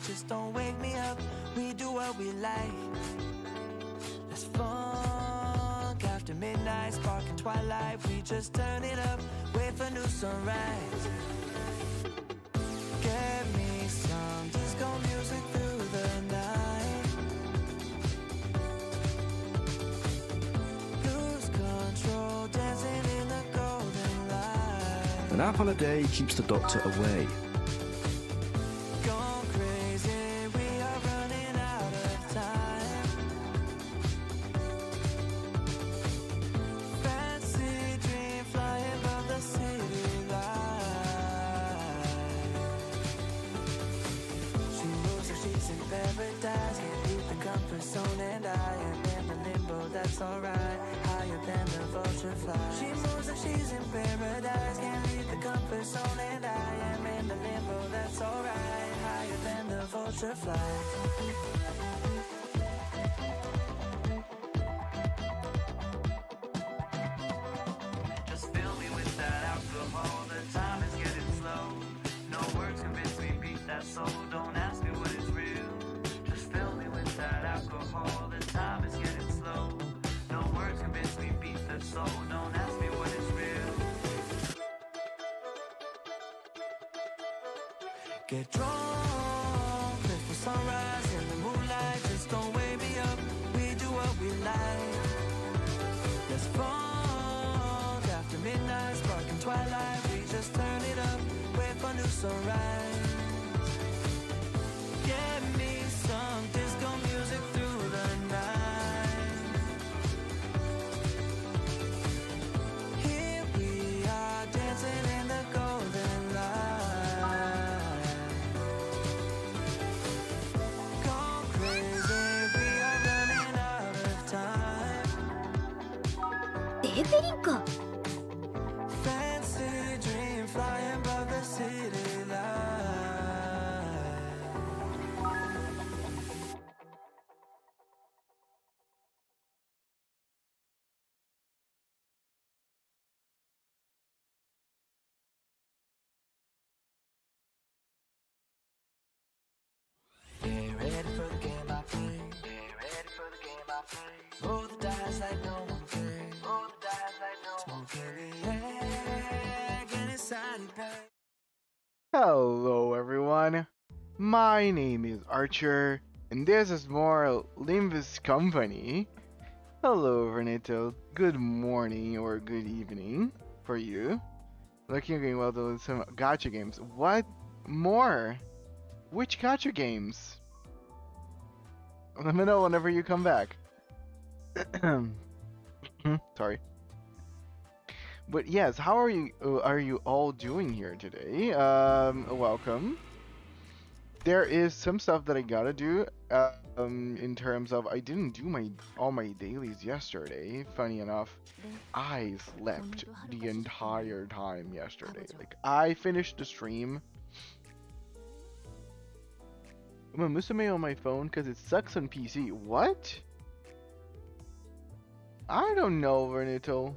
just don't wake me up. We do what we like. Let's funk after midnight, sparking twilight. We just turn it up, wait for new sunrise. Get me some disco music through the night. Lose control, dancing in the golden light. An apple a day keeps the doctor away. Gone crazy, we are running out of time. Fancy dream flying above the city light. She moves like she's in paradise, can't leave the comfort zone, and I am in the limbo, that's alright. Higher than the vulture fly. She moves like she's in paradise, can't leave the comfort zone, and I am in the limbo, that's alright. Higher than the vulture fly. Just fill me with that alcohol, the time is getting slow. No words convince me, beat that soul, don't ask me what is real. Just fill me with that alcohol, the time is getting slow. No words convince me, beat that soul, don't ask me what is real. Get drunk, live for sunrise in the moonlight. Just don't wake me up, we do what we like. Let's funk after midnight, sparking twilight. We just turn it up, wait for new sunrise. Get me some disco music through the night. Here we are dancing in the golden light. Gone crazy, we are running out of time. デーペリンか。 Fancy dream flying above the city light. Get ready for the game I play. Get ready for the game I play. Roll the dice like no one cares. Roll the dice like no one cares. Yeah, get excited, babe. Hello everyone, my name is Archer, and this is more Limbus Company. Hello Vernito, good morning or good evening for you. Looking again well to some gacha games. What more? Which gacha games? Let me know whenever you come back. Sorry. But yes, how are you all doing here today? Welcome. There is some stuff that I gotta do in terms of I didn't do all my dailies yesterday. Funny enough, I slept the entire time yesterday. Like I finished the stream. I'm a Musume on my phone because it sucks on PC. What? I don't know, Vernito.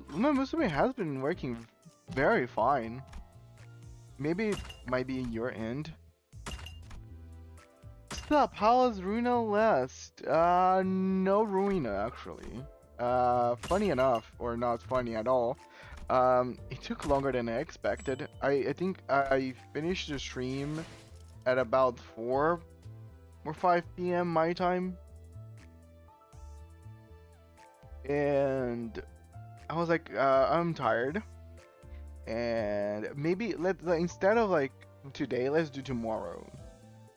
My Musume has been working very fine. Maybe it might be your end. Stop, how has Ruina last? No Ruina actually. Funny enough, or not funny at all. It took longer than I expected. I think I finished the stream at about 4 or 5 p.m. my time. And I was like, I'm tired. And maybe instead of like today, let's do tomorrow.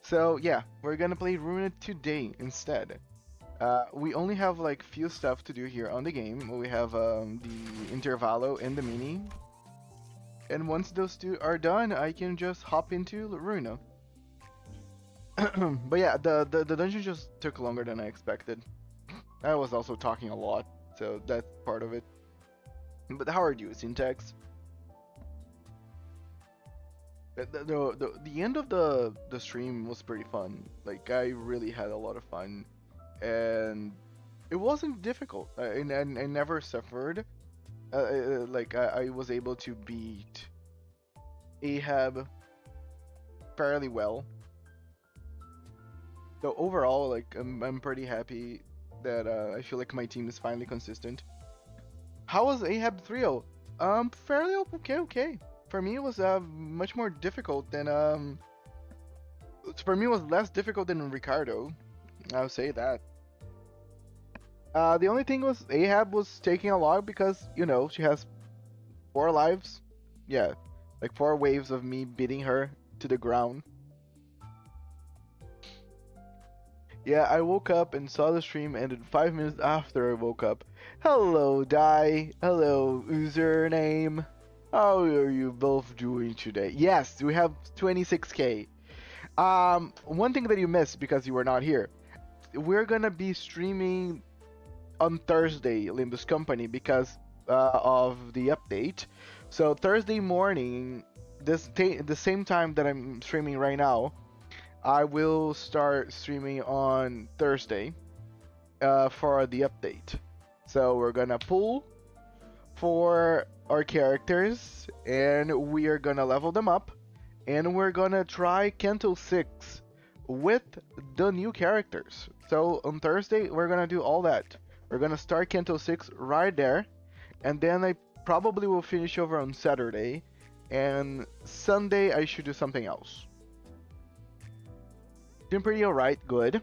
So yeah, we're gonna play Ruina today instead. We only have like few stuff to do here on the game. We have the intervallo and the mini. And once those two are done, I can just hop into Ruina. But yeah, the dungeon just took longer than I expected. I was also talking a lot, so that's part of it. But how are you, Syntax? The end of the stream was pretty fun. Like I really had a lot of fun, and it wasn't difficult. I never suffered. Like I was able to beat Ahab fairly well. So overall, like I'm pretty happy that I feel like my team is finally consistent. How was Ahab 3-0? Fairly okay. For me, it was much more difficult than For me, it was less difficult than Ricardo. I'll say that. The only thing was Ahab was taking a lot because you know she has 4 lives. Yeah, like 4 waves of me beating her to the ground. Yeah, I woke up and saw the stream ended 5 minutes after I woke up. Hello, Dai. Hello, username. How are you both doing today? Yes, we have 26k. One thing that you missed because you were not here. We're gonna be streaming on Thursday, Limbus Company, because of the update. So Thursday morning, the same time that I'm streaming right now, I will start streaming on Thursday for the update. So we're gonna pull for our characters and we are gonna level them up and we're gonna try Kanto 6 with the new characters. So on Thursday we're gonna do all that. We're gonna start Kanto 6 right there and then I probably will finish over on Saturday and Sunday I should do something else. Doing pretty alright, good.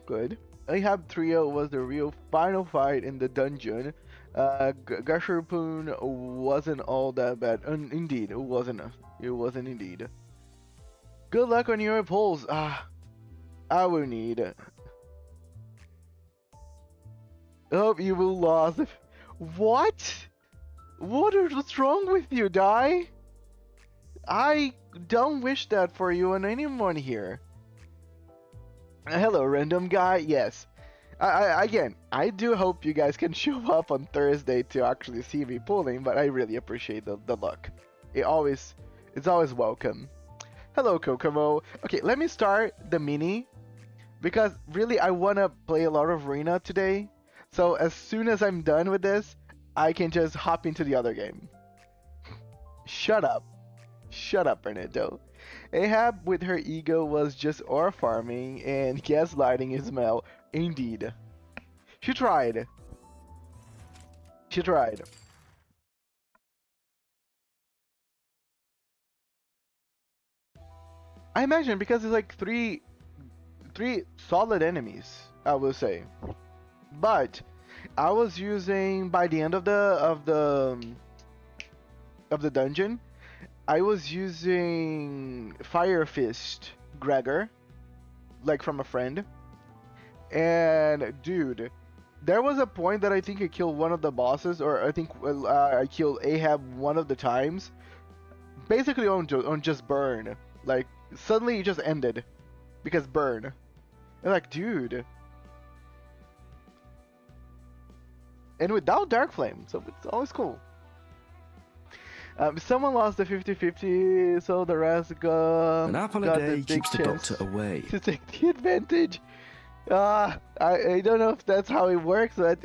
Ahab Trio was the real final fight in the dungeon. Gasharpoon wasn't all that bad. Indeed, it wasn't. It wasn't indeed. Good luck on your polls. I will need. Hope you will lose. What? What's wrong with you, Dai? I don't wish that for you and anyone here. Hello, random guy. Yes. Again, I do hope you guys can show up on Thursday to actually see me pulling, but I really appreciate the luck. It's always welcome. Hello, Kokomo. Okay, let me start the mini, because really I want to play a lot of Ruina today, so as soon as I'm done with this, I can just hop into the other game. Shut up, Bernardo. Ahab with her ego was just ore farming and gaslighting Ismael. Indeed. She tried. I imagine because it's like three solid enemies, I will say. But I was using by the end of the dungeon, I was using Fire Fist Gregor, like from a friend. And dude, there was a point that I think I killed one of the bosses, or I think I killed Ahab one of the times, basically on just burn. Like suddenly it just ended because burn. And like, dude, and without Dark Flame, so it's always cool. Someone lost the 50-50, so the rest An apple a got day the big keeps the chance doctor away. to take the advantage. I don't know if that's how it works, but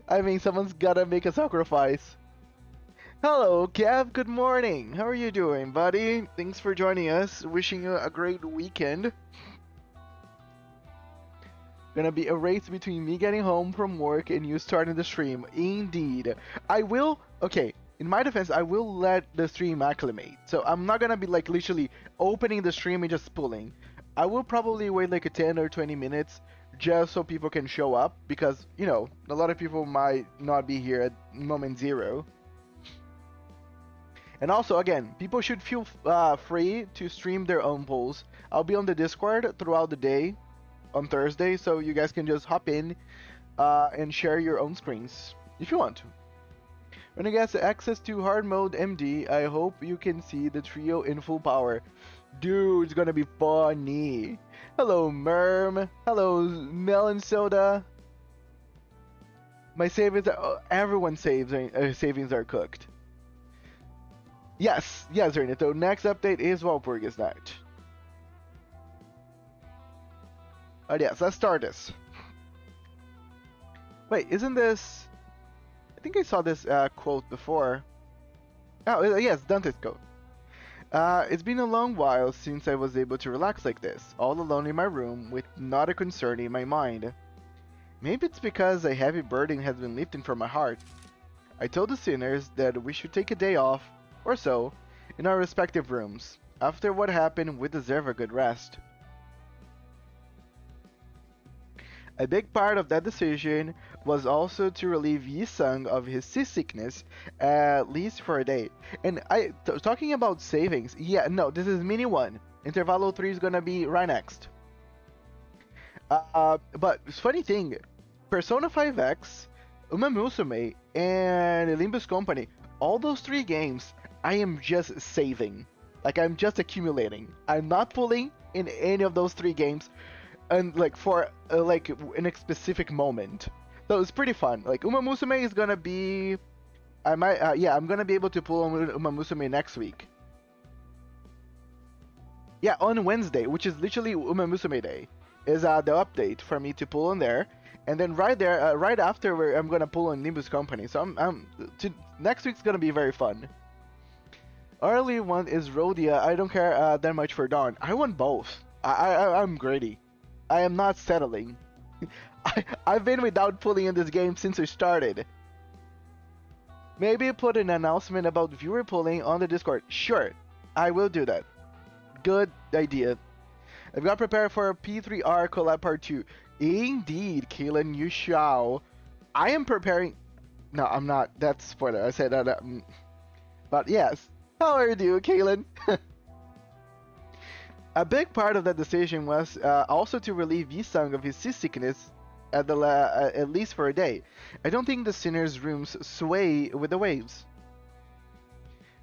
I mean, someone's gotta make a sacrifice. Hello, Kev. Good morning. How are you doing, buddy? Thanks for joining us. Wishing you a great weekend. Gonna be a race between me getting home from work and you starting the stream. Indeed. I will. Okay. In my defense, I will let the stream acclimate. So I'm not gonna be like literally opening the stream and just pulling. I will probably wait like a 10 or 20 minutes just so people can show up because, you know, a lot of people might not be here at moment 0. And also, again, people should feel free to stream their own polls. I'll be on the Discord throughout the day on Thursday, so you guys can just hop in and share your own screens if you want to. When you get access to hard mode MD, I hope you can see the trio in full power. Dude, it's gonna be funny. Hello, Merm. Hello, Melon Soda. My savings are... everyone's savings are cooked. Yes, Zernito. Next update is Walpurgis Night. But yes, let's start this. Wait, isn't this... I think I saw this quote before. Oh, yes, Dante's quote. It's been a long while since I was able to relax like this, all alone in my room with not a concern in my mind. Maybe it's because a heavy burden has been lifted from my heart. I told the sinners that we should take a day off, or so, in our respective rooms. After what happened, we deserve a good rest. A big part of that decision was also to relieve Yi-sung of his seasickness, at least for a day. And talking about savings, yeah, no, this is mini 1. Intervallo 3 is gonna be right next. But funny thing, Persona 5X, Uma Musume, and Limbus Company, all those 3 games, I am just saving. Like, I'm just accumulating. I'm not pulling in any of those 3 games, and like for like in a specific moment. So it's pretty fun. Like Uma Musume is gonna be, I might, yeah, I'm gonna be able to pull Uma Musume next week. Yeah, on Wednesday, which is literally Uma Musume Day, is the update for me to pull on there, and then right there, right after, I'm gonna pull on Limbus Company. So next week's gonna be very fun. Early one is Rhodia. I don't care that much for Dawn. I want both. I'm greedy. I am not settling. I've been without pulling in this game since we started. Maybe put an announcement about viewer pulling on the Discord. Sure, I will do that. Good idea. I've got prepared for a P3R collab part 2. Indeed, Kaylin, you shall. I am preparing. No, I'm not. That's spoiler. I said that. But yes. How are you, Kaylin? A big part of that decision was also to relieve Yi-sung of his seasickness at least for a day. I don't think the sinners' rooms sway with the waves.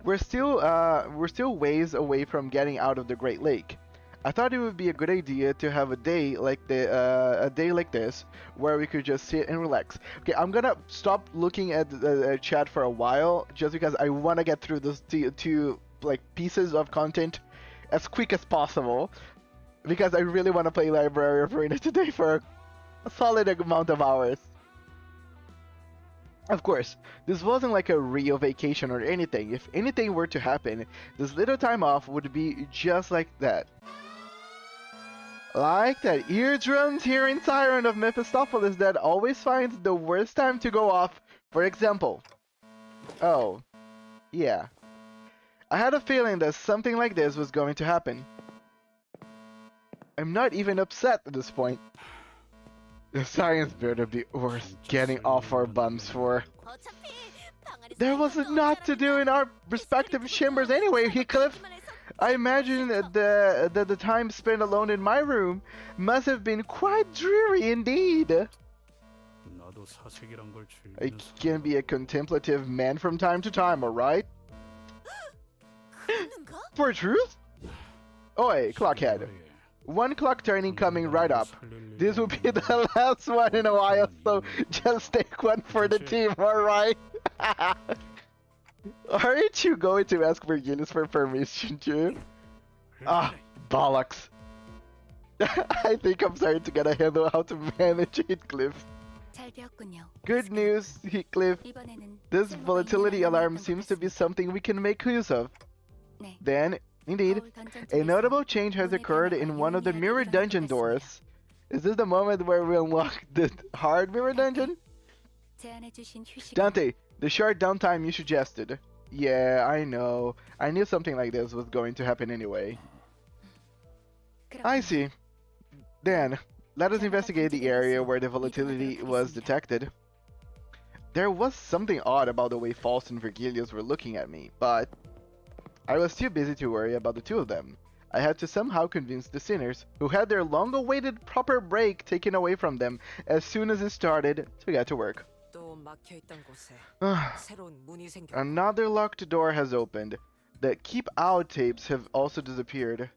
We're still ways away from getting out of the Great Lake. I thought it would be a good idea to have a day like this where we could just sit and relax. Okay, I'm gonna stop looking at the chat for a while just because I want to get through those two like pieces of content as quick as possible, because I really want to play Library of Ruina today for a solid amount of hours. Of course, this wasn't like a real vacation or anything. If anything were to happen, this little time off would be just like that. Like that eardrums hearing siren of Mephistopheles that always finds the worst time to go off, for example. Oh, yeah. I had a feeling that something like this was going to happen. I'm not even upset at this point. The science better be worth getting off our bums for. There was a lot to do in our respective chambers anyway, Heathcliff. I imagine that the time spent alone in my room must have been quite dreary indeed. I can be a contemplative man from time to time, alright? For truth? Oi, clockhead. 1 clock turning coming right up. This will be the last one in a while, so just take one for the team, alright? Aren't you going to ask Vergilius for permission too? Ah, bollocks. I think I'm starting to get a handle how to manage Heathcliff. Good news, Heathcliff. This volatility alarm seems to be something we can make use of. Then, indeed, a notable change has occurred in one of the mirror dungeon doors. Is this the moment where we unlock the hard mirror dungeon? Dante, the short downtime you suggested. Yeah, I know. I knew something like this was going to happen anyway. I see. Then, let us investigate the area where the volatility was detected. There was something odd about the way Faust and Vergilius were looking at me, but I was too busy to worry about the two of them. I had to somehow convince the sinners, who had their long-awaited proper break taken away from them as soon as it started, to get to work. Another locked door has opened. The keep out tapes have also disappeared.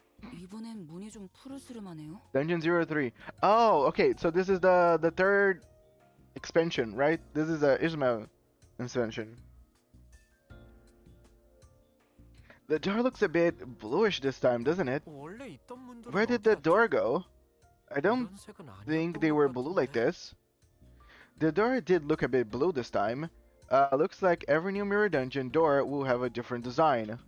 Dungeon 03. Oh, okay, so this is the third expansion, right? This is the Ismail expansion. The door looks a bit bluish this time, doesn't it? Where did the door go? I don't think they were blue like this. The door did look a bit blue this time. Looks like every new mirror dungeon door will have a different design.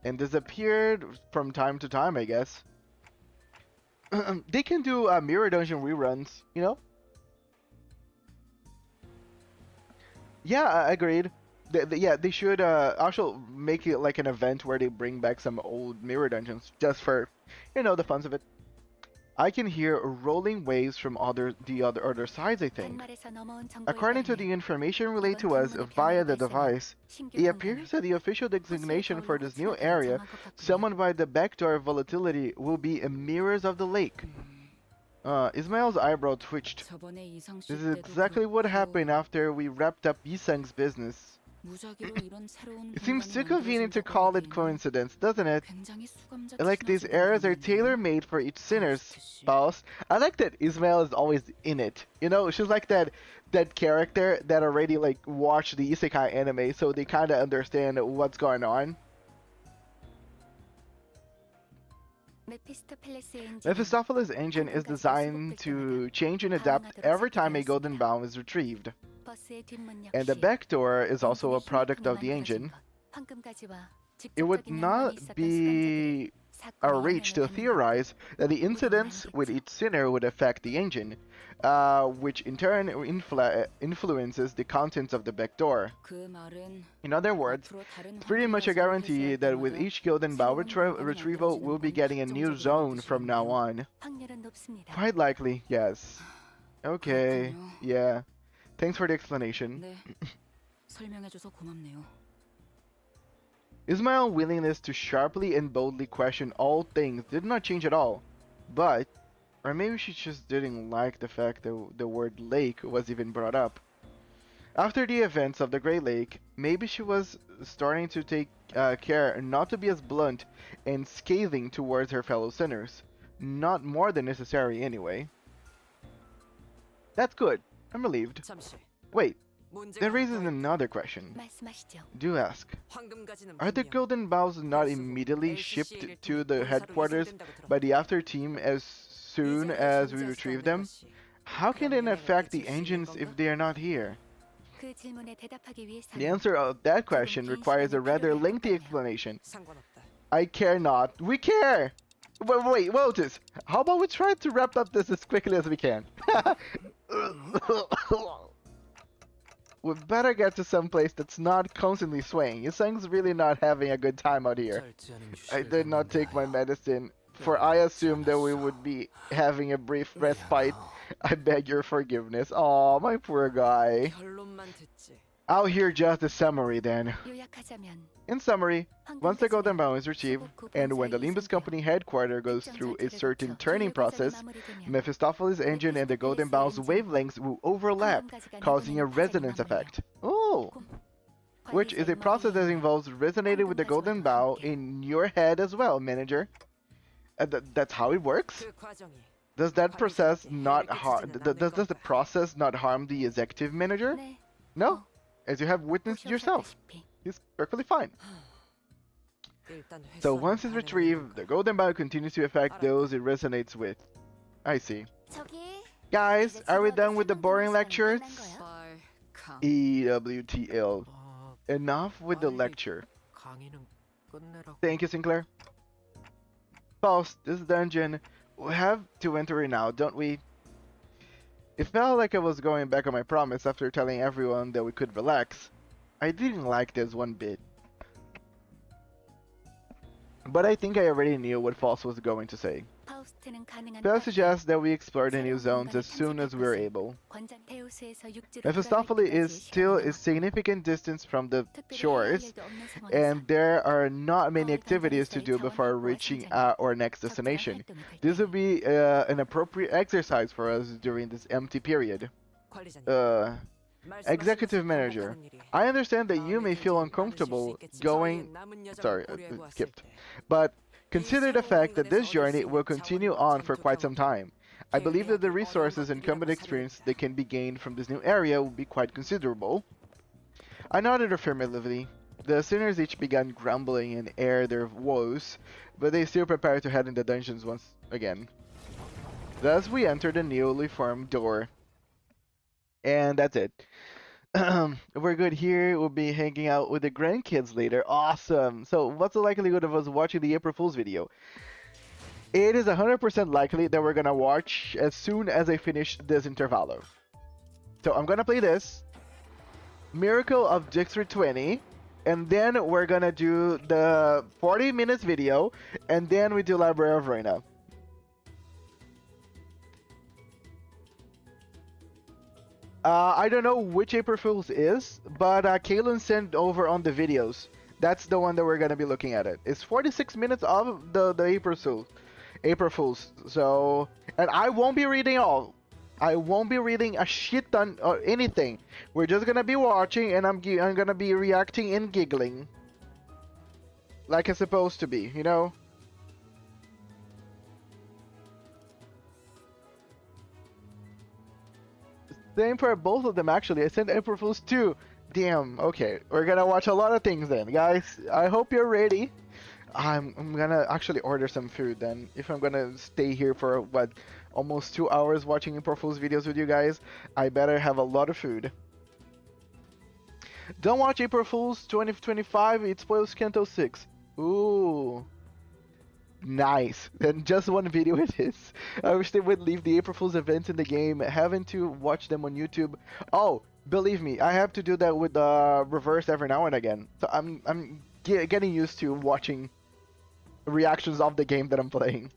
and disappeared from time to time, I guess. They can do Mirror Dungeon reruns, you know? Yeah, agreed. Yeah, they should also make it like an event where they bring back some old Mirror Dungeons just for, the funs of it. I can hear rolling waves from other sides, I think. According to the information relayed to us via the device, it appears that the official designation for this new area, summoned by the backdoor volatility, will be a mirrors of the lake. Ismail's eyebrow twitched. This is exactly what happened after we wrapped up Yisang's business. It seems too convenient to call it coincidence, doesn't it? Like these areas are tailor-made for each sinner's spouse. I like that Ismail is always in it. She's like that character that already like watched the isekai anime, so they kind of understand what's going on. Mephistopheles' engine is designed to change and adapt every time a golden bough is retrieved. And the backdoor is also a product of the engine. It would not be a reach to theorize that the incidents with each sinner would affect the engine, which in turn influences the contents of the backdoor. In other words, it's pretty much a guarantee that with each golden bough retrieval, we'll be getting a new zone from now on. Quite likely, yes. Okay, yeah. Thanks for the explanation. Ismail's willingness to sharply and boldly question all things did not change at all, but, or maybe she just didn't like the fact that the word lake was even brought up. After the events of the Great Lake, maybe she was starting to take care not to be as blunt and scathing towards her fellow sinners. Not more than necessary anyway. That's good. I'm relieved. Wait, that raises another question. Do ask. Are the golden boughs not immediately shipped to the headquarters by the after team as soon as we retrieve them? How can it affect the engines if they are not here? The answer of that question requires a rather lengthy explanation. I care not. We care! Wait, Lotus, how about we try to wrap up this as quickly as we can? We better get to some place that's not constantly swaying. Yusang's really not having a good time out here. I did not take my medicine, for I assumed that we would be having a brief respite. I beg your forgiveness. Aw, my poor guy. I'll hear just the summary then. In summary, once the golden bough is retrieved, and when the Limbus Company headquarters goes through a certain turning process, Mephistopheles' engine and the golden bough's wavelengths will overlap, causing a resonance effect. Oh! Which is a process that involves resonating with the golden bough in your head as well, manager. That's how it works? Does that process not harm? Does the process not harm the executive manager? No, as you have witnessed yourself. He's perfectly fine. So once it's retrieved, the golden bough continues to affect those it resonates with. I see. Guys, are we done with the boring lectures? EWTL. Enough with the lecture. Thank you, Sinclair. Faust, this dungeon, we have to enter it now, don't we? It felt like I was going back on my promise after telling everyone that we could relax. I didn't like this one bit. But I think I already knew what Faust was going to say. Faust suggests that we explore the new zones as soon as we're able. Mephistopheles is still a significant distance from the shores, and there are not many activities to do before reaching our next destination. This will be an appropriate exercise for us during this empty period. Executive Manager, I understand that you may feel uncomfortable going... Sorry, skipped. But consider the fact that this journey will continue on for quite some time. I believe that the resources and combat experience that can be gained from this new area will be quite considerable. I nodded affirmatively. The sinners each began grumbling and aired their woes, but they still prepared to head in the dungeons once again. Thus we entered the newly formed door. And that's it. We're good here. We'll be hanging out with the grandkids later. Awesome. So, what's the likelihood of us watching the April Fool's video? It is 100% likely that we're gonna watch as soon as I finish this intervallo. So, I'm gonna play this Miracle of District 20, and then we're gonna do the 40 minutes video, and then we do Library of Ruina. I don't know which April Fool's is, but Kaylin sent over on the videos. That's the one that we're gonna be looking at. It's 46 minutes of the April Fool's. April Fool's. So, and I won't be reading all. I won't be reading a shit ton or anything. We're just gonna be watching, and I'm gonna be reacting and giggling, like it's supposed to be, you know. Same for both of them, actually. I sent April Fool's too. Damn, okay. We're gonna watch a lot of things then, guys. I hope you're ready. I'm gonna actually order some food then. If I'm gonna stay here for, what, almost 2 hours watching April Fool's videos with you guys, I better have a lot of food. Don't watch April Fool's 2025, it spoils Kanto 6. Ooh. Nice. Then just one video it is. I wish they would leave the April Fool's events in the game, having to watch them on YouTube. Oh, believe me, I have to do that with reverse every now and again. So I'm getting used to watching reactions of the game that I'm playing.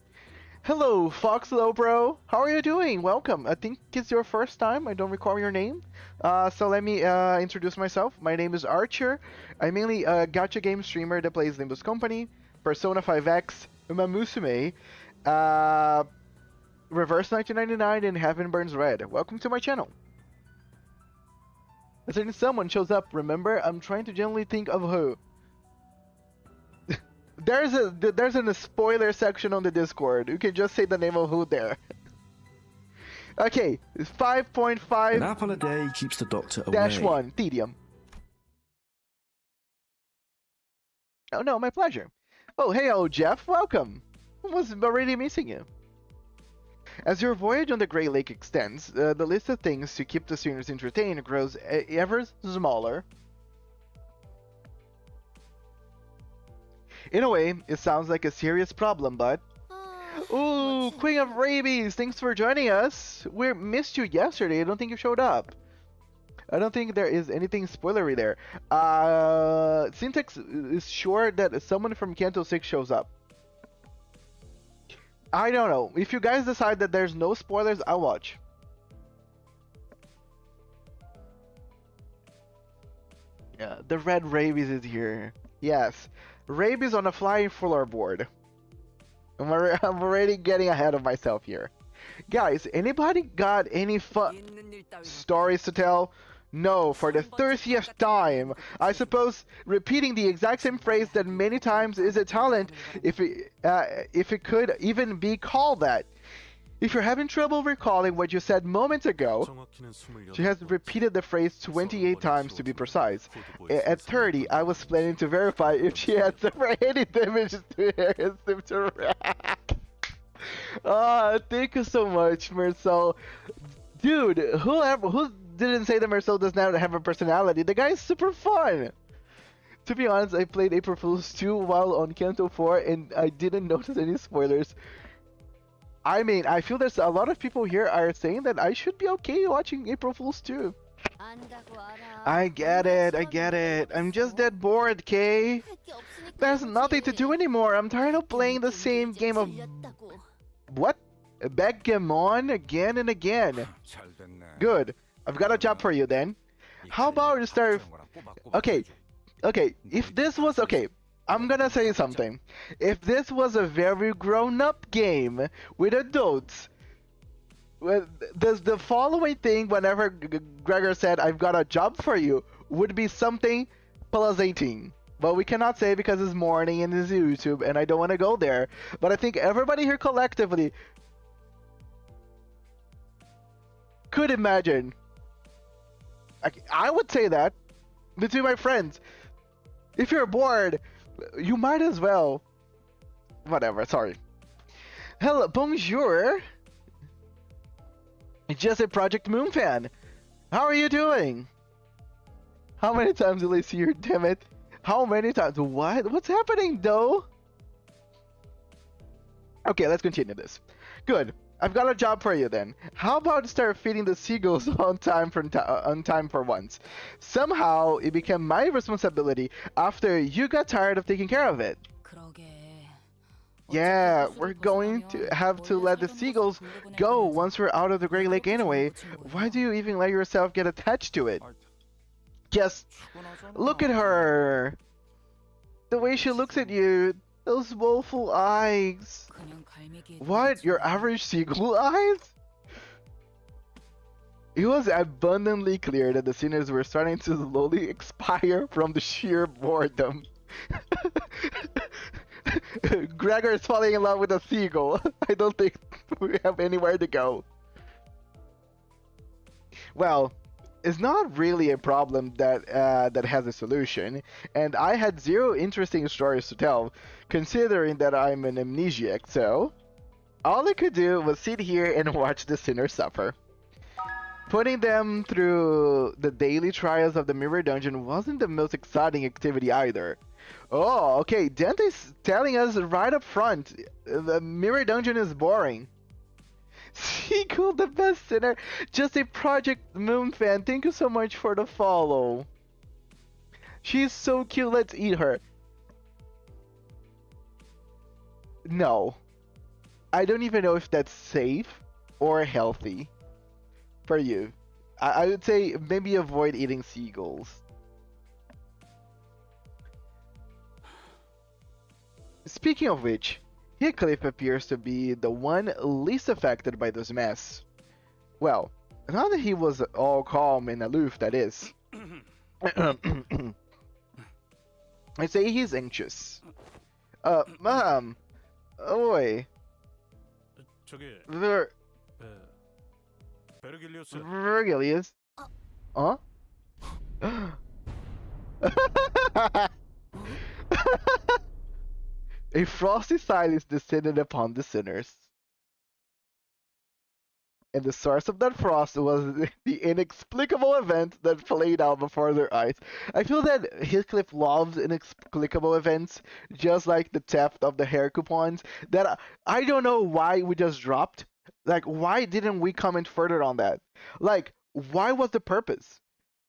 Hello, Fox Bro. How are you doing? Welcome. I think it's your first time. I don't recall your name. So let me introduce myself. My name is Archer. I'm mainly a gacha game streamer that plays Limbus Company, Persona 5X, Uma Musume, Reverse 1999, and Heaven Burns Red. Welcome to my channel. As soon as someone shows up, remember, I'm trying to genuinely think of who. There's a spoiler section on the Discord. You can just say the name of who there. Okay, it's 5.5 An apple a day keeps the doctor away. -1 Thedium. Oh no, my pleasure. Oh hey, old Jeff, welcome. I was already missing you. As your voyage on the Grey Lake extends, the list of things to keep the streamers entertained grows ever smaller. In a way, it sounds like a serious problem, but... Ooh, Queen of Rabies, thanks for joining us. We missed you yesterday. I don't think you showed up. I don't think there is anything spoilery there. Syntax is sure that someone from Kanto 6 shows up. I don't know. If you guys decide that there's no spoilers, I'll watch. Yeah, the red rabies is here. Yes. Rabies on a flying floorboard. I'm already getting ahead of myself here. Guys, anybody got any fun stories to tell? No, for the 30th time. I suppose repeating the exact same phrase that many times is a talent, if it could even be called that. If you're having trouble recalling what you said moments ago, she has repeated the phrase 28 times to be precise. At 30, I was planning to verify if she had suffered any damages to her system to rack. Ah, thank you so much, Marcel. Dude, who didn't say that Marcel does not have a personality? The guy is super fun. To be honest, I played April Fool's 2 while on Kanto 4 and I didn't notice any spoilers. I mean, I feel there's a lot of people here are saying that I should be okay watching April Fool's 2. I get it. I'm just that bored, Kay. There's nothing to do anymore. I'm tired of playing the same game of... What? Backgammon again and again. Good. I've got a job for you then. How about you start... Okay, if this was... Okay, I'm gonna say something. If this was a very grown-up game with adults, the following thing, whenever Gregor said, I've got a job for you, would be something plus 18. But we cannot say because it's morning and it's YouTube, and I don't want to go there. But I think everybody here collectively could imagine. I would say that between my friends. If you're bored, you might as well. Whatever, sorry. Hello, bonjour. Just a Project Moon fan. How are you doing? How many times will I see her? Damn it! How many times? What? What's happening, though? Okay, let's continue this. Good. I've got a job for you then. How about start feeding the seagulls on time for once? Somehow it became my responsibility after you got tired of taking care of it. Yeah, we're going to have to let the seagulls go once we're out of the Great Lake anyway. Why do you even let yourself get attached to it? Just look at her. The way she looks at you. Those woeful eyes. What? Your average seagull eyes? It was abundantly clear that the sinners were starting to slowly expire from the sheer boredom. Gregor is falling in love with a seagull. I don't think we have anywhere to go. Well, it's not really a problem that has a solution, and I had zero interesting stories to tell, considering that I'm an amnesiac, so all I could do was sit here and watch the sinners suffer. Putting them through the daily trials of the mirror dungeon wasn't the most exciting activity either. Oh, okay, Dante's telling us right up front, the mirror dungeon is boring. Seagull, the best sinner, just a Project Moon fan. Thank you so much for the follow. She's so cute, let's eat her. No. I don't even know if that's safe or healthy for you. I would say maybe avoid eating seagulls. Speaking of which, Heathcliff appears to be the one least affected by this mess. Well, now that he was all calm and aloof, that is. I say he's anxious. Ma'am. Oi. Vergilius. Huh? A frosty silence descended upon the sinners. And the source of that frost was the inexplicable event that played out before their eyes. I feel that Heathcliff loves inexplicable events, just like the theft of the hair coupons, that I don't know why we just dropped. Like, why didn't we comment further on that? Like, why was the purpose?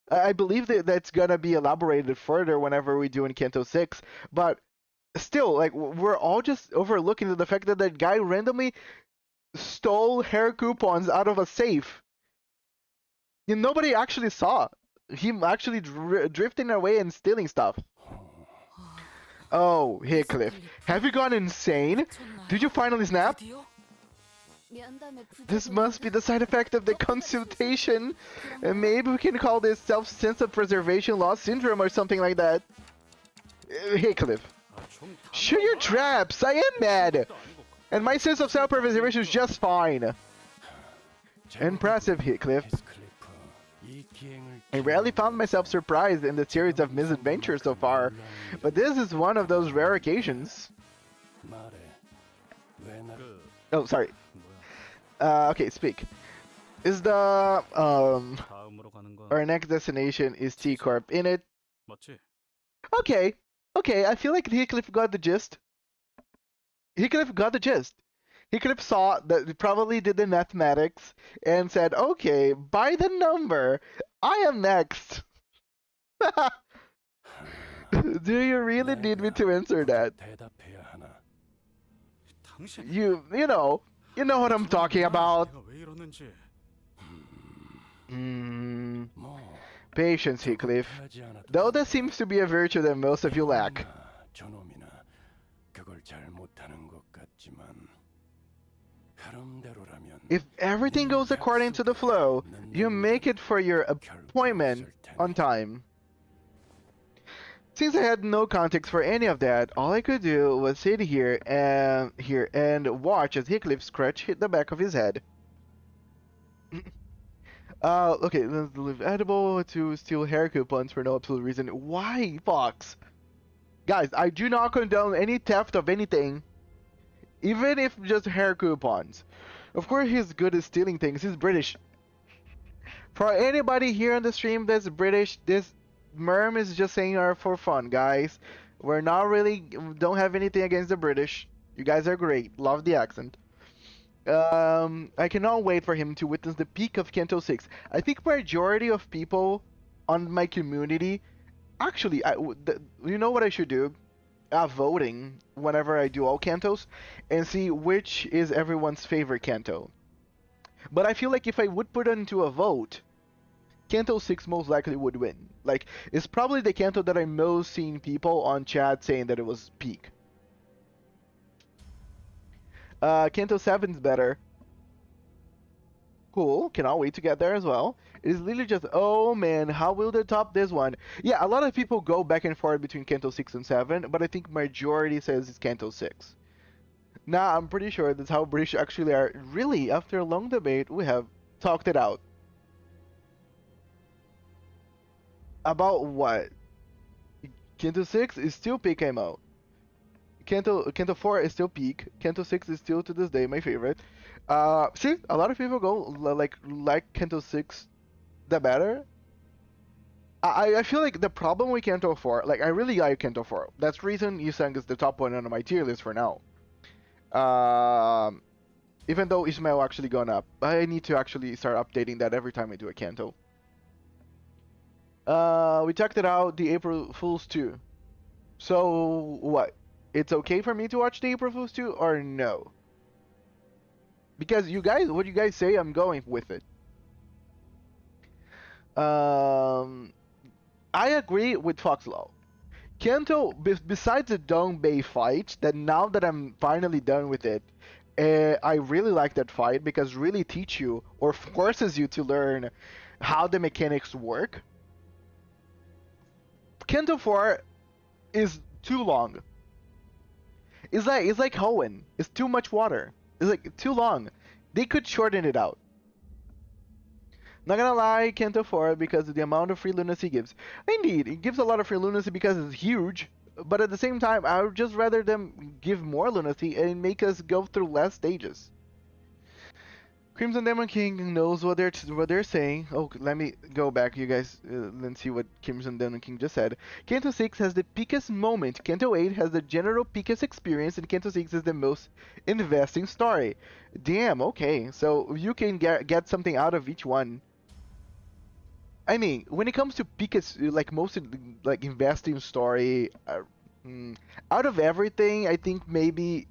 I believe that that's gonna be elaborated further whenever we do in Canto 6, but still, like, we're all just overlooking the fact that that guy randomly stole hair coupons out of a safe. And nobody actually saw him actually drifting away and stealing stuff. Oh, Heathcliff, have you gone insane? Did you finally snap? This must be the side effect of the consultation. And maybe we can call this self-sense of preservation loss syndrome or something like that. Heathcliff, shoot your traps! I am mad! And my sense of self-preservation is just fine. Impressive, Heathcliff. I rarely found myself surprised in the series of misadventures so far, but this is one of those rare occasions. Oh, sorry. Okay, speak. Is the our next destination is T-Corp in it? Okay, I feel like Heathcliff got the gist. Heathcliff got the gist. Heathcliff saw that he probably did the mathematics and said, okay, by the number, I am next. Do you really need me to answer that? You know what I'm talking about. Patience, Heathcliff. Though that seems to be a virtue that most of you lack. If everything goes according to the flow, you make it for your appointment on time. Since I had no context for any of that, all I could do was sit here and watch as Heathcliff's crutch hit the back of his head. Okay, let's live edible to steal hair coupons for no absolute reason. Why, Fox? Guys, I do not condone any theft of anything. Even if just hair coupons. Of course he's good at stealing things, he's British. For anybody here on the stream that's British, this Merm is just saying are for fun, guys. We're not really don't have anything against the British. You guys are great. Love the accent. I cannot wait for him to witness the peak of Kanto 6. I think majority of people on my community actually you know what I should do? Voting whenever I do all cantos and see which is everyone's favorite canto. But I feel like if I would put it into a vote, Canto 6 most likely would win. Like, it's probably the Canto that I'm most seeing people on chat saying that it was peak. Canto 7's better. Cool, cannot wait to get there as well. It is literally just, oh man, how will they top this one? Yeah, a lot of people go back and forth between Canto 6 and 7, but I think majority says it's Canto 6. Now, I'm pretty sure that's how British actually are. Really, after a long debate, we have talked it out. About what? Canto 6 is still peak MO. Canto 4 is still peak. Canto 6 is still to this day my favorite. See, a lot of people go like Canto 6 the better. I feel like the problem with Canto 4, like I really like Canto 4. That's the reason Yusang is the top one on my tier list for now. Even though Ismail actually gone up, I need to actually start updating that every time I do a Canto. We checked it out, the April Fools 2. So, what? It's okay for me to watch the April Fools 2 or no? Because you guys, what you guys say, I'm going with it. I agree with Foxlaw. Kento, besides the Dongbei fight, that now that I'm finally done with it, I really like that fight because it really teach you or forces you to learn how the mechanics work. Kento 4 is too long. It's like Hoenn. It's too much water. It's like too long. They could shorten it out. Not gonna lie, Kento 4 because of the amount of free lunacy gives. Indeed, it gives a lot of free lunacy because it's huge. But at the same time, I would just rather them give more lunacy and make us go through less stages. Crimson Demon King knows what they're saying. Oh, let me go back, you guys, and see what Crimson Demon King just said. Kanto 6 has the peakest moment. Kanto 8 has the general peakest experience, and Kanto 6 is the most investing story. Damn. Okay, so you can get something out of each one. I mean, when it comes to peakest, like most like investing story, out of everything, I think maybe.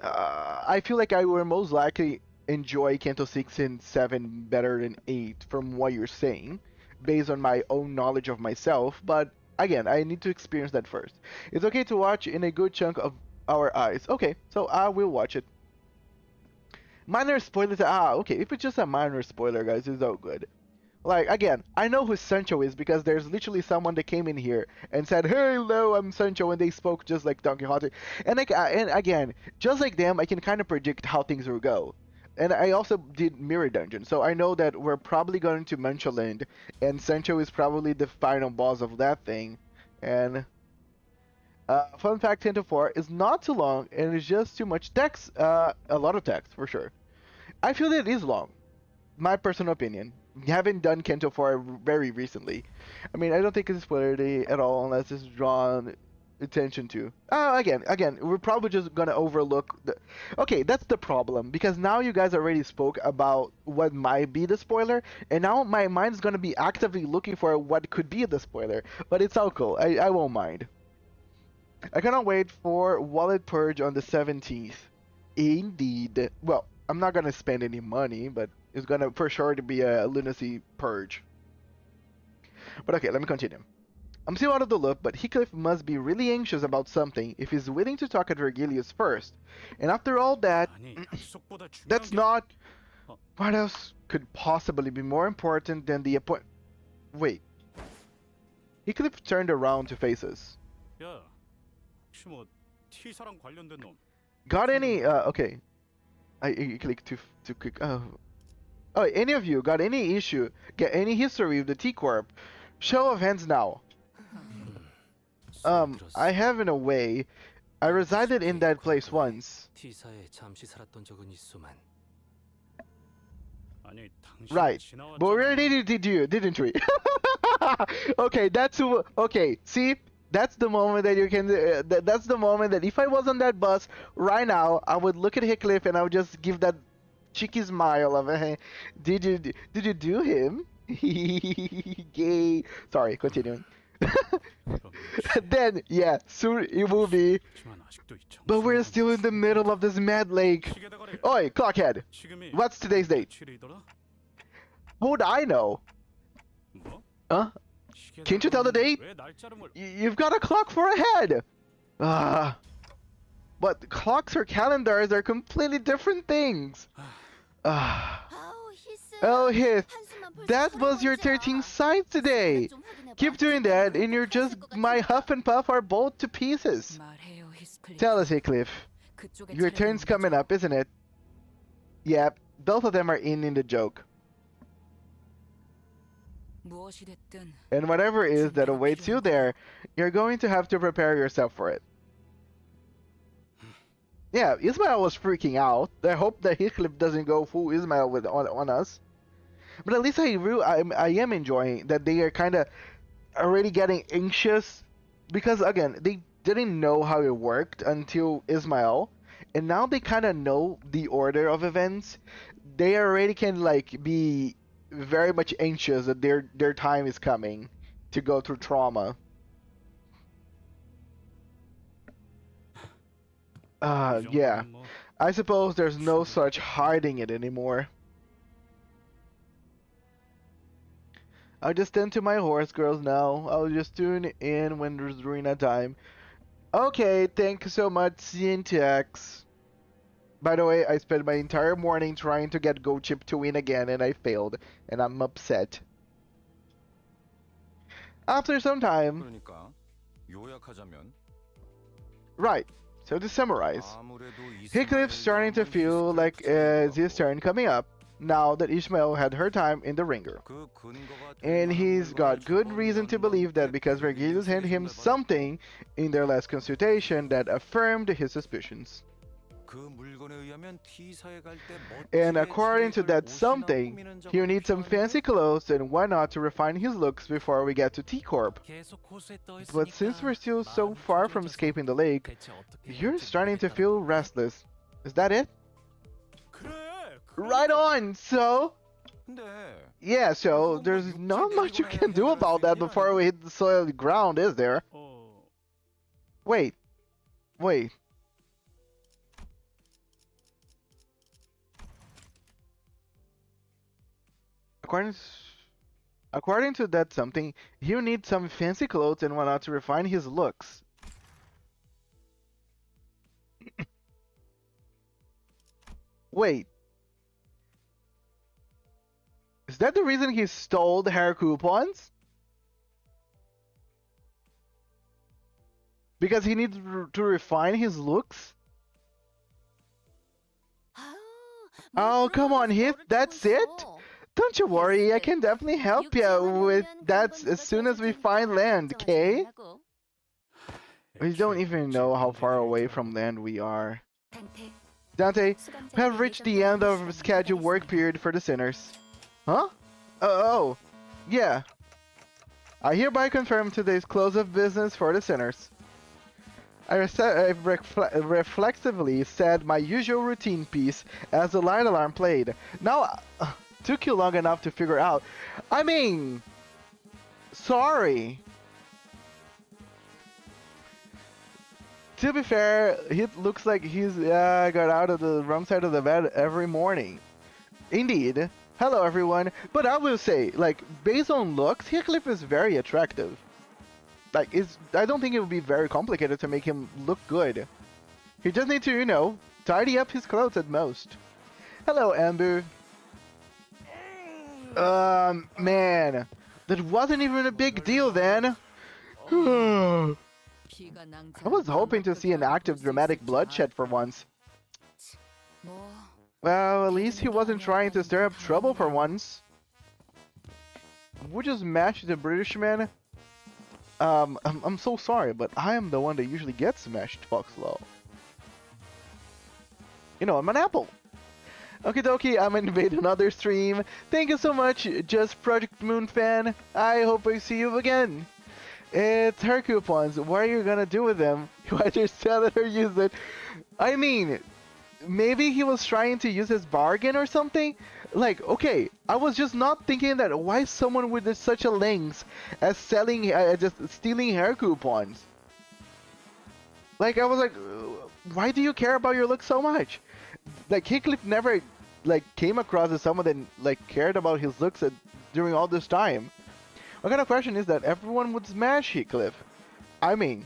I feel like I will most likely enjoy Kanto 6 and 7 better than 8 from what you're saying, based on my own knowledge of myself, but again, I need to experience that first. It's okay to watch in a good chunk of our eyes. Okay, so I will watch it. Minor spoilers, okay, if it's just a minor spoiler, guys, it's all good. Like, again, I know who Sancho is because there's literally someone that came in here and said, "Hey, hello, I'm Sancho," and they spoke just like Don Quixote. And again, just like them, I can kind of predict how things will go. And I also did Mirror Dungeon, so I know that we're probably going to Mancha Land, and Sancho is probably the final boss of that thing. And fun fact, 10 to 4 is not too long, and it's just too much text, a lot of text, for sure. I feel that it is long. My personal opinion. Haven't done Kanto 4 very recently. I mean, I don't think it's spoilery at all unless it's drawn attention to. Again, we're probably just gonna overlook the... Okay, that's the problem, because now you guys already spoke about what might be the spoiler, and now my mind's gonna be actively looking for what could be the spoiler, but it's all cool. I won't mind. I cannot wait for Wallet Purge on the 17th. Indeed. Well, I'm not gonna spend any money, but it's gonna for sure to be a lunacy purge. But okay, let me continue. I'm still out of the loop, but Heathcliff must be really anxious about something if he's willing to talk at Vergilius first. And after all that, that's not... What else could possibly be more important than the appointment? Wait. Heathcliff turned around to face us. Got any... okay. I clicked too quick. Oh, any of you got any issue, get any history with the T-Corp? Show of hands now. I have in a way. I resided in that place once. Right, but we already did you, didn't we? Okay, okay. See, that's the moment that you can. That's the moment that if I was on that bus right now, I would look at Hickliff and I would just give that cheeky smile of, did you do him? Gay. Sorry, continuing. Then yeah, soon it will be. But we're still in the middle of this mad lake. Oi, clockhead. What's today's date? How would I know? Huh? Can't you tell the date? You've got a clock for a head! But clocks or calendars are completely different things. Oh, Hith, that was your 13th sight today. Keep doing that and you're just my Huff and Puff are both to pieces. Tell us, Heathcliff. Your turn's coming up, isn't it? Yep, both of them are in the joke. And whatever it is that awaits you there, you're going to have to prepare yourself for it. Yeah, Ismail was freaking out. I hope that Heathcliff doesn't go full Ismail on us. But at least I am enjoying that they are kind of already getting anxious. Because again, they didn't know how it worked until Ismail. And now they kind of know the order of events. They already can like be very much anxious that their time is coming to go through trauma. Yeah. I suppose there's no such hiding it anymore. I'll just tend to my horse, girls, now. I'll just tune in when there's Ruina time. Okay, thank you so much, Syntax. By the way, I spent my entire morning trying to get GoChip to win again, and I failed, and I'm upset. After some time... Right, so to summarize, Heathcliff's starting to feel like it's his turn coming up, now that Ishmael had her time in the ringer. And he's got good reason to believe that because Vergilius handed him something in their last consultation that affirmed his suspicions. And according to that something, he'll need some fancy clothes and why not to refine his looks before we get to T-Corp. But since we're still so far from escaping the lake, you're starting to feel restless. Is that it? Right on, so... Yeah, so there's not much you can do about that before we hit the solid ground, is there? Wait. According to that something, he'll need some fancy clothes and whatnot to refine his looks. Wait. Is that the reason he stole the hair coupons? Because he needs to refine his looks? Oh, come on, Heath, that's it? Don't you worry, I can definitely help you with that as soon as we find land, okay? We don't even know how far away from land we are. Dante, we have reached the end of scheduled work period for the sinners. Huh? Oh, yeah. I hereby confirm today's close of business for the sinners. I reflexively said my usual routine piece as the light alarm played. Now, took you long enough to figure out. I mean, sorry. To be fair, it looks like he's got out of the wrong side of the bed every morning. Indeed. Hello, everyone. But I will say, like, based on looks, Heathcliff is very attractive. Like, I don't think it would be very complicated to make him look good. He just needs to, you know, tidy up his clothes at most. Hello, Amber. Man, that wasn't even a big deal then. I was hoping to see an active dramatic bloodshed for once. Well, at least he wasn't trying to stir up trouble for once. Would you smash the British man? I'm so sorry, but I am the one that usually gets smashed, Foxlow. You know, I'm an apple. Okie dokie, I'm gonna invade another stream. Thank you so much, Just Project Moon fan. I hope I see you again. It's her coupons. What are you gonna do with them? You either sell it or use it. I mean, maybe he was trying to use his bargain or something? Like, okay, I was just not thinking that why someone with such a length as selling, just stealing hair coupons. Like, I was like, why do you care about your look so much? Like, Heathcliff never, like, came across as someone that, like, cared about his looks during all this time. What kind of question is that? Everyone would smash Heathcliff. I mean,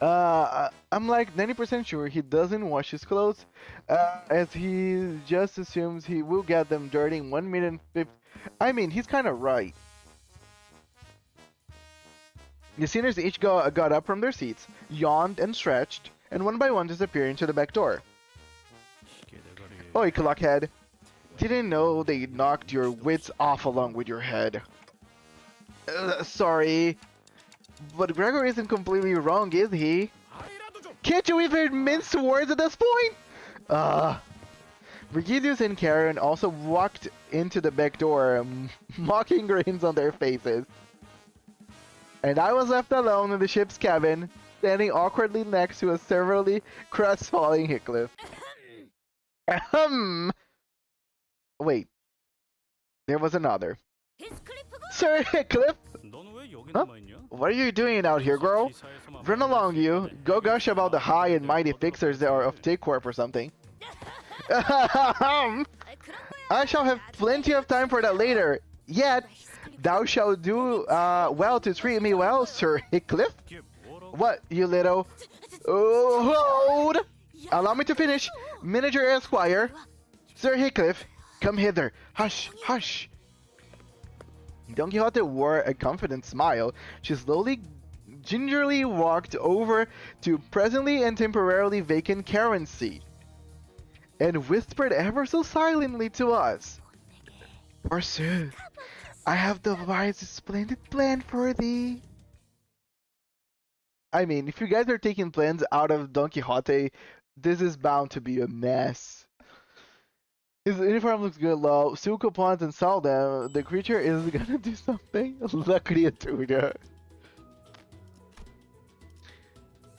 I'm like 90% sure he doesn't wash his clothes, as he just assumes he will get them dirty in 1 minute and 50. I mean, he's kind of right. The sinners each got up from their seats, yawned and stretched, and one by one disappeared into the back door. Oi, clockhead. Didn't know they knocked your wits off along with your head. Sorry. But Gregor isn't completely wrong, is he? Can't you even mince words at this point? Virgilius and Karen also walked into the back door, mocking grins on their faces. And I was left alone in the ship's cabin, standing awkwardly next to a severely crestfallen Heathcliff. Wait. There was another. Sir Heathcliff? Huh? What are you doing out here, girl? Run along, you. Go gush about the high and mighty fixers that are of T-Corp or something. I shall have plenty of time for that later. Yet, thou shalt do well to treat me well, Sir Heathcliff. What, you little... hold! Allow me to finish. Manager Esquire. Sir Heathcliff, come hither. Hush, hush. Don Quixote wore a confident smile. She slowly, gingerly walked over to presently and temporarily vacant Karen's seat, and whispered ever so silently to us. Forsooth, I have devised a splendid plan for thee. I mean, if you guys are taking plans out of Don Quixote, this is bound to be a mess. His uniform looks good, lol. Steal coupons and sell them. The creature is gonna do something. La criatura.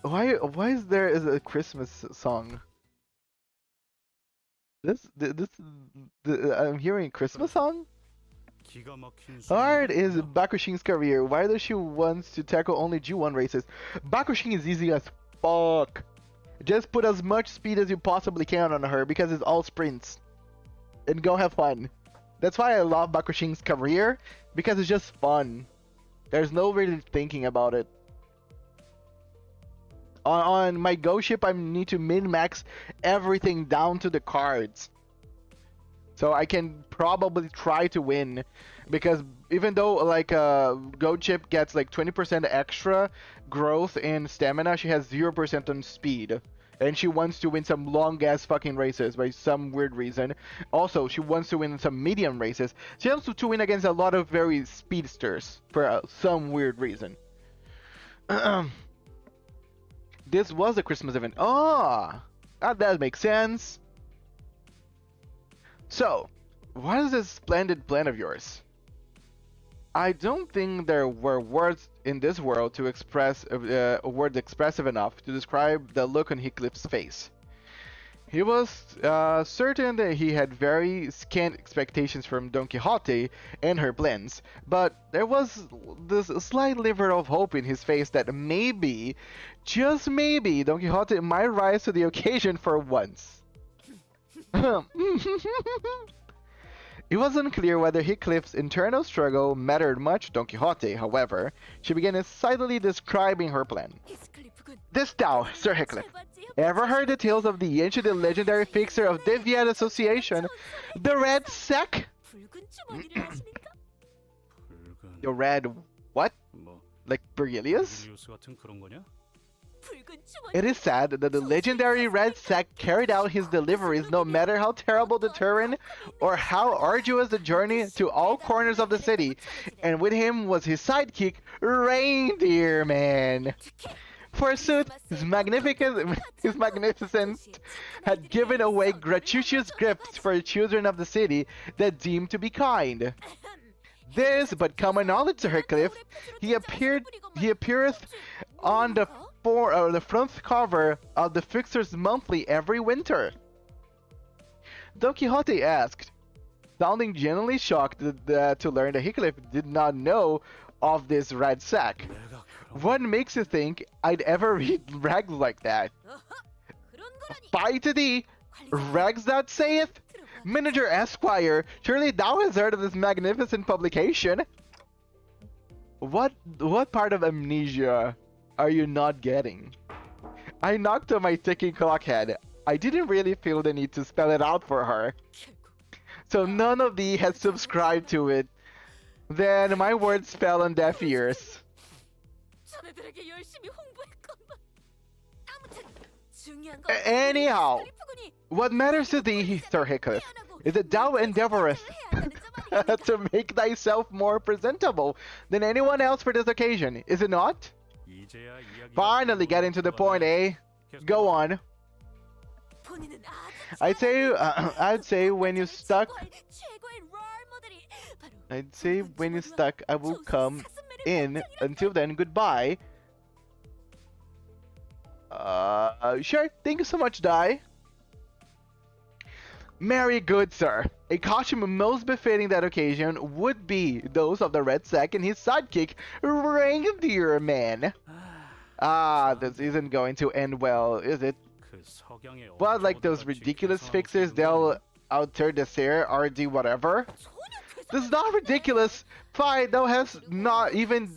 Why is there a Christmas song? I'm hearing a Christmas song? Hard is Bakushin's career. Why does she want to tackle only G1 races? Bakushin is easy as fuck. Just put as much speed as you possibly can on her because it's all sprints. And go have fun. That's why I love Bakushin's career, because it's just fun. There's no really thinking about it. On my Go ship, I need to min-max everything down to the cards. So I can probably try to win, because even though like Go chip gets like 20% extra growth in stamina, she has 0% on speed. And she wants to win some long-ass fucking races by some weird reason. Also, she wants to win some medium races. She wants to win against a lot of very speedsters for some weird reason. This was a Christmas event. That makes sense. So, what is this splendid plan of yours? I don't think there were words in this world to express words expressive enough to describe the look on Heathcliff's face. He was certain that he had very scant expectations from Don Quixote and her plans, but there was this slight sliver of hope in his face that maybe, just maybe, Don Quixote might rise to the occasion for once. It was unclear whether Heathcliff's internal struggle mattered much to Don Quixote, however. She began silently describing her plan. This thou, Sir Heathcliff, ever heard the tales of the ancient and legendary fixer of Deviant Association, the Red Sack? The Red what? Like Virgilius? It is sad that the legendary Red Sack carried out his deliveries no matter how terrible the terrain or how arduous the journey to all corners of the city, and with him was his sidekick, Reindeer Man. Forsooth, his magnificence had given away gratuitous gifts for children of the city that deemed to be kind. This but common knowledge to Heathcliff. He appeareth on the front cover of the Fixer's Monthly every winter. Don Quixote asked, sounding genuinely shocked to learn that Heathcliff did not know of this red sack. What makes you think I'd ever read rags like that? By to thee, rags that saith? Manager Esquire, surely thou hast heard of this magnificent publication. What part of amnesia are you not getting? I knocked on my ticking clock head. I didn't really feel the need to spell it out for her. So none of thee has subscribed to it. Then my words fell on deaf ears. Anyhow, what matters to thee, Sir Heathcliff, is that thou endeavourest to make thyself more presentable than anyone else for this occasion, is it not? Finally getting to the point, eh? Go on. I'd say when you stuck, I will come in. Until then, goodbye. Sure. Thank you so much, Dai. Very good, sir. A costume most befitting that occasion would be those of the Red Sack and his sidekick, Reindeer Man. This isn't going to end well, is it? But like those ridiculous fixers, they'll alter the Sir or do whatever. This is not ridiculous. Fine, thou hast not even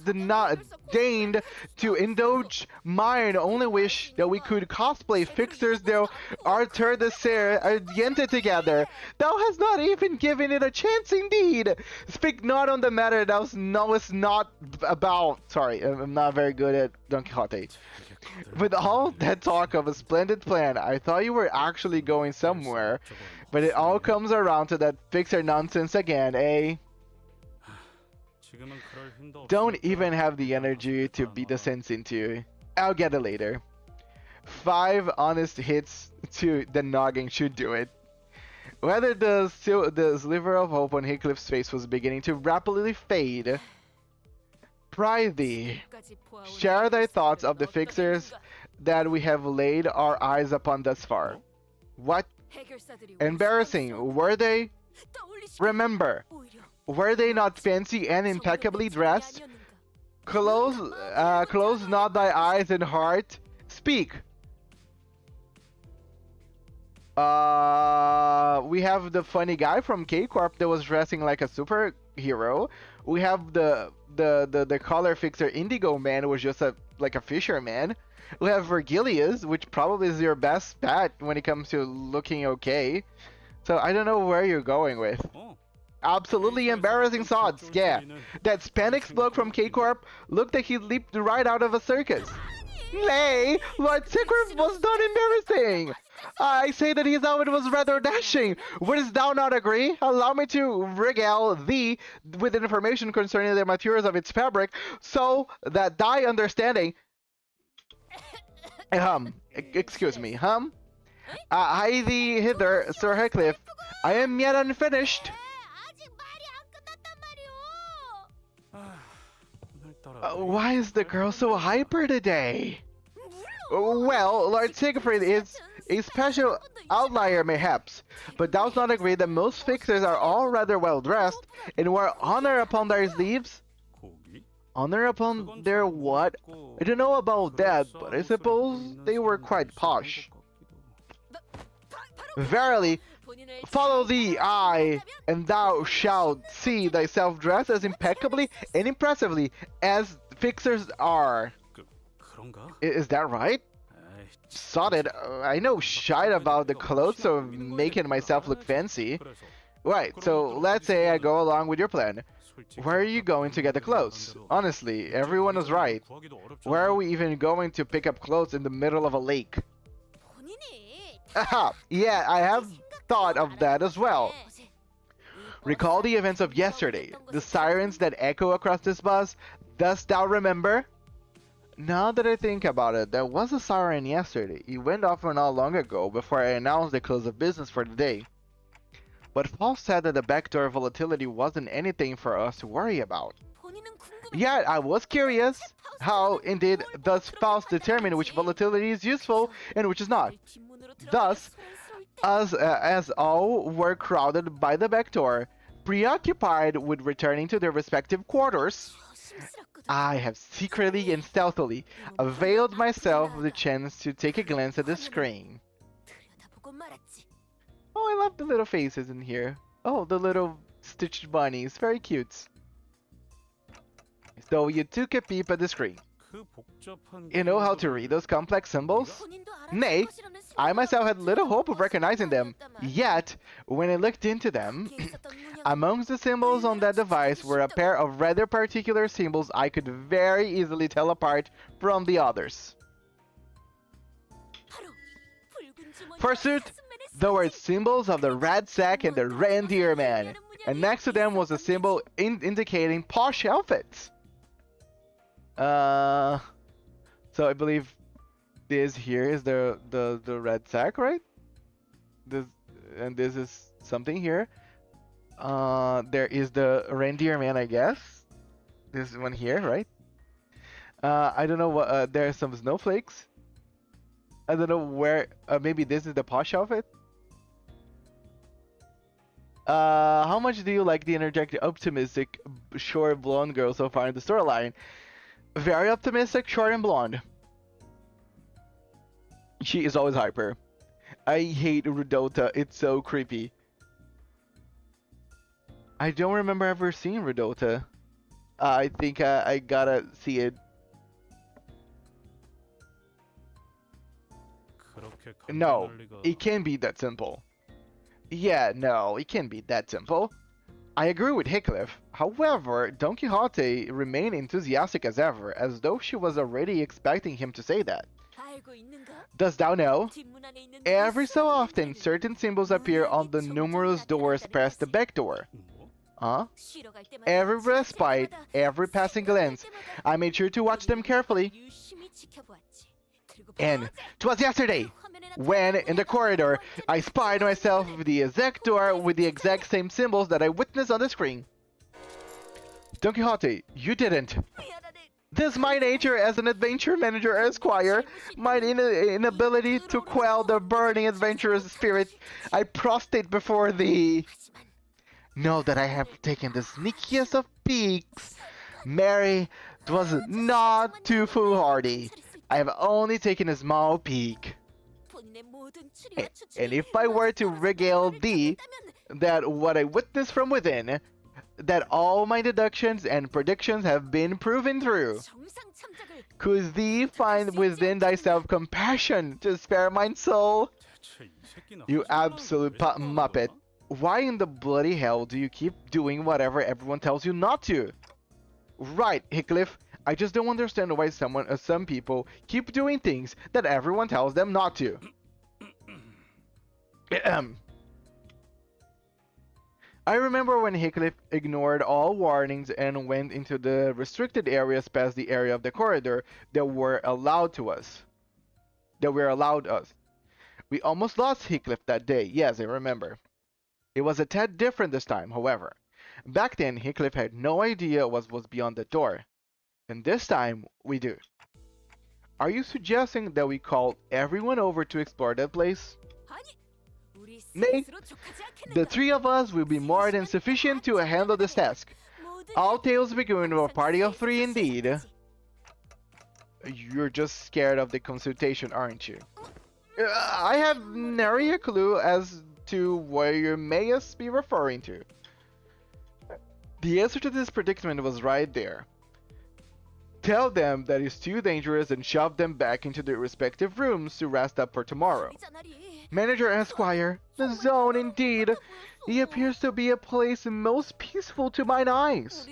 deigned to indulge mine only wish that we could cosplay fixers though Arthur the Sir Ardiente together. Thou hast not even given it a chance indeed. Speak not on the matter thou knowest not about. Sorry, I'm not very good at Don Quixote. With all that talk of a splendid plan, I thought you were actually going somewhere. But it all comes around to that fixer nonsense again, eh? Don't even have the energy to beat the sense into. I'll get it later. 5 honest hits to the noggin should do it. Whether the sliver of hope on Heathcliff's face was beginning to rapidly fade. Prithee, share thy thoughts of the fixers that we have laid our eyes upon thus far. What? Embarrassing, were they? Remember, were they not fancy and impeccably dressed? Close not thy eyes and heart. Speak. We have the funny guy from K-Corp that was dressing like a superhero. We have the color fixer Indigo Man who was just like a fisherman. We have Vergilius, which probably is your best bet when it comes to looking okay. So I don't know where you're going with. Absolutely embarrassing thoughts, yeah. That Spanx bloke from K-Corp looked like he leaped right out of a circus. Nay, Lord Sigurd was not embarrassing. I say that his outfit was rather dashing. Wouldst thou not agree? Allow me to regale thee with information concerning the materials of its fabric, so that thy understanding... excuse me, hie thee hither, Sir Heathcliff. I am yet unfinished. Why is the girl so hyper today? Well, Lord Siegfried is a special outlier mayhaps, but dost not agree that most fixers are all rather well dressed and wear honor upon their sleeves? Honor upon their what? I don't know about that, but I suppose they were quite posh. Verily, follow thee, I, and thou shalt see thyself dressed as impeccably and impressively as fixers are. Is that right? Sodded, I know shite about the clothes of making myself look fancy. Right, so let's say I go along with your plan. Where are you going to get the clothes? Honestly, everyone was right. Where are we even going to pick up clothes in the middle of a lake? Aha! Yeah, I have thought of that as well. Recall the events of yesterday, the sirens that echo across this bus. Dost thou remember? Now that I think about it, there was a siren yesterday. It went off not long ago before I announced the close of business for the day. But Faust said that the backdoor volatility wasn't anything for us to worry about. Yet I was curious. How, indeed, does Faust determine which volatility is useful and which is not? Thus, as all were crowded by the backdoor, preoccupied with returning to their respective quarters, I have secretly and stealthily availed myself of the chance to take a glance at the screen. Oh, I love the little faces in here. Oh, the little stitched bunnies. Very cute. So you took a peep at the screen. You know how to read those complex symbols? Nay, I myself had little hope of recognizing them. Yet, when I looked into them, amongst the symbols on that device were a pair of rather particular symbols I could very easily tell apart from the others. Forsooth, there were symbols of the rat sack and the reindeer man, and next to them was a symbol indicating posh outfits. So I believe this here is the red sack, right? This is something here. There is the reindeer man, I guess. This one here, right? I don't know what. There are some snowflakes. I don't know where. Maybe this is the posh outfit. How much do you like the energetic, optimistic, short blonde girl so far in the storyline? Very optimistic, short and blonde. She is always hyper. I hate Rudota. It's so creepy. I don't remember ever seeing Rudota. I think I gotta see it. No, it can't be that simple. Yeah, no, it can't be that simple. I agree with Heathcliff. However, Don Quixote remained enthusiastic as ever, as though she was already expecting him to say that. Dost thou know? Every so often, certain symbols appear on the numerous doors past the back door. Huh? Every respite, every passing glance, I made sure to watch them carefully. And 'twas yesterday, when, in the corridor, I spied myself with the exact door with the exact same symbols that I witnessed on the screen. Don Quixote, you didn't. This my nature as an adventure manager esquire, my inability to quell the burning adventurous spirit, I prostrate before thee. Know that I have taken the sneakiest of peeks. Mary, 'twas not too foolhardy. I have only taken a small peek. And if I were to regale thee that what I witnessed from within, that all my deductions and predictions have been proven true, could thee find within thyself compassion to spare mine soul? You absolute muppet. Why in the bloody hell do you keep doing whatever everyone tells you not to? Right, Heathcliff. I just don't understand why some people keep doing things that everyone tells them not to. I remember when Heathcliff ignored all warnings and went into the restricted areas past the area of the corridor that were allowed us. We almost lost Heathcliff that day. Yes, I remember. It was a tad different this time, however. Back then, Heathcliff had no idea what was beyond the door. And this time, we do. Are you suggesting that we call everyone over to explore that place? Nay, the three of us will be more than sufficient to handle this task. All tales begin with a party of three indeed. You're just scared of the consultation, aren't you? I have nary a clue as to what you may be referring to. The answer to this predicament was right there. Tell them that it's too dangerous and shove them back into their respective rooms to rest up for tomorrow. Manager Esquire, the zone indeed. It appears to be a place most peaceful to mine eyes.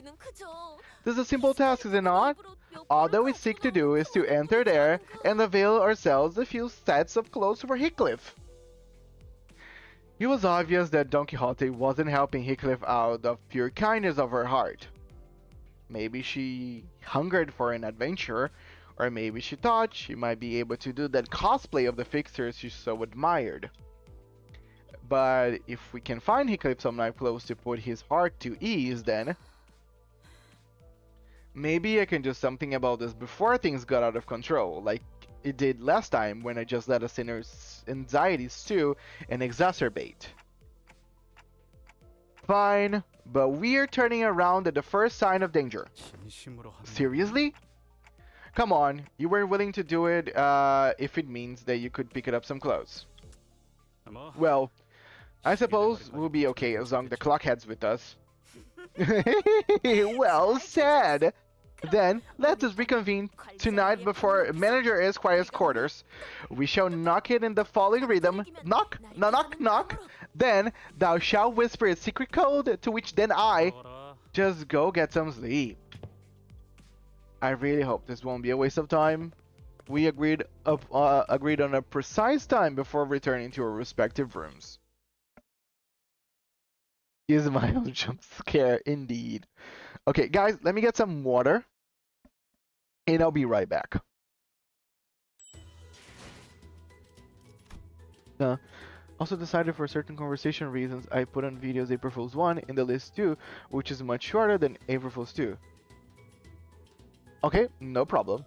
This is a simple task, is it not? All that we seek to do is to enter there and avail ourselves a few sets of clothes for Heathcliff. It was obvious that Don Quixote wasn't helping Heathcliff out of pure kindness of her heart. Maybe she hungered for an adventure, Or maybe she thought she might be able to do that cosplay of the fixers she so admired. But if we can find Hiccup some night clothes to put his heart to ease, then maybe I can do something about this before things got out of control, like it did last time when I just let a sinner's anxiety stew and exacerbate. Fine, but we're turning around at the first sign of danger. Seriously? Come on, you were willing to do it if it means that you could pick it up some clothes. Well, I suppose we'll be okay as long as the clock heads with us. Well said! Then, let us reconvene tonight before Manager Esquire's quarters. We shall knock it in the following rhythm. Knock, knock, knock, knock. Then, thou shalt whisper a secret code, to which then I... Just go get some sleep. I really hope this won't be a waste of time. We agreed on a precise time before returning to our respective rooms. Is my own jump scare, indeed. Okay, guys, let me get some water. And I'll be right back. Also decided for certain conversation reasons, I put on videos April Fool's 1 in the list too, which is much shorter than April Fool's 2. Okay, no problem.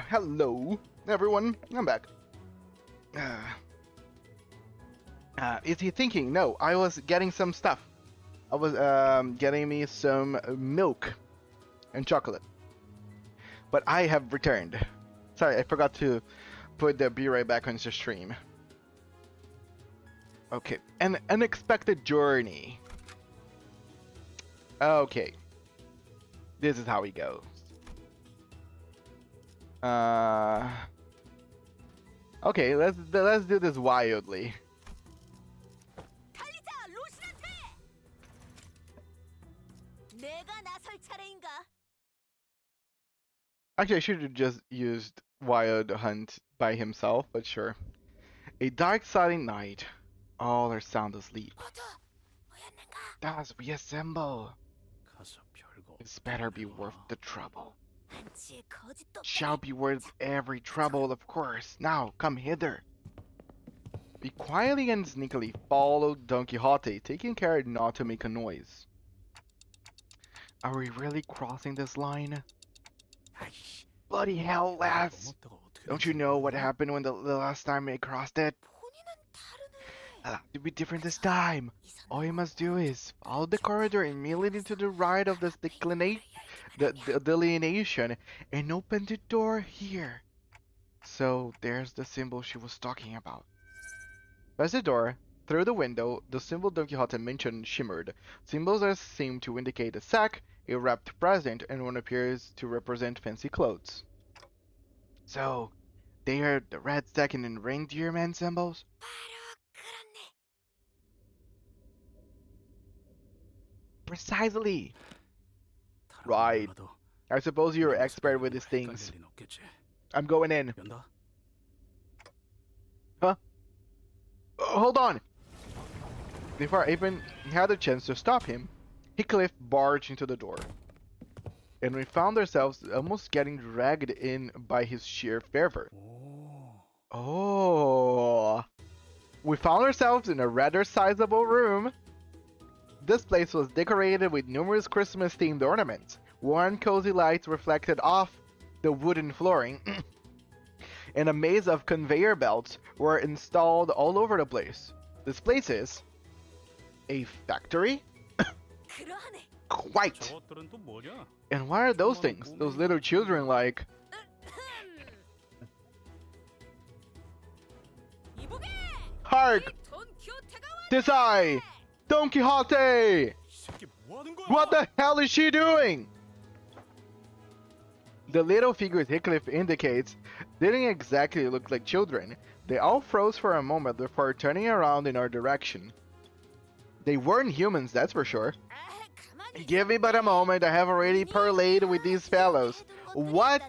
Hello, everyone. I'm back. Is he thinking? No, I was getting some stuff. I was getting me some milk and chocolate. But I have returned. Sorry, I forgot to put the be right back on the stream. Okay, an unexpected journey. Okay, this is how he goes. Okay, let's do this wildly. Actually, I should have just used Wild Hunt by himself, but sure. A dark silent night. All are sound asleep. Thus we assemble. This better be worth the trouble. Shall be worth every trouble, of course. Now, come hither. We quietly and sneakily followed Don Quixote, taking care not to make a noise. Are we really crossing this line? Bloody hell, lass! Don't you know what happened when the last time we crossed it? It'll be different this time. All you must do is follow the corridor immediately to the right of this the delineation and open the door here. So there's the symbol she was talking about. Past the door, through the window, the symbol Don Quixote mentioned shimmered. Symbols that seem to indicate a sack, a wrapped present, and one appears to represent fancy clothes. So, they are the red sack and reindeer man symbols? Precisely! Right. I suppose you're an expert with these things. I'm going in. Huh? Hold on! Before I even had a chance to stop him, Heathcliff barged into the door. And we found ourselves almost getting dragged in by his sheer fervor. Oh! We found ourselves in a rather sizable room. This place was decorated with numerous Christmas-themed ornaments. Warm, cozy lights reflected off the wooden flooring, and a maze of conveyor belts were installed all over the place. This place is a factory? Quite! And what are those things? Those little children like... Hark! This eye! Don Quixote! What the hell is she doing? The little figures Heathcliff indicates didn't exactly look like children. They all froze for a moment before turning around in our direction. They weren't humans, that's for sure. Give me but a moment, I have already parlayed with these fellows. What?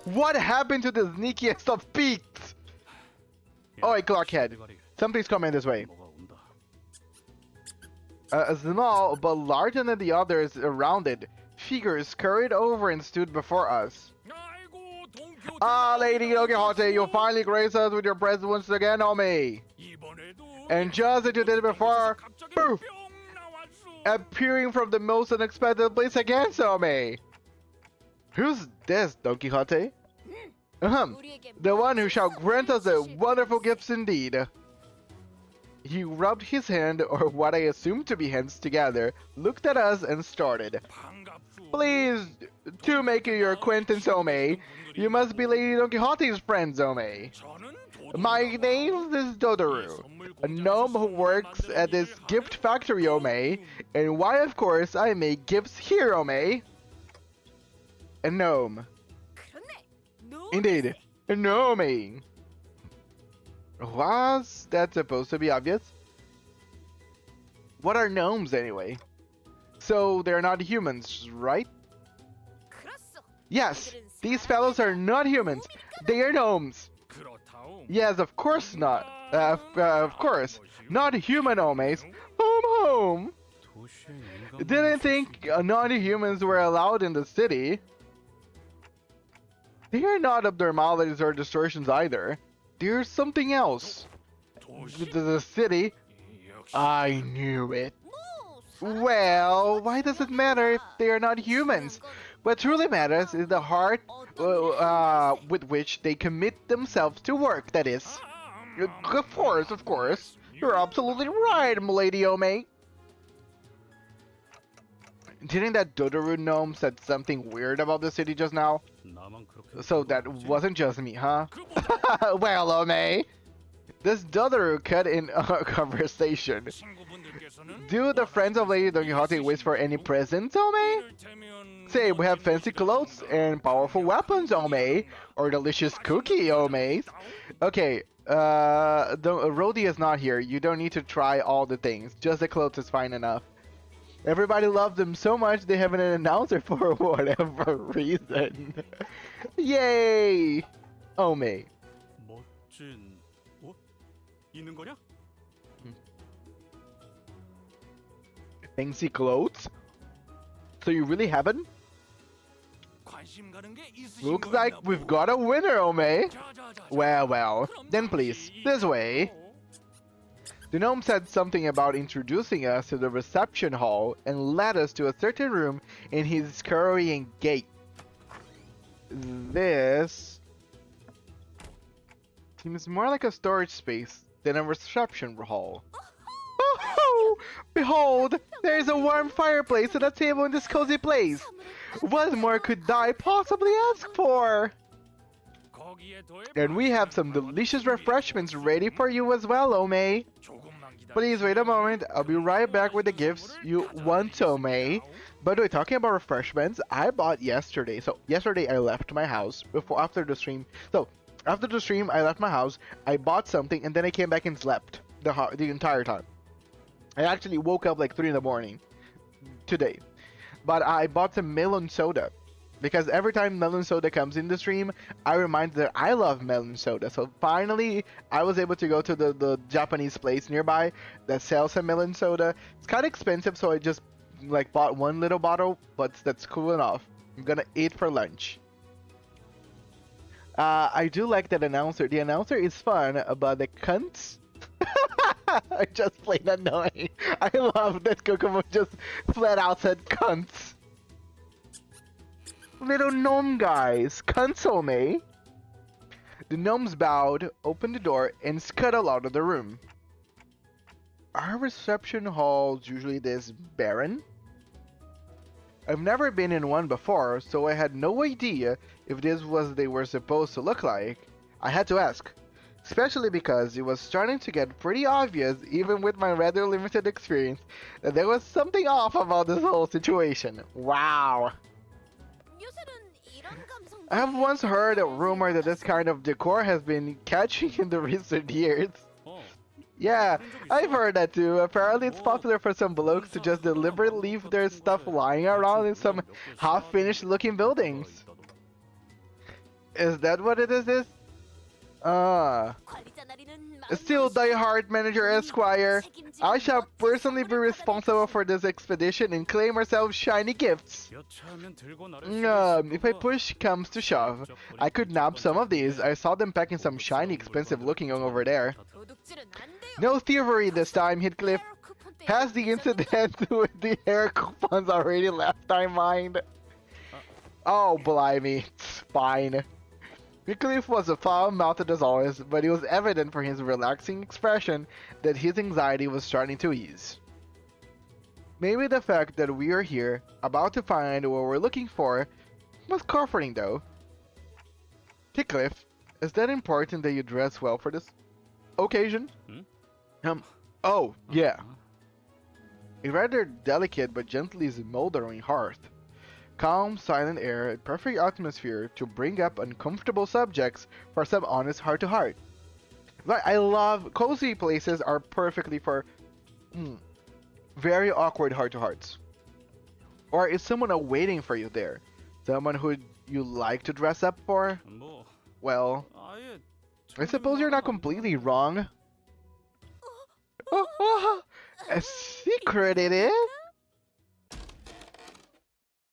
What happened to the sneakiest of peaks? Oi, Clockhead. Something's coming this way. A small, but larger than the others around it, figures scurried over and stood before us. Ah, Lady Don Quixote, you finally grace us with your presence once again, oh me. And just as you did before, poof! Appearing from the most unexpected place again, so me. Who's this, Don Quixote? The one who shall grant us the wonderful gifts indeed. He rubbed his hand, or what I assumed to be hands together, looked at us and started. Please, to make your acquaintance, Ome. You must be Lady Don Quixote's friend, Ome. My name is Dodoru, a gnome who works at this gift factory, Ome. And why, of course, I make gifts here, Ome. A gnome. Indeed, a gnome. Was that supposed to be obvious? What are gnomes anyway? So they're not humans, right? Yes, these fellows are not humans. They are gnomes. Yes, of course not. Of course, not human gnomes. Home. Didn't think non-humans were allowed in the city. They are not abnormalities or distortions either. There's something else. The city? I knew it. Well, why does it matter if they are not humans? What truly matters is the heart with which they commit themselves to work, that is. Of course. You're absolutely right, m'lady Ome. Didn't that Dodoru gnome said something weird about the city just now? So that wasn't just me, huh? Well, Ome, this Dodoru cut in our conversation. Do the friends of Lady Don Quixote wish for any presents, Ome? Say, we have fancy clothes and powerful weapons, Ome, or delicious cookie, Ome. Okay, Rhodey is not here. You don't need to try all the things. Just the clothes is fine enough. Everybody loves them so much they have an announcer for whatever reason. Yay! Ome. Fancy clothes? So you really haven't? Looks like we've got a winner, Ome. Well, then please, this way. The gnome said something about introducing us to the reception hall and led us to a certain room in his scurrying gait. This seems more like a storage space than a reception hall. Oh, behold, there is a warm fireplace and a table in this cozy place. What more could I possibly ask for? And we have some delicious refreshments ready for you as well, Ome. Please wait a moment, I'll be right back with the gifts you want, Ome. By the way, talking about refreshments, I bought yesterday. So yesterday I left my house after the stream. So after the stream, I left my house, I bought something, and then I came back and slept the entire time. I actually woke up like 3 in the morning today. But I bought some melon soda. Because every time melon soda comes in the stream, I remind that I love melon soda. So finally, I was able to go to the Japanese place nearby that sells some melon soda. It's kind of expensive, so I just like bought one little bottle, but that's cool enough. I'm gonna eat for lunch. I do like that announcer. The announcer is fun, but the cunts are just plain annoying. I love that Kokomo just flat out said cunts. Little gnome guys, console me. The gnomes bowed, opened the door, and scuttled out of the room. Are reception halls usually this barren? I've never been in one before, so I had no idea if this was they were supposed to look like. I had to ask, especially because it was starting to get pretty obvious, even with my rather limited experience, that there was something off about this whole situation. Wow. I have once heard a rumor that this kind of decor has been catching in the recent years. Yeah, I've heard that too. Apparently it's popular for some blokes to just deliberately leave their stuff lying around in some half-finished looking buildings. Is that what it is? Still, Die-Hard Manager Esquire, I shall personally be responsible for this expedition and claim ourselves shiny gifts. If I push comes to shove, I could nab some of these. I saw them packing some shiny expensive looking over there. No thievery this time, Heathcliff. Has the incident with the hair coupons already left my mind? Oh, blimey. It's fine. Heathcliff was foul-mouthed as always, but it was evident from his relaxing expression that his anxiety was starting to ease. Maybe the fact that we are here, about to find what we're looking for, was comforting though. Heathcliff, is that important that you dress well for this occasion? Oh, yeah. A rather delicate but gently smoldering hearth. Calm, silent air, a perfect atmosphere to bring up uncomfortable subjects for some honest heart-to-heart. Like, I love cozy places are perfectly for very awkward heart-to-hearts. Or is someone waiting for you there? Someone who you like to dress up for? Well, I suppose you're not completely wrong. A secret it is?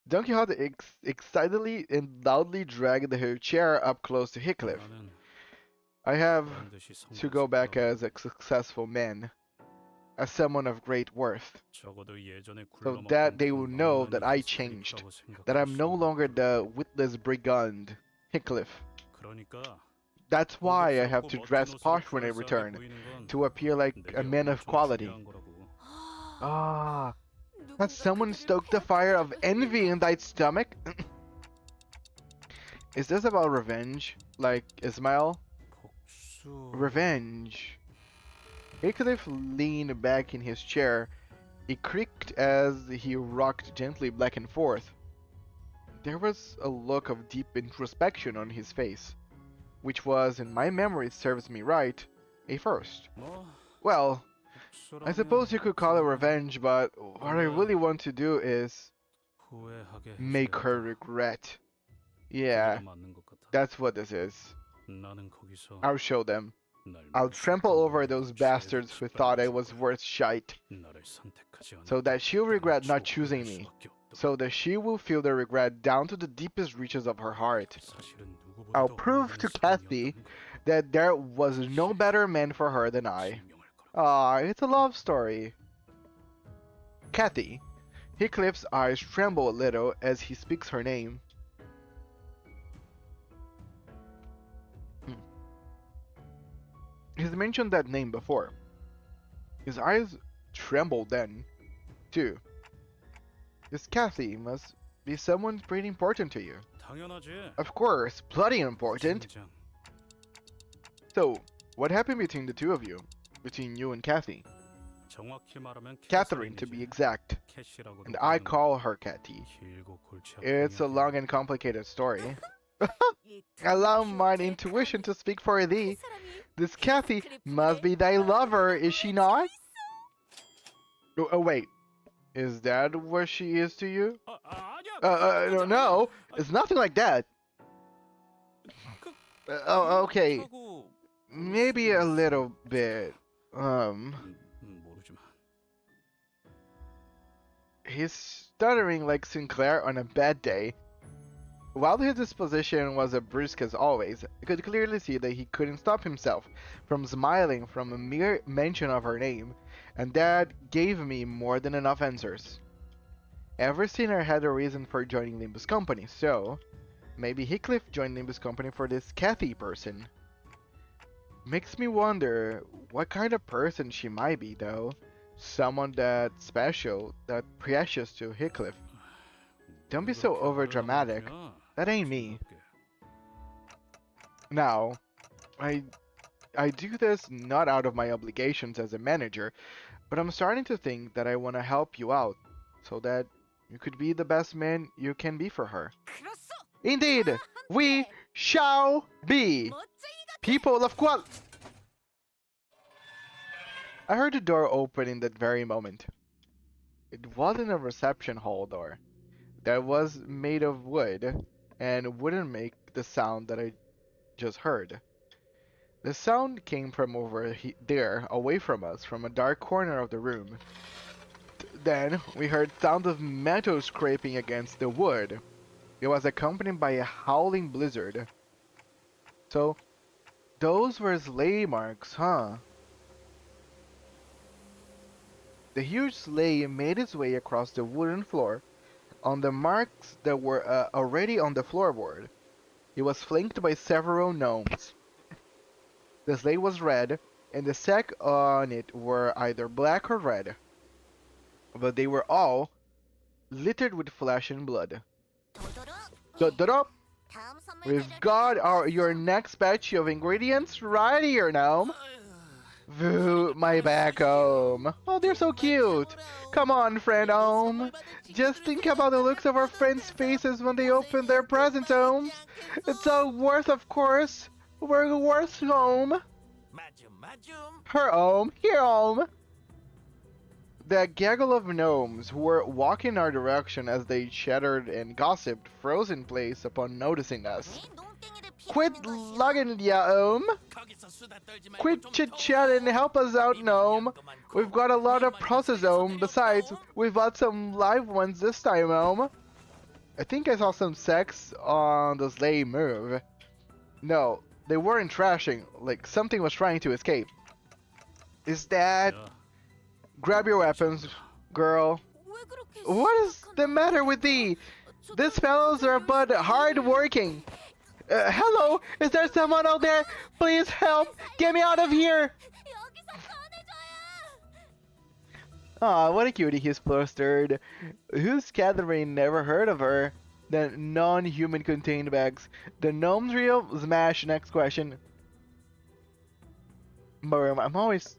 Don Quixote excitedly and loudly dragged her chair up close to Heathcliff. I have to go back as a successful man, as someone of great worth, so that they will know that I changed, that I'm no longer the witless brigand, Heathcliff. That's why I have to dress posh when I return, to appear like a man of quality. Ah. Has someone stoked the fire of envy in thy stomach? Is this about revenge? Like Ismail? Revenge. Heathcliff leaned back in his chair. It creaked as he rocked gently back and forth. There was a look of deep introspection on his face, which was, in my memory serves me right, a first. Well, I suppose you could call it revenge, but what I really want to do is make her regret. Yeah, that's what this is. I'll show them. I'll trample over those bastards who thought I was worth shite, so that she'll regret not choosing me. so that she will feel the regret down to the deepest reaches of her heart. I'll prove to Kathy that there was no better man for her than I. Ah, it's a love story. Kathy. Heathcliff's eyes tremble a little as he speaks her name. He's mentioned that name before. His eyes trembled then, too. This Kathy must be someone pretty important to you. Of course, bloody important. So, what happened between the two of you? Between you and Kathy? Catherine, to be exact. And I call her Kathy. It's a long and complicated story. Allow mine intuition to speak for thee. This Kathy must be thy lover, is she not? Oh, wait. Is that what she is to you? No, it's nothing like that. Oh, okay. Maybe a little bit. He's stuttering like Sinclair on a bad day. While his disposition was as brisk as always, I could clearly see that he couldn't stop himself from smiling from a mere mention of her name, and that gave me more than enough answers. Every sinner had a reason for joining Limbus Company, so maybe Heathcliff joined Limbus Company for this Kathy person. Makes me wonder what kind of person she might be, though. Someone that special, that precious to Heathcliff. Don't be so overdramatic. That ain't me. Now, I do this not out of my obligations as a manager, but I'm starting to think that I want to help you out, so that you could be the best man you can be for her. Indeed, we shall be people of quality. I heard the door open in that very moment. It wasn't a reception hall door. That was made of wood, and wouldn't make the sound that I just heard. The sound came from over there, away from us, from a dark corner of the room. Then we heard sound of metal scraping against the wood. It was accompanied by a howling blizzard. So, those were sleigh marks, huh? The huge sleigh made its way across the wooden floor, on the marks that were already on the floorboard. It was flanked by several gnomes. The sleigh was red, and the sack on it were either black or red. But they were all littered with flesh and blood. We've got your next batch of ingredients right here, gnome. Voo, my back home. Oh, they're so cute. Come on, friend home. Just think about the looks of our friends' faces when they open their presents, homes. It's all worth, of course. We're worth home. Her home, here home. The gaggle of gnomes who were walking in our direction as they chattered and gossiped froze in place upon noticing us. Quit lugging, ya home. Quit chit-chatting and help us out, gnome. We've got a lot of process, gnome. Besides, we've got some live ones this time, gnome. I think I saw some sex on the sleigh move. No, they weren't trashing. Like, something was trying to escape. Is that... Grab your weapons, girl. What is the matter with thee? These fellows are but hard-working. Hello, is there someone out there? Please help! Get me out of here! Aw, what a cutie, he's flustered. Who's Catherine? Never heard of her. The non-human contained bags. The gnome's real? Smash, next question. But I'm always...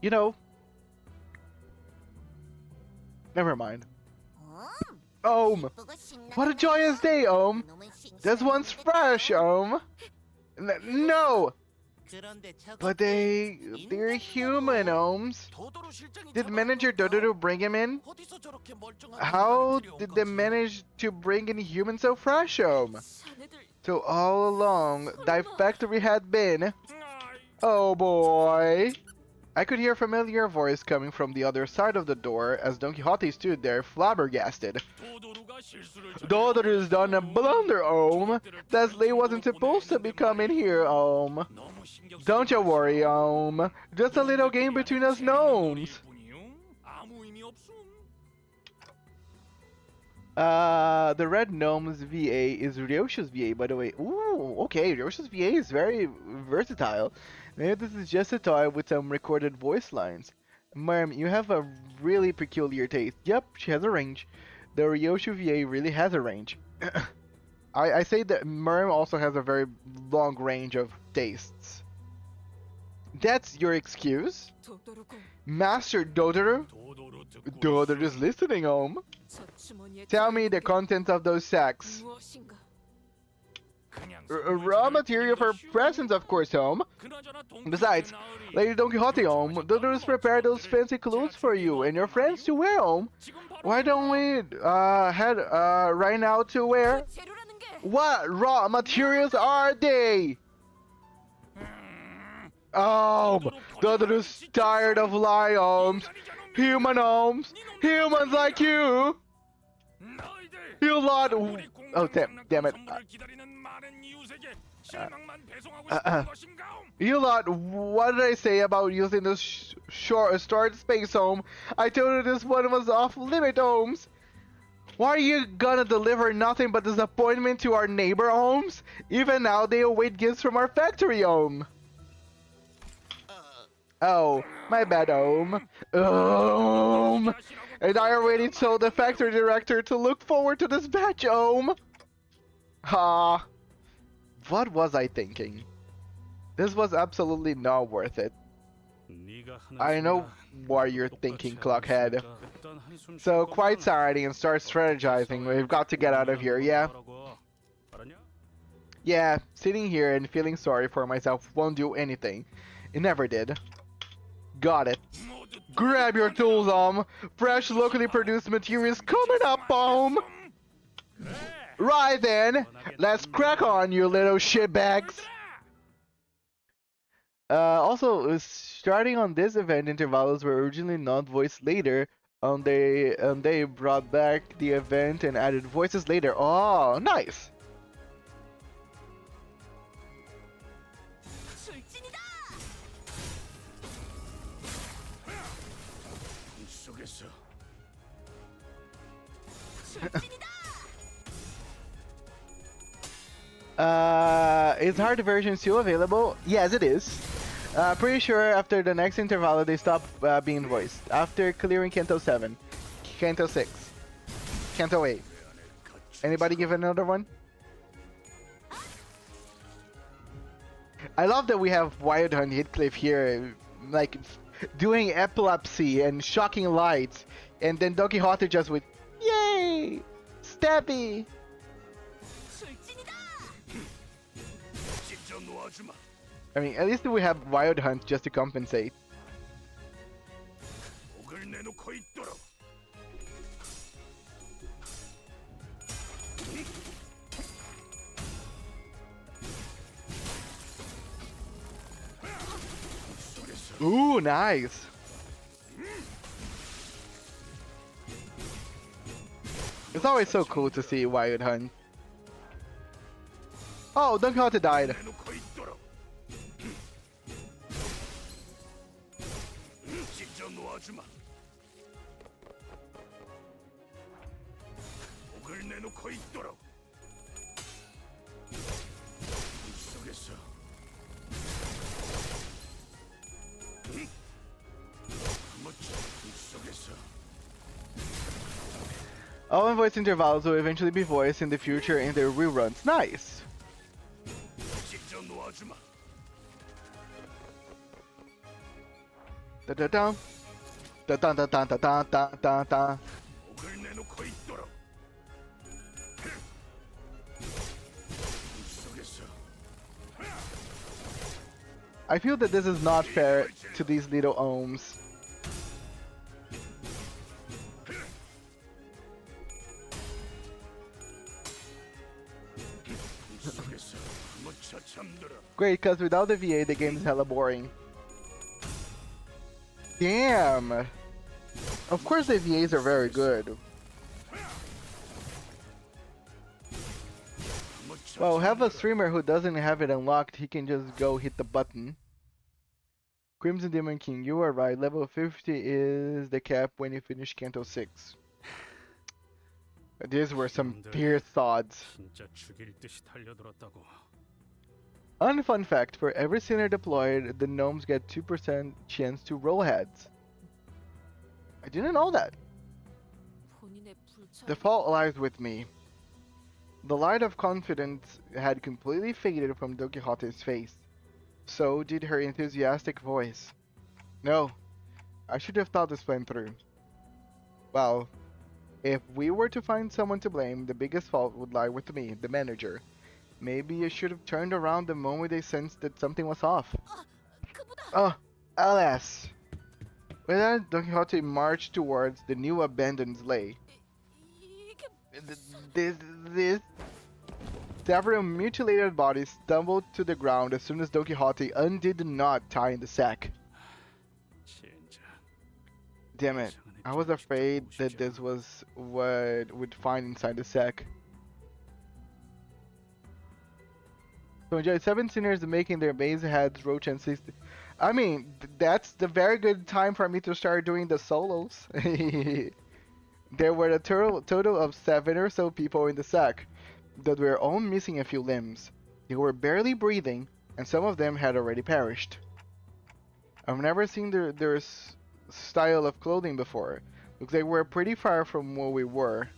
You know... Never mind. What a joyous day, This one's fresh, No! But they're human, Did manager Dododo bring him in? How did they manage to bring in humans so fresh, So all along, thy factory had been... Oh boy! I could hear a familiar voice coming from the other side of the door as Don Quixote stood there flabbergasted. Dodoru's done a blunder, That sleigh wasn't supposed to be coming here, Don't you worry, Just a little game between us gnomes. The red gnome's VA is Ryoshi's VA, by the way. Ooh, okay, Ryoshi's VA is very versatile. Maybe this is just a toy with some recorded voice lines. Ma'am, you have a really peculiar taste. Yep, she has a range. The Ryoshi VA really has a range. I say that Merm also has a very long range of tastes. That's your excuse? Master Dodoru? Dodoru's listening, Tell me the contents of those sacks. Raw material for presents, of course, Besides, Lady Don Quixote, Dodoru's prepared those fancy clothes for you and your friends to wear, Why don't we head right now to where? What raw materials are they? Dodoru's tired of lying, Humans like you! You lot! Oh, damn it. You lot, what did I say about using this storage space, I told you this one was off limit, Why are you gonna deliver nothing but disappointment to our neighbor, Even now, they await gifts from our factory, Oh, my bad, And I already told the factory director to look forward to this batch, What was I thinking? This was absolutely not worth it. I know what you're thinking, Clockhead. So, quiet Saturday and start strategizing. We've got to get out of here, yeah? Yeah, sitting here and feeling sorry for myself won't do anything. It never did. Got it. Grab your tools, Fresh, locally produced materials coming up, Right then, let's crack on, you little shitbags. Also, starting on this event, intervallos were originally not voiced later. They brought back the event and added voices later. Oh, nice. Is hard version still available? Yes, it is. Pretty sure after the next interval they stop being voiced. After clearing Kanto 7, Kanto 6, Kanto 8. Anybody give another one? I love that we have Wild Hunt Heathcliff here, like doing epilepsy and shocking lights, and then Don Quixote just with yay, stabby. I mean, at least we have Wild Hunt just to compensate. Ooh, nice. It's always so cool to see Wild Hunt. Oh, Don Quixote died. All voice intervals will eventually be voiced in the future in their reruns. Nice! Da da da da da da da da da da da. I feel that this is not fair to these little ohms. Great, because without the VA, the game is hella boring. Damn! Of course the VAs are very good. Well, have a streamer who doesn't have it unlocked, he can just go hit the button. Crimson Demon King, you are right. Level 50 is the cap when you finish Canto 6. These were some fierce thoughts. 진짜 죽일 듯이 달려들었다고. Unfun fact, for every sinner deployed, the gnomes get 2% chance to roll heads. I didn't know that. The fault lies with me. The light of confidence had completely faded from Don Quixote's face. So did her enthusiastic voice. No, I should have thought this plan through. Well, if we were to find someone to blame, the biggest fault would lie with me, the manager. Maybe I should have turned around the moment they sensed that something was off. Oh, alas! With that, Don Quixote marched towards the new abandoned sleigh. This several mutilated bodies stumbled to the ground as soon as Don Quixote undid the knot tying the sack. 진짜. Damn it, I was afraid that this was what we'd find inside the sack. So enjoy 7 sinners making their base heads, roach and six. I mean, that's the very good time for me to start doing the solos. There were a total of 7 or so people in the sack, that were all missing a few limbs. They were barely breathing, and some of them had already perished. I've never seen their style of clothing before. Looks like we're pretty far from where we were.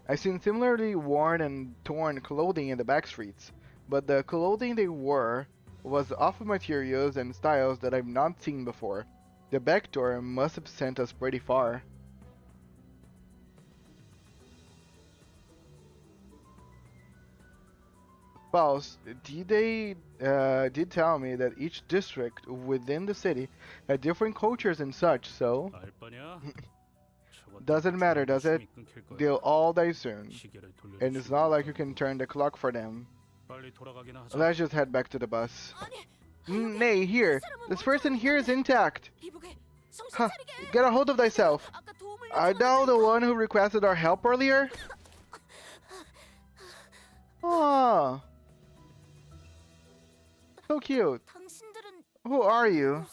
I've seen similarly worn and torn clothing in the back streets, but the clothing they wore was of materials and styles that I've not seen before. The back door must have sent us pretty far. Faust, did tell me that each district within the city had different cultures and such, so 알 바냐? doesn't matter, does it? 끊길 거야. They'll all die soon, 시계를 돌려줄 and it's 수 not 있는 like you can turn the clock for them. 빨리 돌아가기나 하자. Let's just head back to the bus. Nay, here, this person here is intact. Huh, get a hold of thyself. Art thou the one who requested our help earlier? Ah, so cute. Who are you?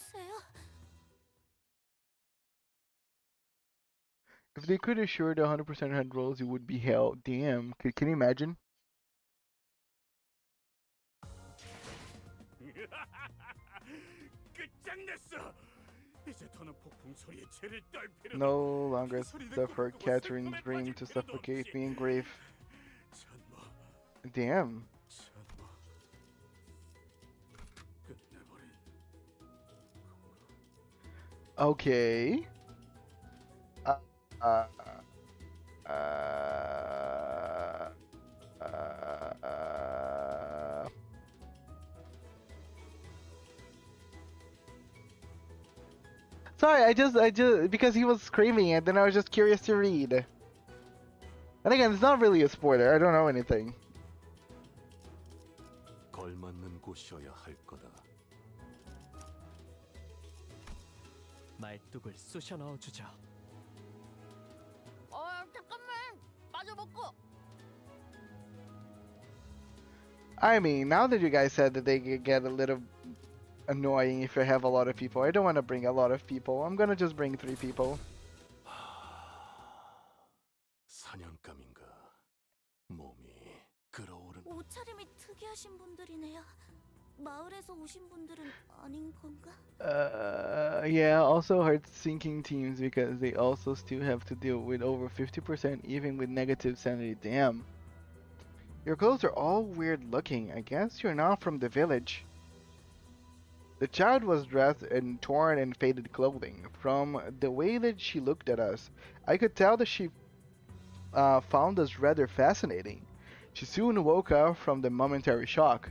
If they could assure the 100% head rolls, it would be hell. Damn, can you imagine? 끝장냈어. 이제 더는 폭풍 소리에 죄를 떨 필요는 No longer suffer Catherine's dream to suffocate me in grief. 천모, Damn. 천모. 끝내버린 Okay. Uh, uh, Sorry, I just because he was screaming and then I was just curious to read. And again, it's not really a spoiler. I don't know anything. 걸맞는 곳이어야 할 거다. 말뚝을 쑤셔 넣어주죠. 잠깐만. 빠져먹고. I mean, now that you guys said that they could get a little annoying if I have a lot of people, I don't want to bring a lot of people. I'm gonna just bring 3 people. 사냥감인가? 몸이 끓어오른. 옷차림이 특이하신 분들이네요. 마을에서 오신 분들은 아닌 건가? Yeah, also hurts sinking teams because they also still have to deal with over 50% even with negative sanity. Damn. Your clothes are all weird looking. I guess you're not from the village. The child was dressed in torn and faded clothing. From the way that she looked at us, I could tell that she found us rather fascinating. She soon woke up from the momentary shock.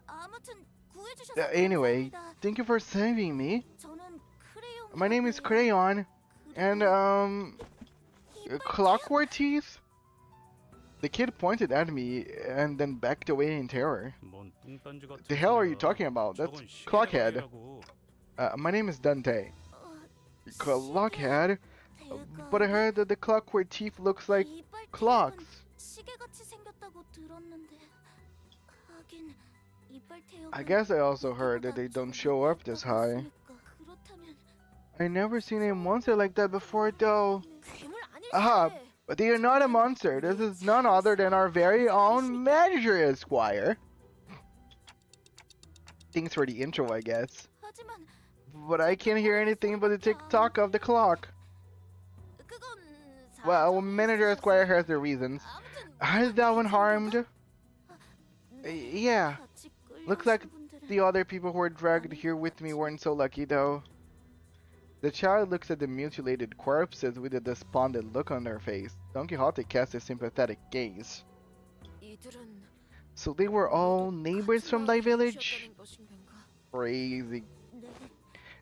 아무튼 구해주셔서 Anyway, 감사합니다. thank you for saving me. 저는 크레용. My name is Crayon, and Clockwork Teeth? The kid pointed at me and then backed away in terror. 뭔 뚱딴지 같은 The hell are you 소리야. talking about? That's 저건 시계 Clockhead. 내방이라고. My name is Dante. 어, Clockhead? 대가 But I heard that the clockwork teeth looks like 이빨 clocks. 태엽은 시계같이 생겼다고 들었는데 하긴 이빨 태엽은 I guess I also heard that they don't show up this high. 그렇다면 I never seen a monster like that before though. 괴물 아닐세. Aha, but they are not a monster. This is none other than our very own manager, Esquire. Thanks for the intro, I guess. 하지만 But I can't hear anything but the tick-tock of the clock. 그건 Well, 사정이 Manager 있어서. Esquire has their reasons. 아무튼 Is that one harmed? 네, Yeah. 같이 Looks like 끌려오신 분들은 the other people who were dragged here with me weren't so lucky, though. The child looks at the mutilated corpses with a despondent look on their face. Don Quixote casts a sympathetic gaze. 이들은 So they were all neighbors from thy village? 주셨다는 것인 건가? Crazy. 네.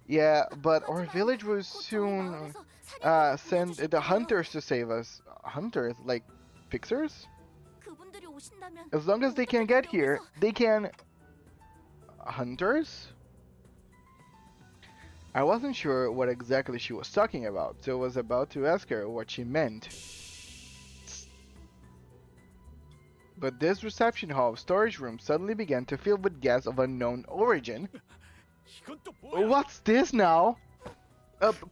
Yeah, but our 하지만 village will 곧 저희 soon 마을에서 살인마를 send the 보내주실 hunters to save us. Hunters? Like fixers? 거예요. 그분들이 오신다면 As long as they can get here, they can... Hunters? I wasn't sure what exactly she was talking about, so I was about to ask her what she meant. But this reception hall storage room suddenly began to fill with gas of unknown origin. 이건 또 뭐야? What's this now?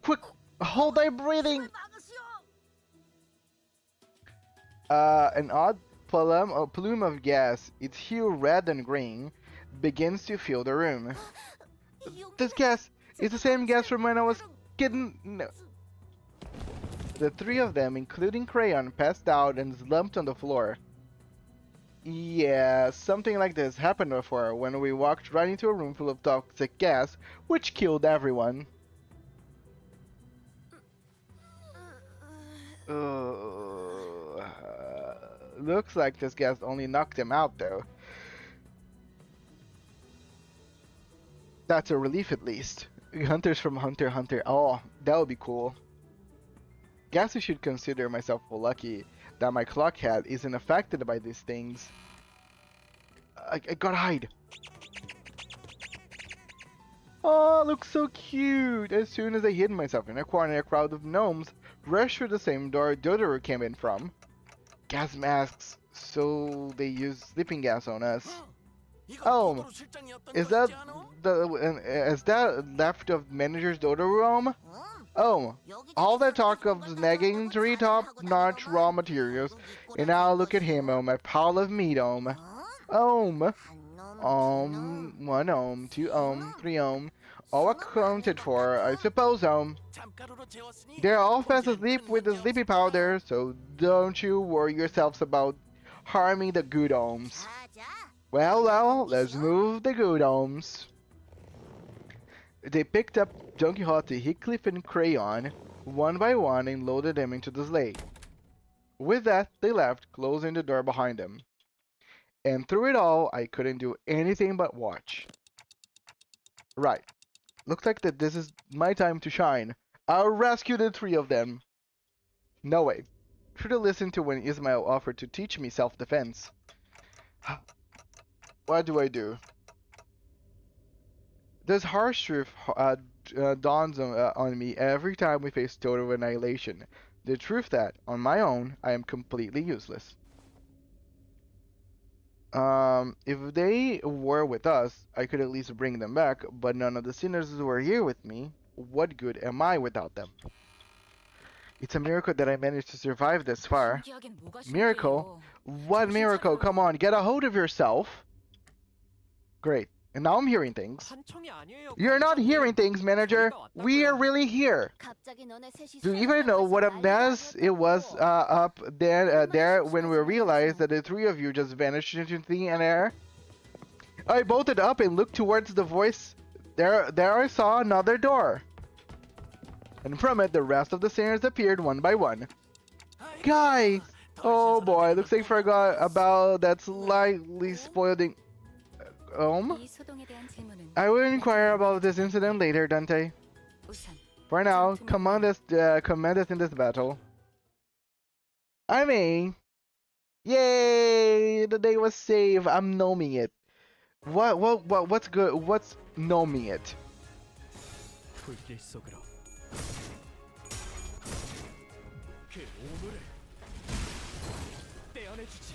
Quick, hold thy breathing! An odd plume of gas, its hue red and green, begins to fill the room. This gas is the same gas from when I was kidding. No. The three of them, including Crayon, passed out and slumped on the floor. Yeah, something like this happened before when we walked right into a room full of toxic gas, which killed everyone. Looks like this gas only knocked them out though. That's a relief at least. Hunters from Hunter x Hunter. Oh, that would be cool. Guess I should consider myself lucky that my clock head isn't affected by these things. I gotta hide. Oh, looks so cute. As soon as I hid myself in a corner, a crowd of gnomes rushed through the same door Dodoru came in from. Gas masks, so they use sleeping gas on us. Oh, is that left of manager's Dodoru home? Oh, all that talk of snagging three top-notch raw materials, and now look at him, my pile of meat, one two three all accounted for, I suppose, They're all fast asleep with the sleepy powder, so don't you worry yourselves about harming the good ohms. Well, let's move the good ohms. They picked up Don Quixote, Heathcliff, and Crayon, one by one, and loaded them into the sleigh. With that, they left, closing the door behind them. And through it all, I couldn't do anything but watch. Right. Looks like that this is my time to shine. I'll rescue the three of them. No way. Should have listened to when Ismail offered to teach me self-defense. What do I do? This harsh truth dawns on me every time we face total annihilation. The truth that, on my own, I am completely useless. If they were with us, I could at least bring them back, but none of the sinners were here with me. What good am I without them? It's a miracle that I managed to survive this far. Miracle? What miracle? Come on, get a hold of yourself. Great. And now I'm hearing things. You're not hearing things, manager. We are really here. Do you even know what a mess it was up there when we realized that the three of you just vanished into the air? I bolted up and looked towards the voice. There I saw another door. And from it, the rest of the sinners appeared one by one. Guys! Oh boy, looks like I forgot about that slightly spoiling... I will inquire about this incident later, Dante. For now, command us in this battle. I may Yay! The day was saved. I'm gnoming it. What's good? What's gnoming it? 불길 속으로 그 오물을 떼어내주지.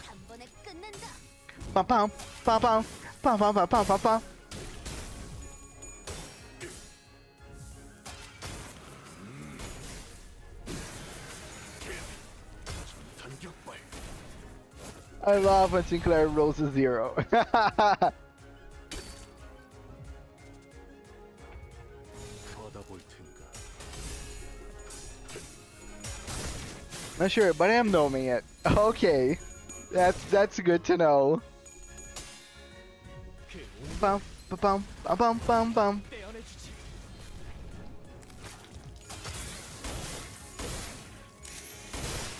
한 번에 끝낸다. Pam pam pam pam pam pam pam pam pam. 단격발. I love when Sinclair rolls a 0. 받아볼 텐가. Not sure, but I am gnoming it. Okay, that's good to know. 그 오물을 Bum bum bum bum bum bum. 떼어내주지.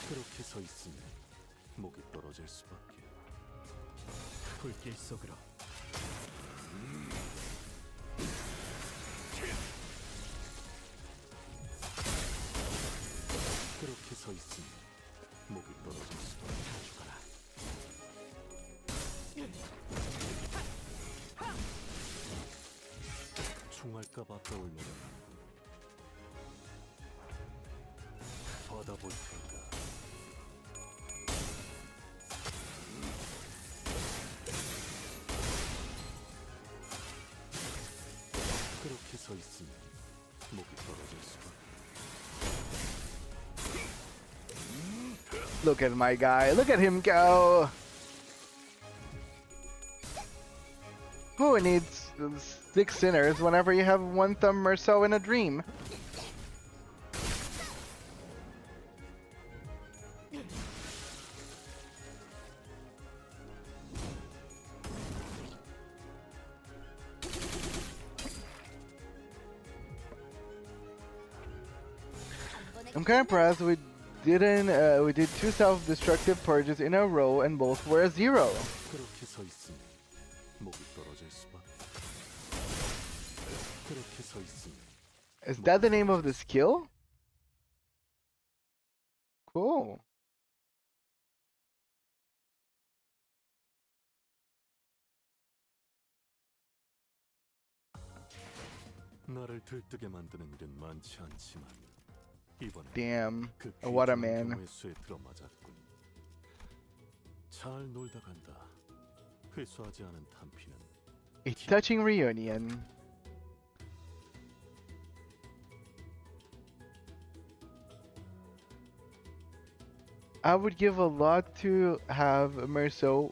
그렇게 서 있으면 목이 떨어질 수밖에. 불길 속으로 그렇게 서 있으면 목이 떨어질 수밖에. 죽어라. 총알값 아까울면 받아볼 텐가. 그렇게 서 있으면 목이 떨어질 수밖에. Look at my guy. Look at him go. Who needs 6 sinners whenever you have one thumb or so in a dream? I'm kind of impressed we did 2 self-destructive purges in a row and both were a 0. 그렇게 서 있으면 목이 떨어질 수밖에. 그렇게 서 있으면 Is that the name of the skill? Cool. 나를 들뜨게 만드는 일은 많지 않지만 이번에 Damn. 그 What a 귀중한 man. 경우의 수에 들어맞았군. 잘 놀다 간다. 회수하지 않은 탄피는 A touching reunion. I would give a lot to have Merceau.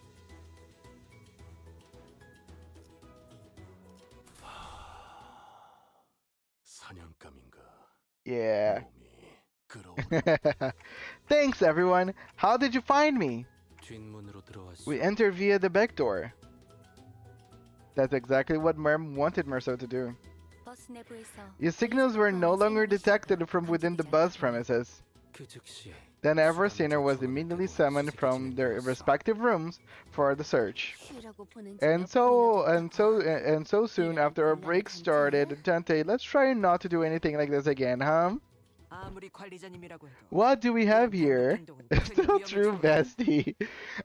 사냥감인가. Yeah. 몸이 끓어오르. Thanks, everyone. How did you find me? 뒷문으로 들어왔어. We entered via the back door. That's exactly what Merm wanted Merceau to do. 버스 내부에서 Your signals were no longer detected from within the bus premises. 그 즉시에 Then every sinner was immediately summoned from their respective rooms for the search. 쉬라고 보낸 And so soon after our break started, Dante, let's try not to do anything like this again, huh? 아무리 관리자님이라고 해도 What do we have here? So true, bestie.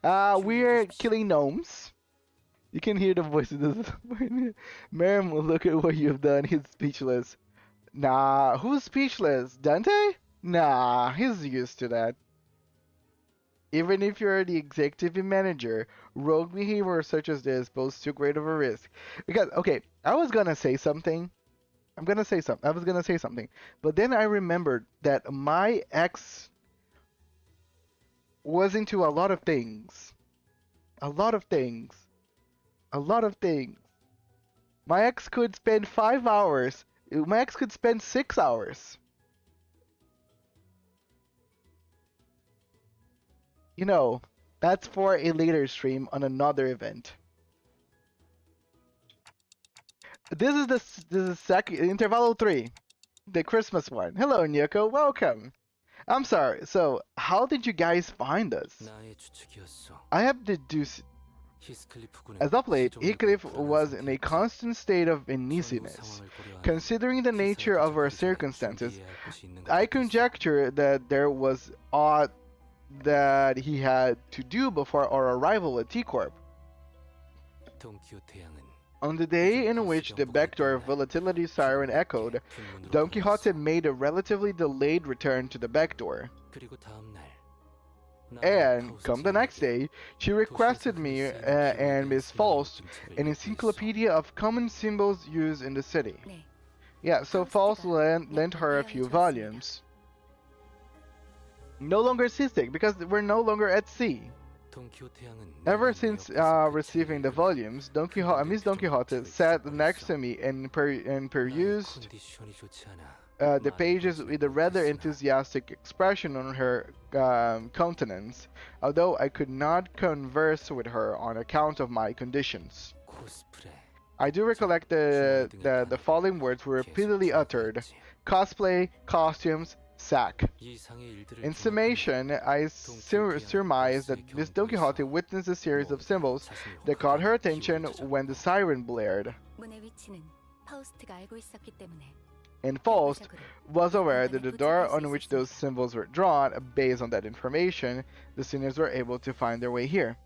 We're killing gnomes. You can hear the voices. Merrim, look at what you've done. He's speechless. Nah, who's speechless? Dante? Nah, he's used to that. Even if you're the executive manager, rogue behavior such as this poses too great of a risk. Because, okay, I was gonna say something. I was gonna say something. But then I remembered that my ex was into a lot of things. A lot of things. A lot of things. My ex could spend 5 hours. My ex could spend 6 hours. You know, that's for a later stream on another event. This is second intervallo 3, the Christmas one. Hello, Nyoko, welcome. I'm sorry. So, how did you guys find us? 나의 추측이었어. I have deduced. As of late, Heathcliff was in a constant state of uneasiness. Considering the nature of our circumstances, I conjecture that there was aught that he had to do before our arrival at T-Corp. On the day in which the backdoor volatility siren echoed, Don Quixote made a relatively delayed return to the backdoor. And, come the next day, she requested me and Miss False an encyclopedia of common symbols used in the city. Yeah, so False lent her a few volumes. No longer seasick, because we're no longer at sea. Ever since receiving the volumes, Miss Don Quixote sat next to me and perused the pages with a rather enthusiastic expression on her countenance, although I could not converse with her on account of my conditions. I do recollect the following words were repeatedly uttered: cosplay, costumes, sack. In summation, I surmise that Miss Don Quixote witnessed a series of symbols that caught her attention when the siren blared. And Faust was aware that the door on which those symbols were drawn, based on that information, the sinners were able to find their way here.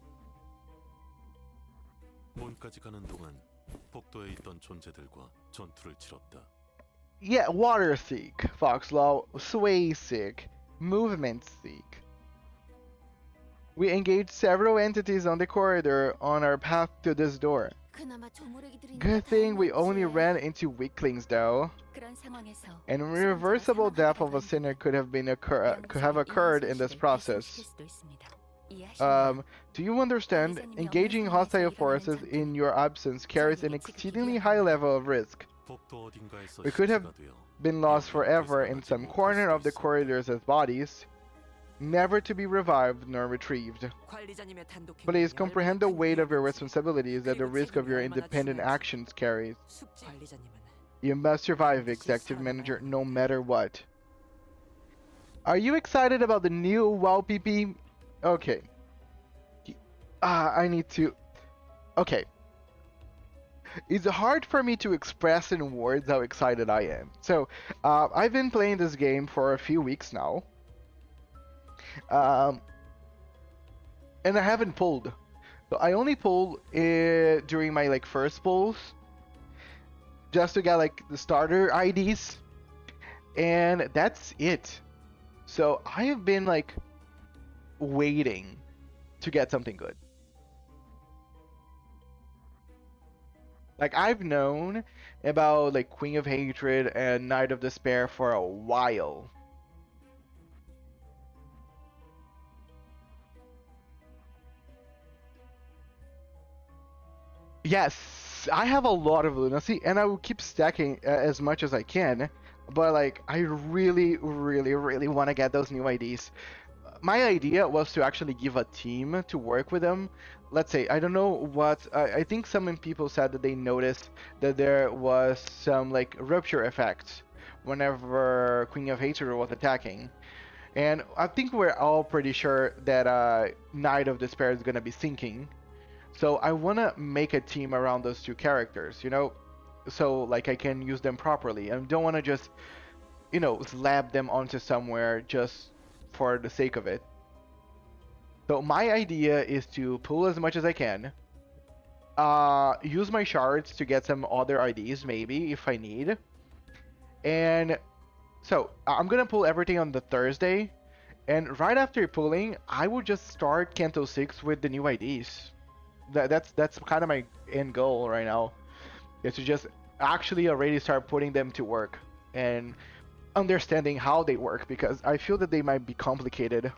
Yeah, water seek, Foxlaw, sway seek, movement seek. We engaged several entities on the corridor on our path to this door. Good thing we only ran into weaklings though. An irreversible death of a sinner could have occurred in this process. Do you understand? Engaging hostile forces in your absence carries an exceedingly high level of risk. We could have been lost forever in some corner of the corridors as bodies, never to be revived nor retrieved. Please comprehend the weight of your responsibilities that the risk of your independent actions carries. You must survive, Executive Manager, no matter what. Are you excited about the new WoW PP? Okay. I need to... Okay. It's hard for me to express in words how excited I am. So, I've been playing this game for a few weeks now. And I haven't pulled. So I only pulled during my first pulls, just to get the starter IDs, and that's it. So I have been waiting to get something good. I've known about Queen of Hatred and Knight of Despair for a while. Yes, I have a lot of lunacy, and I will keep stacking as much as I can, but I really, really, really want to get those new IDs. My idea was to actually give a team to work with them. Let's say, I don't know what, I think some people said that they noticed that there was some rupture effects whenever Queen of Hatred was attacking. And I think we're all pretty sure that Knight of Despair is going to be sinking. So I want to make a team around those two characters, so I can use them properly. I don't want to just, slap them onto somewhere just for the sake of it. So my idea is to pull as much as I can, use my shards to get some other IDs maybe if I need, and so I'm gonna pull everything on the Thursday, and right after pulling I will just start Canto 6 with the new IDs. That's kind of my end goal right now, is to just actually already start putting them to work and understanding how they work, because I feel that they might be complicated.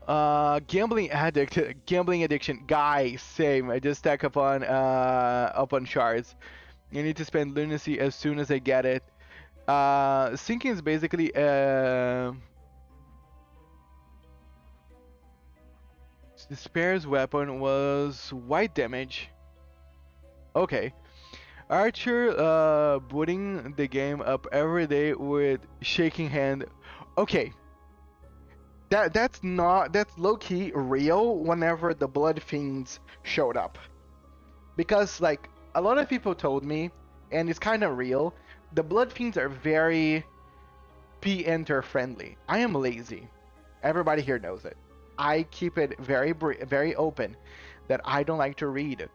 Gambling addiction, guys, same. I just stack up on shards. You need to spend lunacy as soon as I get it. Sinking is basically Despair's weapon was white damage. Okay. Archer booting the game up every day with shaking hand. Okay. that's low-key real whenever the blood fiends showed up. Because like a lot of people told me, and it's kind of real, the blood fiends are very p-enter friendly. I am lazy. Everybody here knows it. I keep it very open that I don't like to read.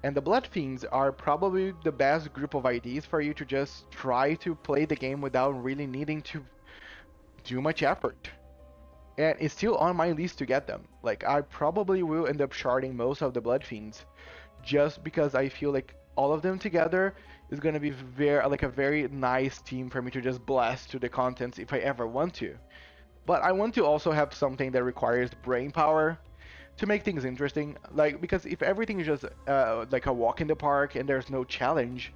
And the blood fiends are probably the best group of IDs for you to just try to play the game without really needing to do much effort. And it's still on my list to get them. Like, I probably will end up sharding most of the blood fiends just because I feel like all of them together is gonna be a very nice team for me to just blast to the contents if I ever want to. But I want to also have something that requires brain power to make things interesting. Like, because if everything is just like a walk in the park and there's no challenge,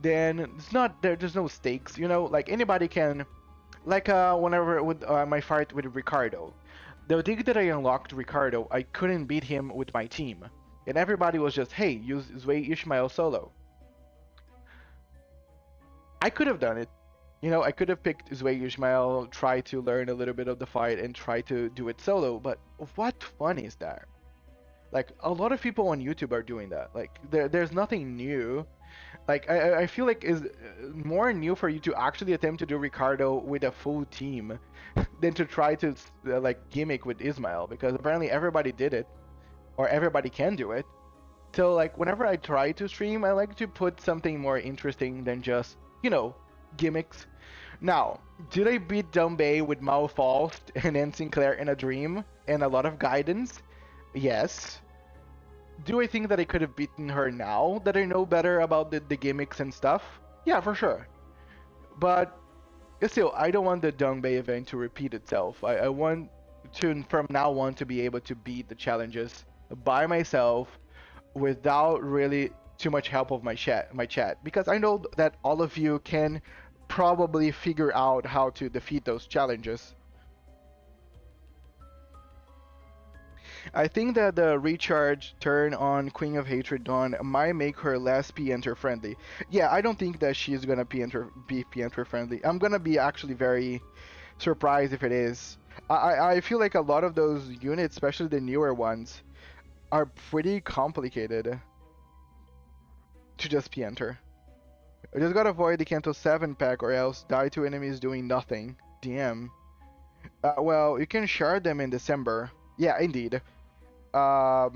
then there's no stakes, you know? Like, anybody can, like whenever with my fight with Ricardo, the day that I unlocked Ricardo, I couldn't beat him with my team. And everybody was just, hey, use Zwei Ishmael solo. I could have done it. You know, I could have picked Zwei Ishmael, try to learn a little bit of the fight, and try to do it solo, but what fun is that? Like, a lot of people on YouTube are doing that. Like, there's nothing new. Like, I feel like it's more new for you to actually attempt to do Ricardo with a full team than to try to, like, gimmick with Ismael, because apparently everybody did it, or everybody can do it. So, like, whenever I try to stream, I like to put something more interesting than just, you know, gimmicks. Now, did I beat Dumbay with Malfalst and then Sinclair in a dream and a lot of guidance? Yes. Do I think that I could have beaten her now that I know better about the gimmicks and stuff? Yeah, for sure. But still, I don't want the Dongbei event to repeat itself. I want to, from now on, to be able to beat the challenges by myself without really too much help of my chat, because I know that all of you can probably figure out how to defeat those challenges. I think that the recharge turn on Queen of Hatred Dawn might make her less p-enter friendly. Yeah, I don't think that she's gonna be p-enter friendly. I'm gonna be actually very surprised if it is. I feel like a lot of those units, especially the newer ones, are pretty complicated to just p-enter. I just gotta avoid the Kanto 7 pack or else die to enemies doing nothing. Damn. Well, you can shard them in December. Yeah, indeed. So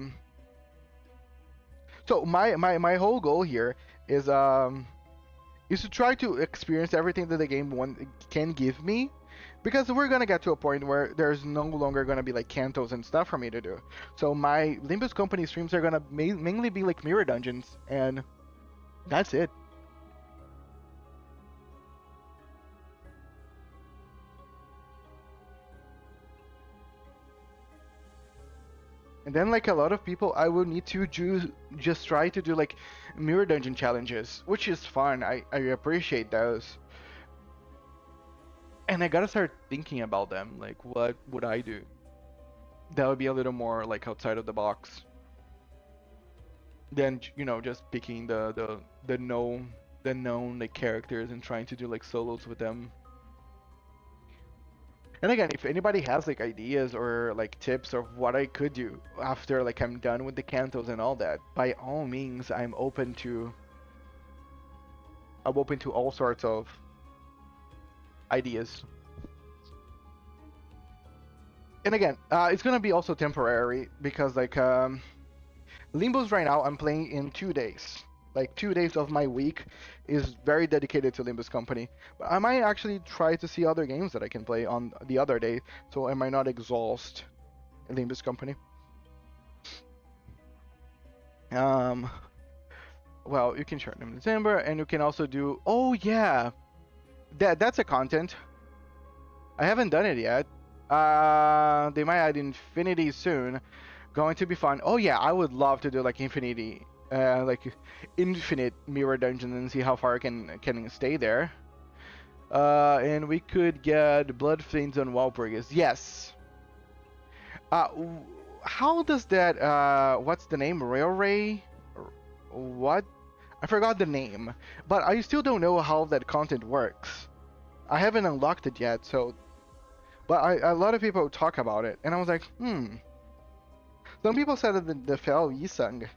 my whole goal here is to try to experience everything that the game can give me, because we're gonna get to a point where there's no longer gonna be like cantos and stuff for me to do. So my Limbus Company streams are gonna mainly be like mirror dungeons, and that's it. And then, like a lot of people, I will need to just try to do like mirror dungeon challenges, which is fun. I appreciate those. And I gotta start thinking about them. Like, what would I do? That would be a little more like outside of the box than, you know, just picking the known like characters and trying to do like solos with them. And again, if anybody has like ideas or like tips of what I could do after like I'm done with the cantos and all that, by all means, I'm open to all sorts of ideas. And again, it's gonna be also temporary, because like Limbus right now I'm playing in 2 days. Like 2 days of my week is very dedicated to Limbus Company. But I might actually try to see other games that I can play on the other day, so I might not exhaust Limbus Company. Well, you can share them in December, and you can also do. Oh yeah, that's a content. I haven't done it yet. They might add Infinity soon. Going to be fun. Oh yeah, I would love to do like Infinity. Like infinite mirror dungeons and see how far I can stay there. And we could get blood fiends on Walpurgis. Yes. How does that? What's the name? Railway? What? I forgot the name. But I still don't know how that content works. I haven't unlocked it yet. So But a lot of people talk about it, and I was like, Some people said that the Fell Isang,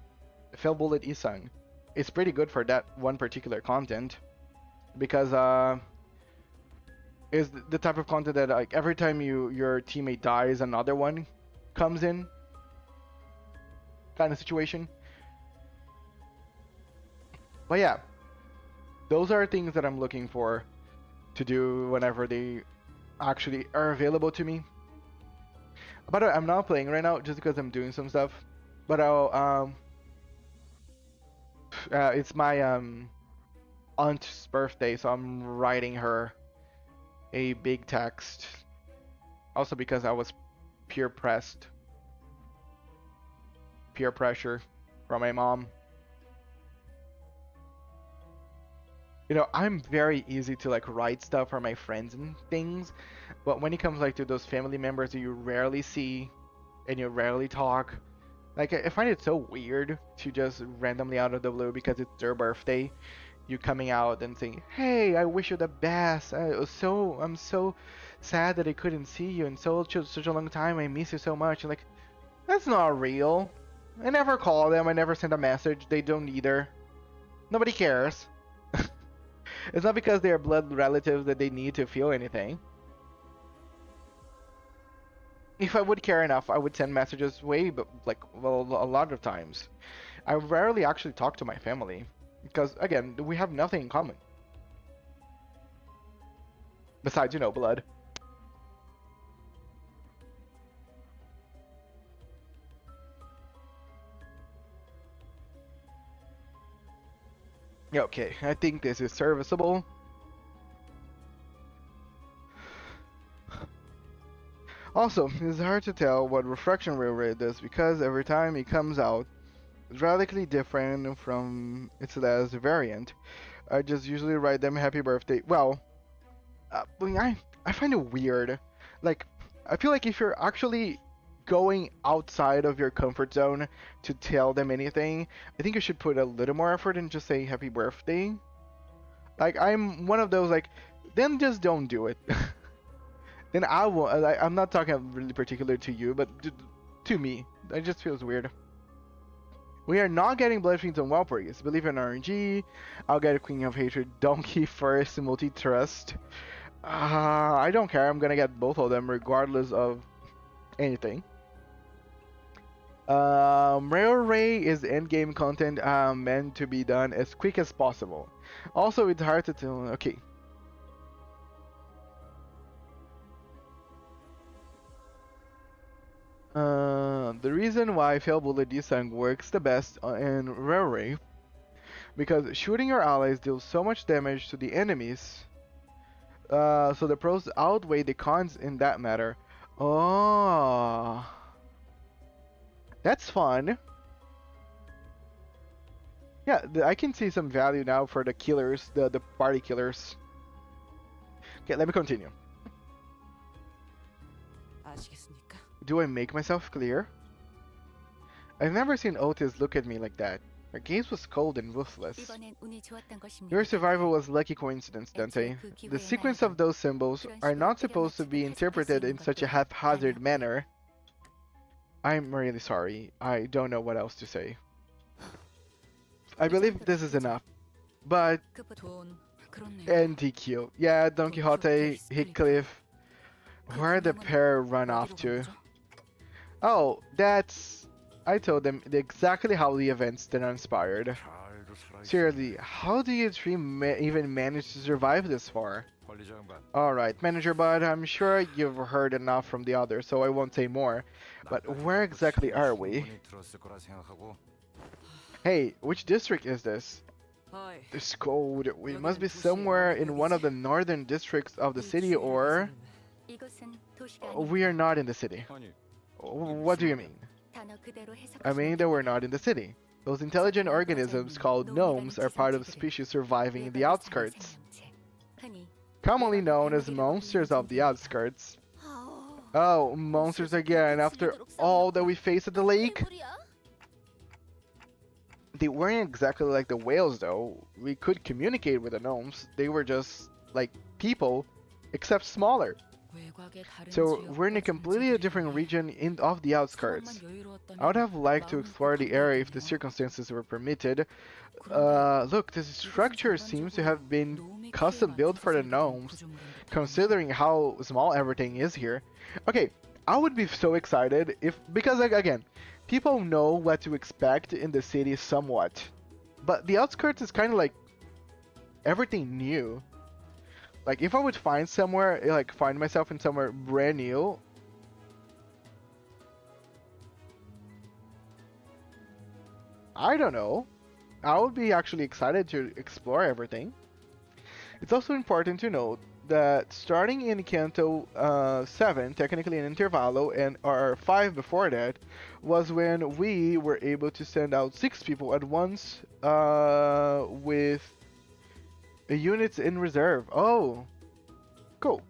the Fell Bullet Isang, is pretty good for that one particular content, because is the type of content that like every time your teammate dies, another one comes in, kind of situation. But yeah, those are things that I'm looking for to do whenever they actually are available to me. By the way, I'm not playing right now just because I'm doing some stuff. But it's my aunt's birthday, so I'm writing her a big text. Also because I was peer pressure from my mom. You know, I'm very easy to like write stuff for my friends and things, but when it comes like to those family members that you rarely see and you rarely talk, like I find it so weird to just randomly out of the blue because it's their birthday, you coming out and saying, "Hey, I wish you the best. I'm so sad that I couldn't see you in such a long time. I miss you so much." And like, that's not real. I never call them. I never send a message. They don't either. Nobody cares. It's not because they are blood relatives that they need to feel anything. If I would care enough, I would send messages but a lot of times. I rarely actually talk to my family because, again, we have nothing in common. Besides, you know, blood. Okay, I think this is serviceable. Also, it's hard to tell what refraction rate is because every time it comes out, it's radically different from its last variant. I just usually write them happy birthday. Well, I find it weird. Like, I feel like if you're actually going outside of your comfort zone to tell them anything, I think you should put a little more effort and just say happy birthday. Like, I'm one of those, like, then just don't do it. Then I will. I'm not talking really particular to you, but to me, it just feels weird. We are not getting Blood Fiends on Walpurgis. Believe in RNG. I'll get a Queen of Hatred, Donkey first, multi-trust. I don't care. I'm gonna get both of them regardless of anything. Railway is endgame content meant to be done as quick as possible. Also, it's hard to tell. Okay. The reason why Fail Bullet Desang works the best in Railway, because shooting your allies deals so much damage to the enemies, so the pros outweigh the cons in that matter. Oh, that's fun. Yeah, I can see some value now for the killers, the party killers. Okay, let me continue. 아시겠습니까? Do I make myself clear? I've never seen Otis look at me like that. Her gaze was cold and ruthless. 이번엔 운이 좋았던 것입니다. Your survival was lucky coincidence, Dante. The sequence of those symbols are not supposed to be interpreted in such a haphazard manner. I'm really sorry. I don't know what else to say. I believe this is enough. But 돈 그렇네요. NTQ. Yeah, Don Quixote, Heathcliff. Where the pair run off to? Oh, that's... I told them exactly how the events transpired. Seriously, how do you three even manage to survive this far? Alright, Manager Bud, I'm sure you've heard enough from the others, so I won't say more. But where exactly are we? Hey, which district is this? 어이, This cold. We must be somewhere in one of the northern districts of the city, or... 이곳은 도시가 We are not in the city. What do you mean? 단어 그대로 I mean that we're not in the city. Those intelligent organisms called gnomes are part of species surviving in the outskirts, commonly known as monsters of the outskirts. Oh, monsters again after all that we faced at the lake? They weren't exactly like the whales though. We could communicate with the gnomes. They were just like people, except smaller. So we're in a completely different region of the outskirts. I would have liked to explore the area if the circumstances were permitted. Look, this structure seems to have been custom built for the gnomes, considering how small everything is here. Okay, I would be so excited if, because like, again, people know what to expect in the city somewhat, but the outskirts is kind of like everything new. Like if I would find somewhere, like find myself in somewhere brand new, I don't know, I would be actually excited to explore everything. It's also important to note that starting in Canto 7, technically in Intervallo, and or 5 before that, was when we were able to send out 6 people at once with units in reserve. Oh, cool.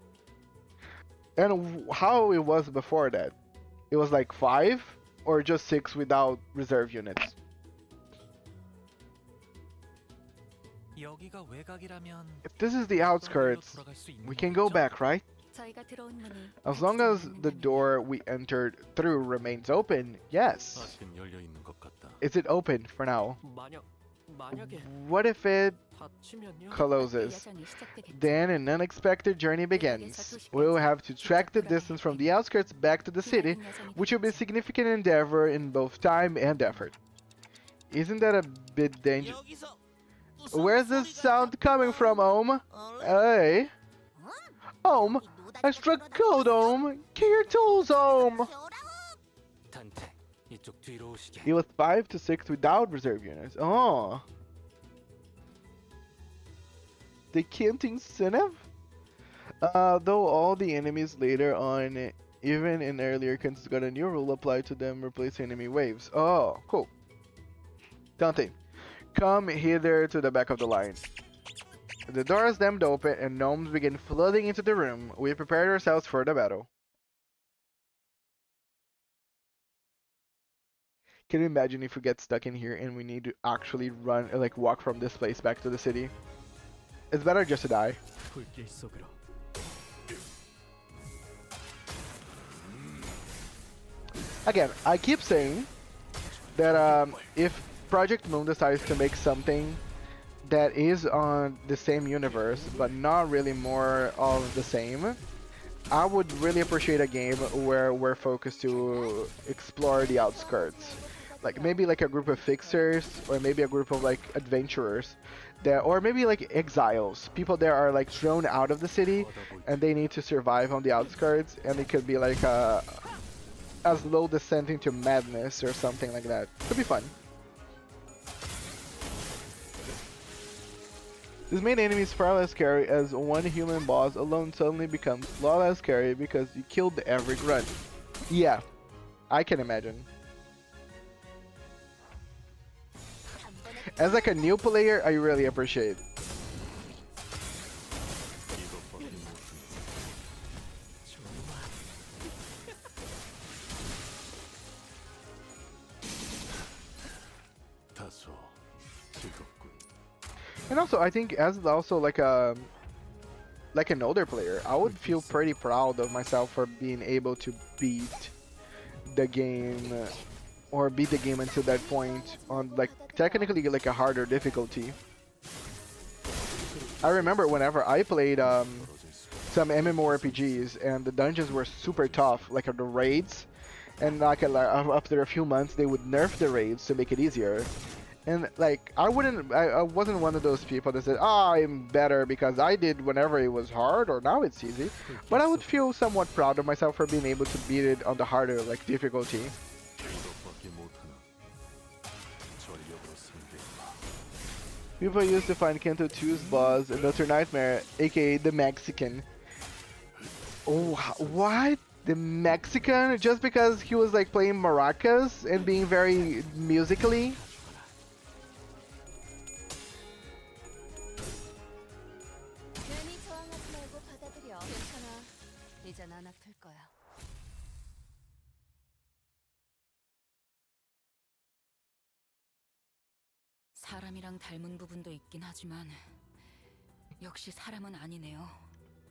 And how it was before that? It was like 5 or just 6 without reserve units? If this is the outskirts, we can go back, right? As long as the door we entered through remains open, yes. Is it open for now? What if it closes? Then an unexpected journey begins. We'll have to track the distance from the outskirts back to the city, which will be a significant endeavor in both time and effort. Isn't that a bit dangerous? Where's this sound coming from, Ohm? Hey? Ohm, I struck gold, Ohm! Get your tools, Ohm! It was 5 to 6 without reserve units. Oh. The can't incentive? Though all the enemies later on, even in earlier counts, got a new rule applied to them, replacing enemy waves. Oh, cool. Dante, come hither to the back of the line. The door is damned open and gnomes begin flooding into the room. We prepared ourselves for the battle. Can you imagine if we get stuck in here and we need to actually run, like walk from this place back to the city? It's better just to die. Again, I keep saying that if Project Moon decides to make something that is on the same universe, but not really more of the same, I would really appreciate a game where we're focused to explore the outskirts. Like maybe like a group of fixers, or maybe a group of like adventurers, that, or maybe like exiles. People that are like thrown out of the city and they need to survive on the outskirts, and it could be like a slow descent into madness or something like that. Could be fun. This main enemy is far less scary, as one human boss alone suddenly becomes a lot less scary because you killed every grunt. Yeah, I can imagine. As like a new player, I really appreciate. And also, I think as also like an older player, I would feel pretty proud of myself for being able to beat the game, or beat the game until that point on like technically like a harder difficulty. I remember whenever I played some MMORPGs and the dungeons were super tough, like the raids, and like after a few months they would nerf the raids to make it easier. And like I wasn't one of those people that said, "Oh, I'm better because I did whenever it was hard or now it's easy." But I would feel somewhat proud of myself for being able to beat it on the harder like difficulty. People used to find Kanto 2's boss in Dr. Nightmare, aka the Mexican. Oh, what? The Mexican? Just because he was like playing maracas and being very musically? 사람이랑 닮은 부분도 있긴 하지만 역시 사람은 아니네요.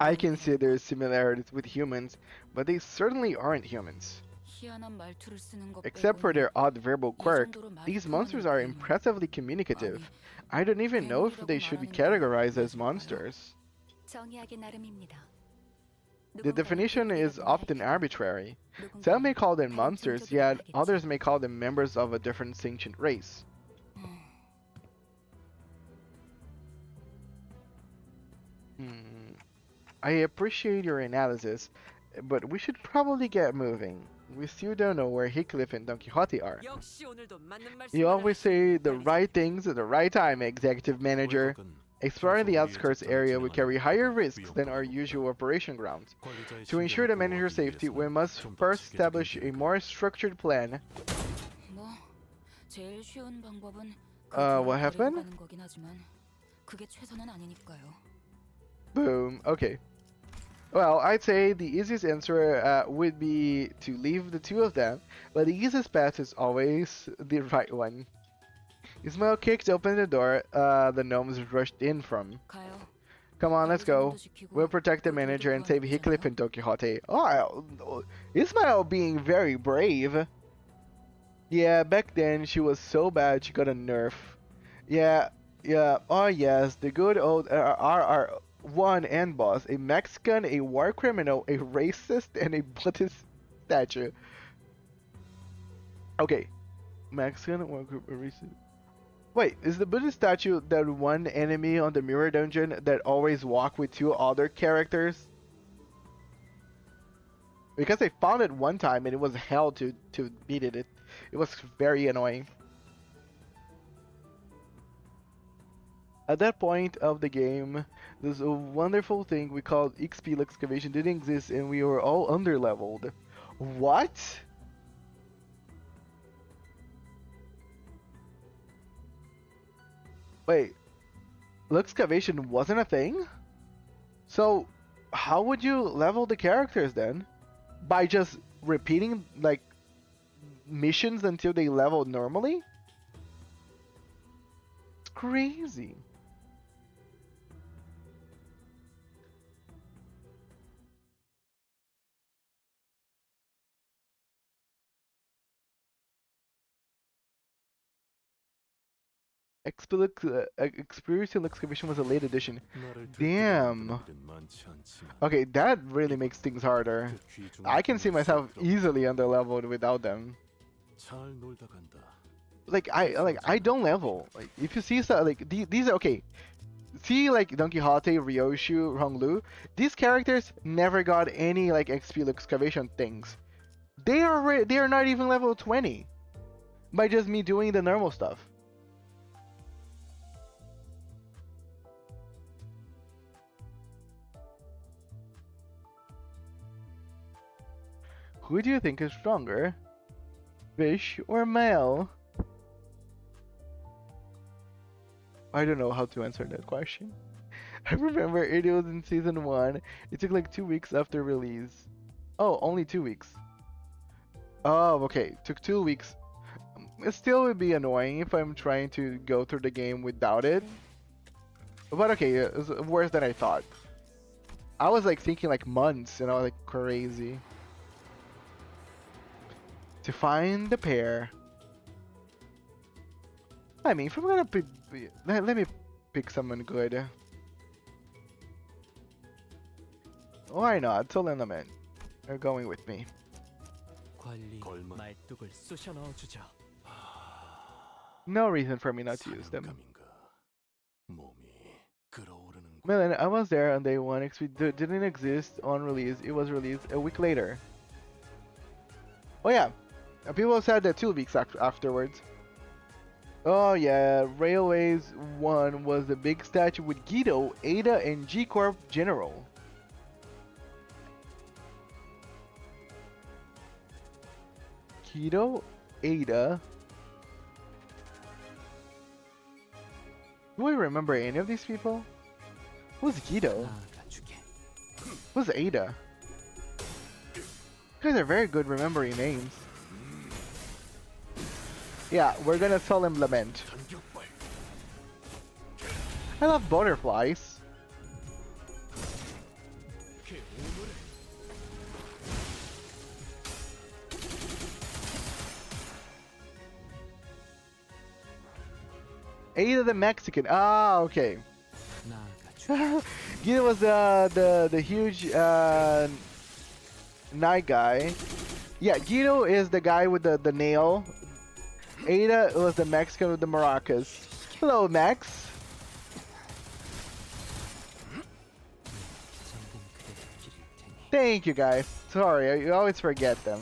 I can see there's similarities with humans, but they certainly aren't humans. 희한한 말투를 쓰는 것 Except for their 빼고는 odd verbal 이 quirk, 정도로 말을 these 통하는 monsters are 괴물은 impressively communicative. 아니, I don't even know if they should be categorized as monsters. 정의하기 나름입니다. The definition is often arbitrary. Some may call them monsters, yet others may call them members of a different sentient race. I appreciate your analysis, but we should probably get moving. We still don't know where Heathcliff and Don Quixote are. 역시 오늘도 맞는 말씀만 You always say the 하시네. right things at the right time, executive manager. Exploring the outskirts area will carry higher risks than our usual operation grounds. To ensure the manager's safety, we must first establish a more structured plan. 뭐 제일 쉬운 방법은 What happened? 가는 거긴 하지만 그게 최선은 아니니까요. Boom. Okay. Well, I'd say the easiest answer would be to leave the two of them, but the easiest path is always the right one. Ismail kicked open the door the gnomes rushed in from. 가요. Come on, let's go. 여기서 지키고 We'll protect the 그쪽으로 manager and save 돌아가면 Heathcliff and 되잖아요. Don Quixote. Oh, Ismail being very brave. Yeah, back then she was so bad she got a nerf. Yeah. Oh yes, the good old RR1 end boss, a Mexican, a war criminal, a racist, and a Buddhist statue. Okay, Mexican, war racist. Wait, is the Buddhist statue that one enemy on the mirror dungeon that always walk with two other characters? Because I found it one time and it was hell to beat it. It was very annoying. At that point of the game, this wonderful thing we called XP excavation didn't exist and we were all underleveled. What? Wait, excavation wasn't a thing? So, how would you level the characters then? By just repeating, like, missions until they level normally? It's crazy. Experiential excavation was a late addition. Damn. Okay, that really makes things harder. I can see myself easily underleveled without them. Like I don't level. Like if you see stuff like these are okay. See like Don Quixote, Ryoshu, Honglu, these characters never got any like XP excavation things. They are not even level 20 by just me doing the normal stuff. Who do you think is stronger? Fish or male? I don't know how to answer that question. I remember it was in season 1. It took like 2 weeks after release. Oh, only 2 weeks. Oh, okay. Took 2 weeks. It still would be annoying if I'm trying to go through the game without it. But okay, it was worse than I thought. I was like thinking like months and I was like crazy. To find the pair. I mean, if I'm gonna pick, let me pick someone good. Why not? Lament. They're going with me. No reason for me not to use them. Melon, I was there on day 1. XP didn't exist on release. It was released a week later. Oh yeah. People said that 2 weeks afterwards. Oh yeah, Railways 1 was the big statue with Guido, Ada, and G-Corp General. Guido, Ada. Do I remember any of these people? Who's Guido? Who's Ada? You guys are very good remembering names. Yeah, we're gonna tell him Lament. I love butterflies. Ada the Mexican. Ah, okay. 나아가죠. Guido was the huge night guy. Yeah, Guido is the guy with the nail. Ada was the Mexican with the maracas. Hello, Max. 잠든 그대를 기릴 테니 Thank you, guys. Sorry, I always forget them.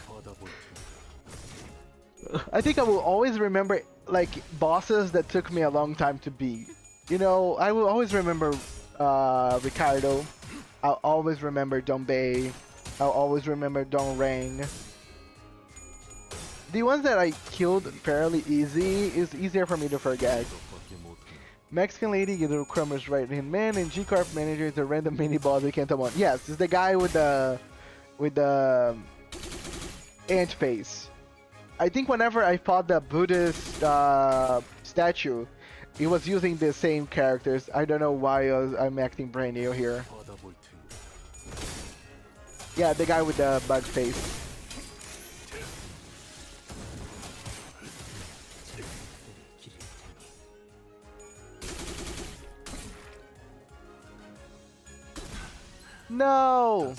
받아볼 I think I will always remember like bosses that took me a long time to beat. You know, I will always remember Ricardo. I'll always remember Dombey. I'll always remember Dong Rang. The ones that I killed fairly easy is easier for me to forget. 이것밖에 못하는 Mexican lady, the Crummer's right hand man, and G-Carp manager is a random mini boss we can't tell one. Yes, it's the guy with the ant face. I think whenever I fought the Buddhist statue, he was using the same characters. I don't know why I'm acting brand new here. 받아볼 테니 Yeah, the guy with the bug face. 그대를 기릴 테니 No!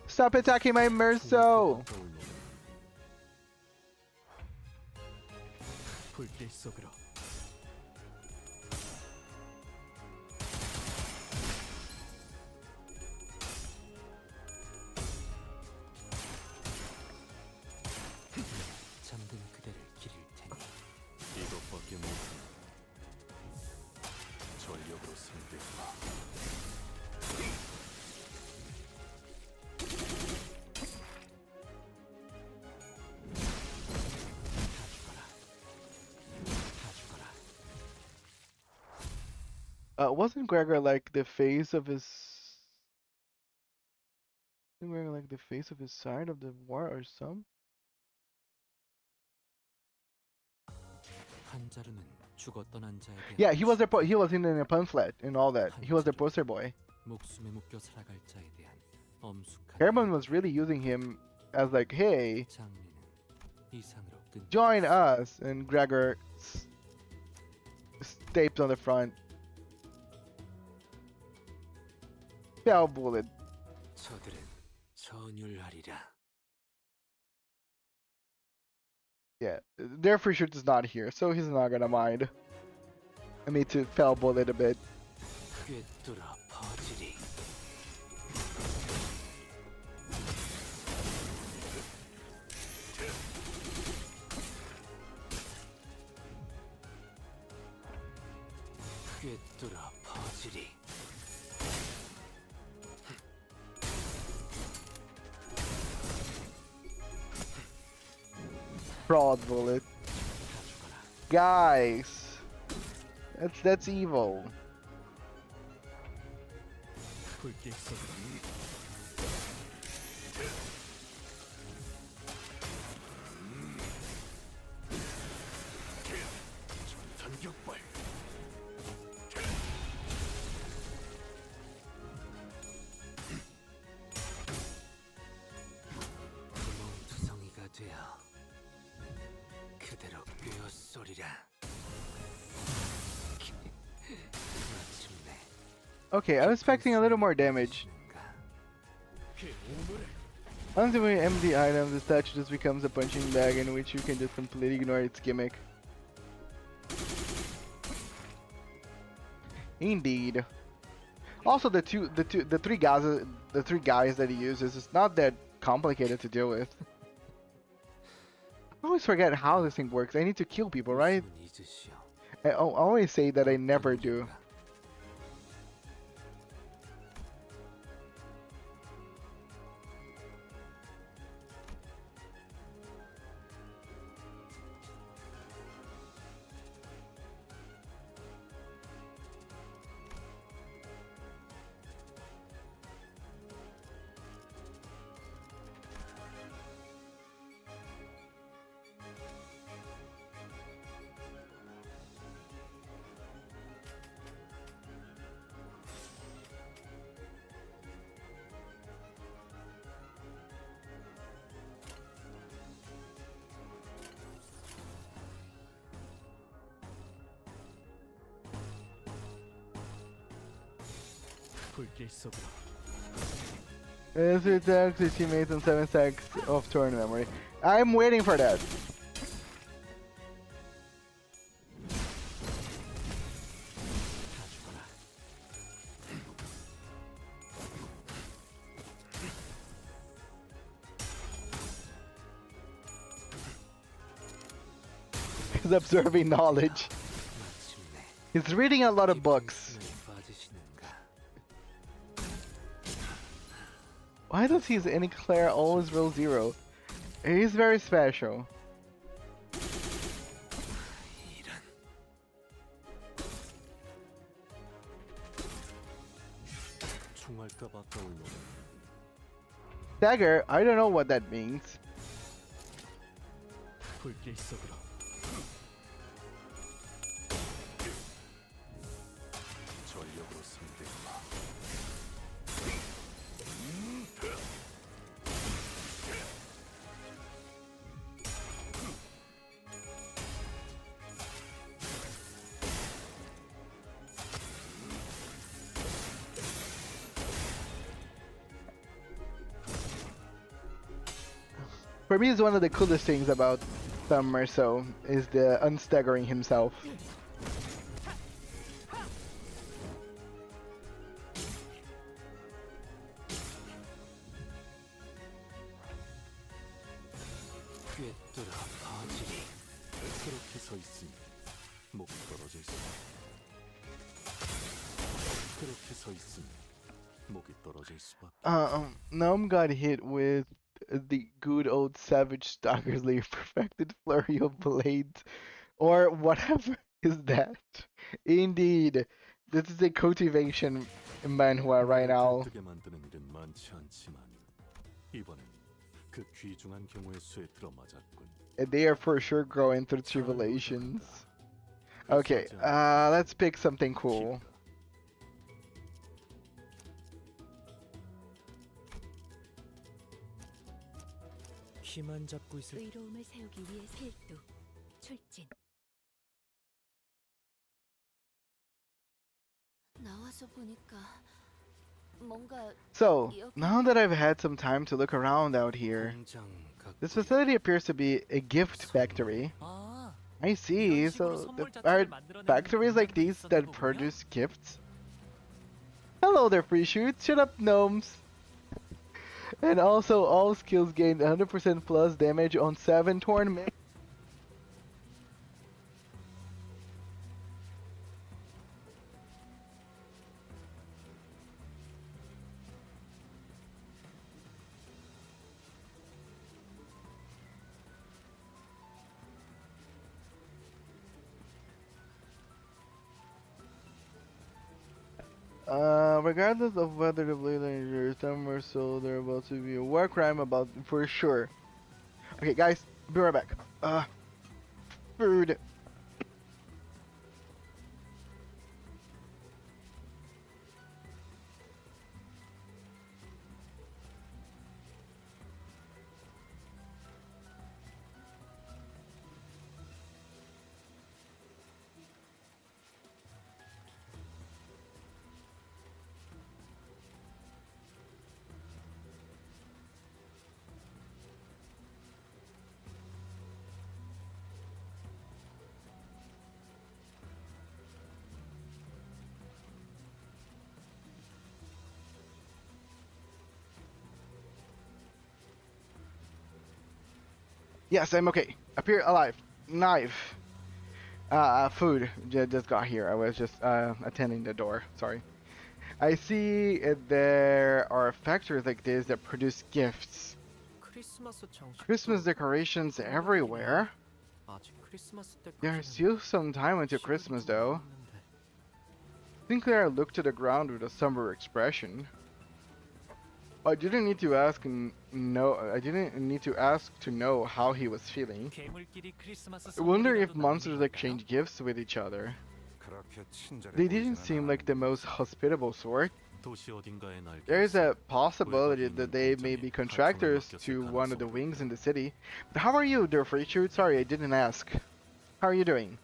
Stop attacking my Merso! 불길 속으로 잠든 그대를 기릴 테니 이것밖에 못하는 전력으로 상대해봐. Wasn't Gregor like the face of his... Wasn't Gregor like the face of his side of the war or some? 한 자루는 죽어 떠난 자에 대한 Yeah, he was he was in a pamphlet and all that. He was the poster boy. 목숨에 묶여 살아갈 자에 대한 엄숙한 Herman was really using him as like, hey, 장례는 이상으로 끈 join us, and Gregor taped on the front. Fell bullet. 저들은 전율하리라. Yeah, their free shirt is not here, so he's not gonna mind. I need to fell bullet a bit. 꿰뚫어 퍼지리. 꿰뚫어 퍼지리. Fraud bullet. Guys, that's evil. 불길 속으로 전격발. 구멍투성이가 되어 그대로 꿰어쏘리라. 마침내 Okay, I was expecting a little more damage. Once you empty items, the statue just becomes a punching bag in which you can just completely ignore its gimmick. Indeed. Also, the three guys that he uses is not that complicated to deal with. I always forget how this thing works. I need to kill people, right? I always say that I never do. 불길 속으로. Answer attacks his teammates on 7 stacks of turn memory. I'm waiting for that. He's absorbing knowledge. He's reading a lot of books. Why does his any Claire always roll 0? He's very special. 총알까봐 떠올려. Dagger, I don't know what that means. 불길 속으로. 전력으로 상대해봐. For me, it's one of the coolest things about Summer So is the unstaggering himself. 꿰뚫어 퍼지리. 그렇게 서 있으니 목이 떨어질 수. 그렇게 서 있으니 목이 떨어질 수밖에. Gnome got hit with the good old savage staggersly perfected flurry of blades, or whatever is that. Indeed, this is a cultivation manhwa right now. 들뜨게 만드는 일은 많지 않지만 이번엔 그 귀중한 경우의 수에 들어맞았군. And they are for sure growing through tribulations. Okay, let's pick something cool. 힘만 잡고 있을. 의로움을 세우기 위해 필두 출진. 나와서 보니까 뭔가 So, now that I've had some time to look around out here, this facility appears to be a gift factory. I see, so are factories like these that produce gifts? Hello there, free shoots. Shut up, gnomes. And also, all skills gain 100% plus damage on 7 tournaments. Regardless of whether the blade is somewhere, so there about to be a war crime about for sure. Okay, guys, be right back. Food. Yes, I'm okay. Appear alive. Knife. Food just got here. I was just attending the door. Sorry. I see there are factories like this that produce gifts. Christmas decorations everywhere. There's still some time until Christmas though. Sinclair looked to the ground with a somber expression. I didn't need to ask to know how he was feeling. I wonder if monsters exchange gifts with each other. They didn't seem like the most hospitable sort. There is a possibility that they may be contractors to one of the wings in the city. But how are you, dear Freakshoot? Sorry, I didn't ask. How are you doing?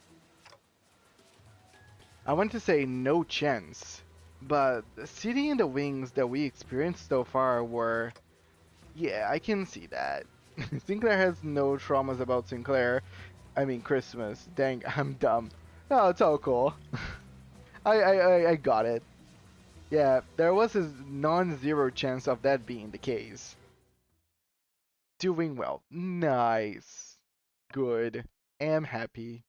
I want to say no chance. But City in the Wings that we experienced so far were, yeah, I can see that. Sinclair has no traumas about Sinclair. I mean Christmas. Dang, I'm dumb. No, it's all cool. I got it. Yeah, there was a non-zero chance of that being the case. Doing well. Nice. Good. Am happy.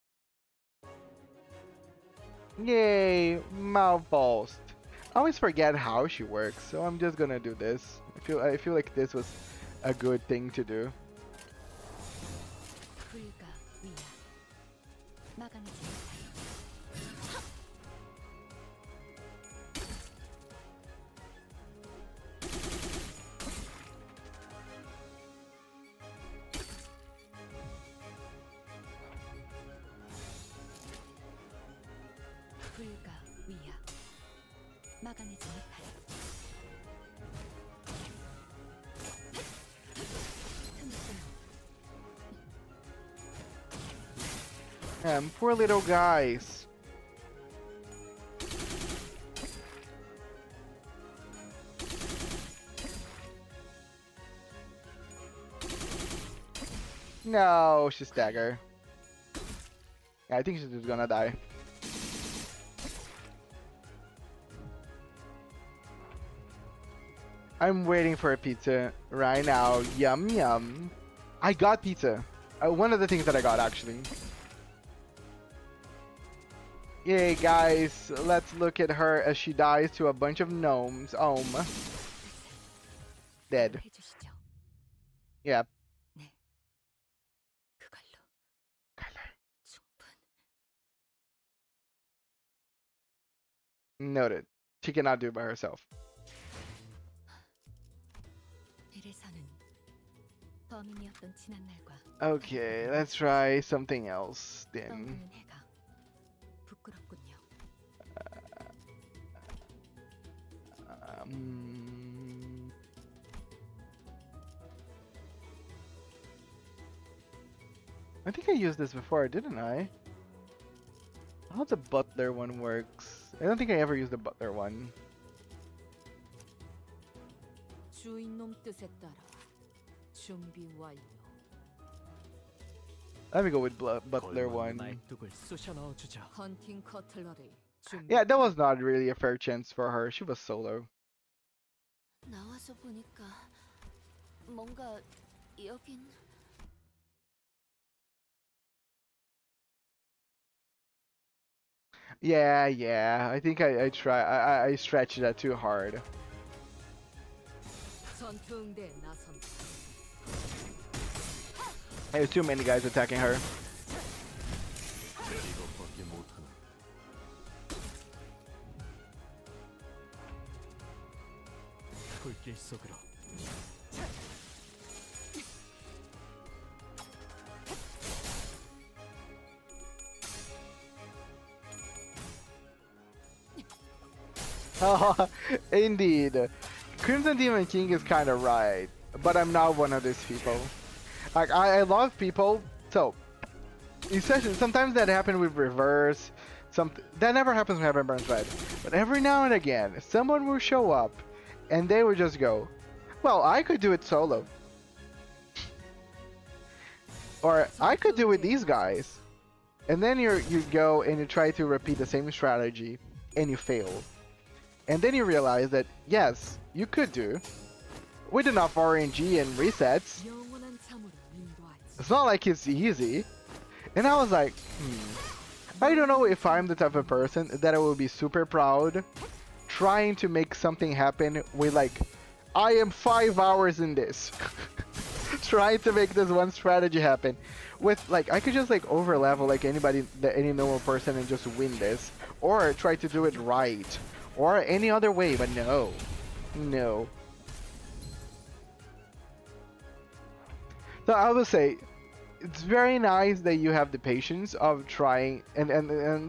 Yay, Malfost. I always forget how she works, so I'm just gonna do this. I feel like this was a good thing to do. 불가 위야 막아내지 못하여 불가 위야 막아내지 못하여 Poor little guys. No, she's stagger. Yeah, I think she's just gonna die. I'm waiting for a pizza right now. Yum yum. I got pizza. One of the things that I got actually. Yay guys, let's look at her as she dies to a bunch of gnomes. Dead. 해주시죠. Yep. 네. 그걸로 충분. Noted. She cannot do it by herself. 이래서는 범인이었던 지난날과 Okay, let's try something else then. 떠오르는 해가 부끄럽군요. I think I used this before, didn't I? How the butler one works. I don't think I ever used the butler one. 주인놈 뜻에 따라 준비 완료. Let me go with butler one. 말뚝을 쑤셔 넣어주자. 헌팅 커틀러리 준비. Yeah, that was not really a fair chance for her. She was solo. 나와서 보니까 뭔가 여긴 Yeah. I think I stretched that too hard. 전투응대에 나선다. There's too many guys attacking her. 이것밖에 못하네. 불길 속으로. Indeed. Crimson Demon King is kind of right, but I'm not one of these people. Like, I love people, so essentially, sometimes that happens with reverse. That never happens with Heaven Burns Red, but every now and again, someone will show up, and they will just go, "Well, I could do it solo," or "I could do it with these guys," and then you go and you try to repeat the same strategy, and you fail. And then you realize that, yes, you could do. With enough RNG and resets, 영원한 참으로 인도하지. it's not like it's easy. And I was like, I don't know if I'm the type of person that I will be super proud trying to make something happen with like, I am 5 hours in this. Trying to make this one strategy happen. With like, I could just like over level like any normal person and just win this. Or try to do it right. Or any other way, but no. So I will say, it's very nice that you have the patience of trying, and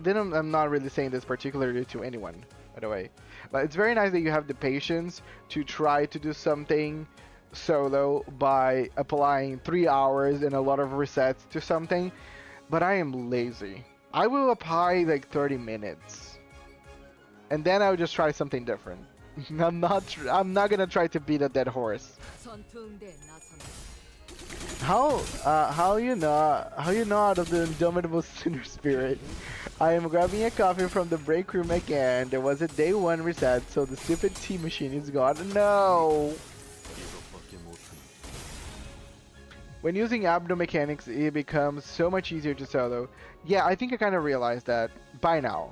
then I'm not really saying this particularly to anyone, by the way, but it's very nice that you have the patience to try to do something solo by applying 3 hours and a lot of resets to something, but I am lazy. I will apply like 30 minutes. and then I would just try something different. I'm not gonna try to beat a dead horse. 전투응대에 나선다. How you know out of the indomitable sinner spirit? I am grabbing a coffee from the break room again. There was a day one reset, so the stupid tea machine is gone. No. 이것밖에 못하니 When using abdo mechanics, it becomes so much easier to solo. Yeah, I think I kind of realized that by now.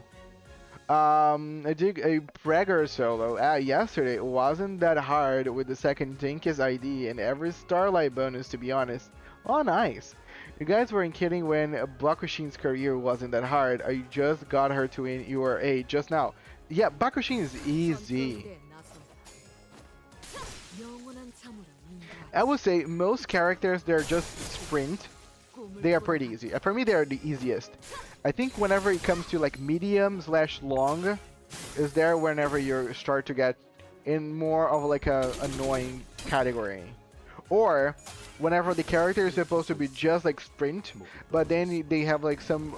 I did a Prager solo yesterday. It wasn't that hard with the second Dinkus ID and every Starlight bonus, to be honest. Oh, nice. You guys weren't kidding when Bakushin's career wasn't that hard. I just got her to win URA just now. Yeah, Bakushin is easy. 전투응대에 나선다. 영원한 참으로 인도하지. I would say most characters, they're just sprint. 꿈을 They are pretty 꾸어라. easy. For me, they are the easiest. I think whenever it comes to like medium/long, is there whenever you start to get in more of like a annoying category, or whenever the character is supposed to be just like sprint, but then they have like some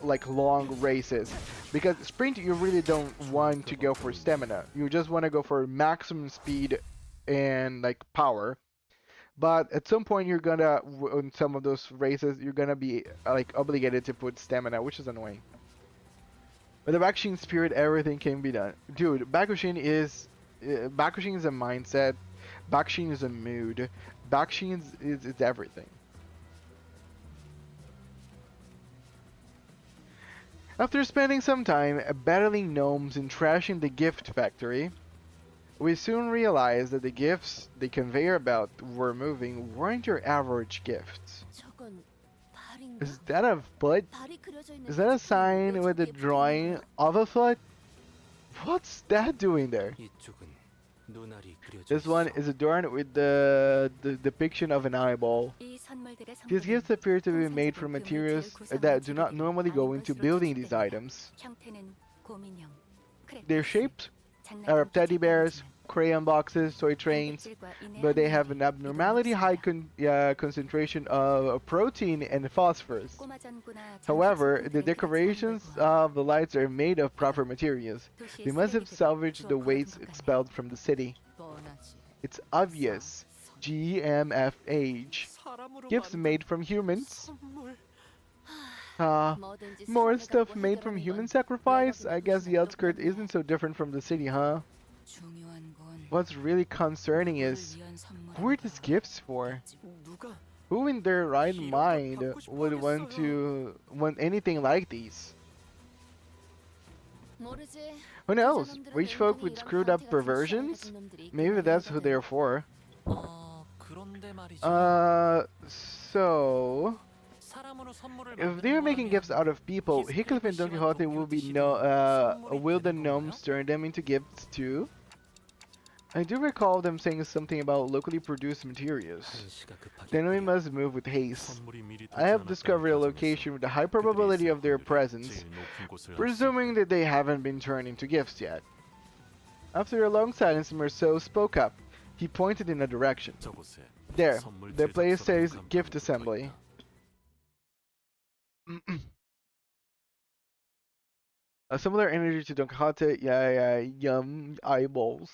like long races. Because sprint, you really don't want to go for stamina. You just want to go for maximum speed and like power. But at some point, you're gonna, in some of those races, you're gonna be like obligated to put stamina, which is annoying. With the Bakushin spirit, everything can be done. Dude, Bakushin is a mindset. Bakushin is a mood. Bakushin is everything. After spending some time battling gnomes and trashing the gift factory, we soon realized that the gifts the conveyor belt were moving weren't your average gifts. 저건 발인가? Is that a foot? 발이 그려져 있는 Is that a sign with a drawing of a foot? What's that doing there? 이쪽은 눈알이 그려져 This one is adorned with the depiction of an eyeball. 이 선물들의 These gifts appear to be made from 통상적으로 materials 금을 제일 that do 구성하는 not normally go 아닌 into 것으로 building these 추측됩니다. items. 형태는 곰인형, Their 크레파스, shapes 장난감 are of teddy bears, 제품이지만 crayon boxes, toy trains, 단백질과 인의 but they have 함량이 an abnormally high 이동했습니다. concentration of protein and phosphorus. 꼬마 전구나 However, 장식 the 제품들의 decorations 특성을 구하고 of the lights are made of proper materials. 도시의 They must have 쓰레기들을 salvaged the 추억하는 waste 것 같네요. expelled from the city. 뻔하지. It's obvious. GMFH. 사람으로 Gifts 만든 made from humans. 선물. 뭐든지 More 사람을 stuff 갖고 made from 해결하는 human 건 sacrifice? 내가 I guess the 보기엔 outskirt 어렵네. isn't so different from the city, huh? 중요한 건 What's really concerning 누구를 is, 위한 선물인가. who are these gifts for? 누가 Who in their right 이런 걸 mind 받고 싶어 would want anything like these? 모르지. Who knows? 부자 놈들은 Rich folk 은근히 with 이런 screwed up 변태가 perversions? 섹시한 놈들이 Maybe 있긴 that's who 하거든. they're for. 그런데 말이죠. So 사람으로 선물을 if they're making gifts out of people, Heathcliff and Don Quixote will the gnomes turn them into gifts too? I do recall them saying something about locally produced materials. 한시가 급하게 Then we must move with haste. 선물이 미리 I have 도착하는 discovered a 가정에서 location with a high probability of their presence, 제일 높은 곳을 알 수 presuming that they haven't been turned into gifts yet. After a long silence, Merceau spoke up. He pointed in a direction. 저곳에 There, 선물 the place 제작소라는 says 간판이 gift 붙어 assembly. 있다. A similar energy to Don Quixote, yum, eyeballs.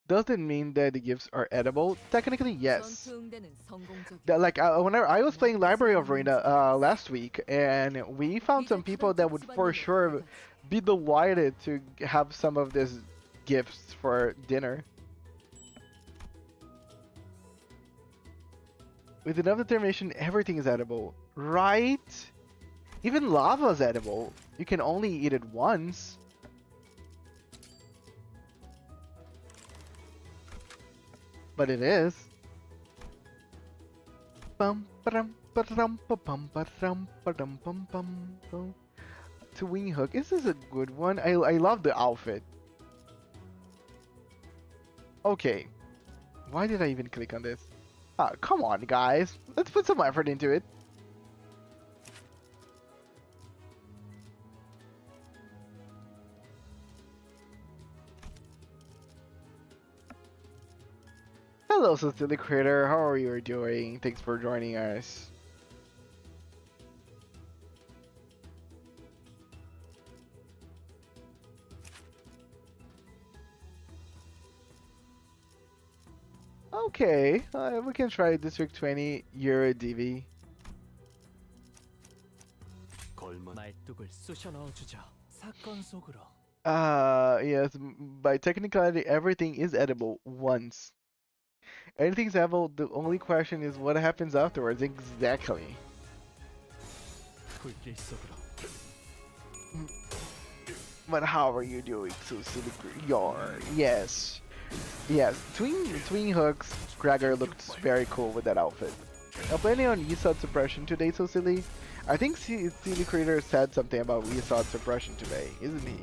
Does it mean that the gifts are edible? Technically, yes. 전투응대는 성공적이야. Like whenever I was playing Library of Ruina last week, and we found some people that would for sure be delighted to have some of these gifts for dinner. With enough determination, everything is edible, right? Even lava is edible. You can only eat it once. But it is. Bum ba-dum ba-dum ba-bum ba-dum ba-dum bum bum bum. Twin hook. This is a good one. I love the outfit. Okay. Why did I even click on this? Ah, come on, guys. Let's put some effort into it. Hello, Silly Critter. How are you doing? Thanks for joining us. Okay, we can try District 20 Euro DV. 걸만 말뚝을 쑤셔 넣어주죠. 사건 속으로. Yes, by technicality, everything is edible once. Anything's edible, the only question is what happens afterwards, exactly. 불길 속으로. But how are you doing so silly? Yes. Yes, Twin Hooks, Gregor looked very cool with that outfit. Planning on ESOD suppression today, so silly. I think Silly Creator said something about ESOD suppression today, isn't he?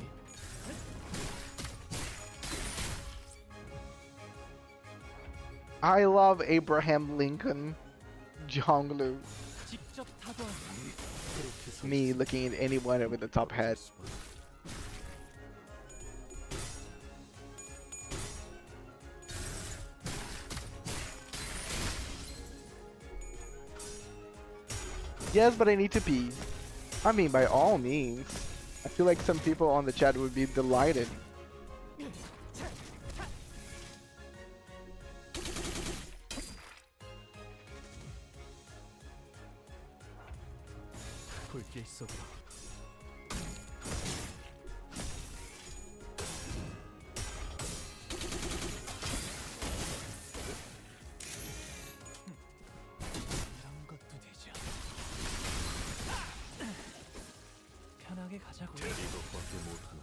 I love Abraham Lincoln, Jonglu. 직접 타도하자. Me looking at anyone with a top hat. Yes, but I need to pee. I mean, by all means. I feel like some people on the chat would be delighted. 불길 속으로. 이런 것도 되죠. 편하게 가자고. 이것밖에 못하나.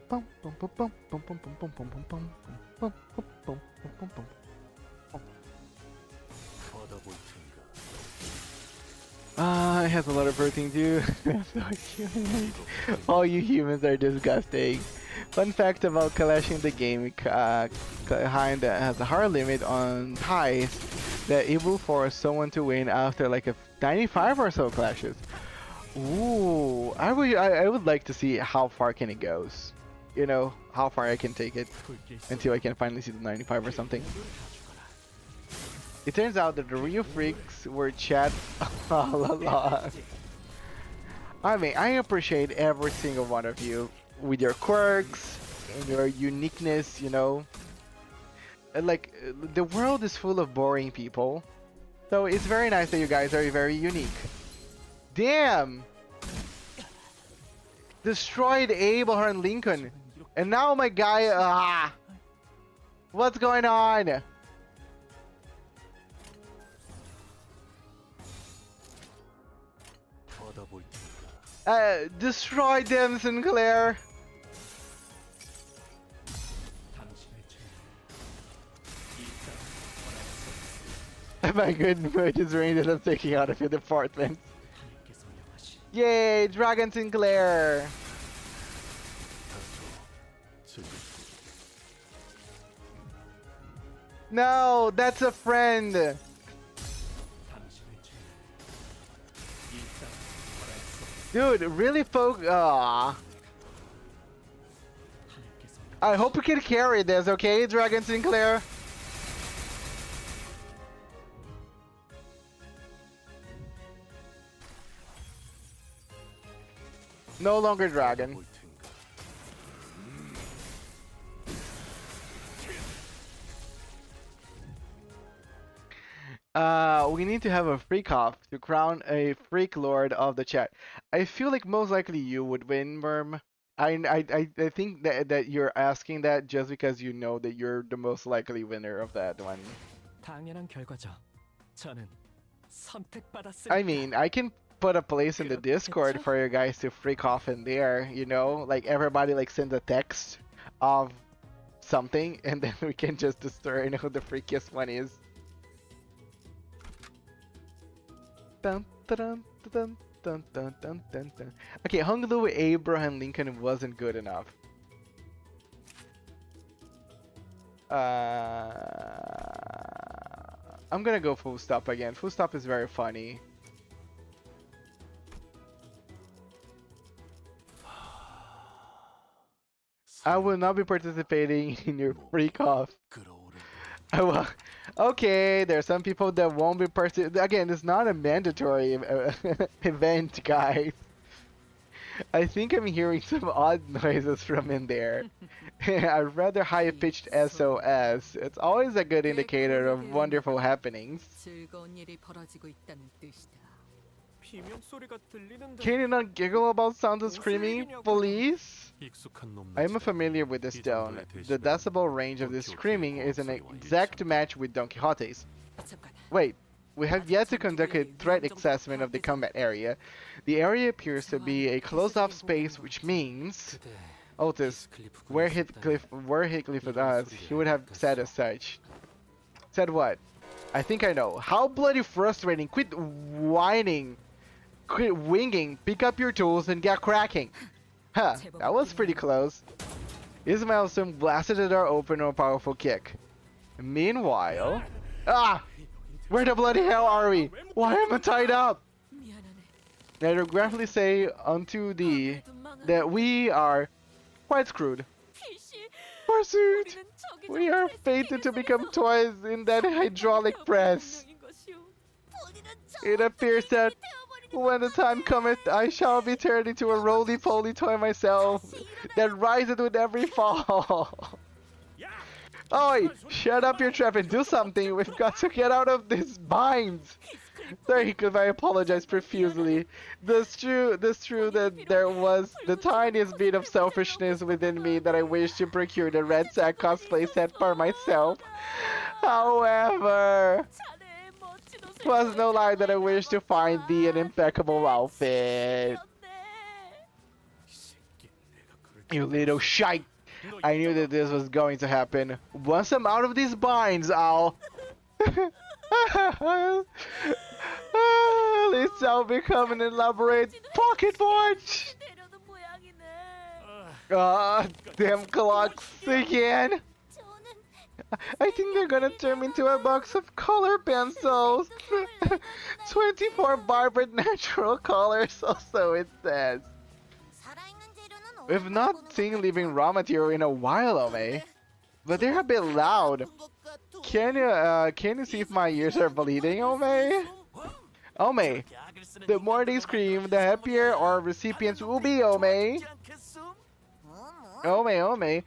Bum, bum, bum, bum, bum, bum, bum, bum, bum, bum, bum, bum, bum, bum, bum, bum, bum. 받아볼 텐가. It has a lot of protein too. So cute. All you humans are disgusting. Fun fact about clashing the game, Kind has a hard limit on ties that able for someone to win after like a 95 or so clashes. Ooh, I would like to see how far can it goes. You know, how far I can take it until I can finally see the 95 or something. It turns out that the real freaks were chat all along. I mean, I appreciate every single one of you with your quirks and your uniqueness, you know. And like, the world is full of boring people. So it's very nice that you guys are very unique. Damn! Destroyed Abraham Lincoln. And now my guy, what's going on? 받아볼 텐가. Destroy them, Sinclair. My good mood is rain that I'm taking out of your department. Yay, Dragon Sinclair. No, that's a friend. Dude, really I hope you can carry this, okay, Dragon Sinclair? No longer dragon. 볼 텐가. We need to have a freak off to crown a freak lord of the chat. I feel like most likely you would win, Worm. I think that you're asking that just because you know that you're the most likely winner of that one. 당연한 결과죠. 저는 선택받았습니다. I mean, I can put a place in the Discord for you guys to freak off in there, you know? Like everybody like sends a text of something and then we can just discern who the freakiest one is. Dun, dun, dun, dun, dun, dun, dun, dun. Okay, Hung Lu Abraham Lincoln wasn't good enough. I'm gonna go full stop again. Full stop is very funny. I will not be participating in your freak off. I will. Okay, there are some people that won't be participating. Again, it's not a mandatory event, guys. I think I'm hearing some odd noises from in there. A rather high-pitched SOS. It's always a good indicator of wonderful happenings. 즐거운 일이 벌어지고 있다는 뜻이다. 비명 소리가 들리는데. Can you not giggle about sounds of screaming, please? 익숙한 I am 놈들. familiar with this tone. The decibel range of this screaming is an exact match with Don Quixote's. 잠깐. Wait, we have yet to conduct a threat assessment of the combat area. The area appears to be a closed-off space, which means... Otis, where Heathcliff was us, he would have said as such. Said what? I think I know. How bloody frustrating. Quit whining. Quit winging. Pick up your tools and get cracking. Huh, that was pretty close. Ismail soon blasted the door open with a powerful kick. Meanwhile... Ah! Where the bloody hell are we? Why am I tied up? 미안하네. I regretfully say unto thee that we are quite screwed. 필시, Pursuit! 우리는 저기 We are fated to become toys in that hydraulic press. It appears that when the time cometh, I shall be turned into a roly-poly toy myself that rises with every fall. Oi! Shut up your trap and do something! We've got to get out of these binds! Sorry, because I apologize profusely. That's true that there was the tiniest bit of selfishness within me that I wished to procure the red sack cosplay set for myself. However, it was no lie that I wished to find thee an impeccable outfit. You little shite! I knew that this was going to happen. Once I'm out of these binds, I'll... At least I'll become an elaborate pocket watch! Damn clocks again! I think they're gonna turn me into a box of color pencils! 24 vibrant natural colors, also it says. We've not seen living raw material in a while, Ome. But they're a bit loud. Can you see if my ears are bleeding, Ome? Ome, the more they scream, the happier our recipients will be, Ome. Ome.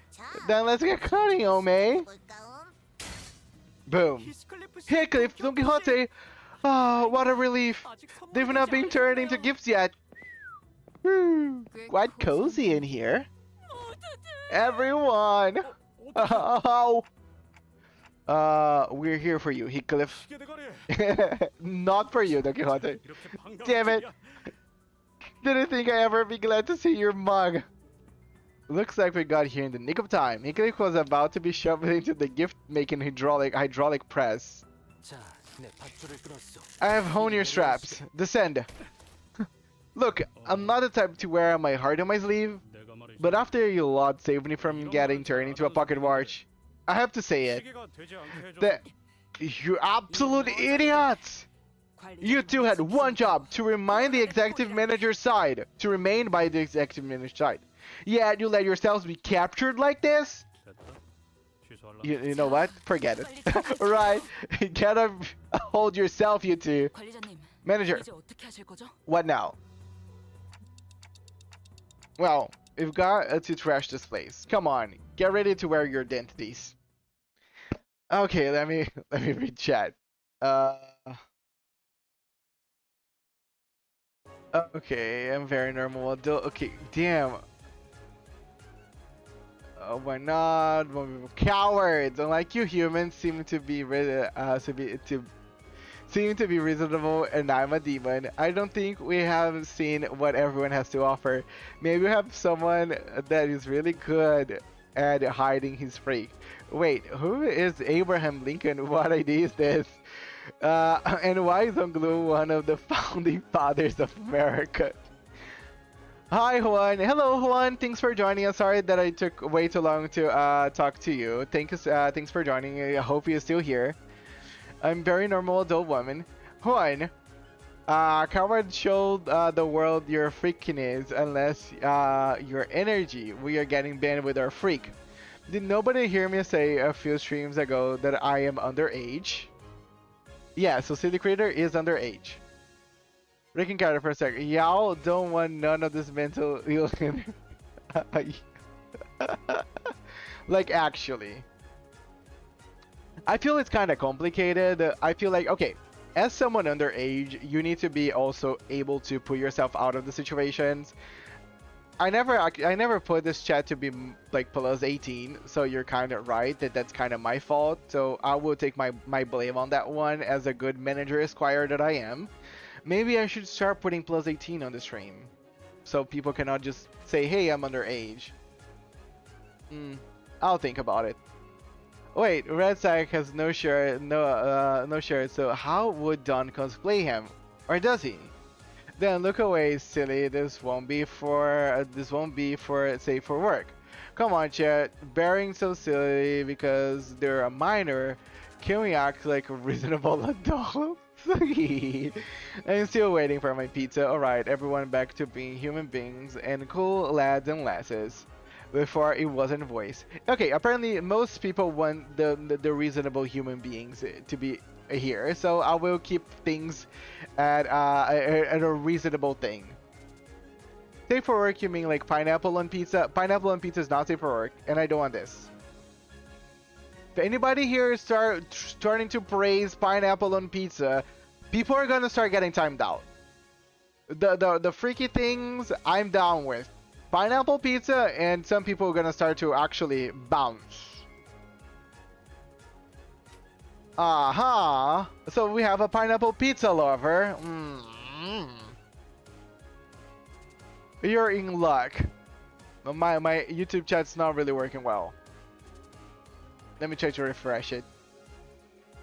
Then let's get cutting, Ome. Boom. Heathcliff, Don Quixote. Ah, what a relief. They've not been turned into gifts yet. Quite cozy in here. Everyone. Oh. We're here for you, Heathcliff. Not for you, Don Quixote. Damn it. Didn't think I'd ever be glad to see your mug. Looks like we got here in the nick of time. Heathcliff was about to be shoved into the gift-making hydraulic press. I have honed your straps. Descend. Look, I'm not the type to wear my heart on my sleeve, but after your lot saved me from getting turned into a pocket watch, I have to say it. You absolute idiots! You two had one job, to remain the executive manager's side. Yet you let yourselves be captured like this? You know what? Forget it. Right. Gotta hold yourself, you two. 관리자님, Manager, 이제 어떻게 하실 거죠? what now? Well, we've got to trash this place. Come on, get ready to wear your identities. Okay, let me read chat. Okay, I'm very normal adult. Okay, damn. Oh, why not? Cowards! Unlike you humans seem to be seem to be reasonable, and I'm a demon. I don't think we have seen what everyone has to offer. Maybe we have someone that is really good at hiding his freak. Wait, who is Abraham Lincoln? What idea is this? And why is Unglu one of the founding fathers of America? Hi Juan. Hello Juan. Thanks for joining us. Sorry that I took way too long to talk to you. Thanks for joining. I hope you're still here. I'm very normal adult woman. Juan. Coward showed the world your freakiness unless your energy. We are getting banned with our freak. Did nobody hear me say a few streams ago that I am underage? Yeah, so City Creator is underage. Breaking character for a sec. Y'all don't want none of this mental illness. Like, actually. I feel it's kind of complicated. I feel like, okay, as someone underage, you need to be also able to put yourself out of the situations. I never put this chat to be like plus 18, so you're kind of right that that's kind of my fault. So I will take my blame on that one as a good manager esquire that I am. Maybe I should start putting plus 18 on the stream, so people cannot just say, "Hey, I'm underage." I'll think about it. Wait, Red Sack has no shirt, no shirt. So how would Don cosplay him, or does he? Then look away, silly. This won't be for say for work. Come on, chat. Bearing so silly because they're a minor. Can we act like a reasonable adult? I'm still waiting for my pizza. Alright, everyone back to being human beings and cool lads and lasses. Before it wasn't voice. Okay, apparently most people want the reasonable human beings to be here, so I will keep things at a reasonable thing. Safe for work, you mean like pineapple on pizza? Pineapple on pizza is not safe for work, and I don't want this. If anybody here starting to praise pineapple on pizza, people are gonna start getting timed out. The freaky things I'm down with. Pineapple pizza, and some people are gonna start to actually bounce. Aha! So we have a pineapple pizza lover. You're in luck. My YouTube chat's not really working well. Let me try to refresh it.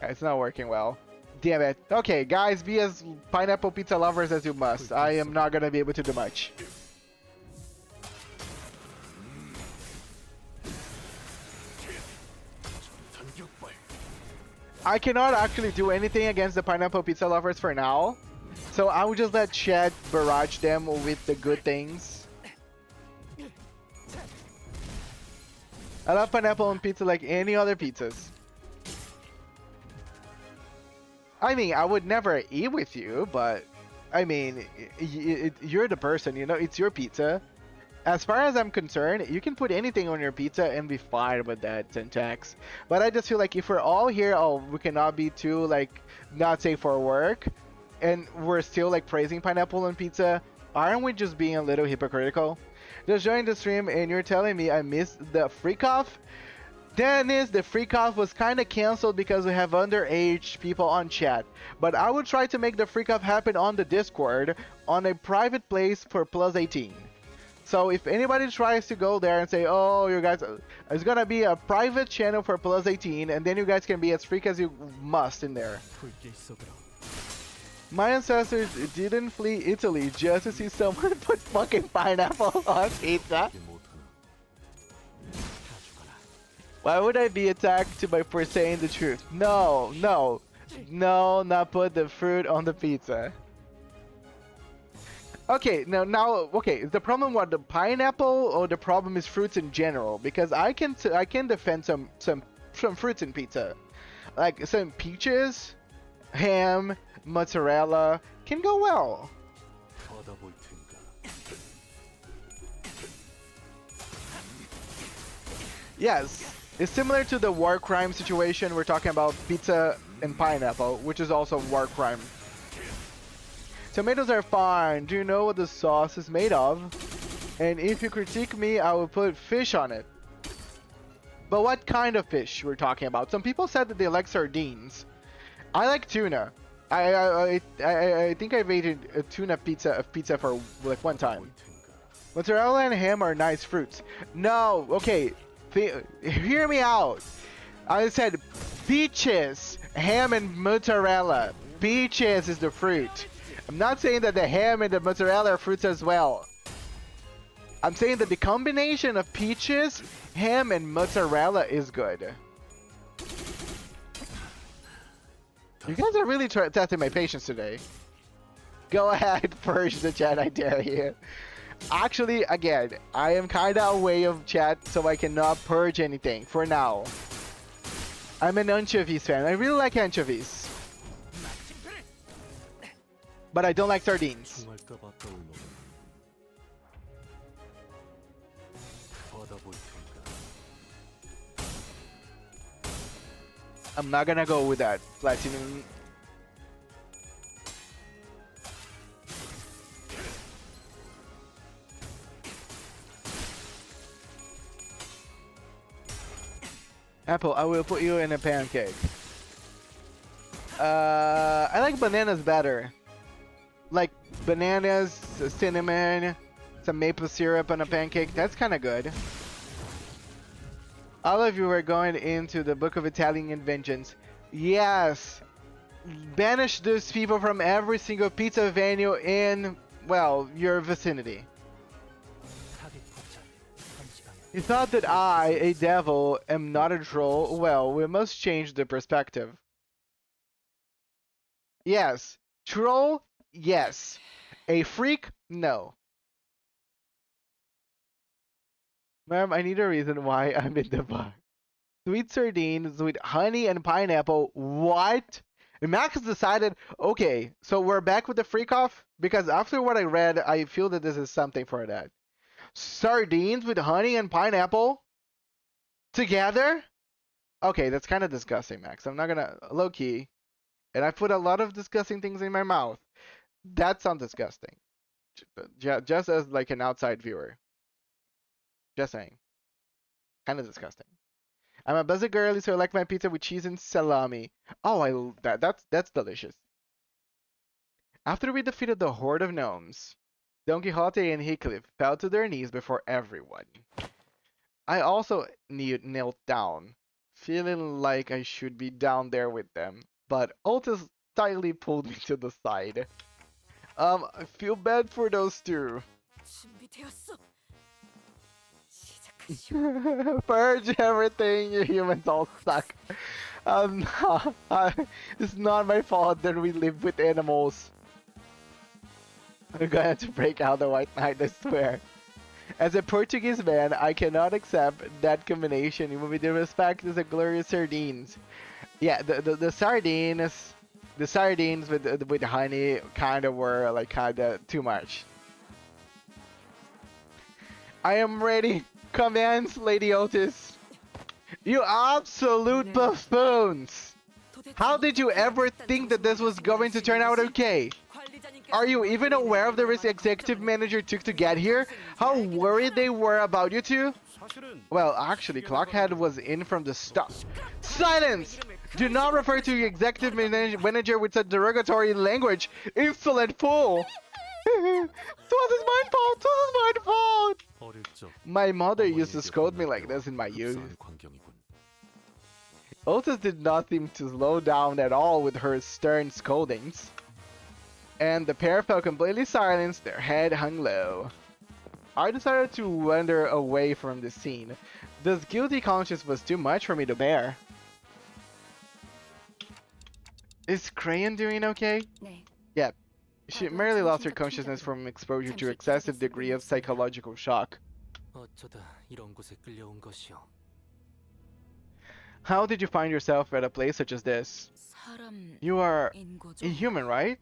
It's not working well. Damn it. Okay, guys, be as pineapple pizza lovers as you must. I am not gonna be able to do much. I cannot actually do anything against the pineapple pizza lovers for now. So I will just let chat barrage them with the good things. I love pineapple on pizza like any other pizzas. I mean, I would never eat with you, but I mean, you're the person, you know, it's your pizza. As far as I'm concerned, you can put anything on your pizza and be fine with that syntax. But I just feel like if we're all here, oh, we cannot be too, like, not safe for work, and we're still, like, praising pineapple on pizza, aren't we just being a little hypocritical? Just joined the stream and you're telling me I missed the freak off? Dennis, the freak off was kind of cancelled because we have underage people on chat. But I will try to make the freak off happen on the Discord on a private place for plus 18. So if anybody tries to go there and say, oh, you guys, it's gonna be a private channel for plus 18, and then you guys can be as freak as you must in there. My ancestors didn't flee Italy just to see someone put fucking pineapple on pizza. Why would I be attacked for saying the truth? No, no, no, not put the fruit on the pizza. Okay, now, okay, is the problem what the pineapple or the problem is fruits in general? Because I can defend some fruits in pizza, like some peaches, ham, mozzarella can go well. Yes, it's similar to the war crime situation we're talking about, pizza and pineapple, which is also war crime. Tomatoes are fine. Do you know what the sauce is made of? And if you critique me, I will put fish on it. But what kind of fish we're talking about? Some people said that they like sardines. I like tuna. I think I've eaten a tuna pizza for like one time. Mozzarella and ham are nice fruits. No, okay, hear me out. I said peaches ham and mozzarella. Peaches is the fruit. I'm not saying that the ham and the mozzarella are fruits as well. I'm saying that the combination of peaches, ham, and mozzarella is good. You guys are really testing my patience today. Go ahead, purge the chat, I dare you. Actually, again, I am kinda away of chat, so I cannot purge anything for now. I'm an anchovies fan. I really like anchovies. But I don't like sardines. 총알값 아까울 놈은 받아볼 테니까. I'm not gonna go with that. Platinum. Apple, I will put you in a pancake. I like bananas better. Like bananas, cinnamon, some maple syrup on a pancake. That's kind of good. All of you are going into the Book of Italian Inventions. Yes. Banish those people from every single pizza venue in, well, your vicinity. You thought that I, a devil, am not a troll? Well, we must change the perspective. Yes. Troll? Yes. A freak? No. Ma'am, I need a reason why I'm in the bar. Sweet sardines with honey and pineapple. What? Max decided, okay, so we're back with the freak off? Because after what I read, I feel that this is something for that. Sardines with honey and pineapple? Together? Okay, that's kind of disgusting, Max. I'm not gonna... Low-key. And I put a lot of disgusting things in my mouth. That sounds disgusting. Just as like an outside viewer. Just saying. Kind of disgusting. I'm a busy girly, so I like my pizza with cheese and salami. Oh, that's delicious. After we defeated the horde of gnomes, Don Quixote and Heathcliff fell to their knees before everyone. I also knelt down, feeling like I should be down there with them, but Otis tightly pulled me to the side. I feel bad for those two. 준비되었어. Purge everything, you humans all suck. It's not my fault that we live with animals. I'm gonna have to break out the White Knight, I swear. As a Portuguese man, I cannot accept that combination, even with the respect to the glorious sardines. Yeah, the sardines with honey kind of were like kind of too much. I am ready. Commence, Lady Otis. You absolute buffoons! How did you ever think that this was going to turn out okay? Are you even aware of the risk executive manager took to get here? How worried they were about you two? Well, actually, Clockhead was in from the start. Silence! Do not refer to your executive manager with such derogatory language. Insolent fool! It wasn't my fault! It was my fault! My mother used to scold me like this in my youth. Otis did not seem to slow down at all with her stern scoldings. And the pair fell completely silent, their head hung low. I decided to wander away from the scene. This guilty conscience was too much for me to bear. Is Crayon doing okay? 네. Yep. She merely lost her consciousness from exposure to excessive degree of psychological shock. 어쩌다 이런 곳에 끌려온 것이오. How did you find yourself at a place such as this? You are 인고죠. a human, right?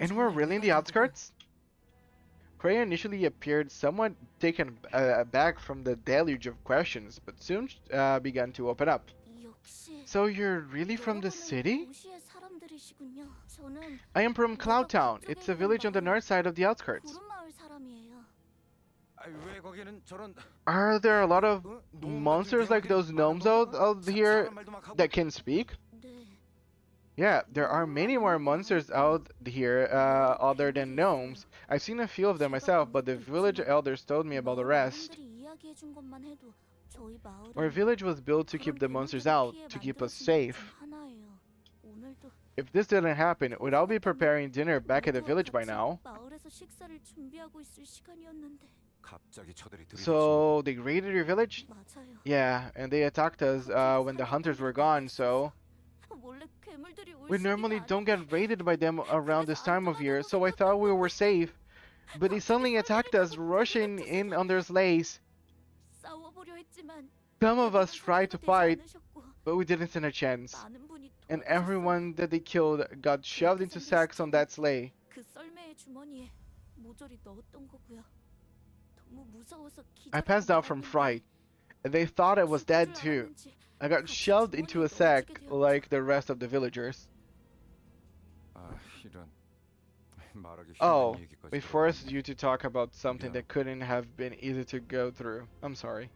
And we're really in the outskirts? Crayon initially appeared somewhat taken aback from the deluge of questions, but soon began to open up. So you're really from the city? I am from Cloud Town. It's a village on the north side of the outskirts. Are there a lot of monsters like those gnomes out here that can speak? Yeah, there are many more monsters out here other than gnomes. I've seen a few of them myself, but the village elders told me about the rest. Our village was built to keep the monsters out, to keep us safe. If this didn't happen, we'd all be preparing dinner back at the village by now. 마을에서 식사를 준비하고 있을 시간이었는데. 갑자기 저들이 들이닥치면 So they raided your village? 맞아요. Yeah, and they attacked us when the hunters were gone, so 원래 괴물들이 올 we 시기가 normally don't 아닌데. get raided by them around this time of year, so I thought we were safe. But they suddenly attacked us, rushing in on their sleighs. 싸워보려 했지만 Some of us tried to 되지 fight, 않으셨고, but we didn't stand a chance. 많은 분이 And 돌아가셨어요. everyone that they killed got shoved into sacks on that sleigh. 그 썰매의 주머니에 모조리 넣었던 거고요. 너무 무서워서 I passed out from 기절하고 fright, and they thought I was dead 죽을 줄 too. 알았는지 I got shoved into a sack like the rest of the villagers. 아, 이런 말하기 Oh, 힘든 얘기까지 we 들어봤네. forced you to talk about something that couldn't have been easy to go through. I'm sorry.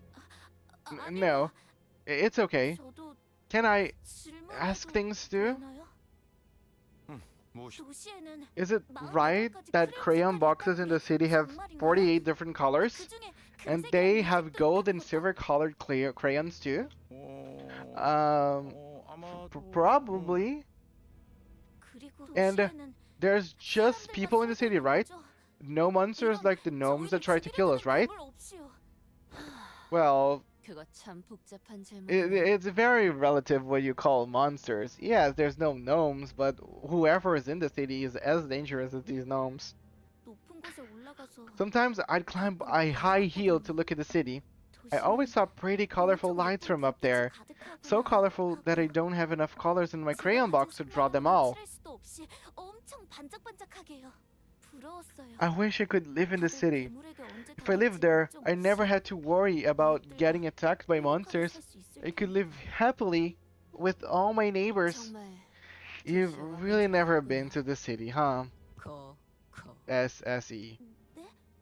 아니요. No, it's okay. 저도 Can I 질문해도 ask things too? 되나요? 무엇이 도시에는 Is it right that crayon boxes in the city have 48 different colors? 그중에 And 금색이 they 아닌 have 색도 gold and 있다고 silver colored crayons too? 아마도 Probably. 그리고 And 도시에는 There's just 사람들만 people in the city, 살고 right? 있는 거죠? No monsters 이건 like the gnomes that tried to kill us, right? 괴물 없이요. Well, 그거 참 복잡한 it's very relative what you call monsters. Yes, there's no gnomes, but whoever is in the city is as dangerous as these gnomes. 높은 곳에 올라가서 Sometimes I'd climb a high hill to look at the city. I always saw pretty colorful lights from up there. So colorful that I don't have enough colors in my crayon box to draw them all. I wish I could live in the city. If I lived there, I never had to worry about getting attacked by monsters. I could live happily with all my neighbors. 정말 You've really never been to the city, huh? 거 SSE.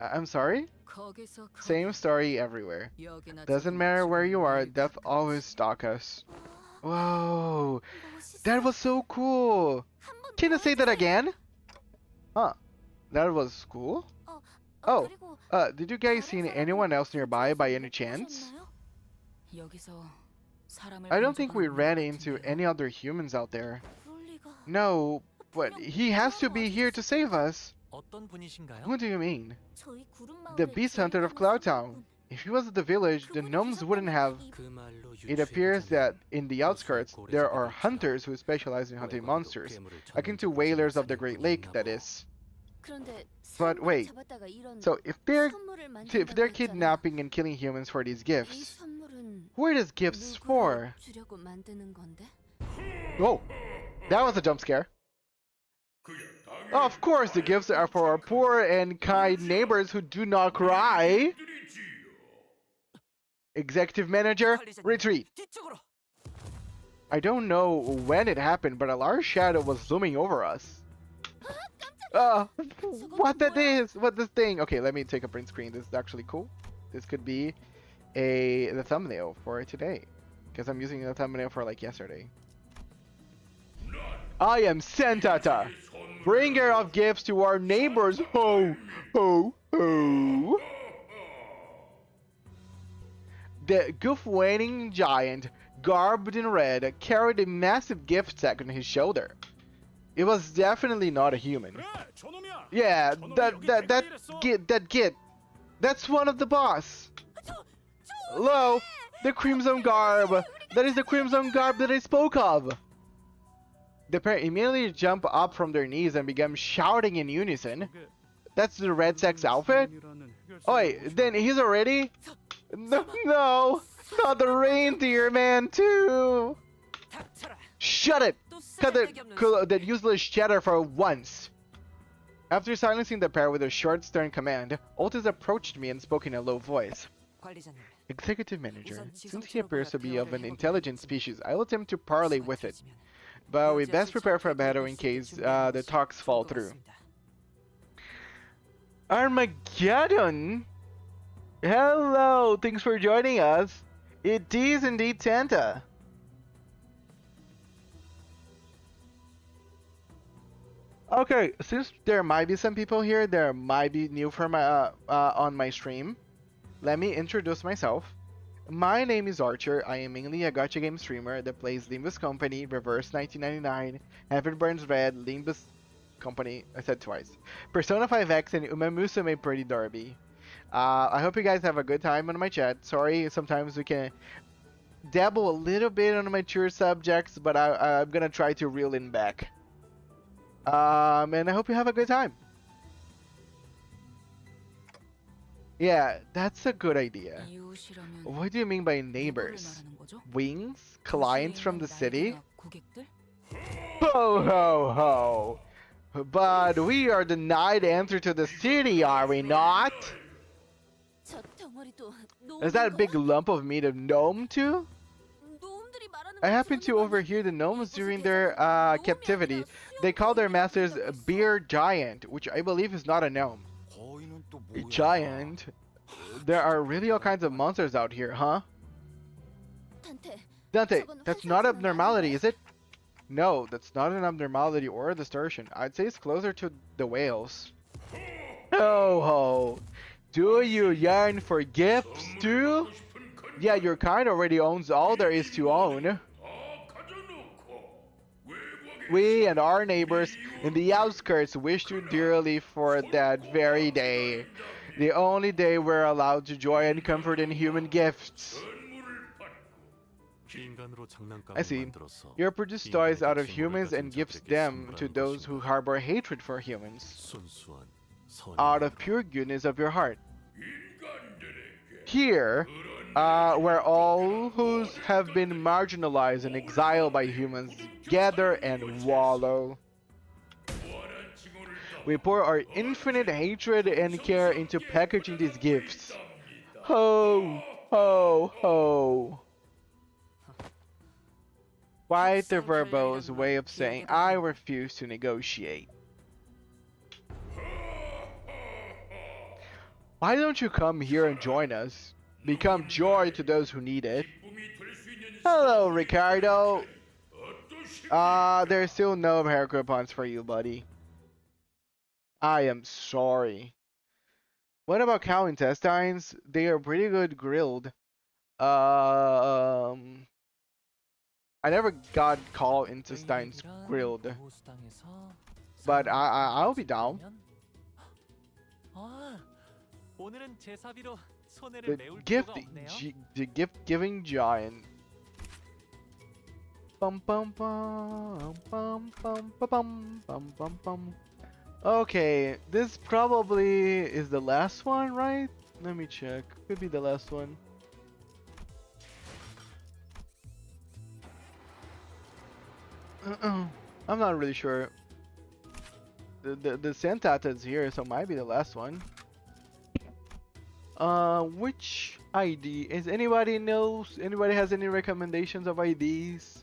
I'm sorry? 거기서 거 Same story everywhere. 여기나 Doesn't 저기나 matter where you are, 죽는 death always stalks us. Whoa, that was so cool. Can you say that again? Huh, that was cool. Oh, did you guys see anyone else nearby by any chance? 여기서 사람을 I 본 don't think 적은 we 없는 ran 것 into 같은데요. any other humans out there. 그럴 리가. No, but he has to be here to save us. 어떤 분이신가요? Who do you mean? 저희 구름 The 마을의 beast 제일 hunter of 많은 Cloud 사냥꾼. Town. If he was at the village, the gnomes wouldn't have. 그 말로 It appears that in the outskirts, there are hunters who specialize in hunting monsters, akin to whalers of the Great Lake, that is. 그런데 But 사람을 wait, 잡았다가 이런 So if they're 선물을 if they're 만든다고 했잖아. kidnapping and killing humans for these 이 gifts, 선물은 who are these gifts for? 누구를 주려고 만드는 건데? Oh, that was a jump scare. Of course, the gifts are for our poor and kind neighbors who do not cry. Executive manager, retreat. 뒤쪽으로. I don't know when it happened, but a large shadow was zooming over us. What that is? What this thing? Okay, let me take a print screen. This is actually cool. This could be the thumbnail for today, because I'm using the thumbnail for like yesterday. I am Santata, bringer of gifts to our neighbors. Ho, ho, ho. The goof-waning giant, garbed in red, carried a massive gift sack on his shoulder. It was definitely not a human. 그래, 저놈이야. Yeah, 저놈이 that 여기 that that 대가리를 git that git. That's one of the boss. Hello, the crimson garb. That is the crimson garb that I spoke of. The pair immediately jump up from their knees and began shouting in unison. That's the red sex outfit? Oh wait, then he's already? No, no, not the reindeer man too. 닥쳐라. Shut it! 또 Cut 쓰레기 없는 that useless chatter for once. After silencing the pair with a short, stern command, Otis approached me and spoke in a low voice. 관리자님. Executive manager, since he appears to be of an intelligent species, I will attempt to parley with it. But we best prepare for a battle in case the talks fall through. Armageddon! Hello! Thanks for joining us. It is indeed Santa. Okay, since there might be some people here that might be new for my on my stream, let me introduce myself. My name is Archer. I am mainly a gacha game streamer that plays Limbus Company, Reverse 1999, Heaven Burns Red, Limbus Company, I said twice, Persona 5X, and Umemusume Pretty Derby. I hope you guys have a good time on my chat. Sorry, sometimes we can dabble a little bit on mature subjects, but I'm gonna try to reel in back. And I hope you have a good time. Yeah, that's a good idea. 이웃이라면 What do you mean by 누구를 neighbors? 말하는 거죠? Wings? Clients 도시에 from 있는 the city? 날개나 고객들? Ho ho ho! But we are denied entry to the city, are we not? 저 덩어리도 Is that a big lump of meat a gnome too? 놈들이 말하는 I 걸 happened to 들었는데 overhear the gnomes during their 놈이 captivity. 아니라 They call their 수염 masters 놈이라고 a 했어. beer giant, which I believe is not a gnome. A giant? There are really all kinds of monsters out here, huh? 단테, Dante, 저건 that's not 환상적인 abnormality, 아닌데? is it? No, that's not an abnormality or a distortion. I'd say it's closer to the whales. Ho ho! Do you yearn for gifts too? Yeah, your kind already owns all there is to own. We and our neighbors in the outskirts wish you dearly for that very day. The only day we're allowed to joy and comfort in human gifts. 인간으로 장난감을 I see. 만들어서 You produce toys out of 인간에게 humans and 선물을 gives 가진 them 자들에게 to those who 선물하는 harbor hatred for humans. 순수한 Out of 선의로. pure goodness of your heart. Here, where all who have been marginalized and exiled by humans gather and wallow. We pour our infinite hatred and care into packaging these gifts. Ho, ho, ho. Quite the verbose way of saying I refuse to negotiate. Why don't you come here and join us? Become joy to those who need it. Hello, Ricardo. There's still no hair coupons for you, buddy. I am sorry. What about cow intestines? They are pretty good grilled. I never got cow intestines grilled, but I'll be down. The gift giving giant. Bum bum bum bum bum bum bum bum bum. Okay, this probably is the last one, right? Let me check. Could be the last one. I'm not really sure. The Santata is here, so it might be the last one. Which ID? Is anybody knows? Anybody has any recommendations of IDs?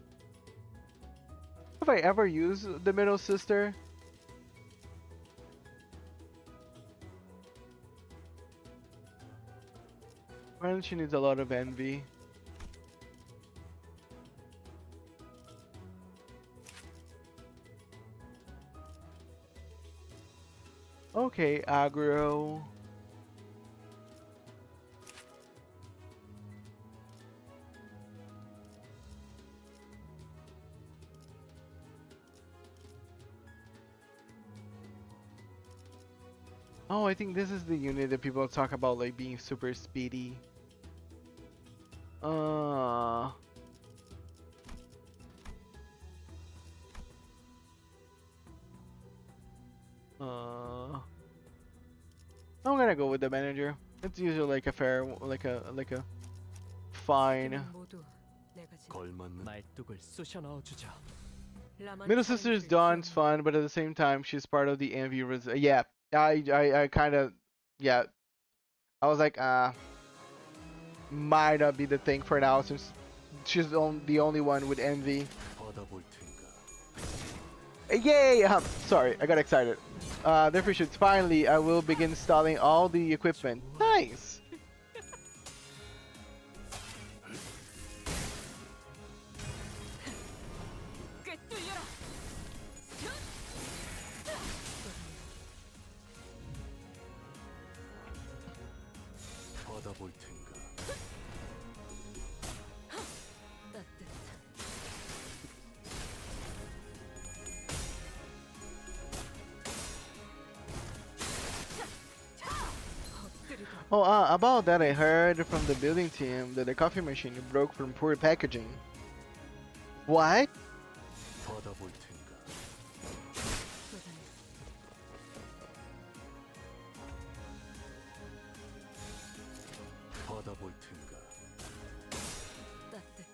Have I ever used the middle sister? Apparently she needs a lot of envy. Okay, aggro. Oh, I think this is the unit that people talk about like being super speedy. I'm gonna go with the manager. It's usually like a fair, like a fine. 모두 내가 지금 걸맞는 말뚝을 쑤셔 넣어주자. Middle Sister's Dawn's fun, but at the same time, she's part of the envy. Yeah, I kind of, yeah. I was like, might not be the thing for now since she's the only one with envy. 받아볼 텐가. Yay! Sorry, I got excited. Therefore, should finally, I will begin installing all the equipment. Nice. 꿰뚫려라. 받아볼 텐가. Oh, about that, I heard from the building team that the coffee machine broke from poor packaging. What? 받아볼 텐가. 받아볼 텐가. 따뜻.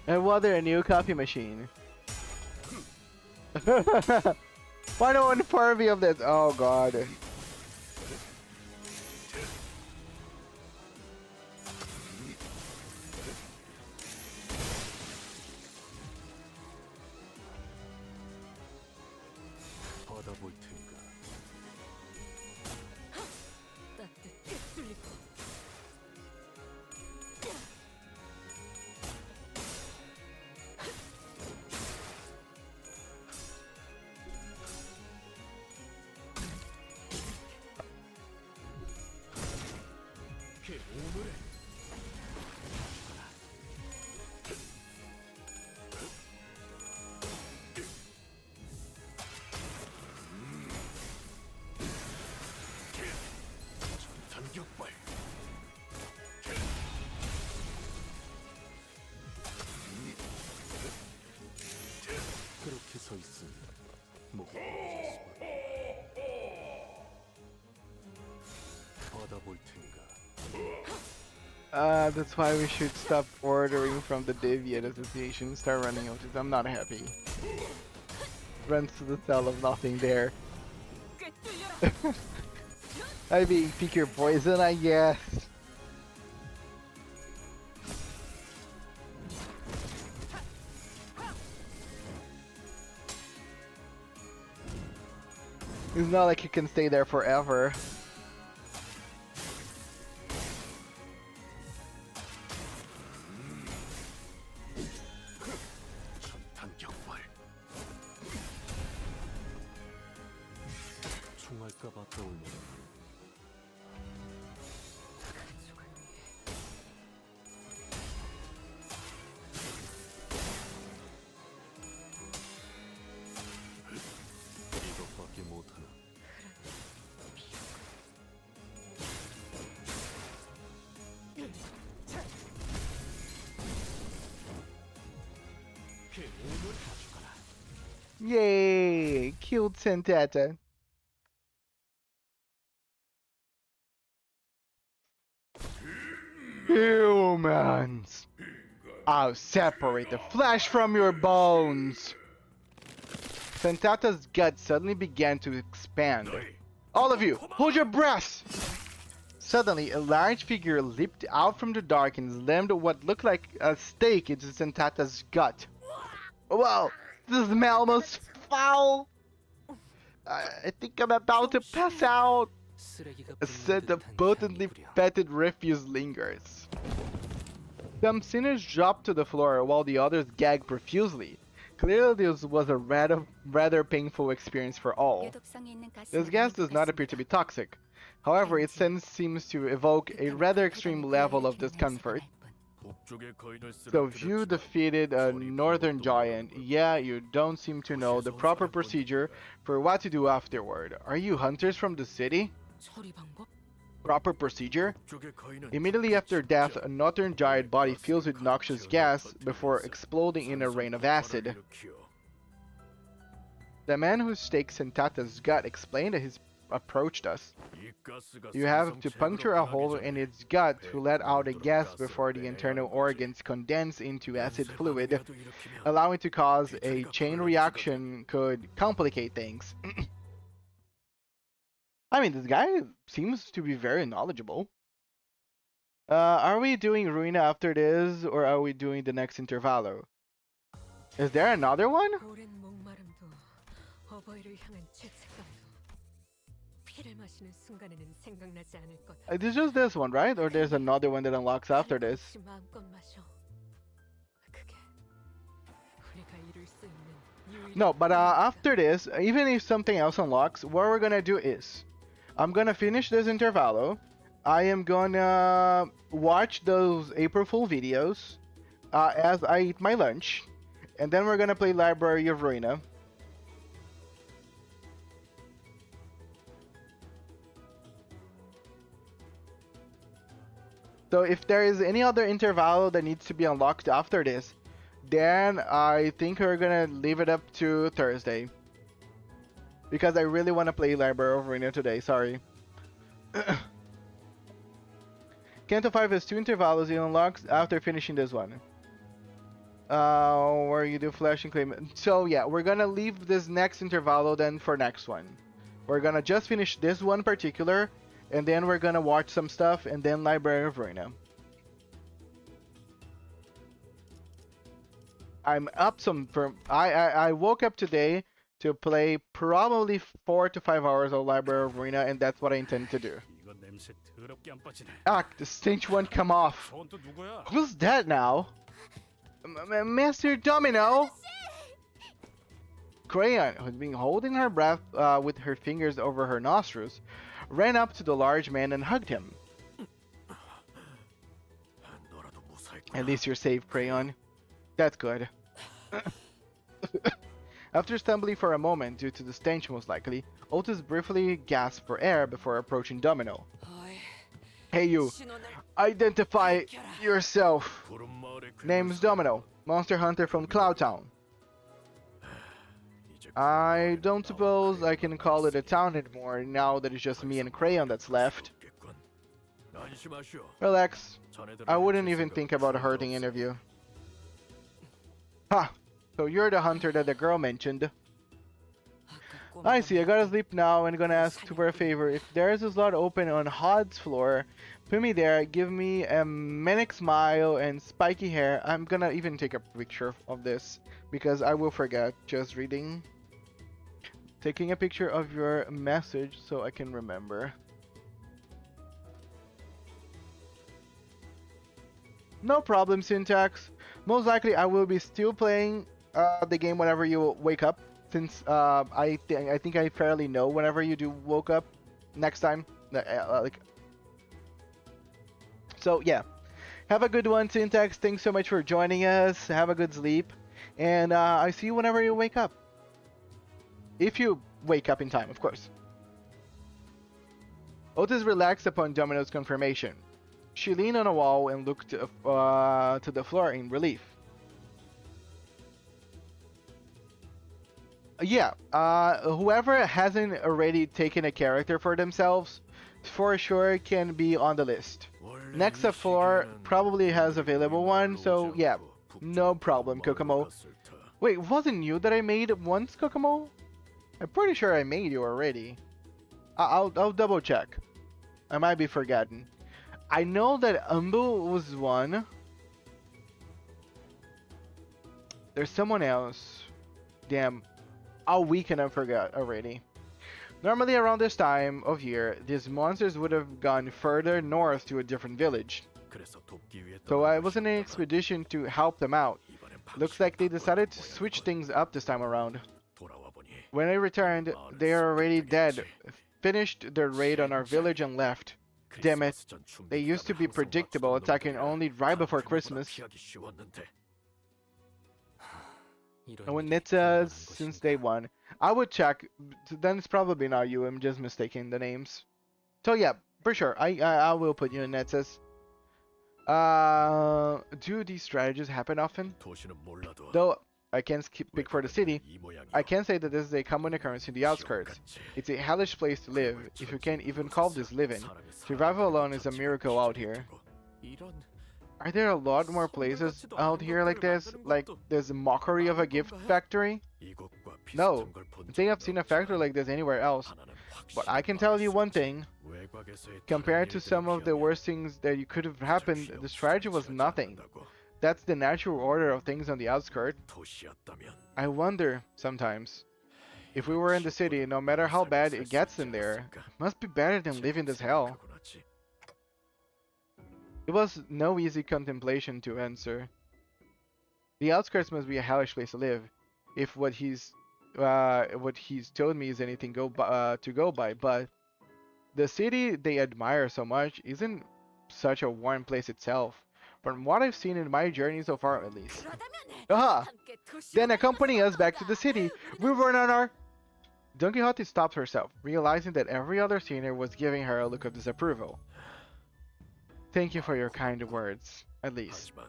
And what a new coffee machine. Why no one inform me of this? Oh god. 받아볼 텐가. 따뜻. 뚫리고. 단격발. 그렇게 서 있으니 뭐가 받아볼 텐가. That's why we should stop ordering from the Deviant Association. Start running out. I'm not happy. Runs to the cell of nothing there. 꽤 뚫려라. I mean, pick your poison, I guess. It's not like you can stay there forever. 단격발. 총알까봐 떠올려. 이것밖에 못하나. Yay! Killed Sentata. Humans! I'll separate the flesh from your bones! Sentata's gut suddenly began to expand. All of you, hold your breaths! Suddenly, a large figure leaped out from the dark and slammed what looked like a stake into Sentata's gut. Wow, the smell was foul! I think I'm about to pass out! A scent of potently fetid refuse lingers. Some sinners dropped to the floor while the others gagged profusely. Clearly this was a rather painful experience for all. This gas does not appear to be toxic. However, its scent seems to evoke a rather extreme level of discomfort. So if you defeated a northern giant, yeah, you don't seem to know the proper procedure for what to do afterward. Are you hunters from the city? 처리 방법? Proper procedure? Immediately after death, a northern giant body fills with noxious gas before exploding in a rain of acid. The man who staked Sentata's gut explained that he approached us. You have to puncture a hole in its gut to let out a gas before the internal organs condense into acid fluid, allowing to cause a chain reaction could complicate things. I mean, this guy seems to be very knowledgeable. Are we doing Ruina after this, or are we doing the next intervallo? Is there another one? 오랜 목마름도 어버이를 향한 죄책감도 피를 마시는 순간에는 생각나지 않을 거다. It's just this one, right? Or there's another one that unlocks after this? 혹시 마음껏 마셔. 그게 우리가 이룰 수 있는 유일한 No, but after this, even if something else unlocks, what we're gonna do is I'm gonna finish this intervallo. I am gonna watch those April Fool videos as I eat my lunch, and then we're gonna play Library of Ruina. So if there is any other intervallo that needs to be unlocked after this, then I think we're gonna leave it up to Thursday. Because I really want to play Library of Ruina today, sorry. Canto 5 has 2 intervallos it unlocks after finishing this one. Where you do flash and claim. So yeah, we're gonna leave this next intervallo then for next one. We're gonna just finish this one particular, and then we're gonna watch some stuff, and then Library of Ruina. I'm up some for I woke up today to play probably 4 to 5 hours of Library of Ruina, and that's what I intend to do. 이거 냄새 더럽게 안 빠지네. Ah, the stench won't come off. 저건 또 누구야? Who's that now? Master Domino! Crayon, who's been holding her breath with her fingers over her nostrils, ran up to the large man and hugged him. 너라도 무사했구나. At least you're safe, Crayon. That's good. After stumbling for a moment due to the stench most likely, Otis briefly gasped for air before approaching Domino. Hey you, identify yourself. Name's Domino, monster hunter from Cloud Town. I don't suppose I can call it a town anymore now that it's just me and Crayon that's left. Relax, I wouldn't even think about hurting any of you. Ha! So you're the hunter that the girl mentioned. I see, I gotta sleep now and gonna ask for a favor. If there's a slot open on Hod's floor, put me there, give me a manic smile and spiky hair. I'm gonna even take a picture of this because I will forget just reading. Taking a picture of your message so I can remember. No problem, Syntax. Most likely I will be still playing the game whenever you wake up, since I think I fairly know whenever you do woke up next time. So yeah, have a good one, Syntax. Thanks so much for joining us. Have a good sleep, and I see you whenever you wake up. If you wake up in time, of course. Otis relaxed upon Domino's confirmation. She leaned on a wall and looked to the floor in relief. Yeah, whoever hasn't already taken a character for themselves, for sure can be on the list. Next up floor probably has available one, so yeah, no problem, Kokomo. Wait, wasn't you that I made once, Kokomo? I'm pretty sure I made you already. I'll double check. I might be forgotten. I know that Umbu was one. There's someone else. Damn. All weekend I forgot already. Normally around this time of year, these monsters would have gone further north to a different village. So I was in an expedition to help them out. Looks like they decided to switch things up this time around. When I returned, they are already dead. Finished their raid on our village and left. Damn it. They used to be predictable, attacking only right before Christmas. And when Nitsa since day one, I would check. Then it's probably not you. I'm just mistaking the names. So yeah, for sure. I will put you in Nitsa's. Do these strategies happen often? Though I can't pick for the city, I can say that this is a common occurrence in the outskirts. It's a hellish place to live, if you can even call this living. Survival alone is a miracle out here. Are there a lot more places out here like this? Like there's a mockery of a gift factory? No, I think I've seen a factory like this anywhere else. But I can tell you one thing. Compared to some of the worst things that could have happened, this tragedy was nothing. That's the natural order of things on the outskirts. I wonder, sometimes, if we were in the city, no matter how bad it gets in there, it must be better than living this hell. It was no easy contemplation to answer. The outskirts must be a hellish place to live, if what he's told me is anything to go by, but the city they admire so much isn't such a warm place itself, from what I've seen in my journey so far at least. Aha! 함께 도시로 Then accompany us back to 떠나보자. the city. We run on our... Don Quixote stops herself, realizing that every other senior was giving her a look of disapproval. Thank you for your kind words, at least. 하지만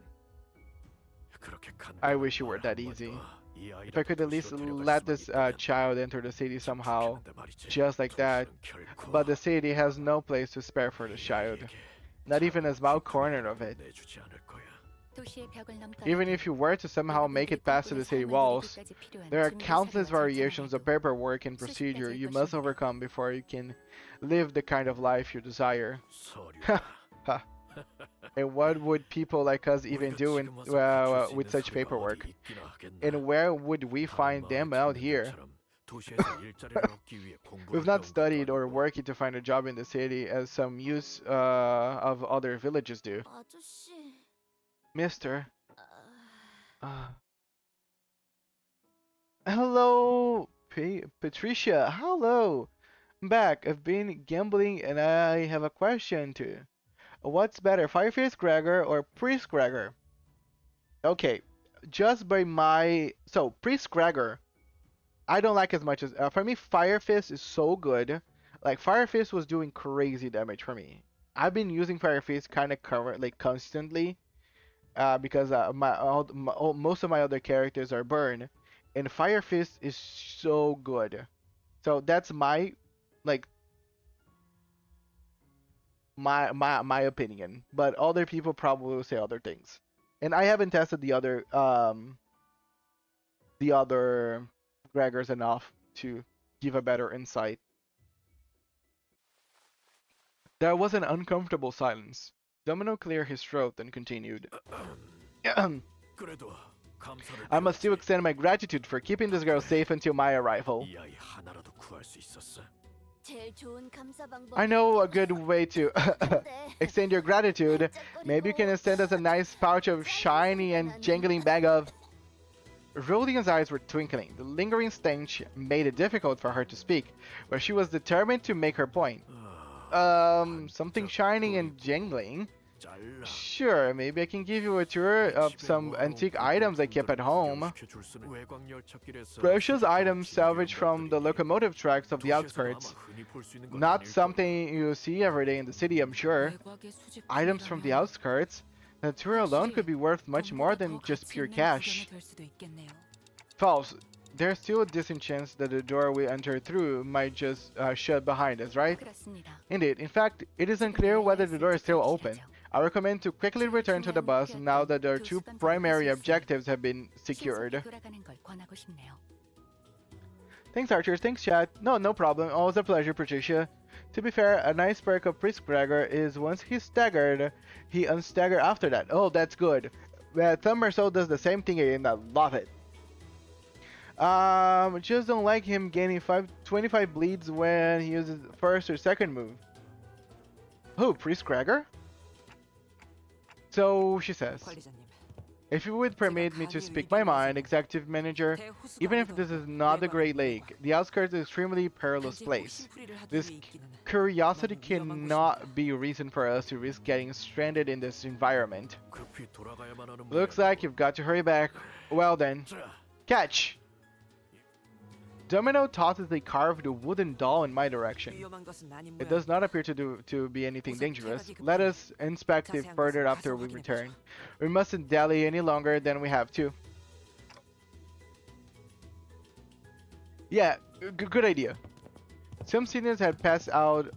그렇게 I wish it were that easy. If I could at least let this child enter the city somehow, just like that. But the city has no place to spare for the child. Not even a small corner of it. 도시의 벽을 넘고 Even if you were to somehow make it past to the city walls, there are countless variations of paperwork and procedure you must overcome before you can live the kind of life you desire. And what would people like us even do with such paperwork? And where would we find them out here? We've not studied or worked to find a job in the city as some use of other villages do. 아저씨, Mister. Hello, Patricia. Hello. I'm back. I've been gambling and I have a question too. What's better, Fireface Gregor or Priest Gregor? Okay, just by my... So, Priest Gregor, I don't like as much as... for me, Firefist is so good. Like, Firefist was doing crazy damage for me. I've been using Firefist kind of constantly. Because most of my other characters are burn. And Firefist is so good. So, that's my... Like... my opinion, but other people probably will say other things, and I haven't tested the other Gregors enough to give a better insight. There was an uncomfortable silence. Domino cleared his throat and continued. I must still extend my gratitude for keeping this girl safe until my arrival. 이 아이 하나라도 구할 수 있었어. 제일 좋은 감사 방법. I know a good way to extend your gratitude. Maybe you can send us a nice pouch of shiny and jangling bag of... Rodian's eyes were twinkling. The lingering stench made it difficult for her to speak, but she was determined to make her point. Something shiny and jangling? Sure, maybe I can give you a tour of some antique items I kept at home. Precious items salvaged from the locomotive tracks of the outskirts. Not something you see every day in the city, I'm sure. Items from the outskirts? The tour alone could be worth much more than just pure cash. False. There's still a decent chance that the door we entered through might just shut behind us, right? Indeed. In fact, it is unclear whether the door is still open. I recommend to quickly return to the bus now that our two primary objectives have been secured. Thanks, Archer. Thanks, chat. No problem. Always a pleasure, Patricia. To be fair, a nice perk of Priest Gregor is once he's staggered, he unstagger after that. Oh, that's good. Thumberso does the same thing and I love it. Just don't like him gaining 25 bleeds when he uses first or second move. Who, Priest Gregor? So she says, if you would permit me to speak my mind, Executive Manager, even if this is not the Great Lake, the outskirts is an extremely perilous place. This curiosity cannot be a reason for us to risk getting stranded in this environment. Looks like you've got to hurry back. Well then, catch! Domino tosses a carved wooden doll in my direction. It does not appear to be anything dangerous. Let us inspect it further after we return. We mustn't dally any longer than we have to. Yeah, good idea. Some seniors had passed out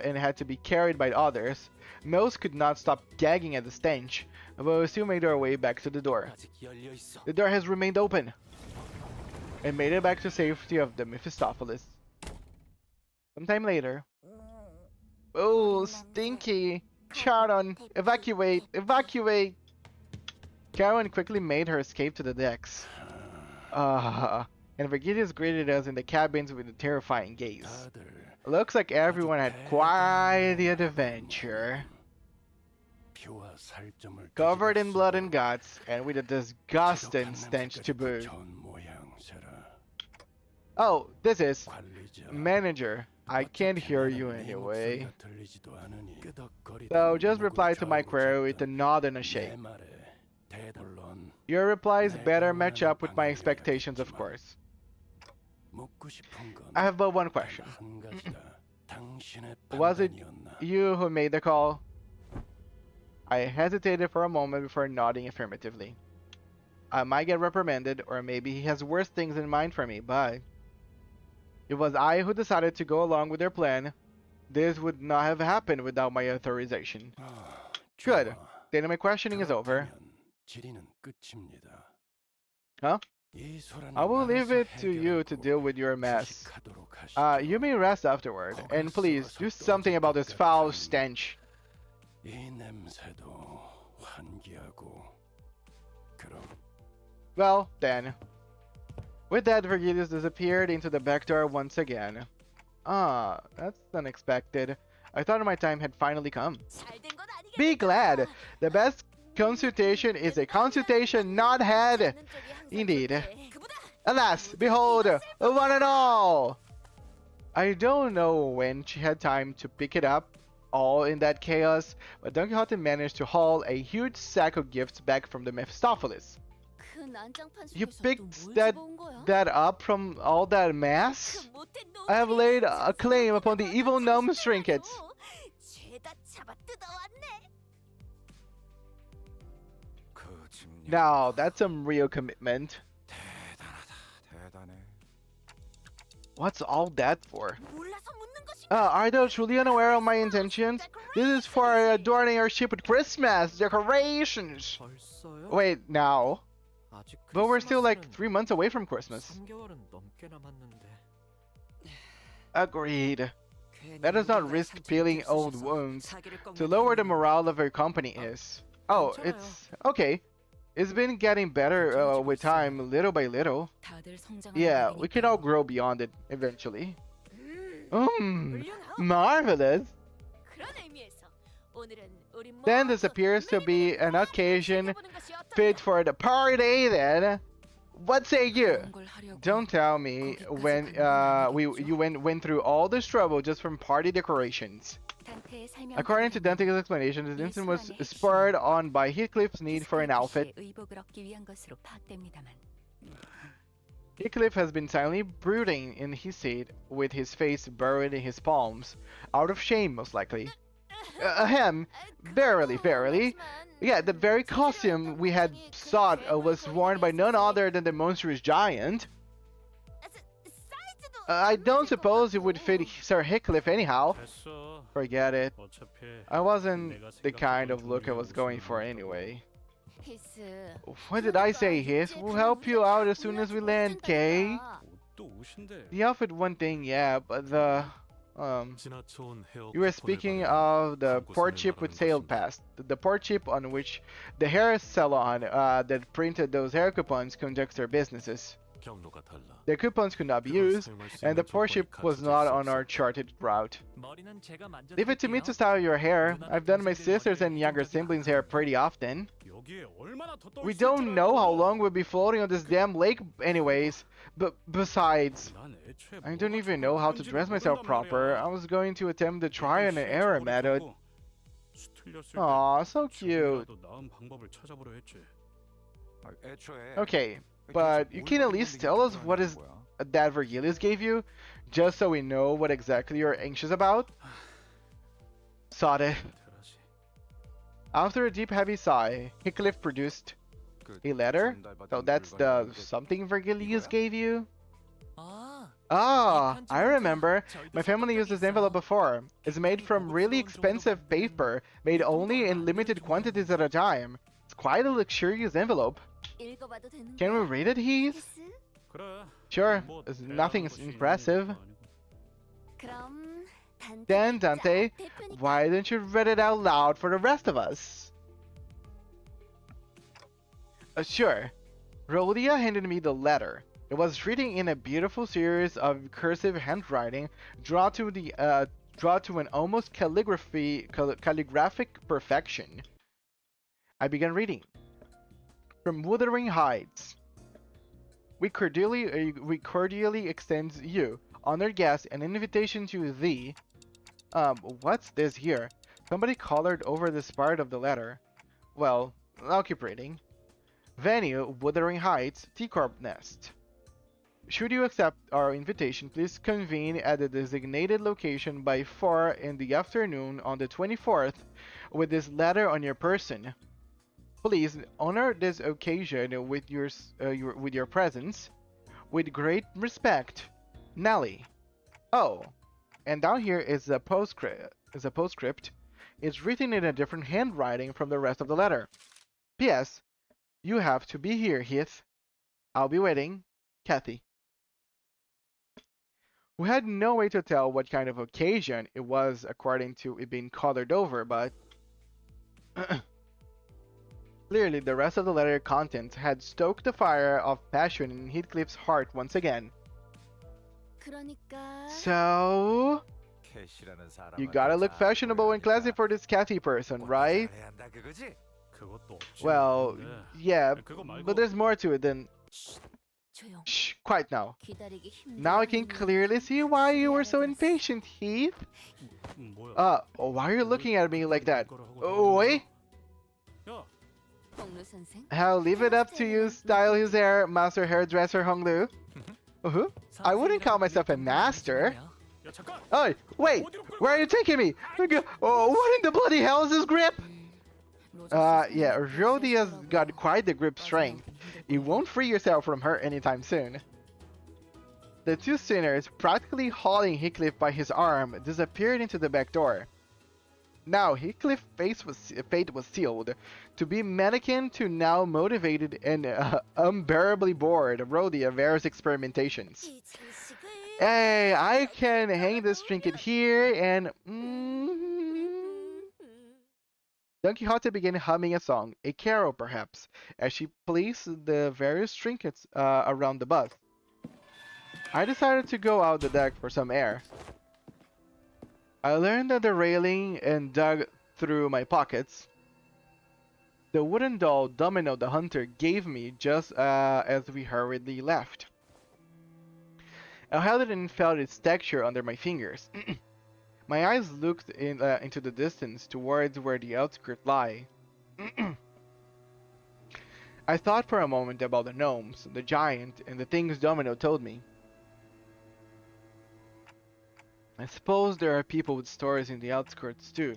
and had to be carried by others. Most could not stop gagging at the stench, but we still made our way back to the door. The door has remained open and made it back to safety of the Mephistopheles. Sometime later. Oh, stinky! Charon, evacuate! Evacuate! Karen quickly made her escape to the decks. And Vergilius greeted us in the cabins with a terrifying gaze. Looks like everyone had quite the adventure. Covered in blood and guts, and with a disgusting stench to boot. Oh, this is Manager. I can't hear you anyway. 목소리가 들리지도 않으니 끄덕거리던 So just 누구 reply to my query with a 좌우지간 nod and a shake. 내 말에 물론 Your replies better match up with my 방해를 expectations, of 하겠지만 course. 묻고 싶은 건 I have but one question. 한 가지다. 당신의 Was it 판단이었나? you who made the call? I hesitated for a moment before nodding affirmatively. I might get reprimanded, or maybe he has worse things in mind for me, but it was I who decided to go along with their plan. This would not have happened without my authorization. Good. 좋아. Then my questioning is over. 그렇다면 질의는 끝입니다. Huh? 이 소란은 I will leave it 알아서 to you to 해결하고 deal with your mess. 주식하도록 하시죠. You may rest afterward, and please do something about this foul stench. 이 냄새도 환기하고 그럼 Well, then. With that, Vergilius disappeared into the back door once again. Ah, that's unexpected. I thought my time had finally come. 잘된 건 아니겠지. Be glad! The best consultation is a consultation not had! Indeed. Alas, behold, one and all! I don't know when she had time to pick it up, all in that chaos, but Don Quixote managed to haul a huge sack of gifts back from the Mephistopheles. 그 난장판 You 속에서 picked 또 뭘 that 집어온 거야? that up from all that mass? 그 못된 I have 놈들이 laid a claim upon the evil gnome's trinkets. 죄다 잡아 뜯어왔네. 그 집념 Now, that's some real commitment. 대단해. What's all that for? 몰라서 묻는 것이. Are those truly unaware of my intentions? This is for adorning your ship with Christmas decorations. 벌써요? Wait, now? 아직 But we're still like 크리스마스는 3 months away from Christmas. 3개월은 넘게 남았는데. Agreed. Let us not risk peeling old wounds. To lower the morale of our company is. Oh, it's okay. It's been getting better with time, little by little. 다들 성장하는 Yeah, we can all 날이니까요. grow beyond it eventually. 훌륭하오. Marvelous. 그런 의미에서 오늘은 우리 Then this 모두 appears to be an 매일매일 occasion 즐겨보는 것이 어떨까? fit for the party then. What say you? 그런 걸 하려고 Don't tell me when you went through all this trouble just from party decorations. 단테의 설명 According to Dante's explanation, this incident was spurred on by Heathcliff's need for an outfit. 의복을 얻기 위한 것으로 파악됩니다만 Heathcliff has been silently brooding in his seat with his face buried in his palms, out of shame most likely. Ahem, verily, verily. Yeah, the very costume we had sought was worn by none other than the monstrous giant. 사이즈도 I don't suppose it would fit Sir Heathcliff anyhow. 됐어. Forget it. 어차피 I wasn't the kind of look I was going for anyway. 히스. What did I say, Hiss? We'll help you out as soon as we land, Kay. 또 옷인데. The outfit one thing, yeah, but the 지나쳐온 헤어 you were 커플을 speaking 바라보며 of the 광고 port 선을 ship which 말하는 sailed 것인가? past. The port ship on which the hair salon that printed those hair coupons conducts their businesses. 경로가 달라. The coupons could not be 그걸 used, 사용할 수 and the 있는 port 조건이 ship was 갖춰져 not 있어 on our 없어. charted route. 머리는 제가 Leave it to me to style your hair. I've done my sisters and younger siblings' hair pretty often. 여기에 얼마나 더 We don't know how long we'll be floating on this damn lake anyways. But besides, 난 애초에 I don't 뭐가 even know how to 좋은지를 dress myself 모른단 proper. 말이야. I was going to attempt the try and error method. 틀렸을 때 Aw, so cute. 지금이라도 나은 방법을 찾아보려 했지. Okay, but you can at least tell us what is that Vergilius gave you, just so we know what exactly you're anxious about? Sade. 테라시. After a deep heavy sigh, Heathcliff produced a letter. So that's the something Vergilius gave you? 아, Ah, I remember. My family used this envelope before. It's made from really expensive paper, made only in limited quantities at a time. It's quite a luxurious envelope. 읽어봐도 되는 Can we 거야? read it, Heath? 히스? 그래. Sure, 뭐 it's 대단한 nothing 것이 있는 impressive. 것도 아니고. 그럼 단테 Then, Dante, 대표니까 why don't you read it out loud for the rest of us? Sure. Rhodia handed me the letter. It was written in a beautiful series of cursive handwriting, drawn to an almost calligraphic perfection. I began reading. From Wuthering Heights. We cordially extend you, honored guest, an invitation to thee. What's this here? Somebody colored over this part of the letter. Well, I'll keep reading. Venue, Wuthering Heights, T-Corp Nest. Should you accept our invitation, please convene at the designated location by 4 in the afternoon on the 24th with this letter on your person. Please honor this occasion with your presence. With great respect, Nelly. Oh, and down here is a postscript. It's written in a different handwriting from the rest of the letter. P.S. You have to be here, Heath. I'll be waiting. Kathy. We had no way to tell what kind of occasion it was according to it being colored over, but clearly the rest of the letter contents had stoked the fire of passion in Heathcliff's heart once again. 그러니까 So, 캐시라는 사람한테 you gotta look 잘 fashionable and classy 보여야겠다. for this Kathy person, 꼭 right? 잘해야 한다 그거지? 그것도 없지. Well, 않은데. yeah, 그거 말고 but there's more to it than... 조용. Shh, quiet now. 기다리기 힘들어. Now I can clearly see why you were so impatient, Heath. 뭐야? Why are you looking at me like that? Oh, wait. 야, 홍루 선생. I'll leave it up to you style his hair, master hairdresser Hong Lu. I wouldn't call myself a master. 야 잠깐. Oh, wait, where are you taking me? Oh, what in the bloody hell is this grip? Yeah, Rhodia's got quite the grip strength. You won't free yourself from her anytime soon. The two sinners, practically hauling Heathcliff by his arm, disappeared into the back door. Now Heathcliff's fate was sealed. To be mannequin to now motivated and unbearably bored Rhodia various experimentations. 이 자식을. Hey, I can hang this trinket here and... Don Quixote began humming a song, a carol perhaps, as she placed the various trinkets around the bus. I decided to go out the deck for some air. I leaned at the railing and dug through my pockets. The wooden doll Domino the Hunter gave me just as we hurriedly left. I held it and felt its texture under my fingers. My eyes looked into the distance towards where the outskirts lie. I thought for a moment about the gnomes, the giant, and the things Domino told me. I suppose there are people with stories in the outskirts too.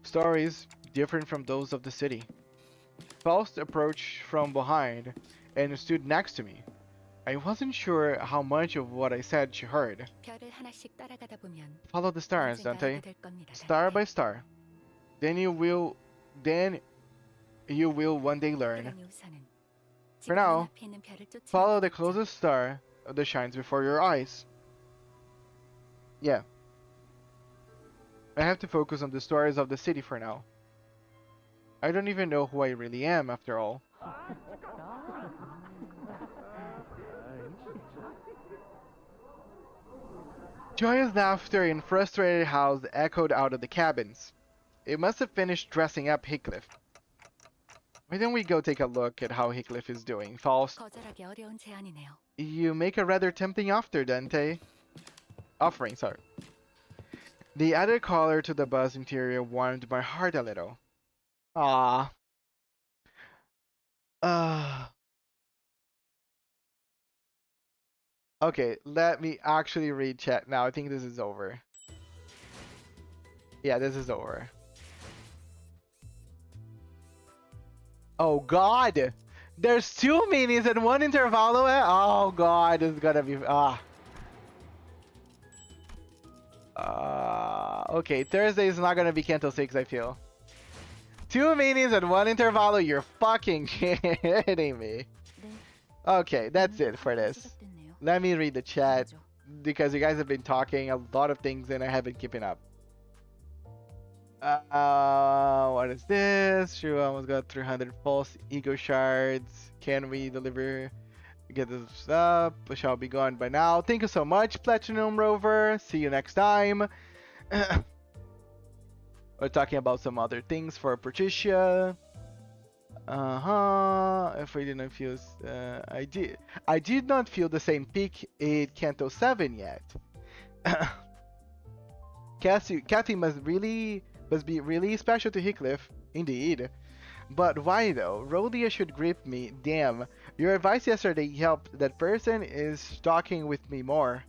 Stories different from those of the city. Faust approached from behind and stood next to me. I wasn't sure how much of what I said she heard. 별을 하나씩 따라가다 보면 Follow the stars, 언젠가 Dante. 알게 될 겁니다, Star Dante. by star. Then you will one day learn. 그러니 우선은 For 지금 now, 눈앞에 있는 별을 쫓아가는 Follow the 거죠. closest star that shines before your eyes. Yeah. I have to focus on the stories of the city for now. I don't even know who I really am after all. Joyous laughter and frustrated howls echoed out of the cabins. It must have finished dressing up Heathcliff. Why don't we go take a look at how Heathcliff is doing, Faust? 거절하기 어려운 제안이네요. You make a rather tempting offering, sorry. The added color to the bus interior warmed my heart a little. Ah. Okay, let me actually read chat now. I think this is over. Yeah, this is over. Oh god! There's 2 minis and 1 intervallo. Oh god, this is gonna be okay, Thursday is not gonna be Kanto 6, I feel. 2 minis and 1 intervallo, you're fucking kidding me. Okay, that's it for this. Let me read the chat, because you guys have been talking a lot of things and I haven't keeping up. What is this? Sure, almost got 300 false ego shards. Can we deliver? Get this up. We shall be gone by now. Thank you so much, Platinum Rover. See you next time. We're talking about some other things for Patricia. If I didn't feel, I did not feel the same peak in Kanto 7 yet. Kathy must be really special to Heathcliff, indeed. But why though? Rhodia should grip me. Damn, your advice yesterday helped. That person is talking with me more.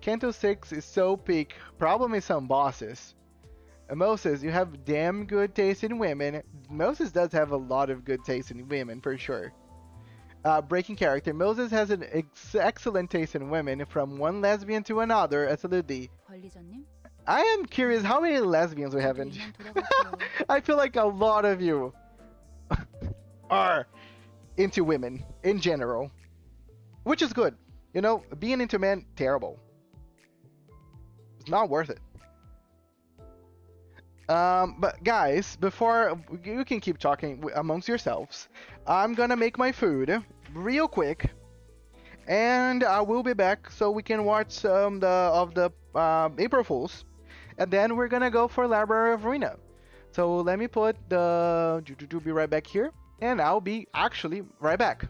Kanto 6 is so peak. Problem is some bosses. Moses, you have damn good taste in women. Moses does have a lot of good taste in women, for sure. Breaking character. Moses has an excellent taste in women, from one lesbian to another, absolutely. 관리자님, I am curious how many lesbians we have in. 이만 돌아갈게요. I feel like a lot of you are into women in general, which is good. You know, being into men, terrible. It's not worth it. But guys, before you can keep talking amongst yourselves, I'm gonna make my food real quick, and I will be back so we can watch some of the April Fools, and then we're gonna go for Library of Ruina. So let me put the be right back here, and I'll be actually right back.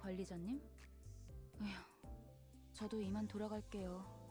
관리자님? 에휴, 저도 이만 돌아갈게요.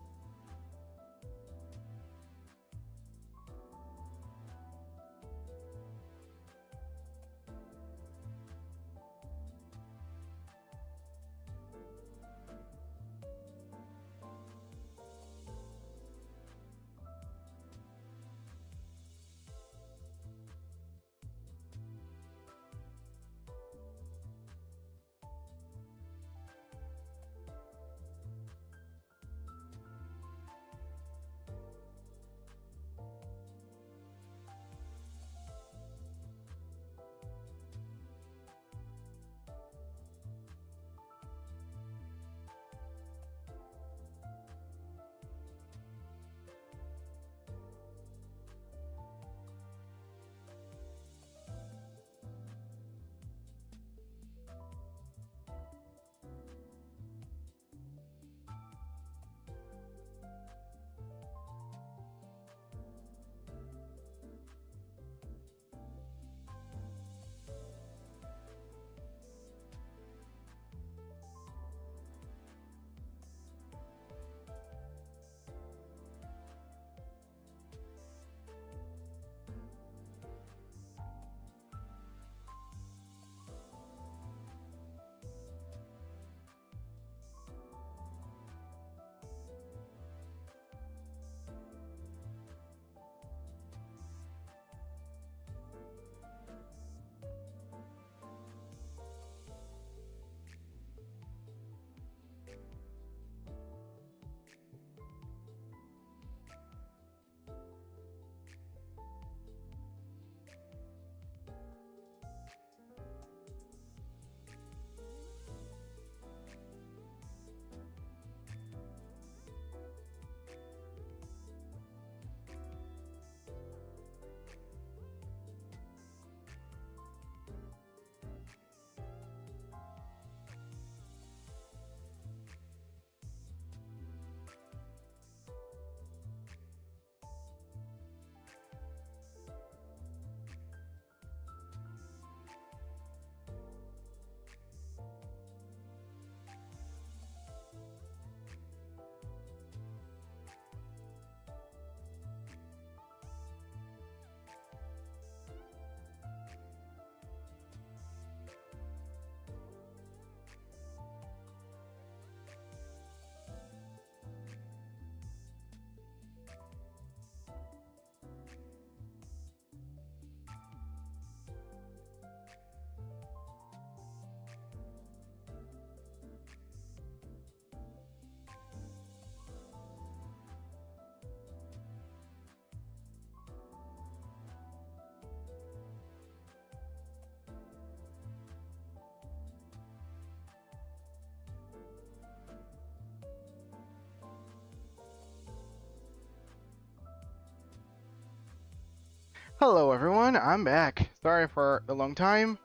Hello everyone, I'm back. Sorry for a long time.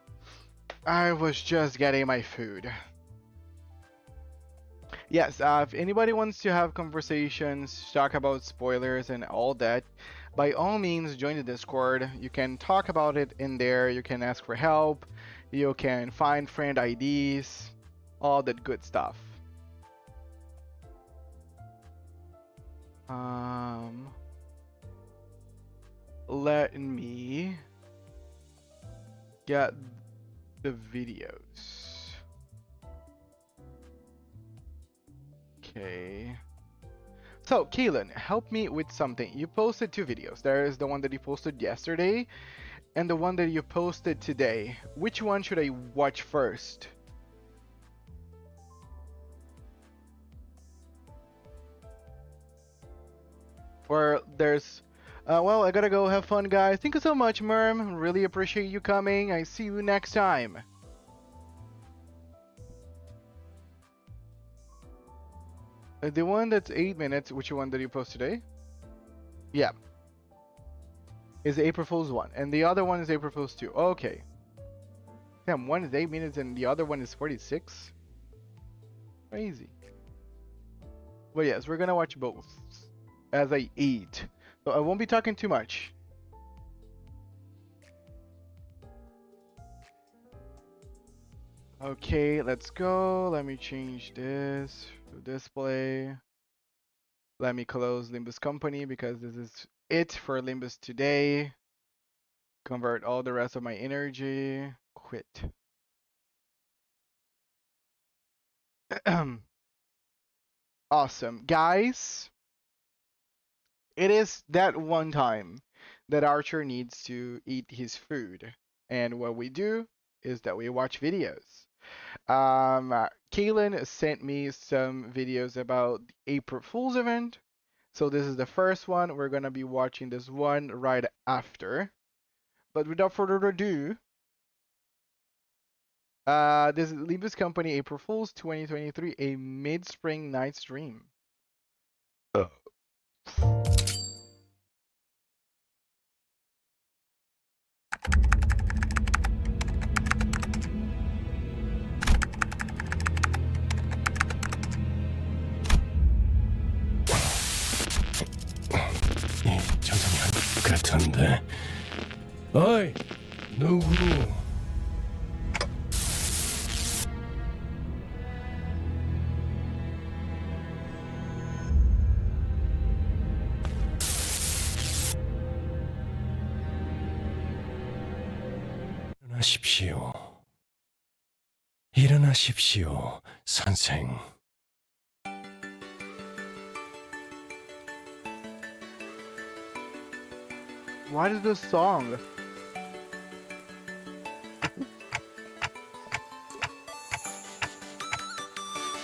I was just getting my food. Yes, if anybody wants to have conversations, talk about spoilers and all that, by all means join the Discord. You can talk about it in there, you can ask for help, you can find friend IDs, all that good stuff. Let me get the videos. Okay. So, Keelan, help me with something. You posted 2 videos. There is the one that you posted yesterday and the one that you posted today. Which one should I watch first? Or there's... well, I gotta go have fun, guys. Thank you so much, Merm. Really appreciate you coming. I see you next time. The one that's 8 minutes, which one did you post today? Yeah. Is April Fool's 1. And the other one is April Fool's 2. Okay. Damn, one is 8 minutes and the other one is 46? Crazy. But yes, we're gonna watch both as I eat. So I won't be talking too much. Okay, let's go. Let me change this to display. Let me close Limbus Company because this is it for Limbus today. Convert all the rest of my energy. Quit. Awesome. Guys, it is that one time that Archer needs to eat his food. And what we do is that we watch videos. Kaylin sent me some videos about the April Fool's event. So this is the first one. We're going to be watching this one right after. But without further ado, this is Limbus Company April Fool's 2023, a mid-spring night stream. 이 정상이 한 같은데. 어이, 누구? 일어나십시오. 일어나십시오, 선생. What is this song?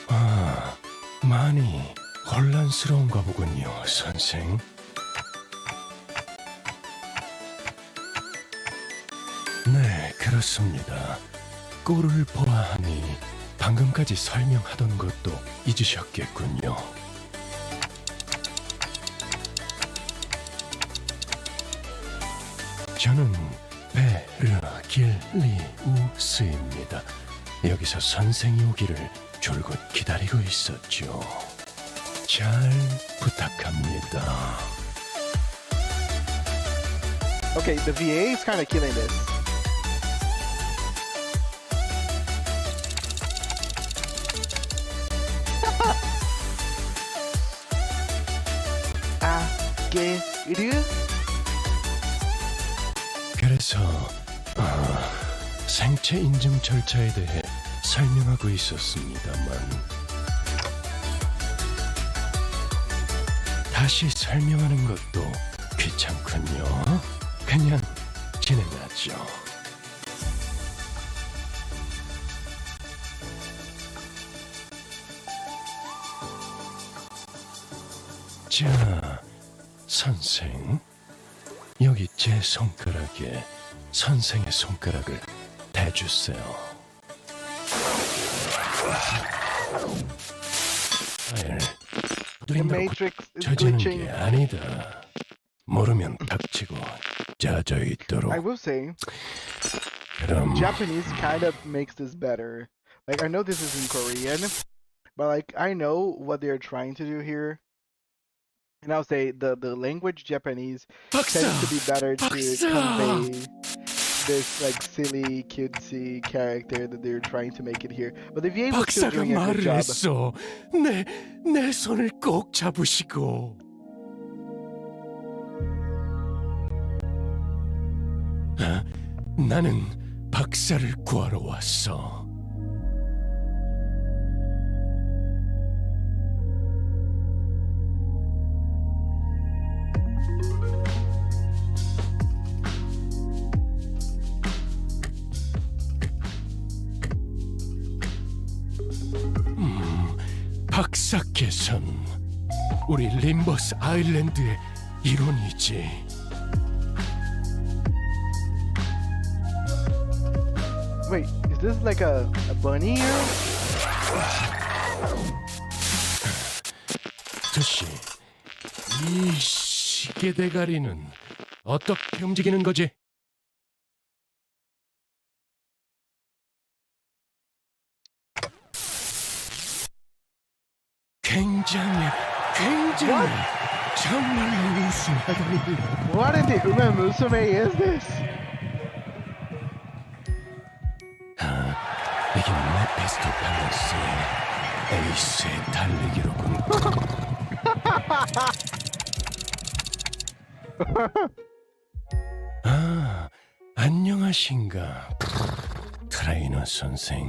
아, 많이 혼란스러운가 보군요, 선생. 네, 그렇습니다. 꼴을 보아하니 방금까지 설명하던 것도 잊으셨겠군요. 저는 베르길리우스입니다. 여기서 선생이 오기를 줄곧 기다리고 있었죠. 잘 부탁합니다. Okay, the VA is kind of killing this. 그래서 생체 인증 절차에 대해 설명하고 있었습니다만 다시 설명하는 것도 귀찮군요. 그냥 진행하죠. 자, 선생, 여기 제 손가락에 선생의 손가락을 대주세요. 파일, The 두드린다고 Matrix is 젖지는 glitching. 게 아니다. 모르면 닥치고 젖어 있도록. I will say, 그럼 Japanese kind of makes this better. Like, I know this is in Korean, but like, I know what they're trying to do here. And I'll say the language Japanese 박사! tends to be better to 박사! convey this like silly, cutesy character that they're trying to make it here. But the VA was still 박사가 doing a good 말을 job. 했어. 내 손을 꼭 잡으시고. 나는 박사를 구하러 왔어. 박사께선 우리 림버스 아일랜드의 일원이지. Wait, is this like a bunny here? 아저씨, 이 시계 대가리는 어떻게 움직이는 거지? 굉장히 정말로 우승하다니. What in the Uma Musume is this? 이게 에이스의 달리기로군. 아, 안녕하신가, 트레이너 선생.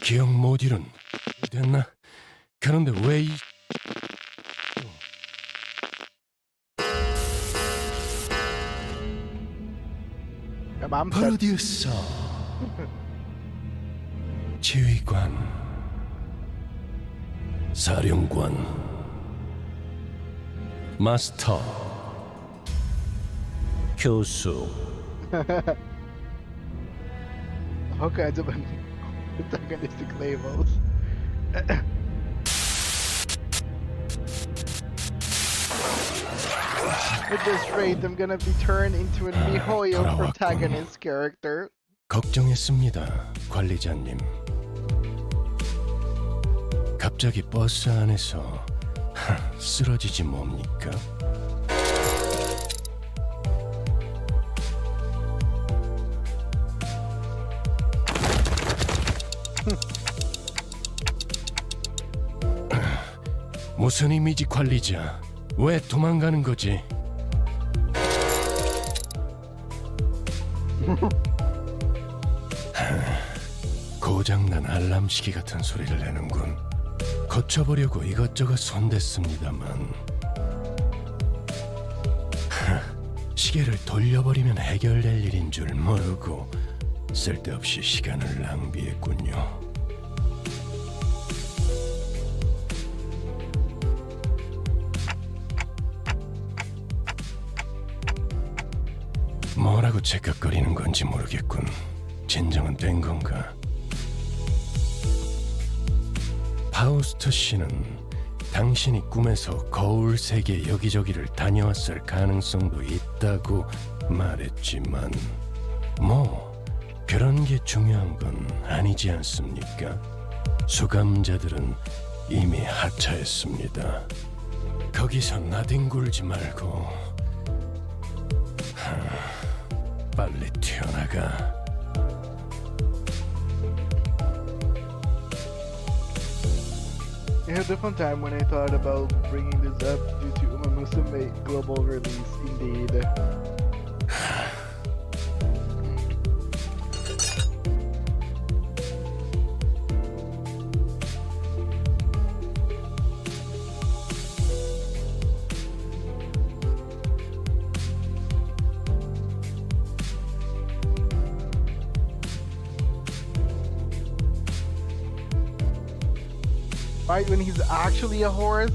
기억 못 잃은 됐나? 그런데 왜 이... I'm set. 프로듀서 지휘관 사령관 마스터 교수 All kinds of antagonistic labels. At this rate, I'm gonna be turned into a MiHoYo protagonist character. 걱정했습니다, 관리자님. 갑자기 버스 안에서 쓰러지지 뭡니까? 무슨 이미지 관리자? 왜 도망가는 거지? 고장난 알람 시계 같은 소리를 내는군. 고쳐보려고 이것저것 손댔습니다만 시계를 돌려버리면 해결될 일인 줄 모르고 쓸데없이 시간을 낭비했군요. 뭐라고 째깍거리는 건지 모르겠군. 진정은 된 건가? 파우스트 씨는 당신이 꿈에서 거울 세계 여기저기를 다녀왔을 가능성도 있다고 말했지만 뭐 그런 게 중요한 건 아니지 않습니까? 수감자들은 이미 하차했습니다. 거기서 나뒹굴지 말고 빨리 튀어나가. I had a fun time when I thought about bringing this up due to Uma Musume global release, indeed. Right when he's actually a horse.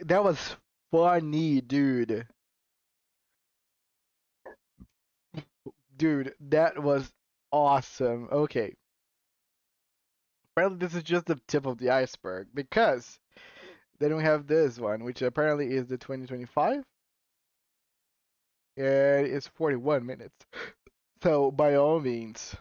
That was funny, dude. Dude, that was awesome. Okay. Apparently this is just the tip of the iceberg because then we have this one, which apparently is the 2025. And it's 41 minutes. So by all means.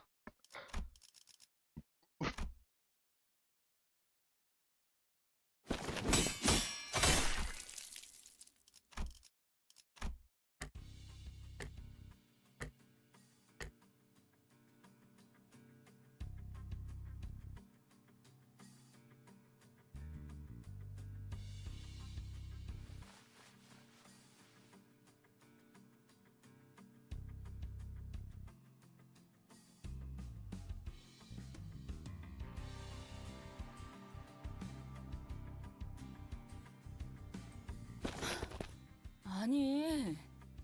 아니,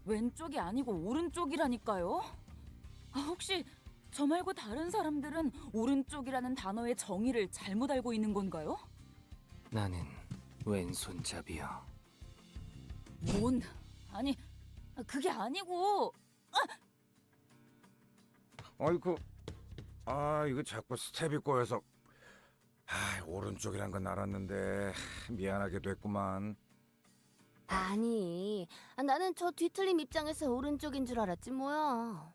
왼쪽이 아니고 오른쪽이라니까요? 혹시 저 말고 다른 사람들은 오른쪽이라는 단어의 정의를 잘못 알고 있는 건가요? 나는 왼손잡이야. 뭔? 아니, 그게 아니고... 어이구, 이거 자꾸 스텝이 꼬여서 오른쪽이란 건 알았는데 미안하게 됐구만. 아니, 나는 저 뒤틀림 입장에서 오른쪽인 줄 알았지 뭐야.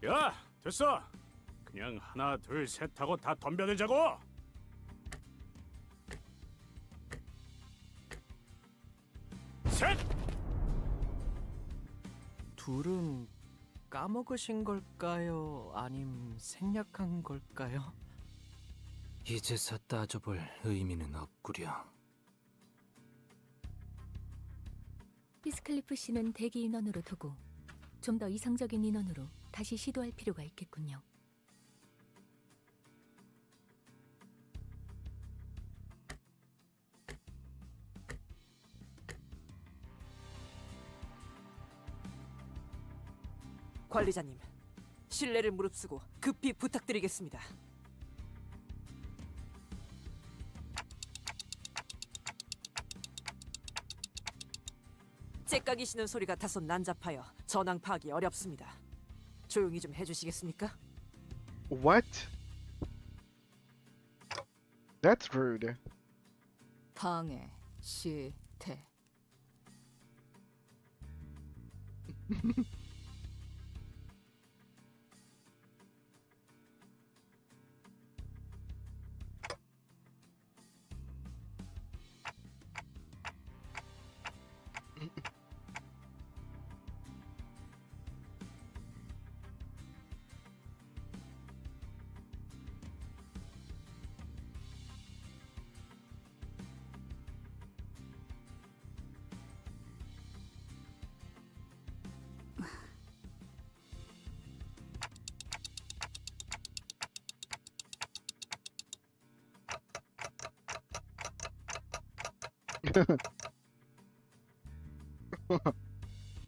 야, 됐어. 그냥 하나, 둘, 셋 하고 다 덤벼들자고. 셋. 둘은 까먹으신 걸까요? 아님 생략한 걸까요? 이제서 따져볼 의미는 없구려. 피스클리프 씨는 대기 인원으로 두고 좀 더 이상적인 인원으로 다시 시도할 필요가 있겠군요. 관리자님, 신뢰를 무릅쓰고 급히 부탁드리겠습니다. 째까기 시는 소리가 다소 난잡하여 전황 파악이 어렵습니다. 조용히 좀 해주시겠습니까? What? That's rude. 방해, 시, 태.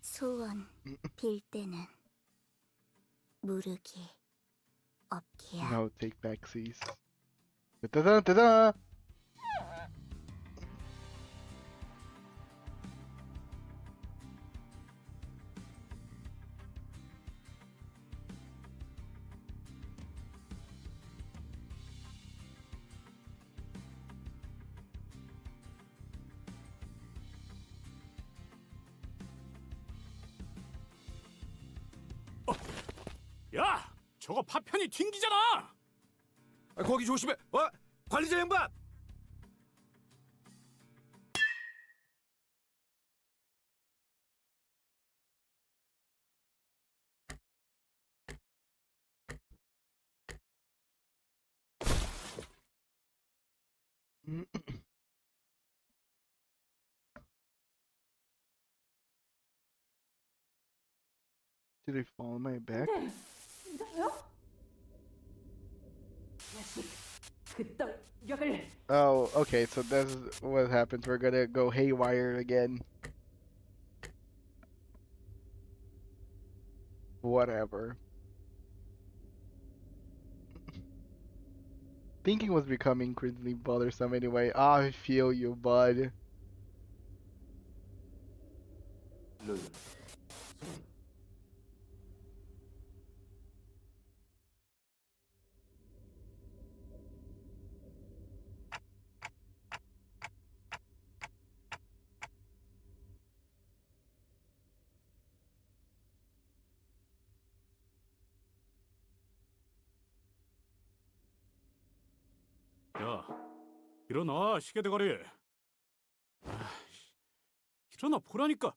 소원 빌 때는 무르기 없기야. No take backsies. Ta-da, ta-da! 야, 저거 파편이 튕기잖아. 거기 조심해. 관리자 양반. Did they fall on my back? Oh, okay, so this is what happens. We're gonna go haywire again. Whatever. Thinking was becoming increasingly bothersome anyway. I feel you, bud. 야, 일어나 시계 대가리. 일어나 보라니까.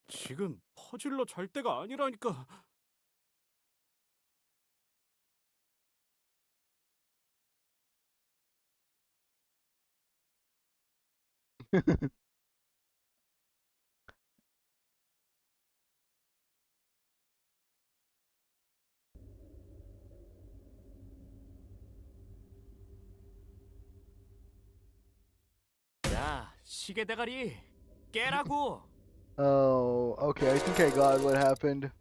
지금 퍼즐로 잘 때가 아니라니까. 야, 시계 대가리 깨라고. Oh, okay, I think I got what happened.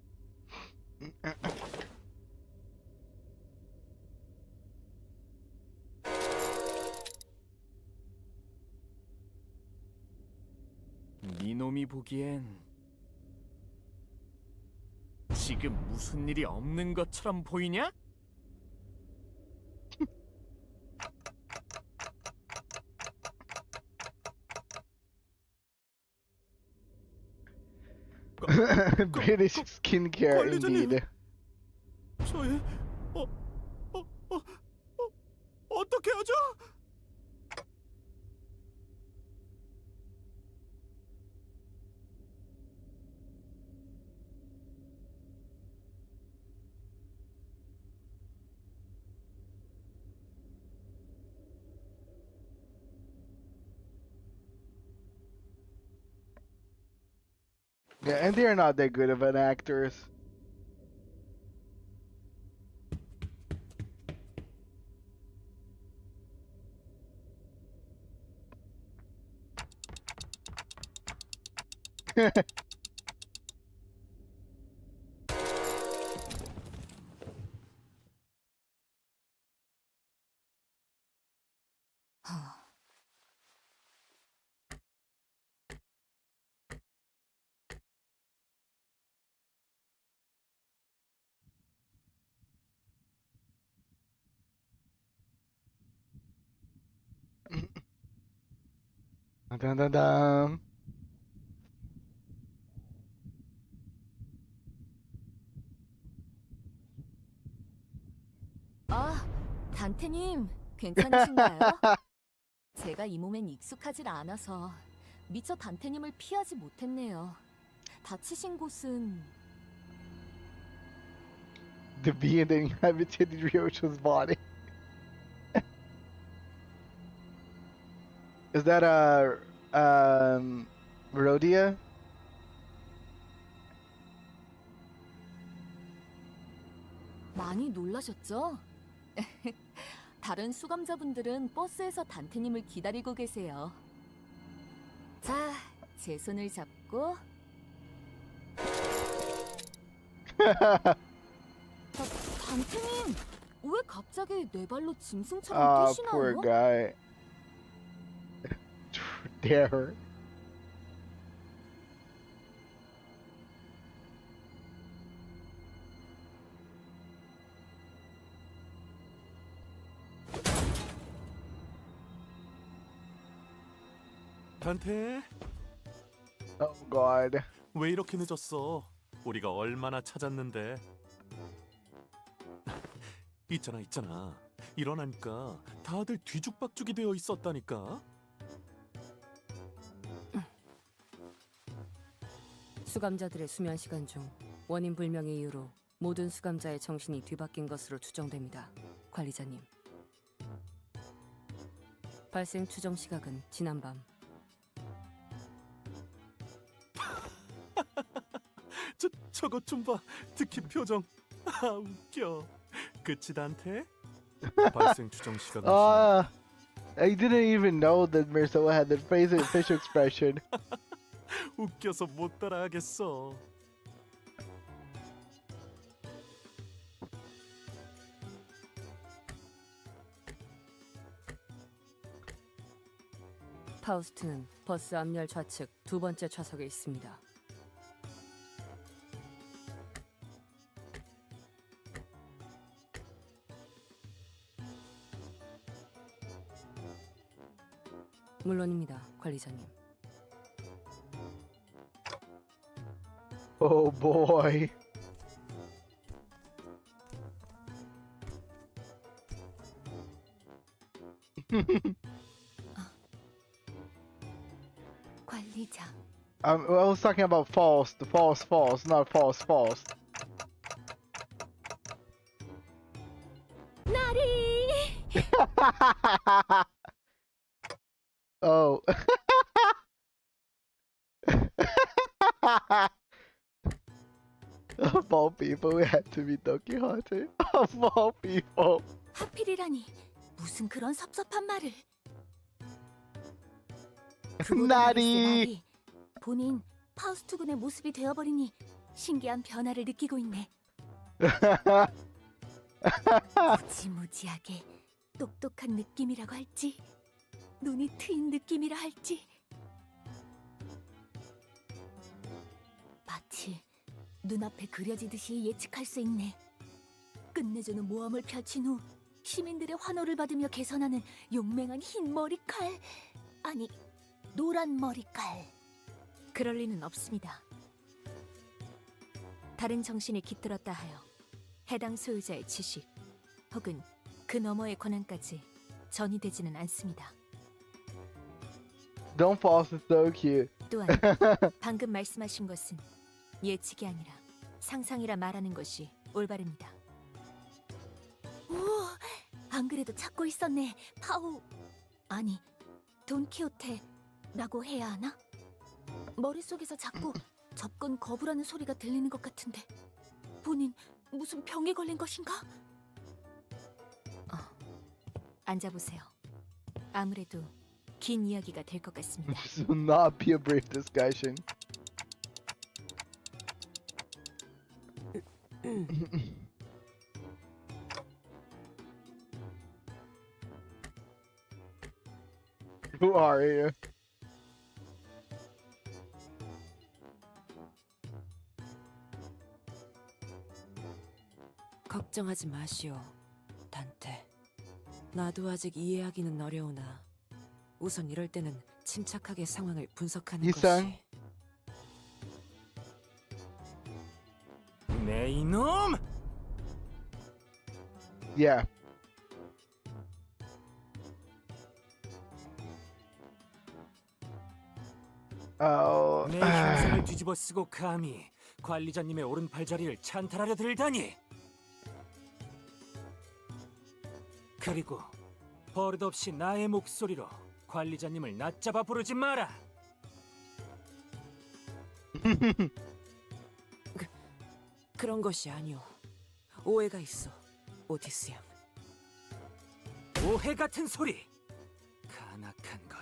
네 놈이 보기엔 지금 무슨 일이 없는 것처럼 보이냐? British skincare 관리자님. indeed. 저의 어떻게 하죠? Yeah, and they're not that good of an actors. Dun, dun, dun. 아, 단테님, 괜찮으신가요? 제가 이 몸엔 익숙하질 않아서 미처 단테님을 피하지 못했네요. 다치신 곳은 The being that inhabited Ryocho's body. Is that Rhodia? 많이 놀라셨죠? 다른 수감자분들은 버스에서 단테님을 기다리고 계세요. 자, 제 손을 잡고 단테님, 왜 갑자기 네 발로 짐승처럼 Ah, 뛰시나요? poor guy. Dare. 단테, Oh God. 왜 이렇게 늦었어? 우리가 얼마나 찾았는데. 있잖아. 일어나니까 다들 뒤죽박죽이 되어 있었다니까. 수감자들의 수면 시간 중 원인 불명의 이유로 모든 수감자의 정신이 뒤바뀐 것으로 추정됩니다. 관리자님. 발생 추정 시각은 지난밤. 저것 좀 봐. 특히 표정. 아, 웃겨. 그치, 단테? 발생 추정 시각은 I didn't even know that Mirsawa had that facial expression. 웃겨서 못 따라하겠어. 파우스트는 버스 앞열 좌측 두 번째 좌석에 있습니다. 물론입니다, 관리자님. Oh boy. 관리자. I was talking about false, not false. 나리! Oh. Of all people, it had to be Don Quixote. Of all people. 하필이라니 무슨 그런 섭섭한 말을. 나리. 본인 파우스트 군의 모습이 되어버리니 신기한 변화를 느끼고 있네. 무지무지하게 똑똑한 느낌이라고 할지, 눈이 트인 느낌이라 할지. 눈앞에 그려지듯이 예측할 수 있네. 끝내주는 모험을 펼친 후 시민들의 환호를 받으며 개선하는 용맹한 흰 머리칼, 아니 노란 머리칼. 그럴 리는 없습니다. 다른 정신이 깃들었다 하여 해당 소유자의 지식 혹은 그 너머의 권한까지 전이되지는 않습니다. Don't false, it's so cute. 또한 방금 말씀하신 것은 예측이 아니라 상상이라 말하는 것이 올바릅니다. 오, 안 그래도 찾고 있었네. 파우, 아니 돈키호테라고 해야 하나? 머릿속에서 자꾸 접근 거부라는 소리가 들리는 것 같은데 본인 무슨 병에 걸린 것인가? 앉아보세요. 아무래도 긴 이야기가 될 것 같습니다. This will not be a brief discussion. Who are you? 걱정하지 마시오, 단테. 나도 아직 이해하기는 어려우나 우선 이럴 때는 침착하게 상황을 분석하는 이상. 것이. 내 이놈! Yeah. Oh. 내 형상을 뒤집어 쓰고 감히 관리자님의 오른팔 자리를 찬탈하려 들다니! 그리고 버릇없이 나의 목소리로 관리자님을 낮잡아 부르지 마라! 그런 것이 아니오. 오해가 있어, 오티스 양. 오해 같은 소리! 간악한 것.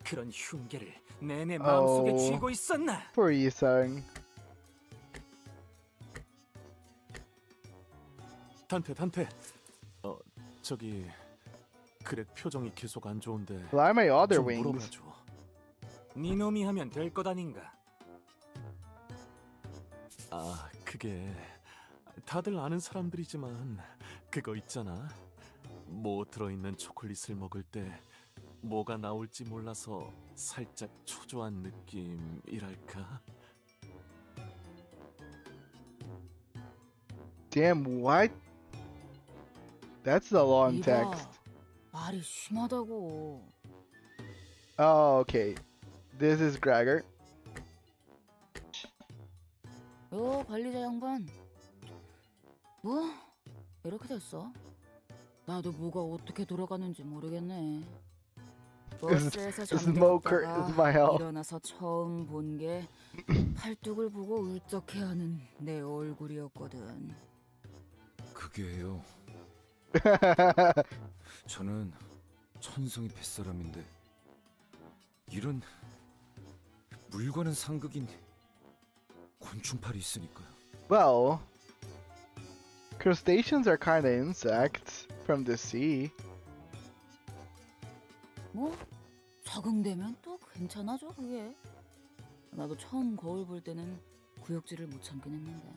그런 흉계를 내내 마음속에 Oh. 쥐고 있었나? For Isang. 단테. 저기 그렉 표정이 계속 안 좋은데 Fly my other 좀 wings. 물어봐줘. 네 놈이 하면 될 것 아닌가? 그게 다들 아는 사람들이지만 그거 있잖아. 뭐 들어있는 초콜릿을 먹을 때 뭐가 나올지 몰라서 살짝 초조한 느낌이랄까. Damn, what? That's a long 이봐, text. 말이 심하다고. Oh, okay. This is Gregor. 관리자 양반. 뭐 이렇게 됐어. 나도 뭐가 어떻게 돌아가는지 모르겠네. 버스에서 Smoker is my 잠들었다가 help. 일어나서 처음 본 게 팔뚝을 보고 울적해하는 내 얼굴이었거든. 그게요. 저는 천성이 뱃사람인데 이런 물과는 상극인 곤충팔이 있으니까요. Well, crustaceans are kind of insects from the sea. 뭐 적응되면 또 괜찮아져 그게. 나도 처음 거울 볼 때는 구역질을 못 참긴 했는데.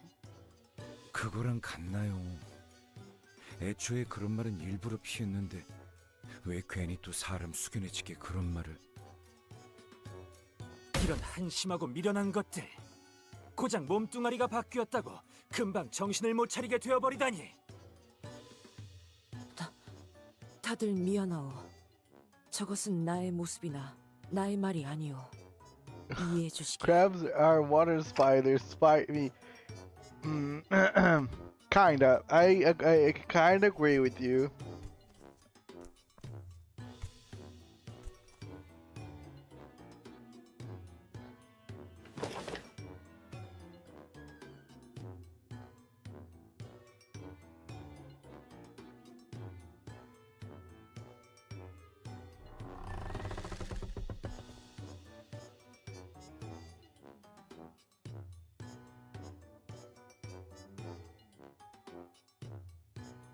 그거랑 같나요? 애초에 그런 말은 일부러 피했는데 왜 괜히 또 사람 숙연해지게 그런 말을. 이런 한심하고 미련한 것들. 고작 몸뚱아리가 바뀌었다고 금방 정신을 못 차리게 되어버리다니. 다들 미안하오. 저것은 나의 모습이나 나의 말이 아니오. 이해해 주시기. Crabs are water spiders. Me. Kinda. I kinda agree with you.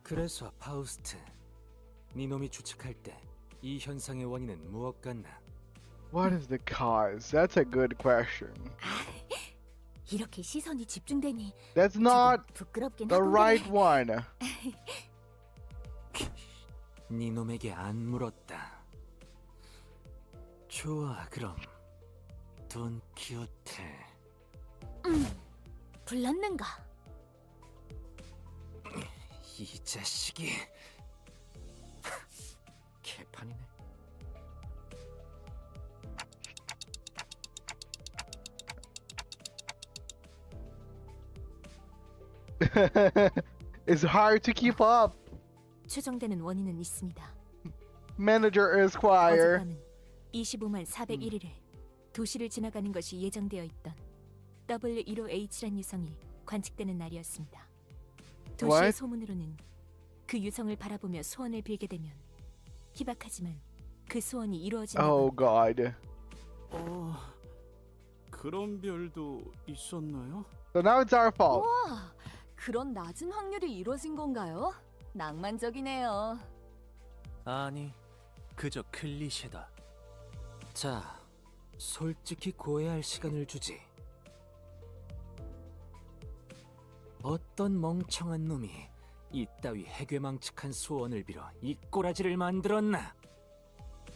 그래서 파우스트, 네 놈이 추측할 때 이 현상의 원인은 무엇 같나? What is the cause? That's a good question. 이렇게 시선이 집중되니 That's not 부끄럽긴 the 하던데. right one. 네 놈에게 안 물었다. 좋아, 그럼 돈키호테. 불렀는가? 이 자식이 개판이네. It's hard to keep up. 추정되는 원인은 있습니다. Manager Esquire. 어젯밤은 25만 401일에 도시를 지나가는 것이 예정되어 있던 W15H란 유성이 관측되는 날이었습니다. 도시의 What? 소문으로는 그 유성을 바라보며 소원을 빌게 되면 희박하지만 그 소원이 이루어진다고 Oh God. 그런 별도 있었나요? So now it's our fault. 우와, 그런 낮은 확률이 이루어진 건가요? 낭만적이네요. 아니, 그저 클리셰다. 자, 솔직히 고해할 시간을 주지. 어떤 멍청한 놈이 이따위 해괴망측한 소원을 빌어 이 꼬라지를 만들었나?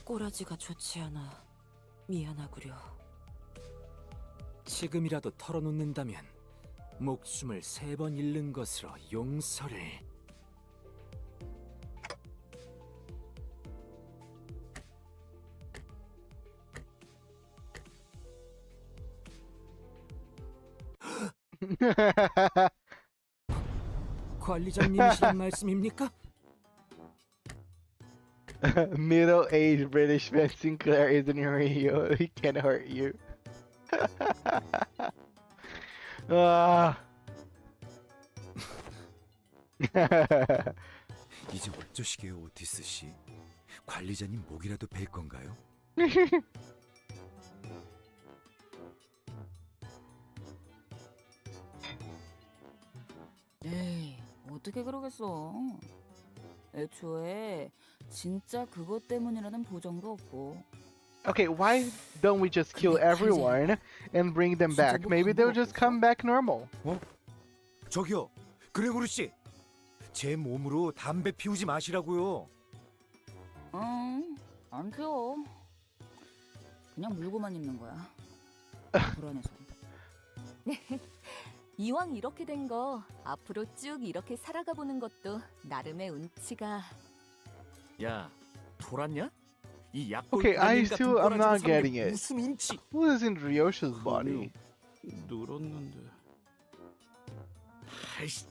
꼬라지가 좋지 않아. 미안하구려. 지금이라도 털어놓는다면 목숨을 3번 잃는 것으로 용서를. 관리장님이시란 말씀입니까? Middle-aged British man Sinclair isn't your hero. He can't hurt you. Ah. 이제 어쩌시게요, 오티스 씨? 관리자님 목이라도 벨 건가요? 에이, 어떻게 그러겠어. 애초에 진짜 그것 때문이라는 보장도 없고. Okay, why don't we just kill everyone and bring them back? Maybe they'll just come back normal. 저기요, 그레고르 씨, 제 몸으로 담배 피우지 마시라고요. 안 피워. 그냥 물고만 있는 거야. 불안해서. 이왕 이렇게 된 거 앞으로 쭉 이렇게 살아가 보는 것도 나름의 운치가. 야, 돌았냐? 이 Okay, I still am not getting it. 무슨 운치? Who is in Ryosha's body? 늘었는데. 아이씨.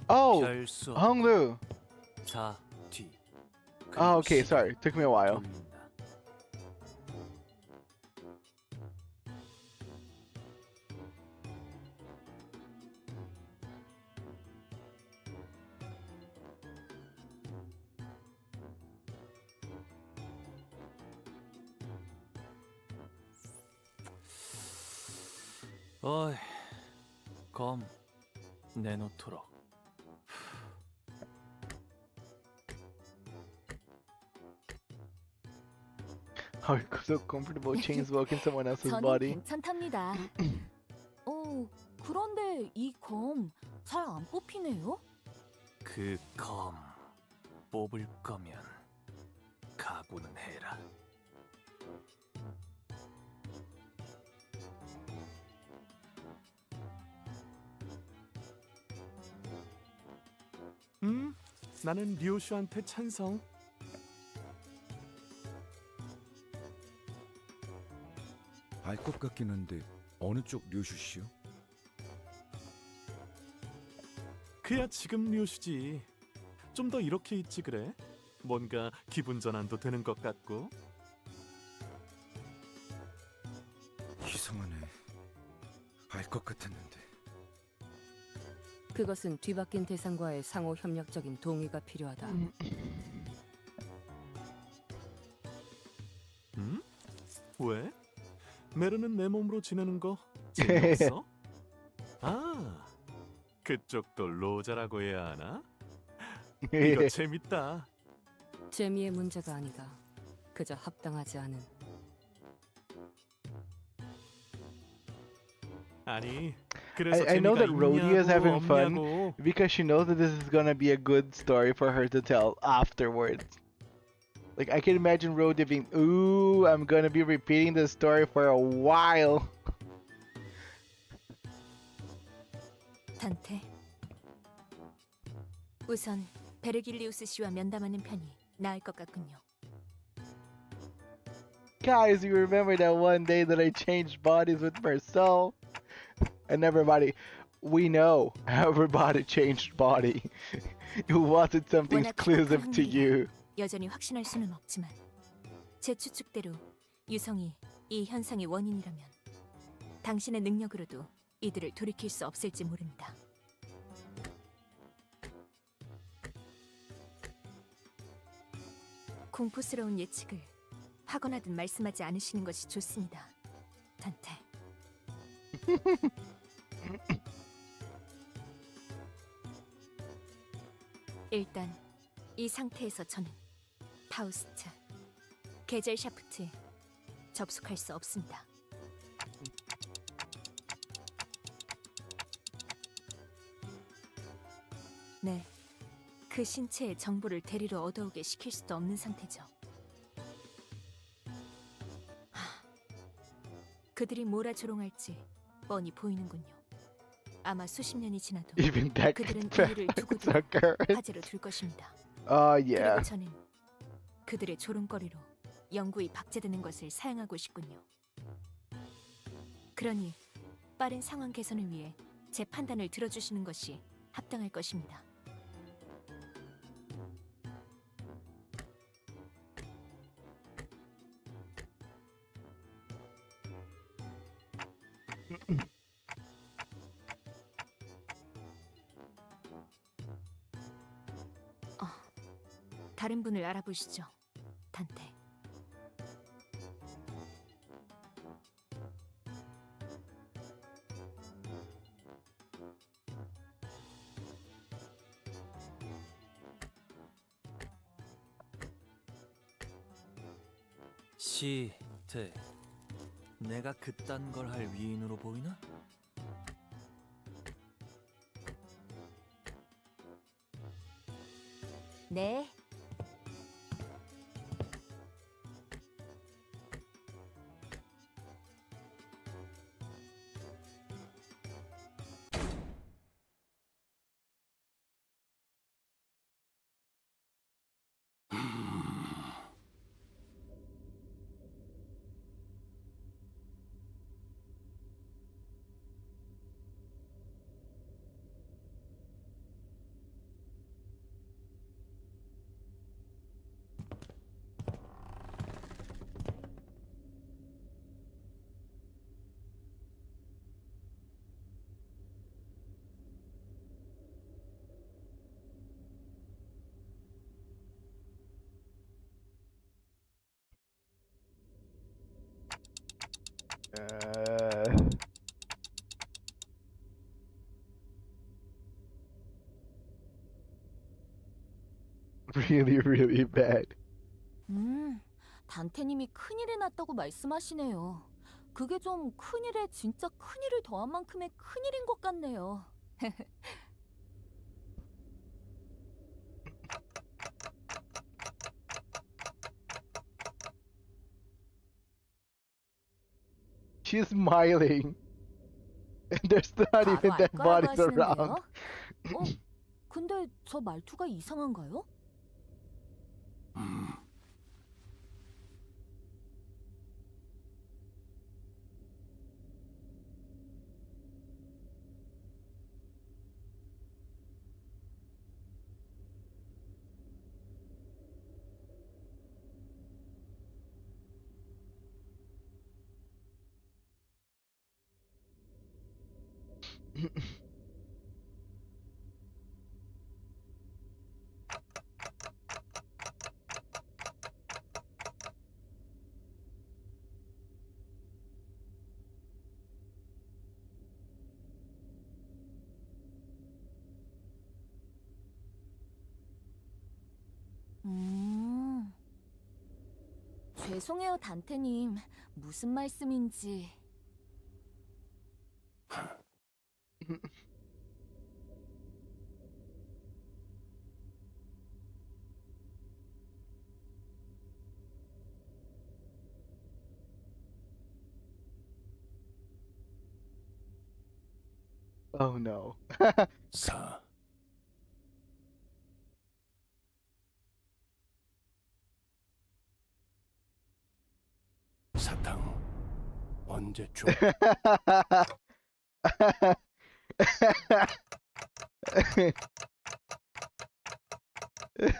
Oh, 별수 Honglu. 4 뒤. Oh, okay, sorry. Took me a while. 어이, 검 내놓도록. Oh, you're so comfortable chain smoking someone else's 저는 body. 괜찮답니다. 그런데 이 검 잘 안 뽑히네요? 그 검 뽑을 거면 각오는 해라. 나는 류슈한테 찬성. 알 것 같긴 한데 어느 쪽 류슈 씨요? 그야 지금 류슈지. 좀 더 이렇게 있지 그래? 뭔가 기분 전환도 되는 것 같고. 이상하네. 알 것 같았는데. 그것은 뒤바뀐 대상과의 상호 협력적인 동의가 필요하다. 왜? 메르는 내 몸으로 지내는 거 재미없어? 아, 그쪽도 로자라고 해야 하나? 이거 재밌다. 재미의 문제가 아니다. 그저 합당하지 않은. 아니, 그래서 I know 재미가 that Rhodey is having 있냐고 fun 없냐고. because she knows that this is gonna be a good story for her to tell afterwards. Like, I can imagine Rhodey being, ooh, I'm gonna be repeating this story for a while. 단테. 우선 베르길리우스 씨와 면담하는 편이 나을 것 같군요. Guys, you remember that one day that I changed bodies with Marcel? And everybody, we know everybody changed body. It wasn't something 워낙 exclusive 큰 to you. 여전히 확신할 수는 없지만 제 추측대로 유성이 이 현상의 원인이라면 당신의 능력으로도 이들을 돌이킬 수 없을지 모릅니다. 공포스러운 예측을 하거나든 말씀하지 않으시는 것이 좋습니다. 단테. 일단 이 상태에서 저는 파우스트, 게젤 샤프트에 접속할 수 없습니다. 네, 그 신체의 정보를 데리러 얻어오게 시킬 수도 없는 상태죠. 그들이 뭐라 조롱할지 뻔히 보이는군요. 아마 수십 년이 지나도 Even that 그들은 이유를 두고도 sucker. 화제로 둘 것입니다. Yeah. 그리고 저는 그들의 조롱거리로 연구이 박제되는 것을 사용하고 싶군요. 그러니 빠른 상황 개선을 위해 제 판단을 들어주시는 것이 합당할 것입니다. 다른 분을 알아보시죠, 단테. 시태, 내가 그딴 걸 할 위인으로 보이나? 네. Really, really bad. 단테님이 큰일이 났다고 말씀하시네요. 그게 좀 큰일에 진짜 큰일을 더한 만큼의 큰일인 것 같네요. She's smiling. And there's not 바로 even 알 dead 거라고 bodies around. 하시는데요? 근데 저 말투가 이상한가요? 죄송해요, 단테님. 무슨 말씀인지. Oh no. 4. 사탕 언제 줘?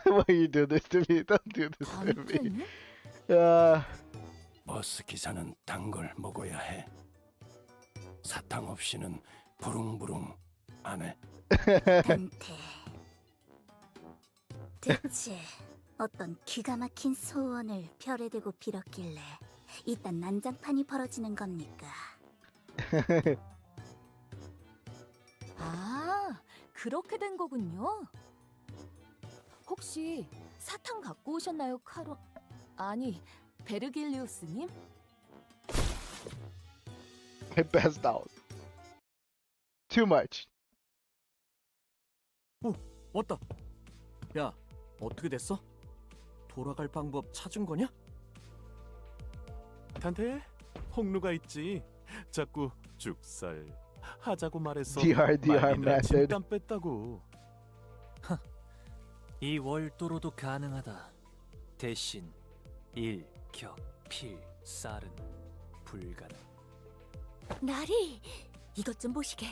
Why you do this to me? Don't do this to me. 버스 기사는 단 걸 먹어야 해. 사탕 없이는 부릉부릉 안 해. 단테. 대체 어떤 기가 막힌 소원을 별에 대고 빌었길래 이딴 난장판이 벌어지는 겁니까? 아, 그렇게 된 거군요. 혹시 사탕 갖고 오셨나요, 카로? 아니, 베르길리우스님? I passed out. Too much. 왔다. 야, 어떻게 됐어? 돌아갈 방법 찾은 거냐? 단테, 홍루가 있지. 자꾸 죽살 하자고 말해서 DRDR 말리느라 method. 진땀 뺐다고. 이 월도로도 가능하다. 대신 일, 격, 필, 쌀은 불가능. 나리, 이것 좀 보시게.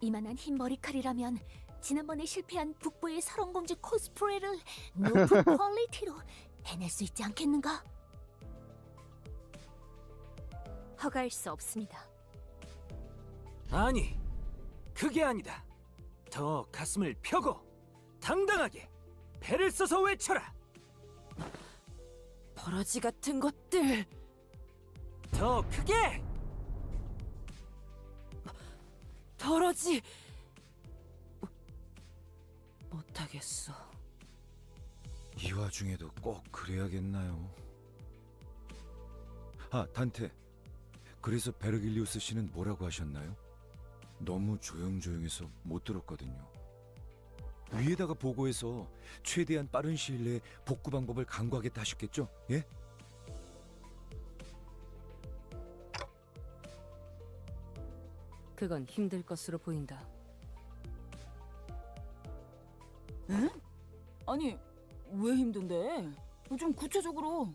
이만한 흰 머리칼이라면 지난번에 실패한 북부의 설원공주 코스프레를 높은 퀄리티로 해낼 수 있지 않겠는가? 허가할 수 없습니다. 아니, 그게 아니다. 더 가슴을 펴고 당당하게 배를 써서 외쳐라. 버러지 같은 것들. 더 크게. 버러지. 못하겠어. 이 와중에도 꼭 그래야겠나요? 아, 단테. 그래서 베르길리우스 씨는 뭐라고 하셨나요? 너무 조용조용해서 못 들었거든요. 위에다가 보고해서 최대한 빠른 시일 내에 복구 방법을 강구하겠다 하셨겠죠? 예? 그건 힘들 것으로 보인다. 응? 아니, 왜 힘든데? 좀 구체적으로.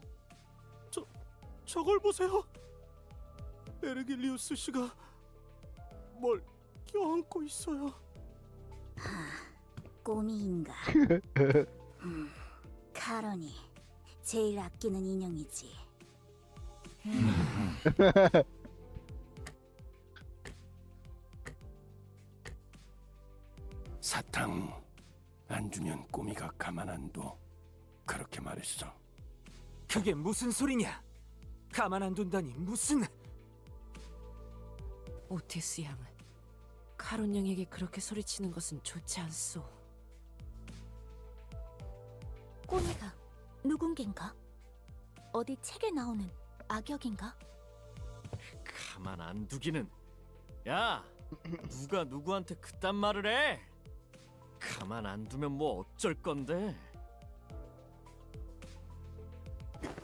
저걸 보세요. 베르길리우스 씨가 뭘 껴안고 있어요. 꼬미인가? 카론이 제일 아끼는 인형이지. 사탕 안 주면 꼬미가 가만 안 둬. 그렇게 말했어. 그게 무슨 소리냐? 가만 안 둔다니 무슨... 오티스 양은 카론 양에게 그렇게 소리치는 것은 좋지 않소. 꼬미가 누군겐가? 어디 책에 나오는 악역인가? 가만 안 두기는. 야, 누가 누구한테 그딴 말을 해? 가만 안 두면 뭐 어쩔 건데?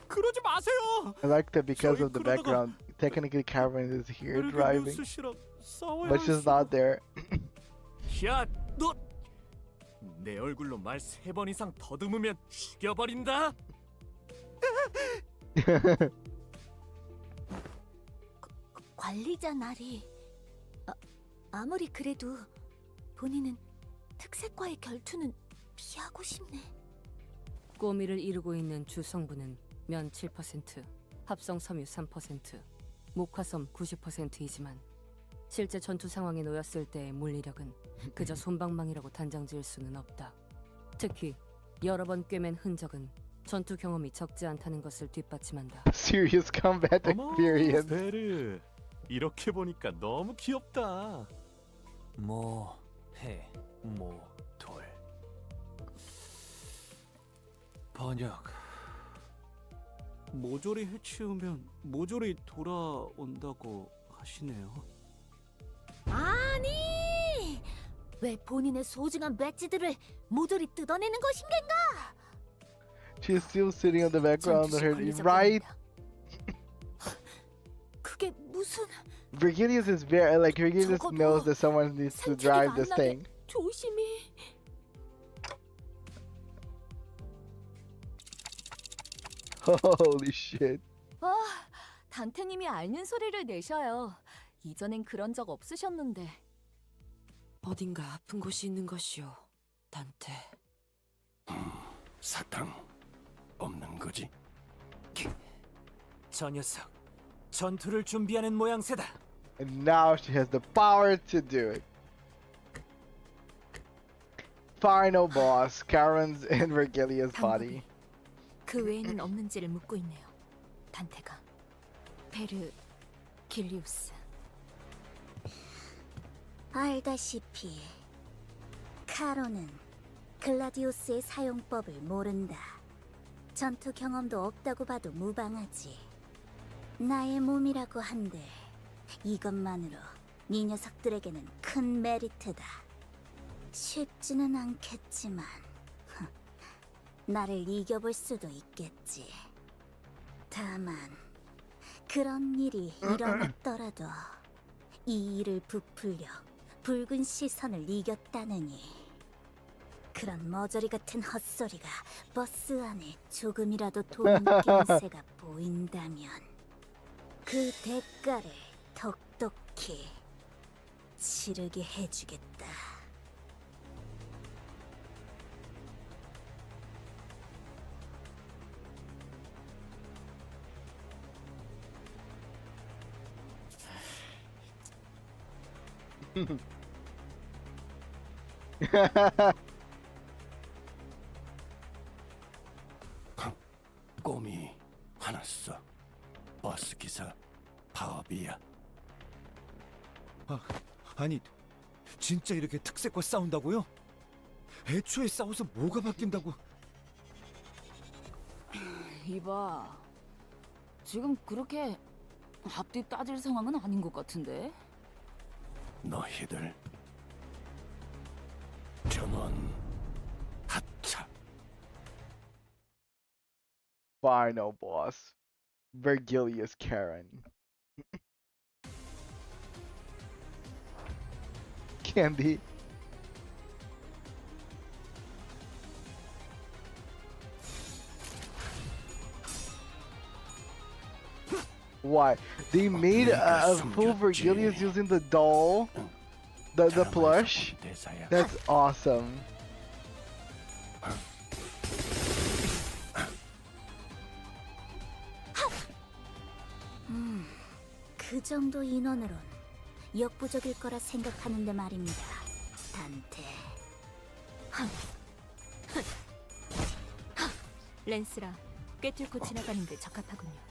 그러지 마세요. I like that because of the 그러다가 background. Technically, Cameron is here driving, 베르길리우스 씨랑 싸워야 but she's not there. 야, 너! 내 얼굴로 말 3번 이상 더듬으면 죽여버린다. 관리자 나리. 아무리 그래도 본인은 특색과의 결투는 피하고 싶네. 꼬미를 이루고 있는 주성분은 면 7%, 합성 섬유 3%, 목화섬 90%이지만 실제 전투 상황에 놓였을 때의 물리력은 그저 솜방망이라고 단정지을 수는 없다. 특히 여러 번 꿰맨 흔적은 전투 경험이 적지 않다는 것을 뒷받침한다. Serious combat experience. 베르, 이렇게 보니까 너무 귀엽다. 해, 돌. 번역. 모조리 해치우면 모조리 돌아온다고 하시네요. 아니! 왜 본인의 소중한 배지들을 모조리 뜯어내는 것인가? She's still sitting on the background of her. 전투시 Right? 걸리적거린다. 그게 무슨 Virgilius is very like Virgilius 적어도 knows that someone needs to drive this thing. 조심히. Holy shit. 와, 단테님이 앓는 소리를 내셔요. 이전엔 그런 적 없으셨는데. 어딘가 아픈 곳이 있는 것이오, 단테. 사탕 없는 거지? 저 녀석 전투를 준비하는 모양새다. And now she has the power to do it. Final boss, Karen's in Virgilius' body. 그 외에는 없는지를 묻고 있네요. 단테가. 베르 길리우스. 알다시피 카로는 글라디우스의 사용법을 모른다. 전투 경험도 없다고 봐도 무방하지. 나의 몸이라고 한들 이것만으로 네 녀석들에게는 큰 메리트다. 쉽지는 않겠지만 나를 이겨볼 수도 있겠지. 다만 그런 일이 일어났더라도 이 일을 부풀려 붉은 시선을 이겼다느니 그런 머저리 같은 헛소리가 버스 안에 조금이라도 도움 낌새가 보인다면 그 대가를 똑똑히 치르게 해주겠다. 꼼이 화났어. 버스 기사 파업이야. 아니, 진짜 이렇게 특색과 싸운다고요? 애초에 싸워서 뭐가 바뀐다고? 이봐, 지금 그렇게 앞뒤 따질 상황은 아닌 것 같은데? 너희들 전원 하차. Final boss, Virgilius Karen. Candy. Why? They made a full Virgilius using the doll, the plush. That's awesome. 그 정도 인원으론 역부족일 거라 생각하는데 말입니다, 단테. 랜스라 꿰뚫고 지나가는데 적합하군요.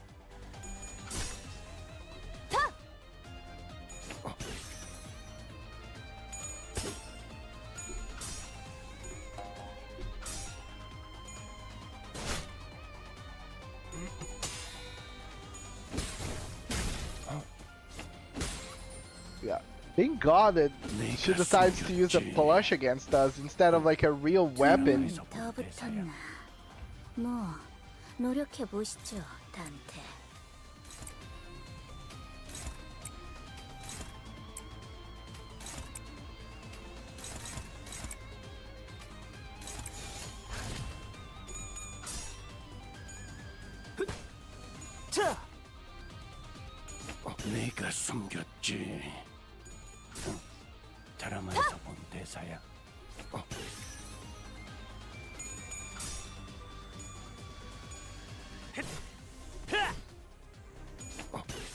Yeah. Thank God that she decides to use a plush against us instead of like a real weapon. 더 붙었나? 뭐 노력해 보시죠, 단테. 자, 네가 숨겼지. 드라마에서 본 대사야.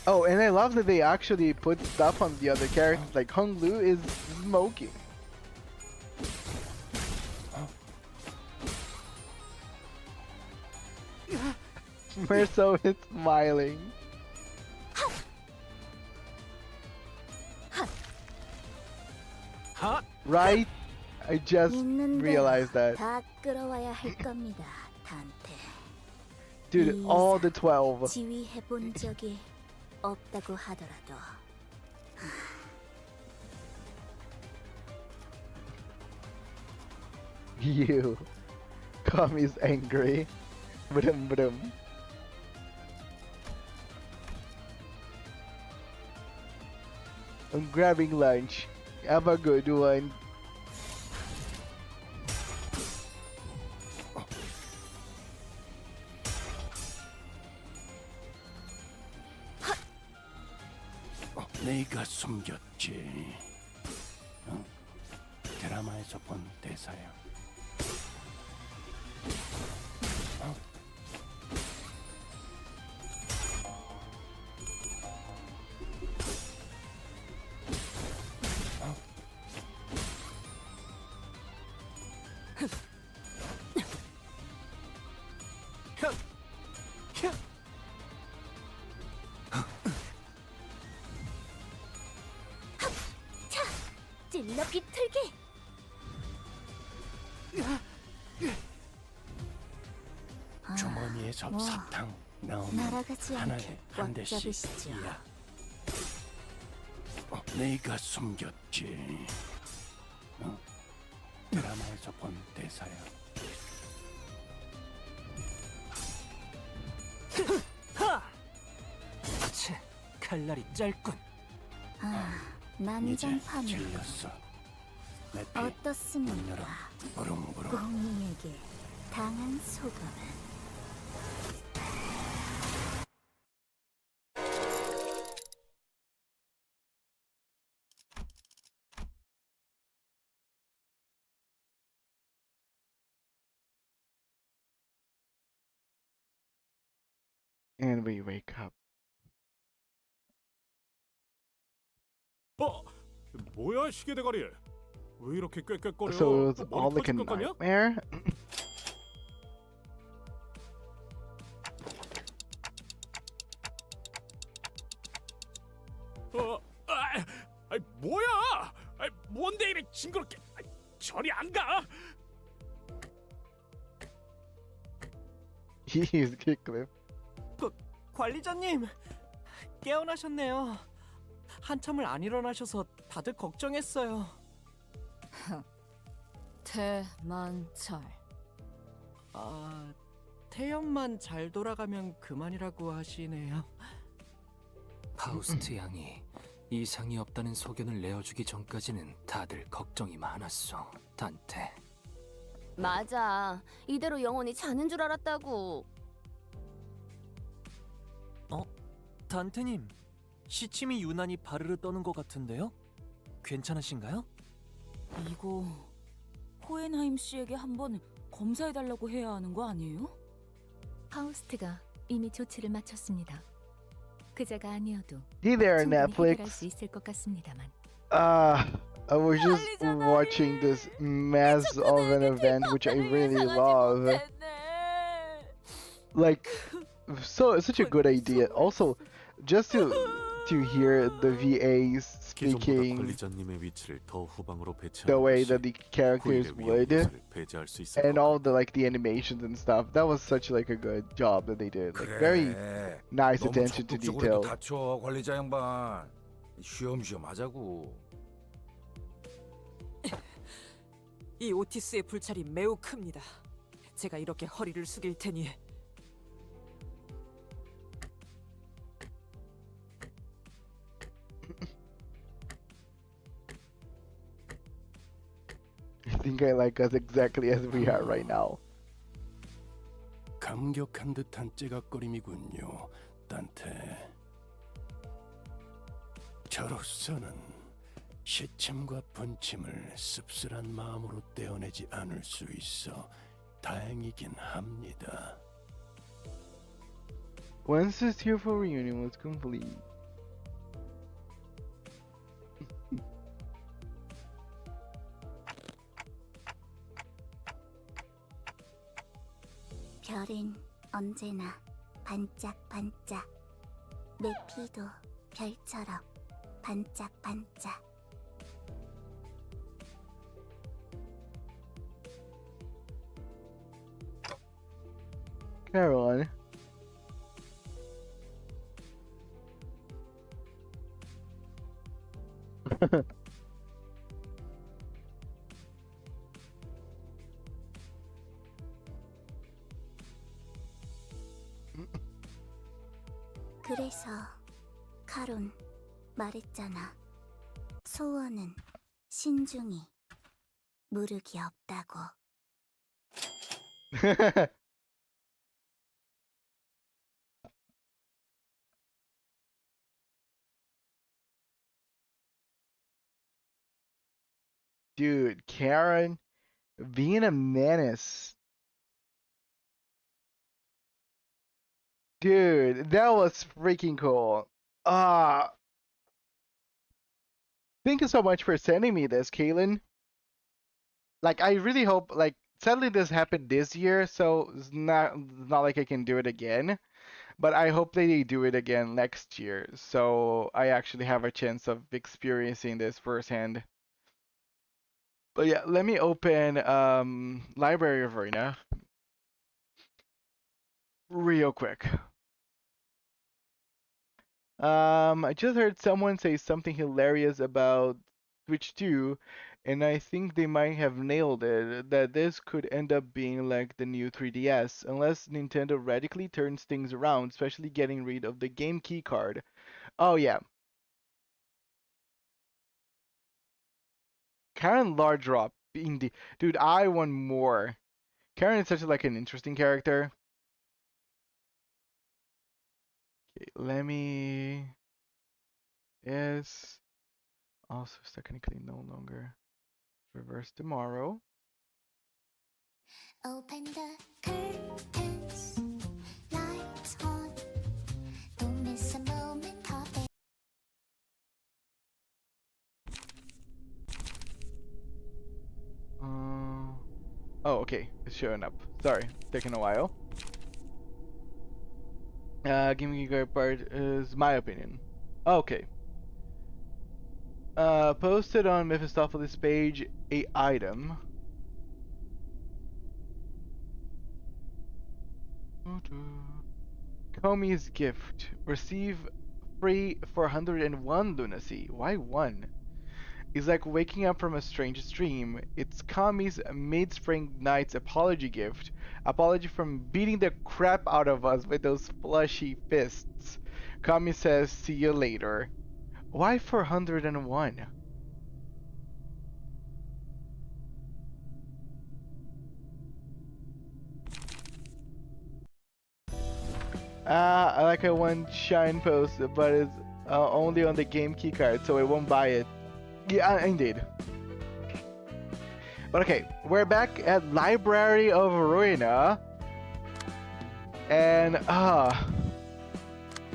Oh, and I love that they actually put stuff on the other characters. Like Hung Lu is smoking. Merso is smiling. Right? I just realized that. 다 끌어와야 할 겁니다, 단테. Dude, all the 12. 지휘해 본 적이 없다고 하더라도 You. Come is angry. Brum brum. I'm grabbing lunch. Have a good one. 내가 숨겼지. 드라마에서 본 대사야. 찔러 비틀기. 주머니에서 뭐, 사탕 나오면 날아가지 하나에 않게 한 꽉 대씩. 잡으시죠. 야. 내가 숨겼지. 드라마에서 본 대사야. 채, 칼날이 짧군. 이제 난장판은 질렸어. 내 피 어떻습니까? 부릉부릉. 공이에게 당한 소감은 And we wake up. 뭐야 시계 대가리? 왜 이렇게 꾀꾀거려? So it was 머리 all like a 터질 것 같냐? nightmare? 뭐야? 뭔데 이래 징그럽게? 저리 안 가? He's Kickliff. 관리자님, 깨어나셨네요. 한참을 안 일어나셔서 다들 걱정했어요. 대만철. 태연만 잘 돌아가면 그만이라고 하시네요. 파우스트 양이 이상이 없다는 소견을 내어주기 전까지는 다들 걱정이 많았어, 단테. 맞아. 이대로 영원히 자는 줄 알았다고. 단테님, 시침이 유난히 바르르 떠는 것 같은데요? 괜찮으신가요? 이거 호엔하임 씨에게 한번 검사해달라고 해야 하는 거 아니에요? 파우스트가 이미 조치를 마쳤습니다. 그자가 아니어도 Hey there, 충분히 해결할 Netflix. 수 있을 것 같습니다만. I was just watching this mess of an event which I really love. Like, such a good idea. Also, just to hear the VAs speaking 관리자님의 위치를 더 후방으로 배치하는 the way 것이 that the characters 후일의 would, 위험 요소를 배제할 수 있을 and 것 all the like the animations and stuff. That was such like a good job that they did. Like, very nice 너무 attention to 적극적으로 detail. 다쳐 관리자 양반. 쉬엄쉬엄 하자고. 이 오티스의 불찰이 매우 큽니다. 제가 이렇게 허리를 숙일 테니 I think I like us exactly as we are right now. 감격한 듯한 째각거림이군요, 단테. 저로서는 시침과 분침을 씁쓸한 마음으로 떼어내지 않을 수 있어 다행이긴 합니다. Once this tearful reunion was complete, 별은 언제나 반짝반짝. 내 피도 별처럼 반짝반짝. Caroline. 그래서 카론 말했잖아. 소원은 신중히 무르기 없다고. Dude, Karen being a menace. Dude, that was freaking cool. Thank you so much for sending me this, Kaylin. Like, I really hope, like, sadly this happened this year, so it's not like I can do it again. But I hope they do it again next year, so I actually have a chance of experiencing this firsthand. But yeah, let me open Library of Ruina real quick. I just heard someone say something hilarious about Switch 2, and I think they might have nailed it, that this could end up being like the new 3DS, unless Nintendo radically turns things around, especially getting rid of the game key card. Oh yeah. Karen Lardrop, indeed. Dude, I want more. Karen is such like an interesting character. Okay, let me... Yes. Also technically no longer. Reverse tomorrow. Open the curtains, lights on. Don't miss a moment of it. Oh, okay. It's showing up. Sorry, taking a while. Give me a part is my opinion. Okay. Posted on Mephistopheles' page a item. Comey's gift. Receive free 401 lunacy. Why one? It's like waking up from a strange dream. It's Kami's mid-spring night's apology gift. Apology from beating the crap out of us with those fleshy fists. Kami says, see you later. Why 401? I like a one shine post, but it's only on the game keycard, so I won't buy it. Yeah, indeed. But okay, we're back at Library of Ruina, and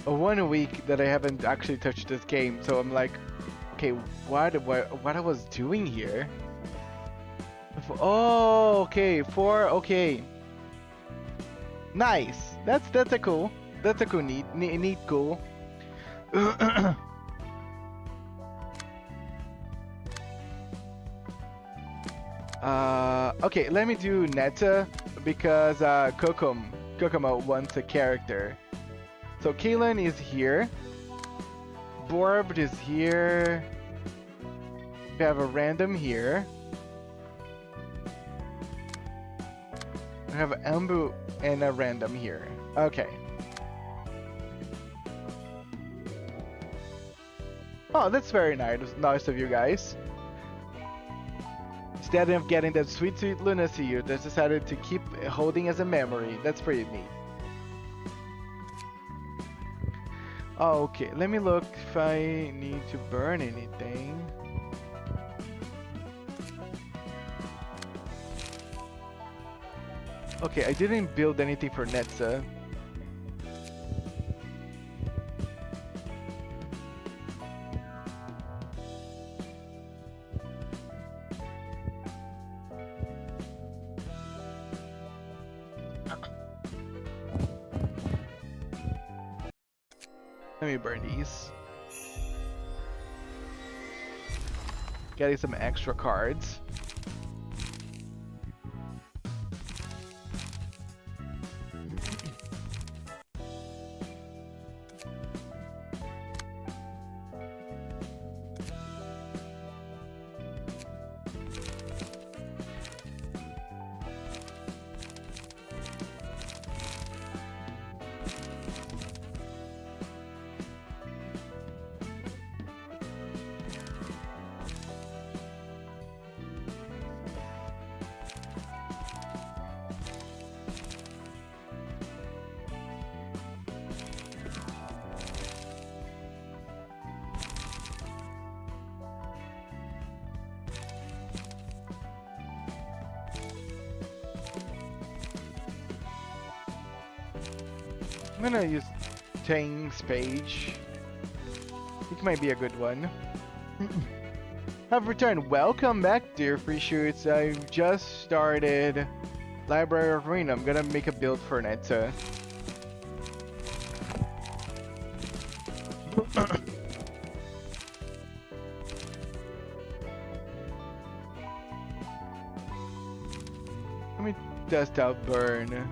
1 week that I haven't actually touched this game, so I'm like, okay, what I was doing here? Oh, okay, okay, nice. That's a cool neat cool. Okay, let me do Netta because Kokomo wants a character. So Kaylin is here. Borb is here. We have a random here. We have Ambu and a random here. Okay. Oh, that's very nice of you guys. Instead of getting that sweet lunacy, you just decided to keep holding as a memory. That's pretty neat. Okay, let me look if I need to burn anything. Okay, I didn't build anything for Netza. Let me burn these. Getting some extra cards. gonna use Tang's page. It might be a good one. Have returned. Welcome back, dear free shoots. I've just started Library of Ruina. I'm gonna make a build for Netta. Let me test out burn.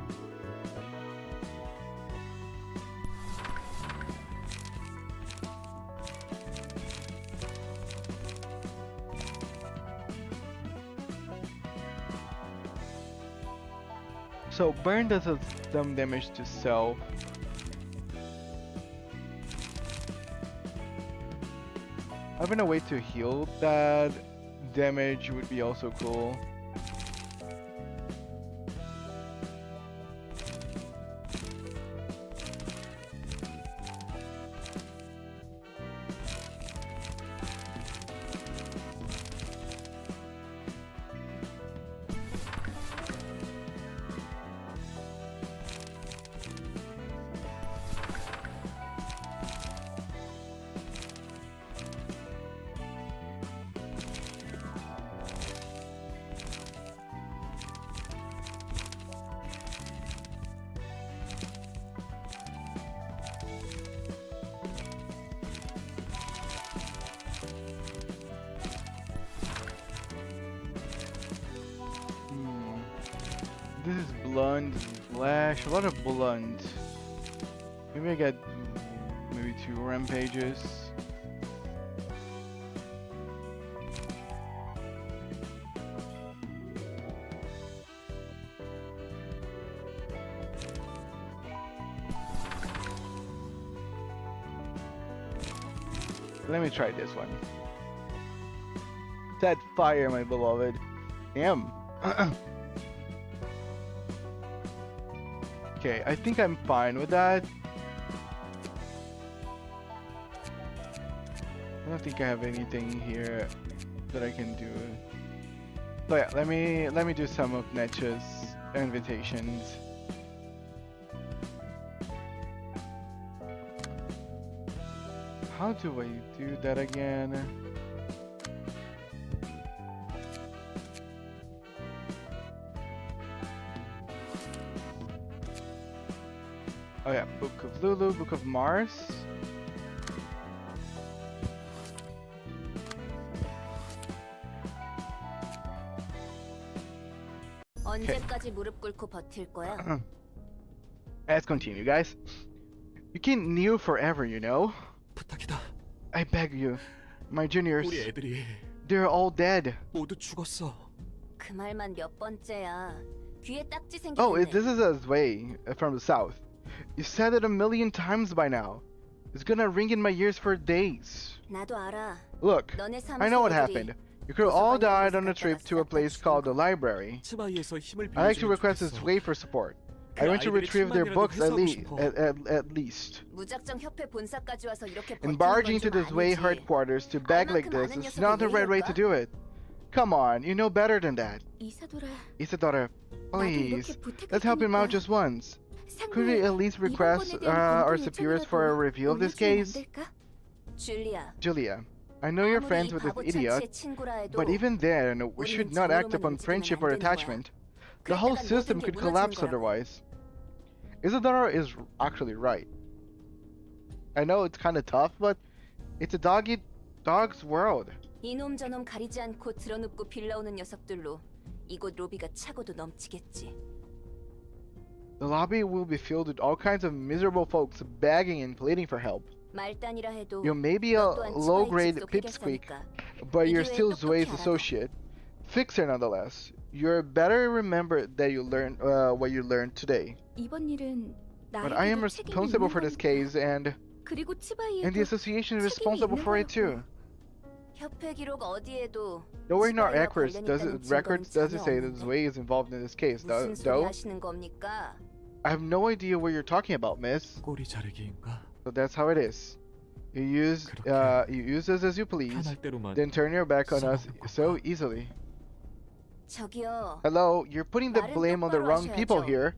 So burn does some damage to self. Having a way to heal that damage would be also cool. This is blunt, flash, a lot of blunt. Maybe I get maybe 2 rampages. Let me try this one. Set fire, my beloved. Damn. Okay, I think I'm fine with that. I don't think I have anything here that I can do. So yeah, let me do some of Netcha's invitations. How do I do that again? Oh yeah, Book of Lulu, Book of Mars. 언제까지 무릎 꿇고 버틸 거야? Let's continue, guys. You can't kneel forever, you know. 부탁이다. I beg you, my juniors. 우리 애들이 They're all dead. 모두 죽었어. 그 말만 몇 번째야. 귀에 딱지 Oh, 생기겠네. this is a way from the south. You said it a million times by now. It's gonna ring in my ears for days. 나도 알아. Look, 너네 I know what 사무소들이 happened. You could all died on a trip to a place called the library. 치마이에서 힘을 I like to 빌려주면 request this 좋겠어. way for support. 그 I want to 아이들의 retrieve their 침만이라도 books at, 회수하고 싶어. at least. 무작정 협회 본사까지 와서 이렇게 And 버티는 barging to 건 this 좀 way 아니지. headquarters to beg like this is not the right way to do it. Come on, you know better than that. 이사도라, Isadora, 나도 please, 이렇게 부탁할 let's help him out 테니까 just once. Could we 상무에 at least 이번 request 건에 대한 our 검토 superiors for a 요청이라도 review of this 올려주면 안 case? 될까? 줄리아. Julia, I know you're 아무리 friends 이 with this 바보 idiot, 차치의 친구라 해도 but even then, we 우리는 should not act 정으로만 upon 움직이면 friendship 안 or 되는 거야. attachment. The whole 그랬다간 system 모든 게 could 무너지는 collapse 거라고. otherwise. Isadora is actually right. I know it's kind of tough, but it's a dog's world. 이놈 저놈 가리지 않고 드러눕고 빌라오는 녀석들로 이곳 로비가 차고도 넘치겠지. The lobby will be filled with all kinds of miserable folks begging and pleading for help. 말단이라 해도 You may be a 너 또한 low-grade 치마의 pipsqueak, 직속 but 이 you're 교회의 still 똑똑히 Zway's 알아봐. associate. Fixer nonetheless. You're better remember that you learned what you learned today. 이번 일은 But I am 나에게도 책임이 responsible 있는 for this 거니까. case, and 그리고 the 치바이에도 association is 책임이 responsible 있는 for it 거라고. too. 협회 기록 어디에도 Nowhere in our 치바이와 records 관련 does 있다는 it records does it 증거는 say 전혀 that 없는데. Zway is involved in this case. 무슨 소리 Though 하시는 겁니까? I have no idea what you're talking about, miss. 꼬리 자르기인가? So that's how it is. You use us as you please, 편할 대로만 then turn your back on us 써먹는 so 건가? easily. 저기요. Hello, you're putting the 말은 blame on the 똑바로 wrong people 하셔야죠. here.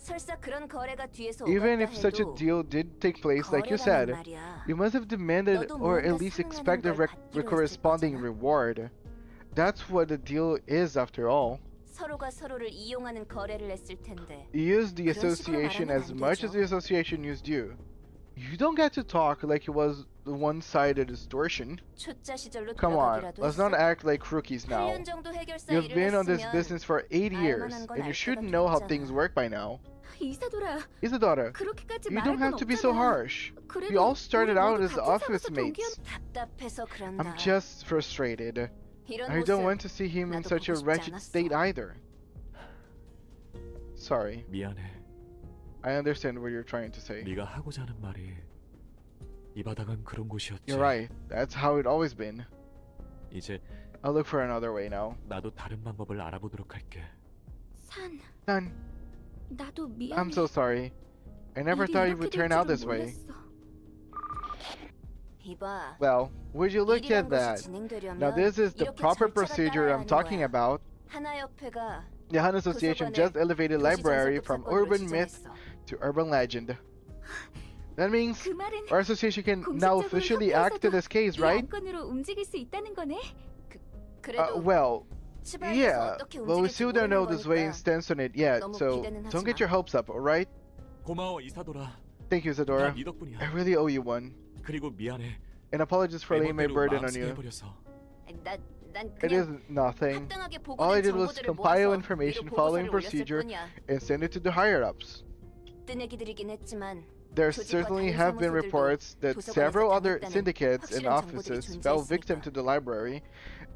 설사 그런 거래가 뒤에서 Even 오갔다 if such a 해도 deal did take place, like you 거래라는 said, 말이야. you must have demanded 너도 or at 뭔가 least 상응하는 expect a 걸 받기로 corresponding 했을 거잖아. reward. That's what the deal is, after all. 서로가 서로를 이용하는 거래를 했을 텐데. You used the 그런 식으로 association 말하면 as 안 much as 되죠. the association used you. You don't get to talk like it was the one-sided distortion. 초짜 시절로 Come on, 돌아가기라도 let's not 했어. act like rookies now. 8년 정도 해결사 You've 일을 been on this 했으면 business for 8 years, 알만한 건 and you 알 should 때가 know how 됐잖아. things work by now. 이사돌아, Isadora, 그렇게까지 you 말할 don't 건 have to be so 없잖아. harsh. 그래도 We all started 우리 out 모두 as 같은 office 사무소 mates. 답답해서 그런다. I'm just frustrated. 이런 I don't 모습 want to see him in 나도 such a 보고 싶지 wretched 않았어. state either. Sorry. 미안해. I understand what you're trying to say. 네가 하고자 하는 말이 이 바닥은 그런 곳이었지. You're right. That's how it always been. 이제 I'll look for another way now. 나도 다른 방법을 알아보도록 할게. 산, Son, 나도 미안해. I'm so sorry. I never 일이 thought it 이렇게 would 될 turn out 줄은 this way. 몰랐어. 이봐. Well, would you look 일이란 at 것이 that? 진행되려면 Now this is the 이렇게 proper 절차가 procedure 따라야 I'm 하는 talking 거야. about. 하나협회가 The Han Association 도서관을 just elevated library 도시정석 from 복사권으로 urban myth 지정했어. to urban legend. That means 그 말은 our association can now 공식적으로 officially act in 협회에서도 this case, 이 right? 안건으로 움직일 수 있다는 거네. 그래도 Well, 치바에서 yeah, 어떻게 but we 움직일지 still don't know 모르는 this way 거니까 stance on it yet, 너무 so 기대는 don't 하지 get your 마. hopes up, alright? 고마워 이사돌아. Thank you, 다 Isadora. 네 덕분이야. I really owe you one. 그리고 미안해. And apologies for laying my 내 burden 멋대로 on you. 마음쓰게 해버려서. 난 It is 그냥 nothing. 합당하게 All I 보고된 did was 정보들을 compile 모아서 information 위로 following 보고서를 올렸을 procedure 뿐이야. and send it to the higher-ups. 뜨내기들이긴 했지만 There 조직과 certainly 다른 have been 사무소들도 reports that 도서관에서 several other 당했다는 syndicates and 확실한 정보들이 offices fell 존재했으니까. victim to the library,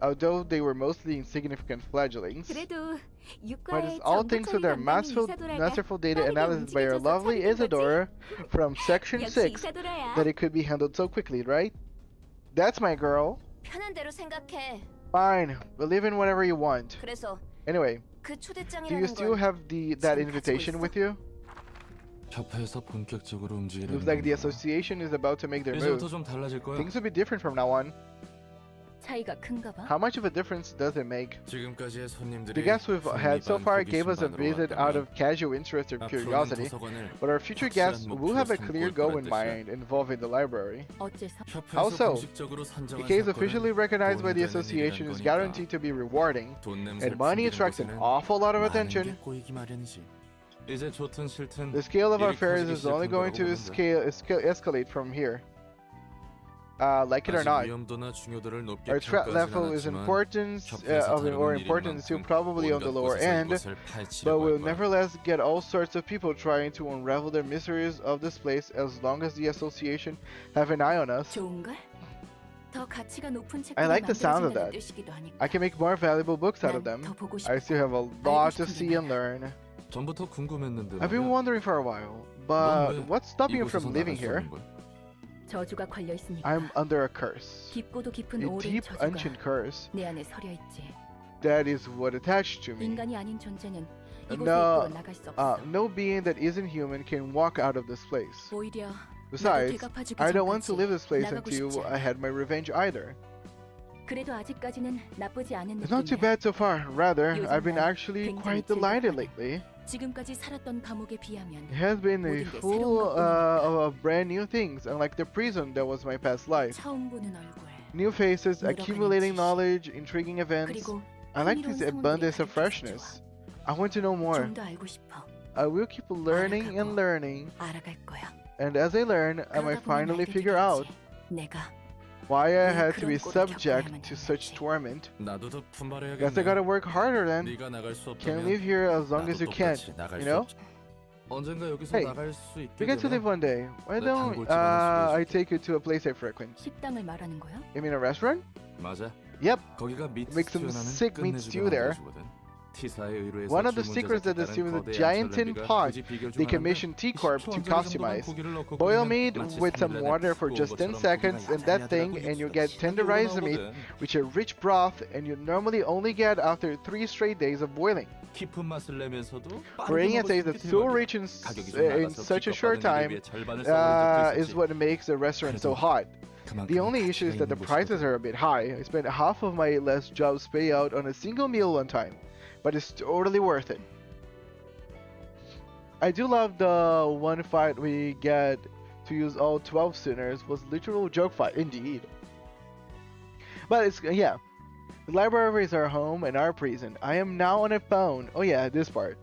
although they were mostly insignificant fledglings. 그래도 But 유과의 it's all 정보 thanks to 처리 their 담당인 이사돌아가 masterful data 빠르게 analysis by our 움직여줘서 lovely 처리된 거지. Isadora from Section 역시 6 이사돌아야. that it could be handled so quickly, right? That's my girl. 편한 대로 생각해. Fine, believe in whatever you want. 그래서 Anyway, 그 do you 초대장이라는 still 건 have that 지금 가지고 invitation 있어? with you? 협회에서 본격적으로 움직이려는 Looks like the 건가? association is about to make their move. 이제부터 좀 달라질 거야. Things will be different from now on. 차이가 큰가 봐. How much of a difference does it make? 지금까지의 손님들이 The guests we've had so far gave us a 호기심만으로 visit out of 왔다면 casual interest or 앞으로는 curiosity, 도서관을 but our future guests 확실한 will have a 목표로 clear 삼고 goal 올 in 거란 mind involving the library. 어째서? 협회에서 Also, 공식적으로 The 선정한 case 사건은 officially recognized by the 돈이 되는 association 일이란 is 거니까 guaranteed to be rewarding, 돈 냄새를 and money 풍기는 attracts an 곳에는 awful lot of 많은 게 attention. 꼬이기 마련이지. 이제 좋든 싫든 The scale of our 일이 affairs 커지기 is only 시작한 going 거라고 to 보는데. escalate from here. Like it or 아직 not. 위험도나 중요도를 높게 Our threat 평가하진 level is 않았지만 importance 협회에서 of 다루는 or 일인 importance still 만큼 probably on the 온갖 lower 곳에서 end, 이곳을 but 파헤치려고 we'll 할 거야. nevertheless get all sorts of people trying to unravel the mysteries of this place as long as the association have an eye on us. 좋은걸? 더 가치가 높은 I 책들이 like the sound of 만들어진다는 that. 뜻이기도 하니까. I can make more valuable books out of them. 난 더 보고 싶어. I still have a lot to see and learn. 전부터 궁금했는데 I've been 말이야. wondering for a while, 넌 but 왜 what's stopping you 이곳에서 from 나갈 living 수 here? 없는 거야? 저주가 걸려 있으니까. I'm under a curse. 깊고도 깊은 A 오랜 deep, 저주가 ancient curse. 내 안에 서려 있지. That is what attached to me. 인간이 아닌 존재는 이곳에 No, 있고 나갈 수 없어. no being that isn't human can walk out of this place. 오히려 Besides, 나도 대갚아주기 I don't want to 전까지 live this place 나가고 until 싶지 I 않아. had my revenge either. 그래도 아직까지는 나쁘지 않은 It's not too 느낌이야. bad so far. Rather, 요즘 I've been 난 actually 굉장히 quite delighted 즐겁거든. lately. 지금까지 살았던 감옥에 비하면 It has been a 모든 게 full 새로운 것뿐이니까. of brand new things, unlike the prison that was my past life. 처음 보는 얼굴. New faces, 늘어가는 accumulating 지식. knowledge, intriguing events. 그리고 I like 흥미로운 this 상황들이 abundance of 가득해서 freshness. I want to know more. 좀 더 알고 싶어. I will keep learning and 알아가고 learning, 알아갈 거야. and as I learn, I might 그러다 보면 finally 알게 figure out 되겠지. 내가 why I 왜 had to be 그런 꼴을 subject 겪어야만 to such 했는지. torment. 나도 더 분발해야겠네. Guess I gotta work harder then. 네가 나갈 수 Can't 없다면 live here as long 나도 as you can, 똑같이 나갈 you 수 know? 없지. 언젠가 여기서 Hey, 나갈 수 있게 We get to live 되면 one day. Why 내 don't 단골집 하나 I 소개해줄게. take you to a place I frequent? 식당을 말하는 거야? You mean a restaurant? 맞아. Yep. 거기가 미트 Make some 스튜어나는 sick meat 끝내주게 stew there. 만들어주거든. Ti사에 의뢰해서 One of the 주문 secrets that the 제작했다는 stew is a 거대한 giant tin 전비가 pot 굳이 비교 중 they 하는데 commissioned T-Corp 10초 to 한 정도만 customize. 고기를 넣고 Boil 끓이면 meat 마치 with some 3일 water 내내 for 구운 just 10 것처럼 seconds 고기가 and that 야들야들하고 thing, and you get 육즙이 tenderized meat, 나오거든. which a rich broth, and you normally only get after 3 straight days of boiling. 깊은 맛을 내면서도 For eating a 빠르게 taste 먹을 that's 수 so 있게 rich 가격이 좀 in 나가서 such a 기껏 short 받은 일에 time 비해 절반을 써버린 적도 is 있었지. what makes the restaurant so hot. The only issue is that the prices are a bit high. I spent half of my last job's payout on a single meal one time, but it's totally worth it. I do love the one fight we get to use all 12 sinners was literal joke fight, indeed. But it's, yeah. The library is our home and our prison. I am now on a phone. Oh yeah, this part.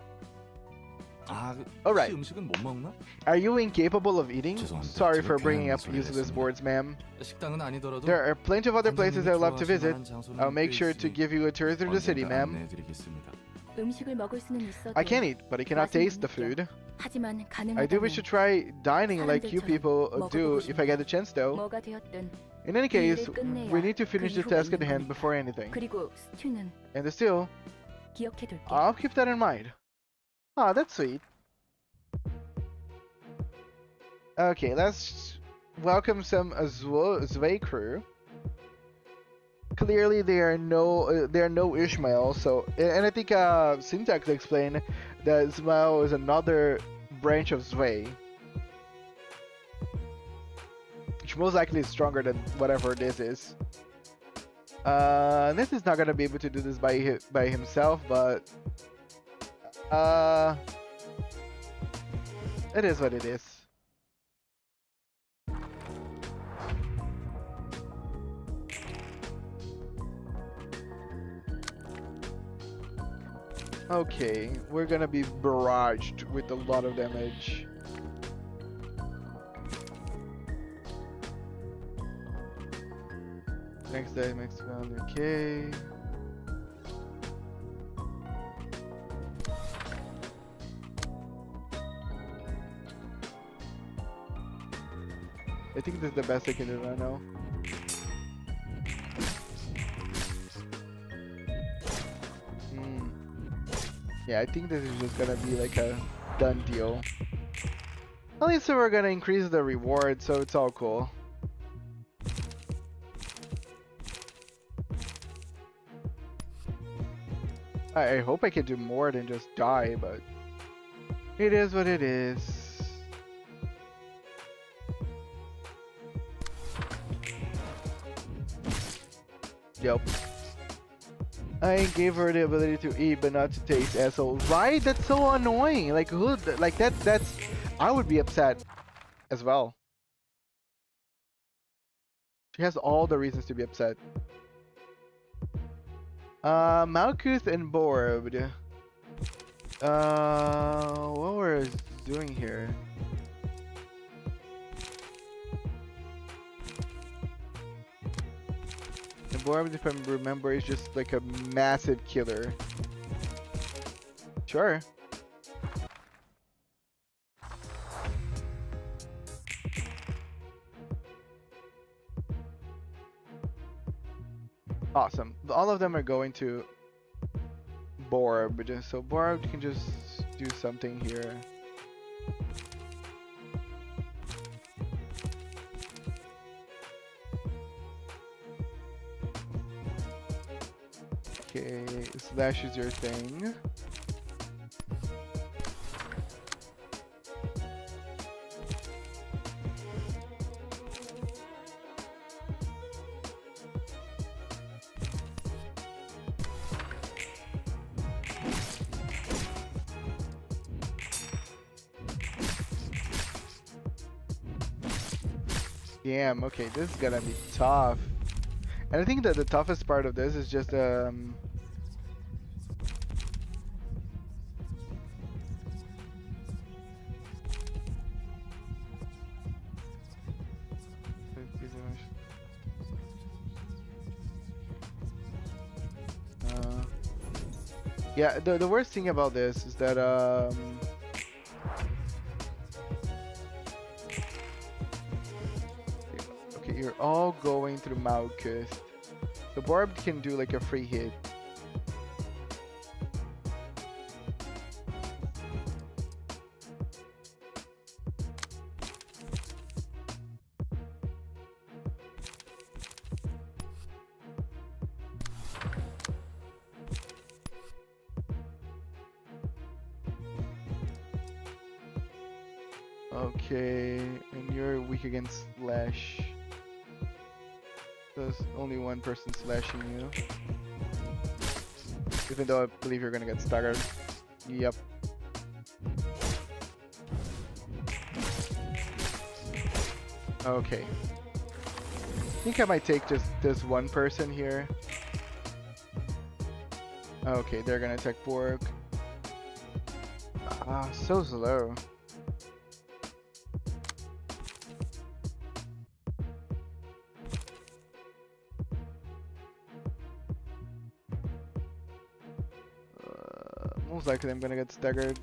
Alright. 음식은 못 먹나? Are you incapable of eating? 죄송합니다. Sorry for 제가 bringing 괜한 up 소리를 useless 했습니다. boards, ma'am. 식당은 아니더라도 There are plenty of other places I love to visit. 좋아하실 만한 장소는 I'll make 꽤 sure to 있으니 give you a tour through the city, 언젠가 ma'am. 안내해드리겠습니다. 음식을 먹을 수는 있어도 I can't eat, but I cannot taste the food. 하지만 I do wish to try dining like you people do if I get the chance, though. 뭐가 되었든 In any case, 일을 끝내야 we need to finish the 그 이후가 task at 있는 hand 거니까. before anything. 그리고 스튜는 And still, 기억해둘게. I'll keep that in mind. Ah, that's sweet. Okay, let's welcome some Zwei crew. Clearly, they are no Ishmael. So, and I think Syntax explained that Ishmael is another branch of Zwei, which most likely is stronger than whatever this is. This is not gonna be able to do this by himself, but it is what it is. Okay, we're gonna be barraged with a lot of damage. Next day, max 100k. I think this is the best I can do right now. Yeah, I think this is just gonna be like a done deal. At least we're gonna increase the reward, so it's all cool. I hope I can do more than just die, but it is what it is. Yep. I gave her the ability to eat but not to taste, asshole. Right? That's so annoying. Like who? Like that's. I would be upset as well. She has all the reasons to be upset. Malkuth and Borbed. What we're doing here? The Borbed, if I remember, is just like a massive killer. Sure. Awesome. All of them are going to Borbed, so Borbed can just do something here. Okay, Slash is your thing. Damn, okay, this is gonna be tough. And I think that the toughest part of this is just yeah, the worst thing about this is that okay, you're all going through Malkuth. The Barb can do like a free hit. Okay, and you're weak against Slash. There's only one person slashing you. Even though I believe you're gonna get staggered. Yep. Okay. I think I might take just this one person here. Okay, they're gonna attack Borg. Ah, so slow. Most likely I'm gonna get staggered.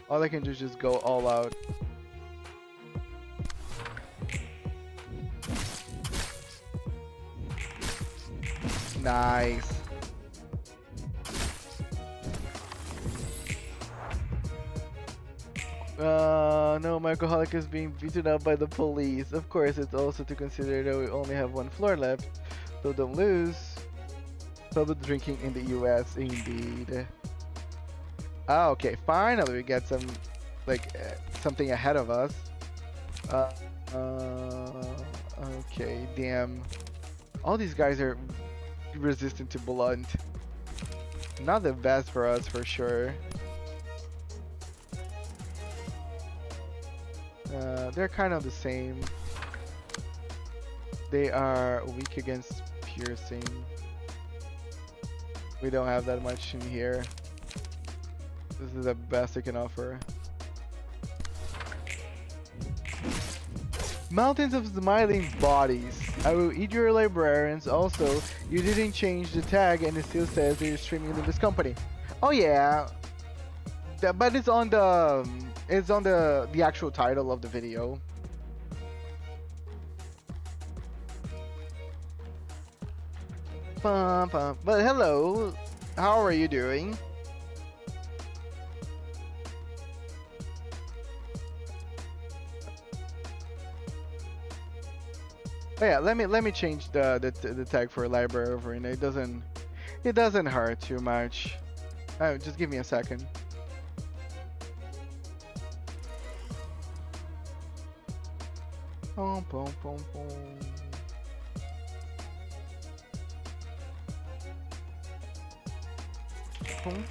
All I can do is just go all out. Nice. No, my alcoholic is being beaten up by the police. Of course, it's also to consider that we only have one floor left, so don't lose. Public drinking in the US, indeed. Ah, okay, finally we get some, like, something ahead of us. Okay, damn. All these guys are resistant to blunt. Not the best for us, for sure. They're kind of the same. They are weak against piercing. We don't have that much in here. This is the best I can offer. Mountains of smiling bodies. I will eat your librarians. Also, you didn't change the tag and it still says that you're streaming Limbus Company. Oh yeah. But it's on the actual title of the video. But hello, how are you doing? Oh yeah, let me change the tag for Library of Ruina. It doesn't hurt too much. Just give me a second. Boom, boom, boom, boom. Boom.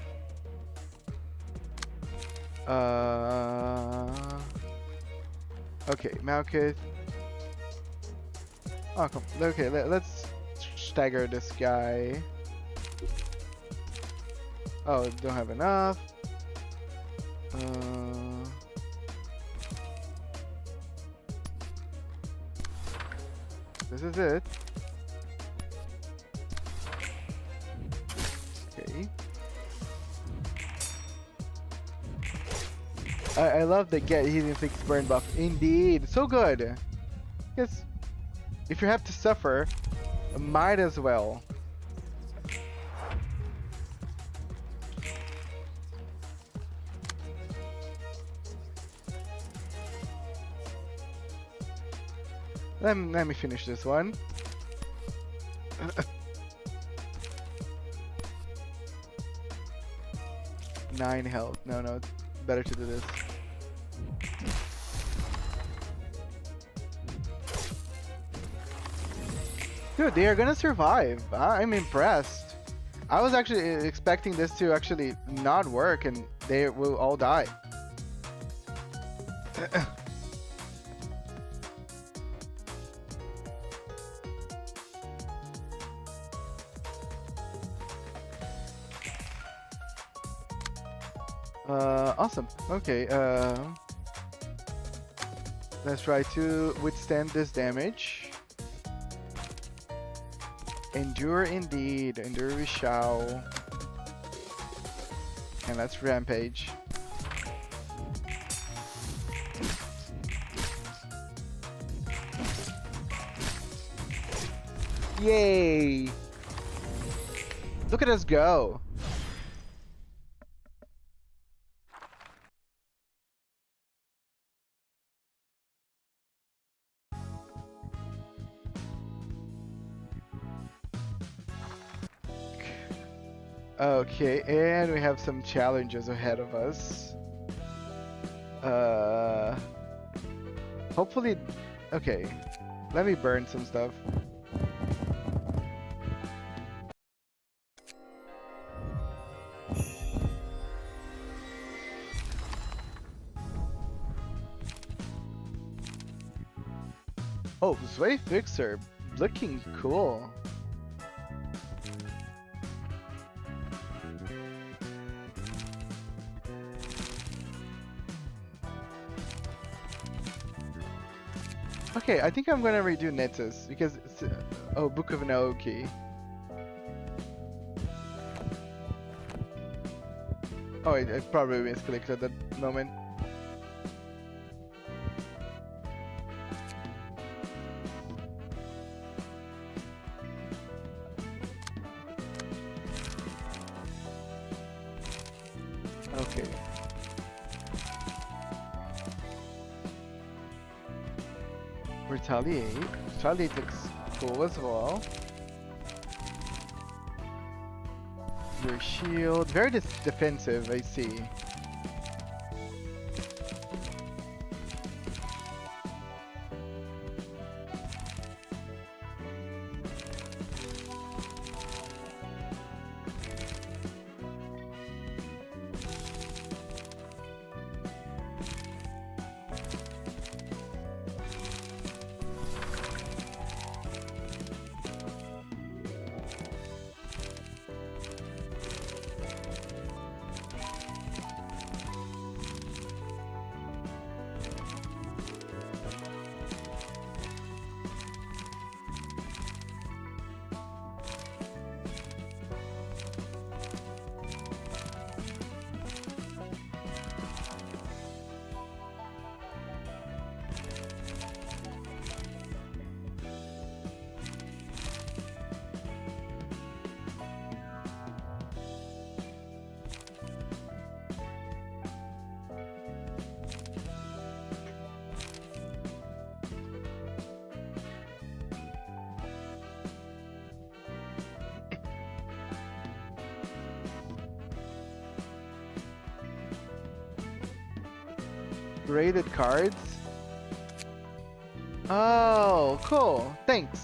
Okay, Malkuth. Oh, come. Okay, let's stagger this guy. Oh, don't have enough. This is it. Okay. I love the get healing 6 burn buff. Indeed, so good. Yes. If you have to suffer, might as well. Let me finish this one. Nine health. No, it's better to do this. Dude, they are gonna survive. I'm impressed. I was actually expecting this to actually not work and they will all die. Awesome. Okay, let's try to withstand this damage. Endure indeed. Endure we shall. And let's rampage. Yay! Look at us go. Okay, and we have some challenges ahead of us. Hopefully, okay, let me burn some stuff. Oh, Sway Fixer, looking cool. Okay, I think I'm gonna redo Netus because it's, oh, Book of Naoki. Oh, I probably misclicked at that moment. Okay. Retaliate. Retaliate looks cool as well. Your shield, very defensive, I see. Graded cards? Oh, cool. Thanks.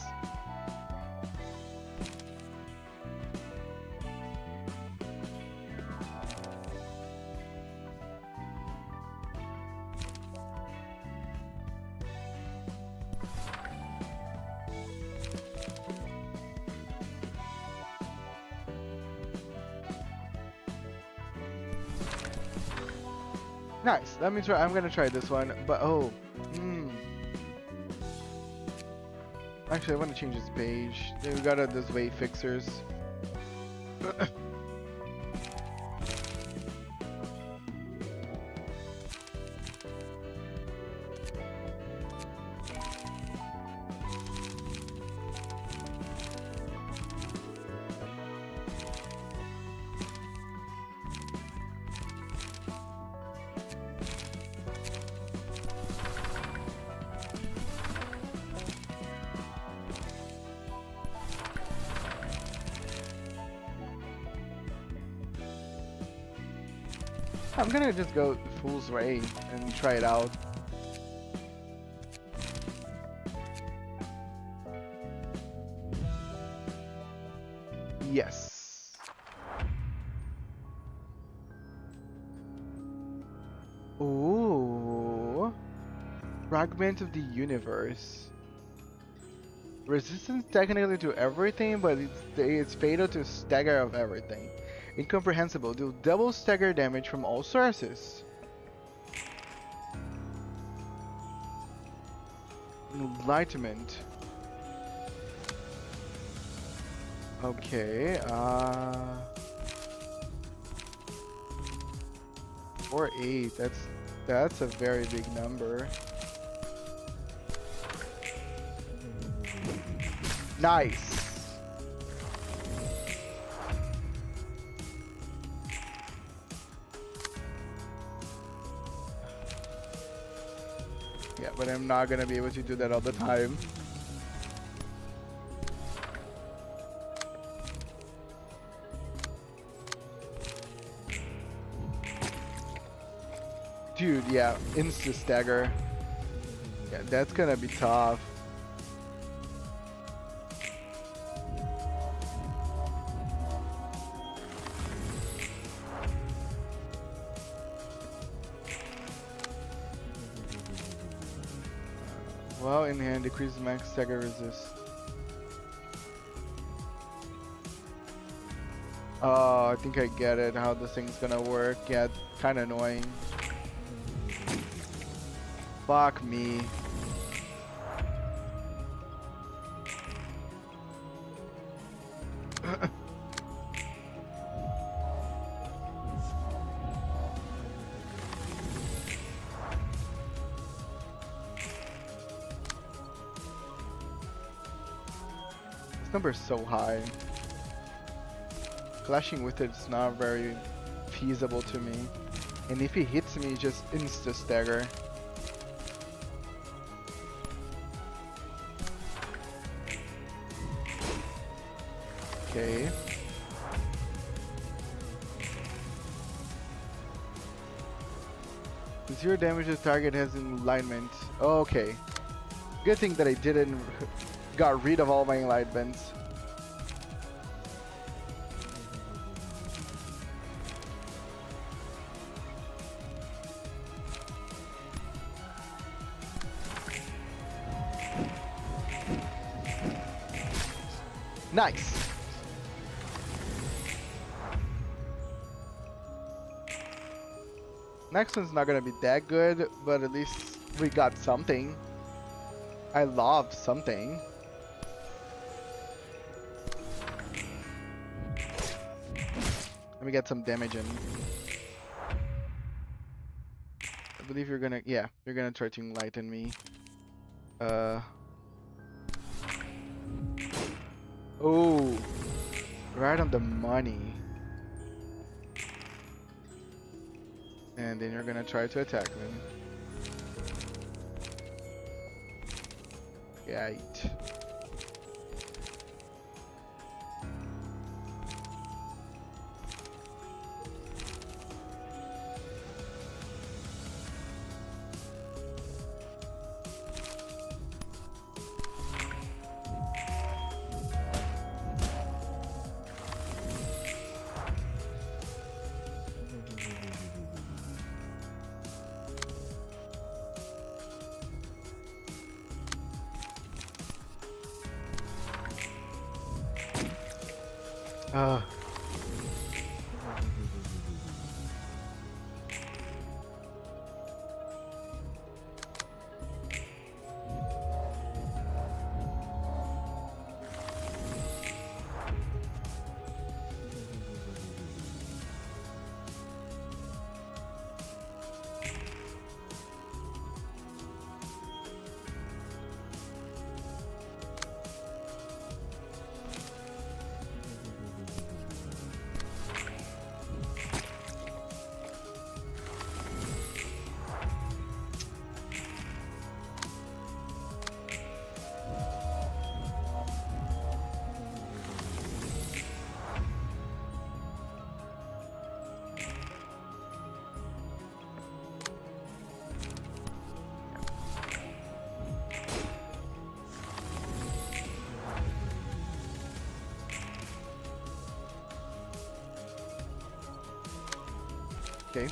Nice. Let me try. I'm gonna try this one, but oh, actually, I want to change this page. Then we got this way fixers. I'm gonna just go Fool's Ray and try it out. Yes. Ooh. Fragment of the Universe. Resistance technically to everything, but it's fatal to stagger of everything. Incomprehensible. Do double stagger damage from all sources. Enlightenment. Okay. 4-8. That's a very big number. Nice. Yeah, but I'm not gonna be able to do that all the time. Dude, yeah, insta stagger. Yeah, that's gonna be tough. Well, in hand, decrease max stagger resist. Oh, I think I get it, how this thing's gonna work. Yeah, kinda annoying. Fuck me. This number is so high. Clashing with it's not very feasible to me. And if he hits me, just insta stagger. Okay. Zero damage the target has in alignment. Okay. Good thing that I didn't got rid of all my alignments. Nice. Next one's not gonna be that good, but at least we got something. I love something. Let me get some damage in. I believe you're gonna, yeah, you're gonna try to enlighten me. Oh, right on the money. And then you're gonna try to attack me. Right. Okay.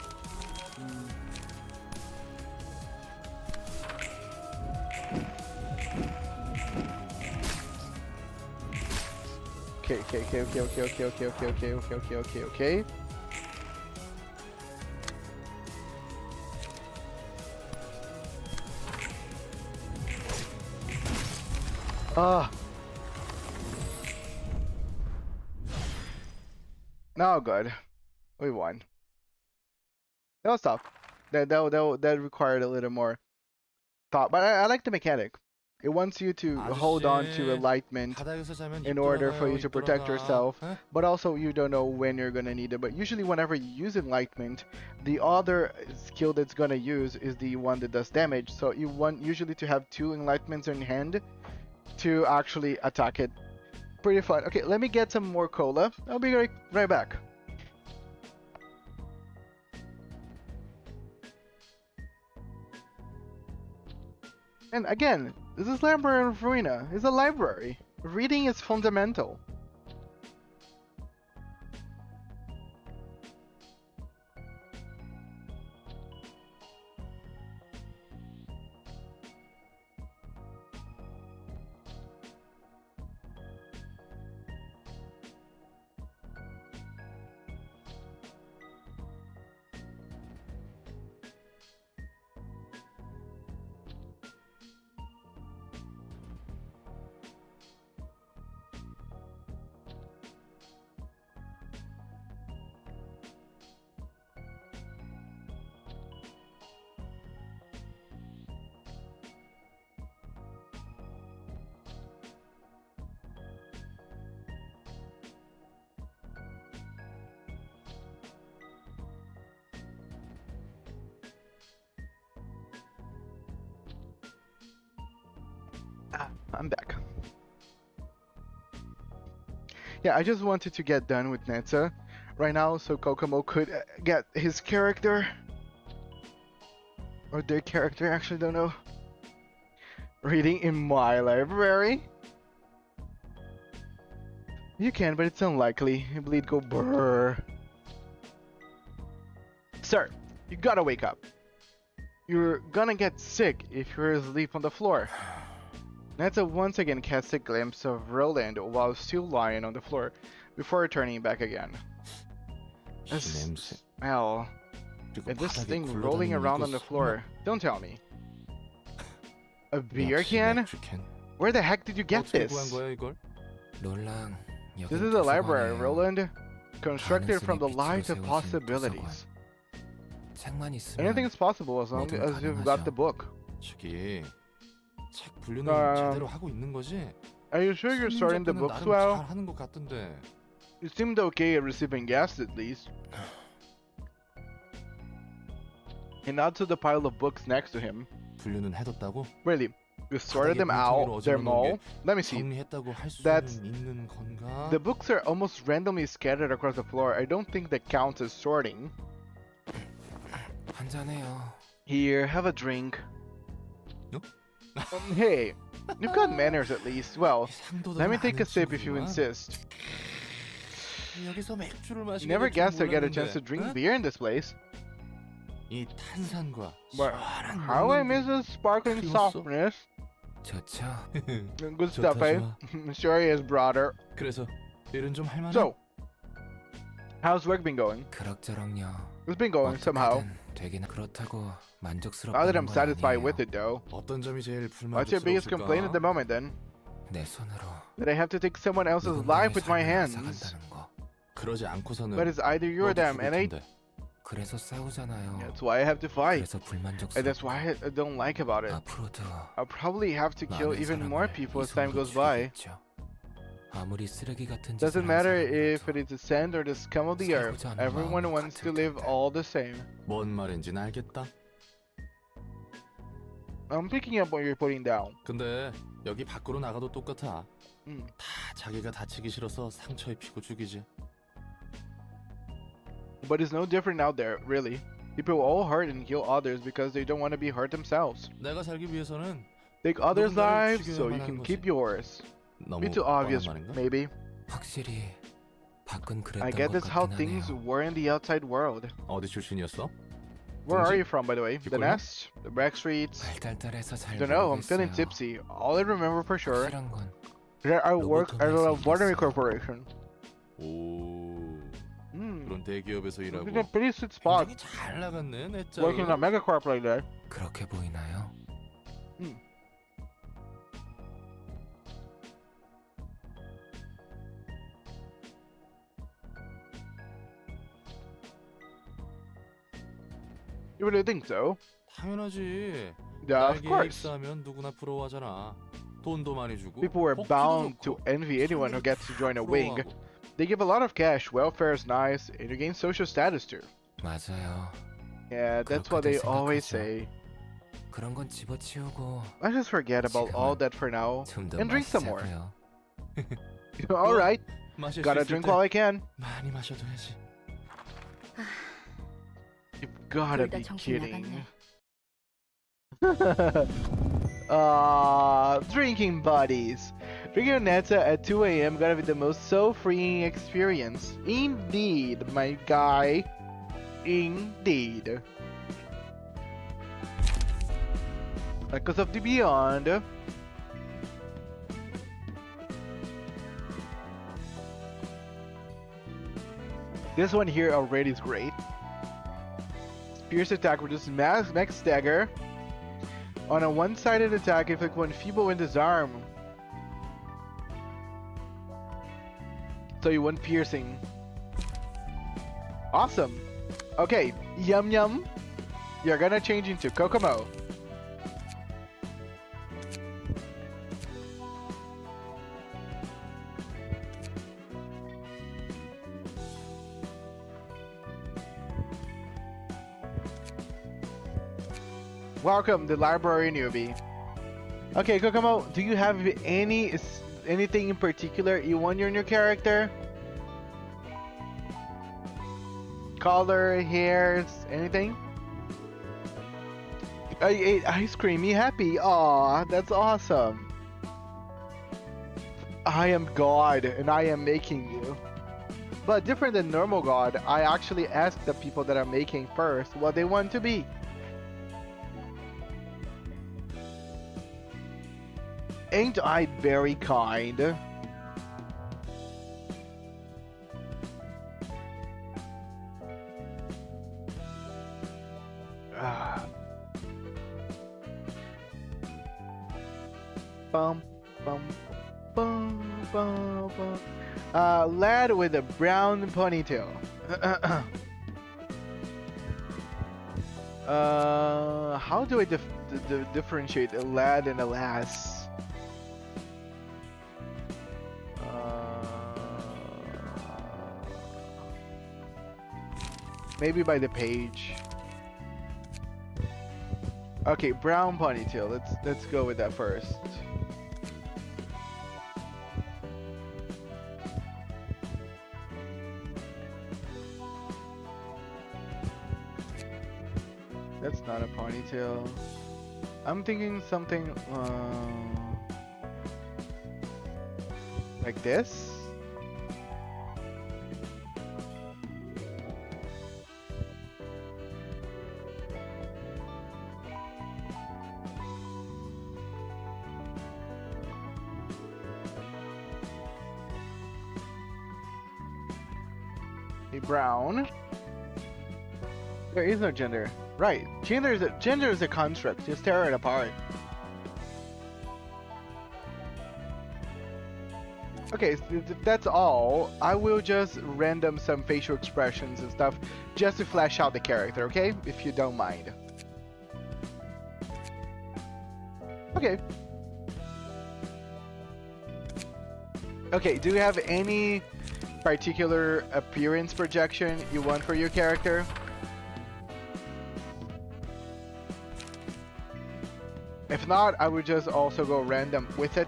Okay. Ah. Now good. We won. That was tough. That required a little more thought, but I like the mechanic. It wants you to hold on to enlightenment in order for you to protect yourself, but also you don't know when you're gonna need it. But usually whenever you use enlightenment, the other skill that's gonna use is the one that does damage. So you want usually to have two enlightenments in hand to actually attack it. Pretty fun. Okay, let me get some more cola. I'll be right back. And again, this is Library of Ruina. It's a library. Reading is fundamental. I'm back. Yeah, I just wanted to get done with Netza right now so Kokomo could get his character. Or their character, actually, don't know. Reading in my library? You can, but it's unlikely. Bleed go brrr. Sir, you gotta wake up. You're gonna get sick if you're asleep on the floor. Netza once again casts a glimpse of Roland while still lying on the floor before returning back again. A smell. And this thing rolling around on the floor. Don't tell me. A beer can? Where the heck did you get this? This is a library, Roland. Constructed from the light of possibilities. Anything is possible as long as you've got the book. Are you sure you're sorting the books well? You seemed okay at receiving guests at least. He nods to the pile of books next to him. Really? You sorted them out? They're all? Let me see. That's... The books are almost randomly scattered across the floor. I don't think that counts as sorting. Here, have a drink. Hey, you've got manners at least. Well, let me take a sip if you insist. You never guessed I'd get a chance to drink beer in this place. But how I miss this sparkling softness. Good stuff, eh? Sure is, brother. So, how's work been going? It's been going somehow. Not that I'm satisfied with it though. What's your biggest complaint at the moment then? That I have to take someone else's life with my hands. But it's either you or them, and that's why I have to fight. And that's why I don't like about it. I'll probably have to kill even more people as time goes by. Doesn't matter if it is the sand or the scum of the earth. Everyone wants to live all the same. I'm picking up what you're putting down. 근데 여기 밖으로 나가도 똑같아. 다 자기가 다치기 싫어서 상처 입히고 죽이지. But it's no different out there, really. People all hurt and kill others because they don't want to be hurt themselves. 내가 살기 위해서는 Take others' lives so you can keep yours. Be too obvious, maybe. I get this how things were in the outside world. 어디 출신이었어? Where are you from, by the way? The Nest? The back streets? Don't know, I'm feeling tipsy. All I remember for sure that I work at a lobotomycorporation. 그런 대기업에서 일하고. It's a pretty sweet spot. 잘 나갔네, 내 짜. Working in a megacorp like that. You really think so? 당연하지. Yeah, of course. 입사하면 누구나 부러워하잖아. 돈도 많이 주고. People were bound to envy anyone who gets to join a wing. They give a lot of cash, welfare is nice, and you gain social status too. Yeah, that's what they always say. Let's just forget about all that for now and drink some more. Alright, gotta drink while I can. 많이 마셔둬야지. You've gotta be kidding. Drinking buddies. Drinking Netza at 2 AM gotta be the most soul-freeing experience. Indeed, my guy. Indeed. Echoes of the Beyond. This one here already is great. Fierce attack reduces max stagger. On a one-sided attack, inflict one feeble and disarm. So you want piercing. Awesome. Okay, Yum Yum. You're gonna change into Kokomo. Welcome, the library newbie. Okay, Kokomo, do you have anything in particular you want in your character? Color, hairs, anything? I ate ice cream. You happy? Aw, that's awesome. I am God, and I am making you. But different than normal God, I actually ask the people that I'm making first what they want to be. Ain't I very kind? Bum, bum, bum, bum, bum. Lad with a brown ponytail. How do I differentiate a lad and a lass? Maybe by the page. Okay, brown ponytail. Let's go with that first. That's not a ponytail. I'm thinking something like this. A brown. There is no gender. Right, gender is a construct. Just tear it apart. Okay, so if that's all, I will just random some facial expressions and stuff just to flesh out the character, okay? If you don't mind. Okay. Okay, do you have any particular appearance projection you want for your character? If not, I would just also go random with it.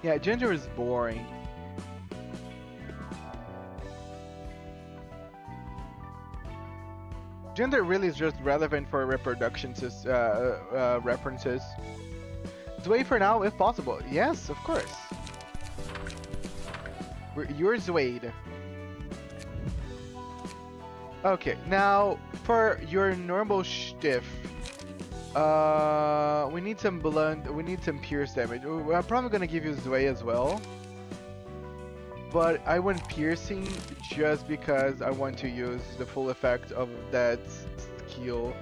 Yeah, gender is boring. Gender really is just relevant for reproduction references. Zway for now, if possible. Yes, of course. You're Zwade. Okay, now for your normal stiff, we need some blunt, we need some pierce damage. I'm probably gonna give you Zway as well, but I went piercing just because I want to use the full effect of that skill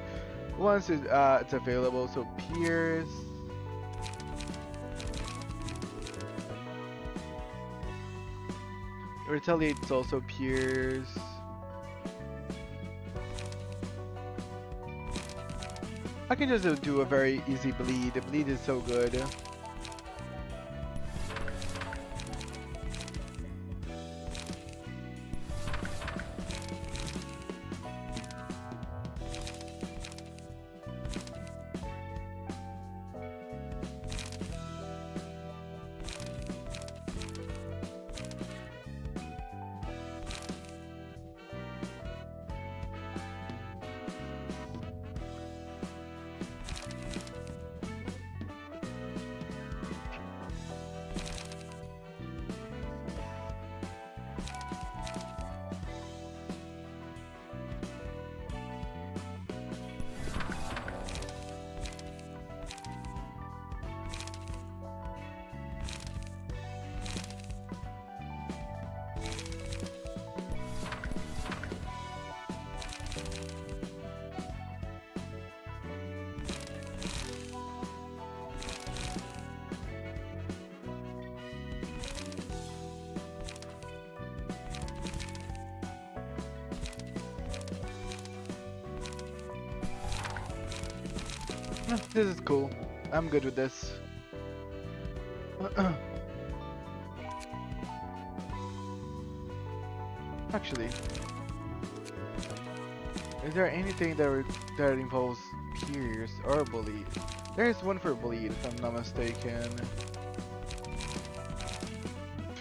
once it's available. So pierce. Retaliate is also pierce. I can just do a very easy bleed. The bleed is so good. This is cool. I'm good with this. Actually, Is there anything that involves pierce or bleed? There is one for bleed, if I'm not mistaken.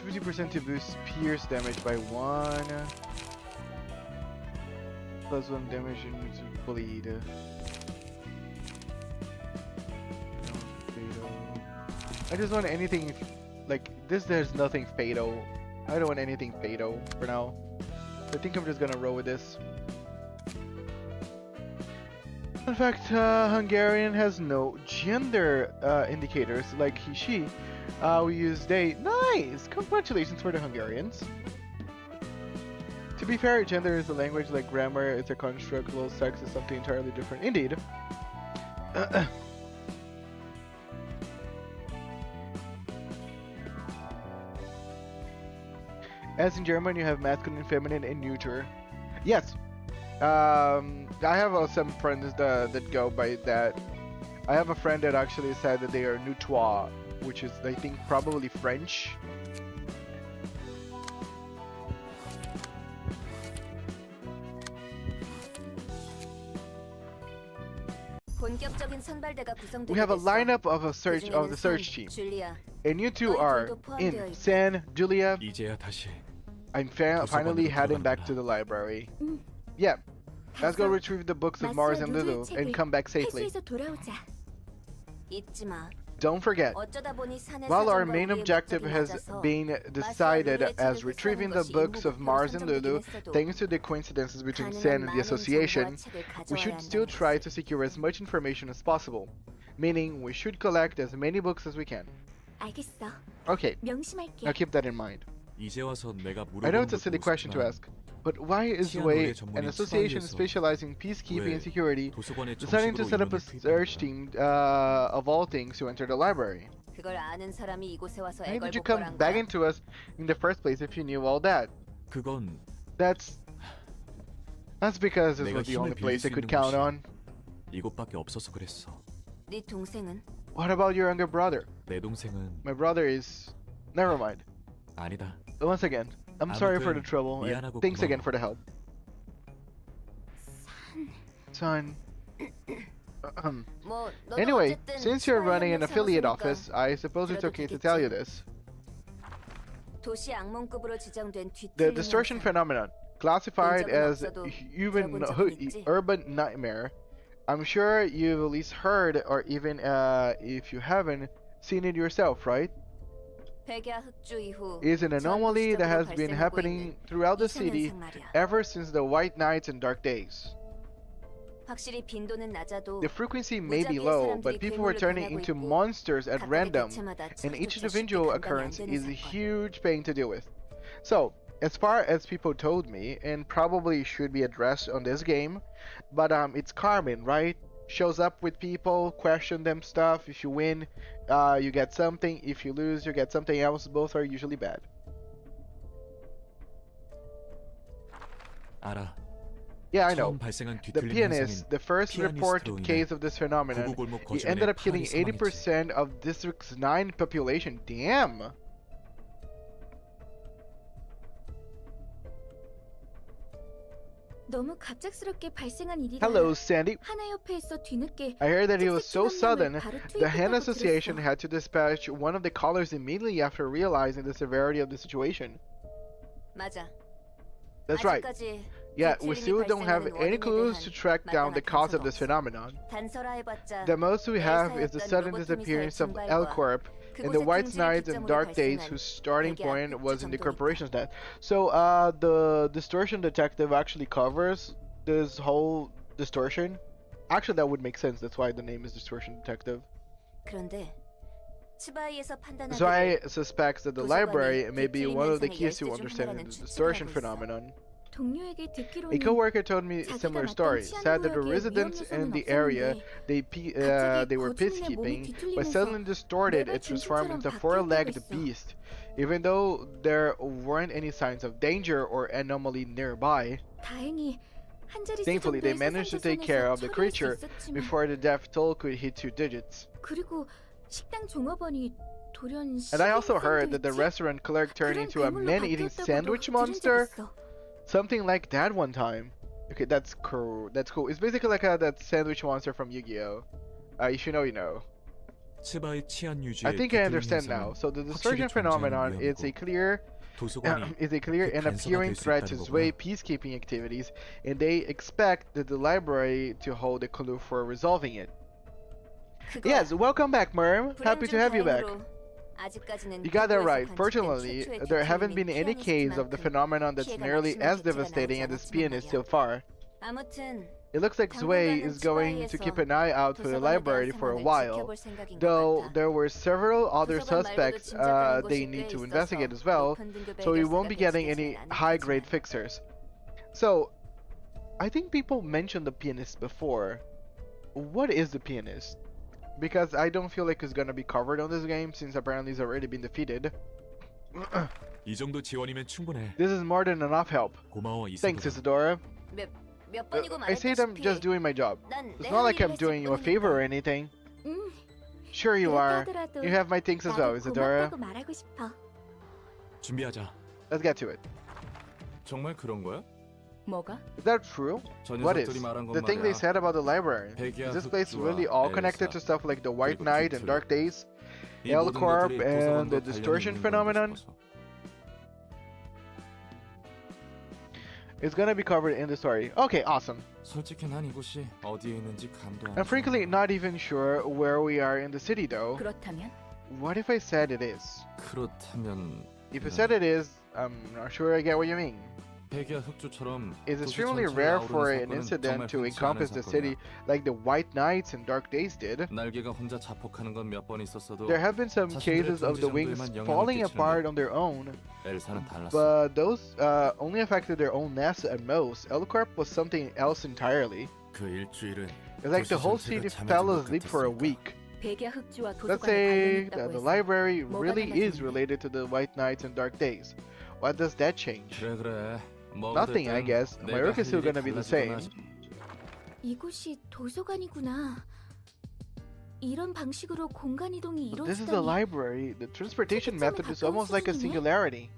50% to boost pierce damage by 1. Plus 1 damage into bleed. Fatal. I just want anything like this. There's nothing fatal. I don't want anything fatal for now. I think I'm just gonna roll with this. In fact, Hungarian has no gender indicators like he, she. We use they. Nice! Congratulations for the Hungarians. To be fair, gender is a language like grammar. It's a construct, while sex is something entirely different. Indeed. As in German, you have masculine, feminine, and neuter. Yes. I have some friends that go by that. I have a friend that actually said that they are neutrois, which is, I think, probably French. We have a lineup of the search team, and you two are in San Julia. I'm finally heading back to the library. Yeah, let's go retrieve the books of Mars and Lulu and come back safely. Don't forget, while our main objective has been decided as retrieving the books of Mars and Lulu, thanks to the coincidences between Sen and the Association, we should still try to secure as much information as possible. Meaning, we should collect as many books as we can. Okay, now keep that in mind. I know it's a silly question to ask, but why is Way, an association specializing in peacekeeping and security, deciding to set up a search team of all things to enter the library? Why did you come begging to us in the first place if you knew all that? That's because this was the only place I could count on. What about your younger brother? My brother is... Never mind. Once again, I'm sorry for the trouble, and thanks again for the help. Son. Anyway, since you're running an affiliate office, I suppose it's okay to tell you this. The distortion phenomenon, classified as urban nightmare, I'm sure you've at least heard, or even if you haven't, seen it yourself, right? Is an anomaly that has been happening throughout the city ever since the White Nights and Dark Days. The frequency may be low, but people are turning into monsters at random, and each individual occurrence is a huge pain to deal with. So, as far as people told me, and probably should be addressed on this game, but it's Carmen, right? Shows up with people, question them stuff. If you win, you get something. If you lose, you get something else. Both are usually bad. Yeah, I know. The pianist, the first reported case of this phenomenon, he ended up killing 80% of District's 9 population. Damn! Hello, Sandy. I heard that it was so sudden, the Hen Association had to dispatch one of the callers immediately after realizing the severity of the situation. That's right. Yeah, we still don't have any clues to track down the cause of this phenomenon. The most we have is the sudden disappearance of L-Corp in the White Nights and Dark Days, whose starting point was in the corporation's death. So, the distortion detective actually covers this whole distortion. Actually, that would make sense. That's why the name is Distortion Detective. Zwei suspects that the library may be one of the keys to understanding the distortion phenomenon. A co-worker told me a similar story. Said that the residents in the area they were peacekeeping, but suddenly distorted and transformed into a four-legged beast. Even though there weren't any signs of danger or anomaly nearby, thankfully they managed to take care of the creature before the death toll could hit 2 digits. And I also heard that the restaurant clerk turned into a man-eating sandwich monster. Something like that one time. Okay, that's cool. That's cool. It's basically like that sandwich monster from Yu-Gi-Oh. If you know, you know. 츠바의 치안 I 유지에 think I 뒤틀린 understand 현상은 now. So the 확실히 distortion phenomenon 존재하는 is a clear 도서관이 is a clear 그 and 벤서가 appearing 될 수 threat to 있다는 sway 거구나. peacekeeping activities, and they expect that the library to hold a clue for resolving it. Yes, welcome back, Merm. Happy to have you back. You got that right. Fortunately, there haven't been any case of the phenomenon that's nearly as devastating as this pianist so far. It looks like Zwei is going to keep an eye out for the library for a while, though there were several other suspects they need to investigate as well, so we won't be getting any high-grade fixers. So, I think people mentioned the pianist before. What is the pianist? Because I don't feel like it's gonna be covered on this game, since apparently it's already been defeated. 이 정도 지원이면 충분해. This is more than enough help. 고마워 Thanks, 이사도라. Isadora. I say I'm just doing my job. It's not like I'm doing you a favor or anything. Sure you are. You have my thanks as well, Isadora. 준비하자. Let's get to it. 정말 그런 거야? 뭐가? Is that true? What is? The thing they said about the library. Is this place really all connected to stuff like the White Knight and Dark Days, L-Corp, and the distortion phenomenon? It's gonna be covered in the story. Okay, awesome. 솔직히 난 이곳이 어디에 있는지 감도 안 I'm frankly not even sure where we are in the city though. 그렇다면? What if I said it is? 그렇다면 If I said it is, I'm not sure I get what you mean. 백야 흑주처럼 It's extremely rare for an incident to encompass the city like the White Knights and Dark Days did. 날개가 혼자 자폭하는 건 몇 번 있었어도 There have been some cases of the wings falling apart on their own, 엘사는 달랐어. but those only affected their own nest at most. L-Corp was something else entirely. 그 일주일은 It's like the whole city fell asleep for a week. Let's say that the library really is related to the White Knights and Dark Days. What does that change? 그래. Nothing, I guess. My work is still gonna be the same. 이곳이 도서관이구나. 이런 방식으로 공간 이동이 But this is a library. The transportation method is almost like a singularity.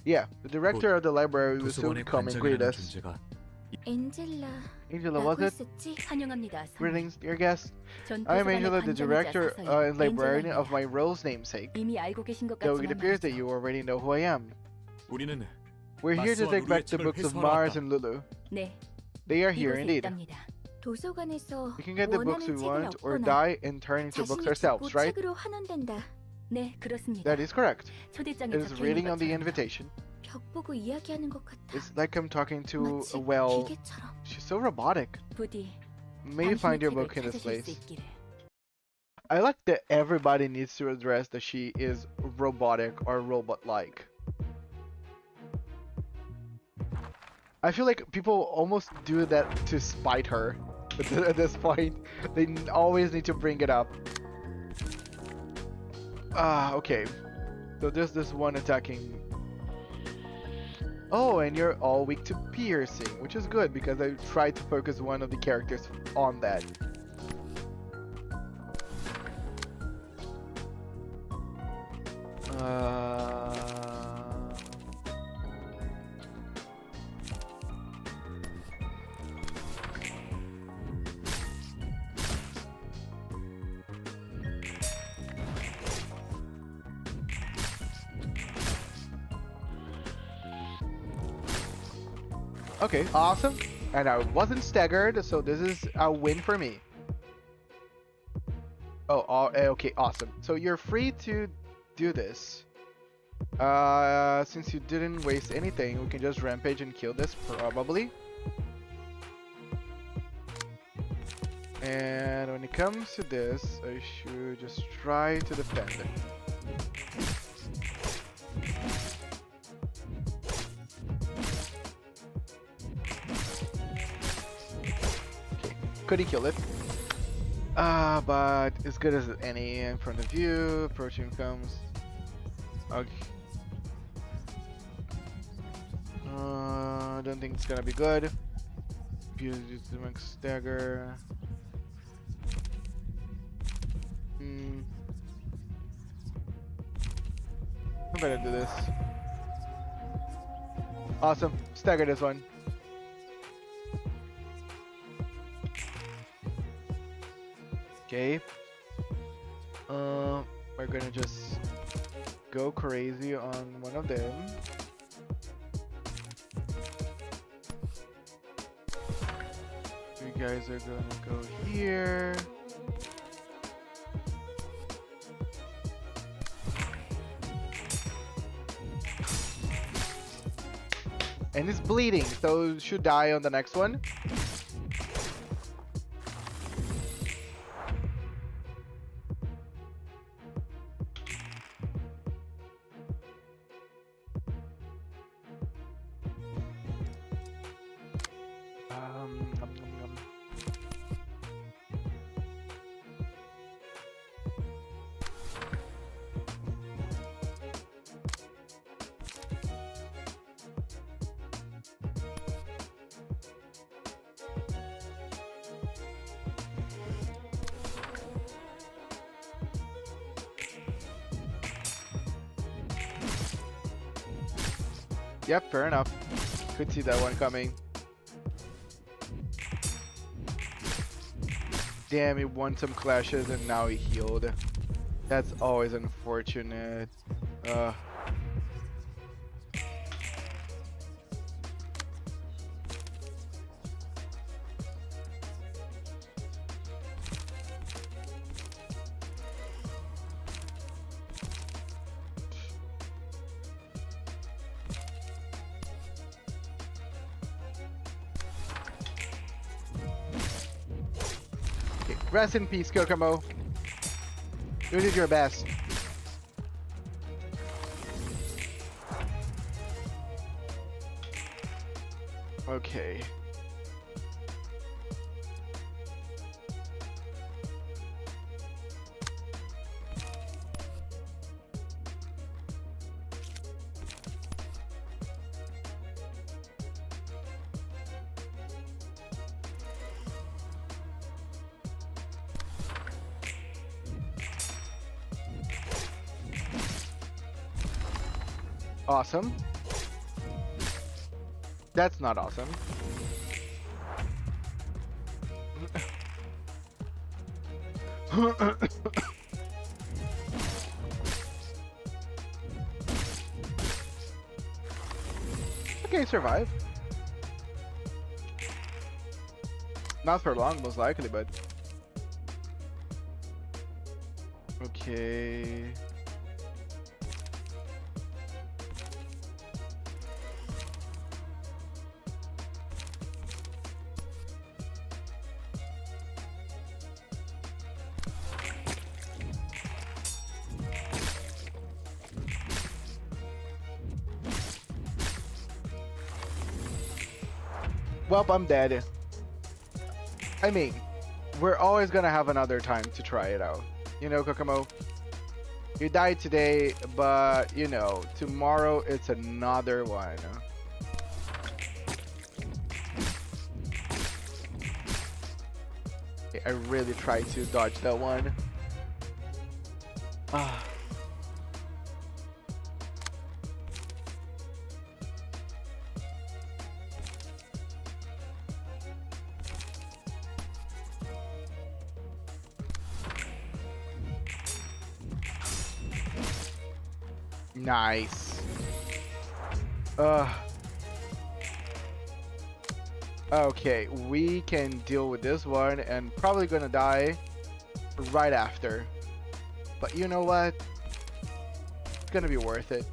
Yeah, the director of the library will soon come and greet us. Angela, was it? Greetings, dear guest. I am Angela, the director and librarian of my role's namesake. Though it appears that you already know who I am. We're here to take back the books of Mars and Lulu. They are here indeed. We can get the books we want or die and turn into books ourselves, right? That is correct. It is reading on the invitation. It's like I'm talking to a well. She's so robotic. May you find your book in this place. I like that everybody needs to address that she is robotic or robot-like. I feel like people almost do that to spite her. At this point, they always need to bring it up. Okay. So there's this one attacking. Oh, and you're all weak to piercing, which is good because I tried to focus one of the characters on that. Okay, awesome. And I wasn't staggered, so this is a win for me. Oh, okay, awesome. So you're free to do this. Since you didn't waste anything, we can just rampage and kill this, probably. And when it comes to this, I should just try to defend it. Could he kill it? But as good as any in front of you. Approaching comes. Okay. I don't think it's gonna be good. Use the max stagger. I'm gonna do this. Awesome. Stagger this one. Okay. We're gonna just go crazy on one of them. You guys are gonna go here. And it's bleeding, so it should die on the next one. Nom, nom, nom. Yep, fair enough. Could see that one coming. Damn, he won some clashes and now he healed. That's always unfortunate. Okay, rest in peace, Kokomo. You did your best. Okay. Awesome. That's not awesome. Okay, survive. Not for long, most likely, but... Okay... Well, I'm dead. I mean, we're always gonna have another time to try it out. You know, Kokomo? You died today, but, you know, tomorrow it's another one. Okay, I really tried to dodge that one. Ah. Nice. Okay, we can deal with this one and probably gonna die right after. But you know what? It's gonna be worth it.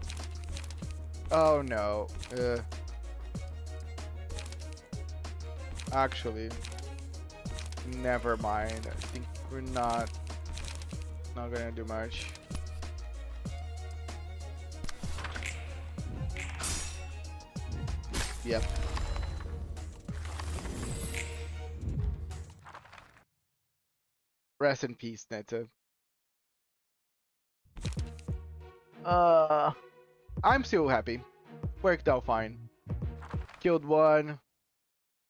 Oh no. Actually, never mind. I think we're not gonna do much. Yep. Rest in peace, Neta. I'm still happy. Worked out fine. Killed one.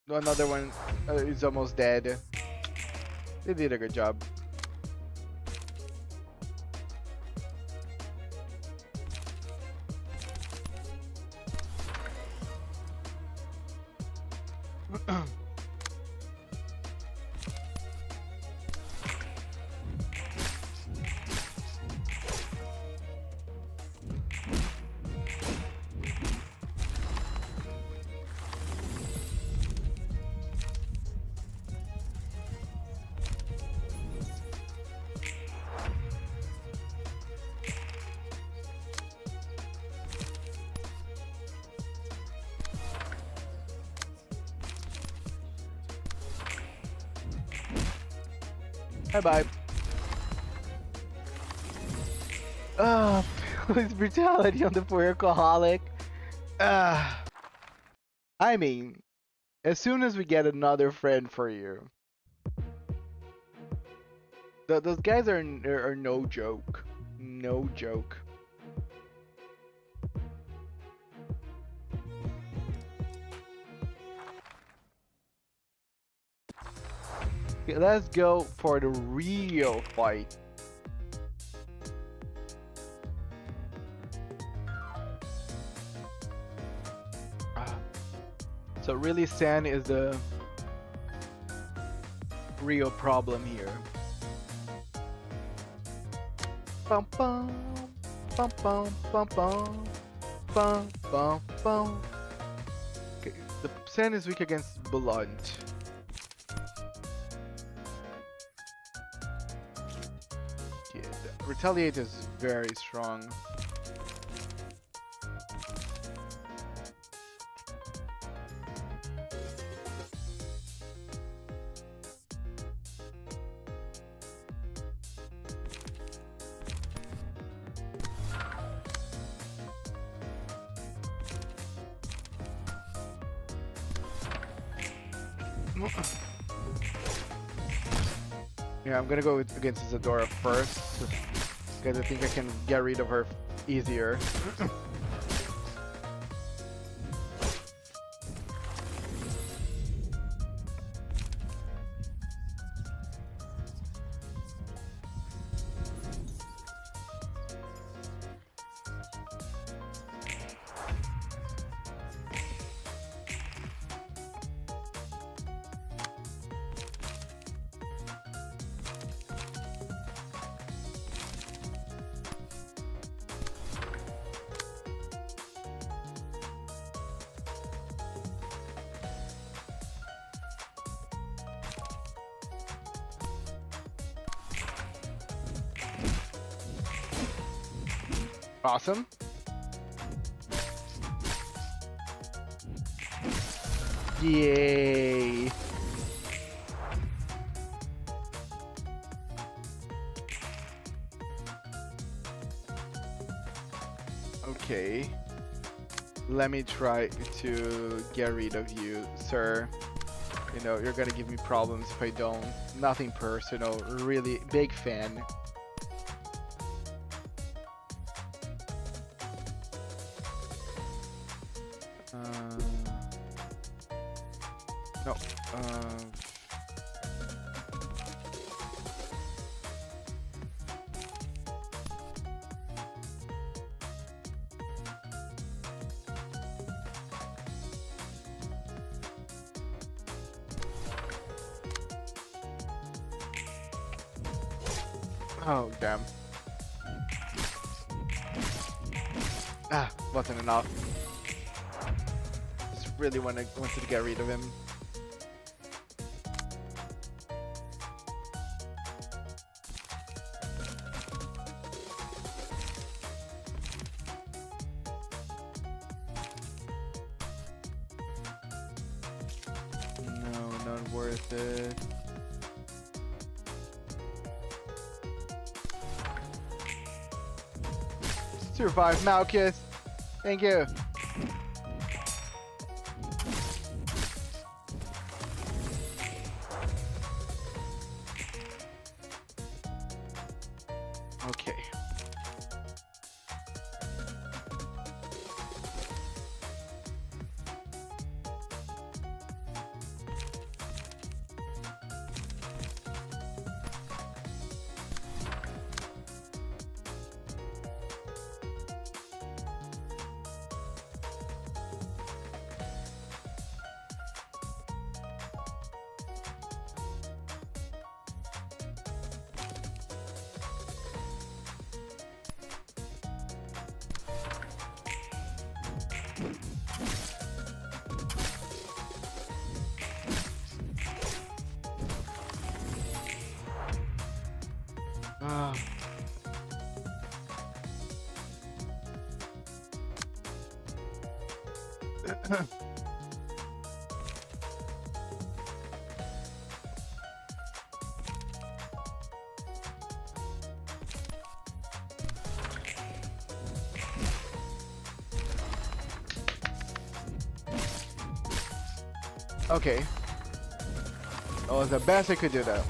Another one is almost dead. They did a good job. Bye bye. Police brutality on the poor alcoholic. I mean, as soon as we get another friend for you, those guys are no joke. No joke. Okay, let's go for the real fight. So really, Sen is the real problem here. Bum bum bum bum bum bum bum bum bum. Okay, the Sen is weak against Blunt. Yeah, the Retaliate is very strong. Yeah, I'm gonna go against Isadora first, because I think I can get rid of her easier. Awesome. Yay. Okay. Let me try to get rid of you, sir. You know, you're gonna give me problems if I don't. Nothing personal. Really big fan. No. Oh, damn. Ah, wasn't enough. Just really wanted to get rid of him. No, not worth it. Survive, Malchus. Thank you. Okay. Ah. Okay. That was the best I could do though.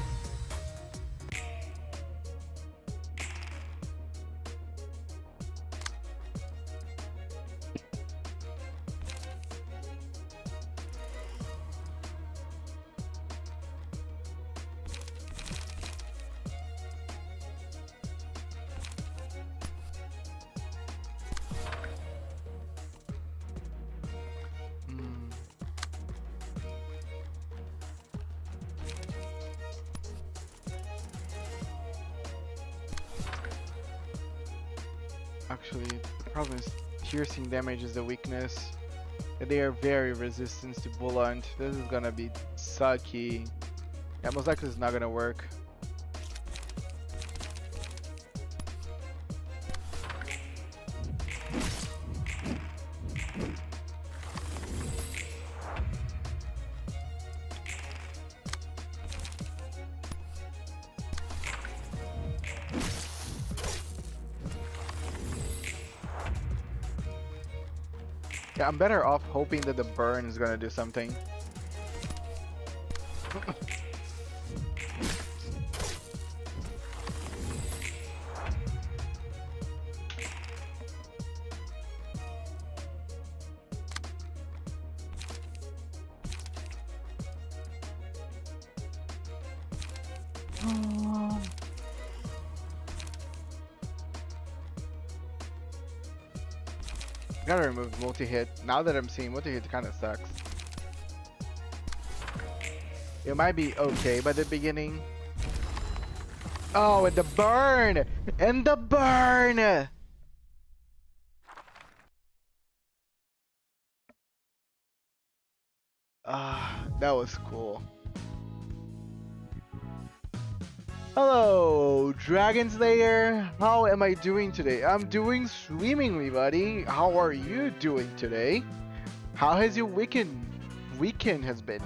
Actually, the problem is piercing damage is the weakness. They are very resistant to bullet. This is gonna be sucky. Yeah, most likely it's not gonna work. Yeah, I'm better off hoping that the burn is gonna do something. Gotta remove multi-hit. Now that I'm seeing multi-hit kind of sucks. It might be okay by the beginning. Oh, and the burn! And the burn! Ah, that was cool. Hello, Dragon Slayer. How am I doing today? I'm doing swimmingly, buddy. How are you doing today? How has your weekend has been?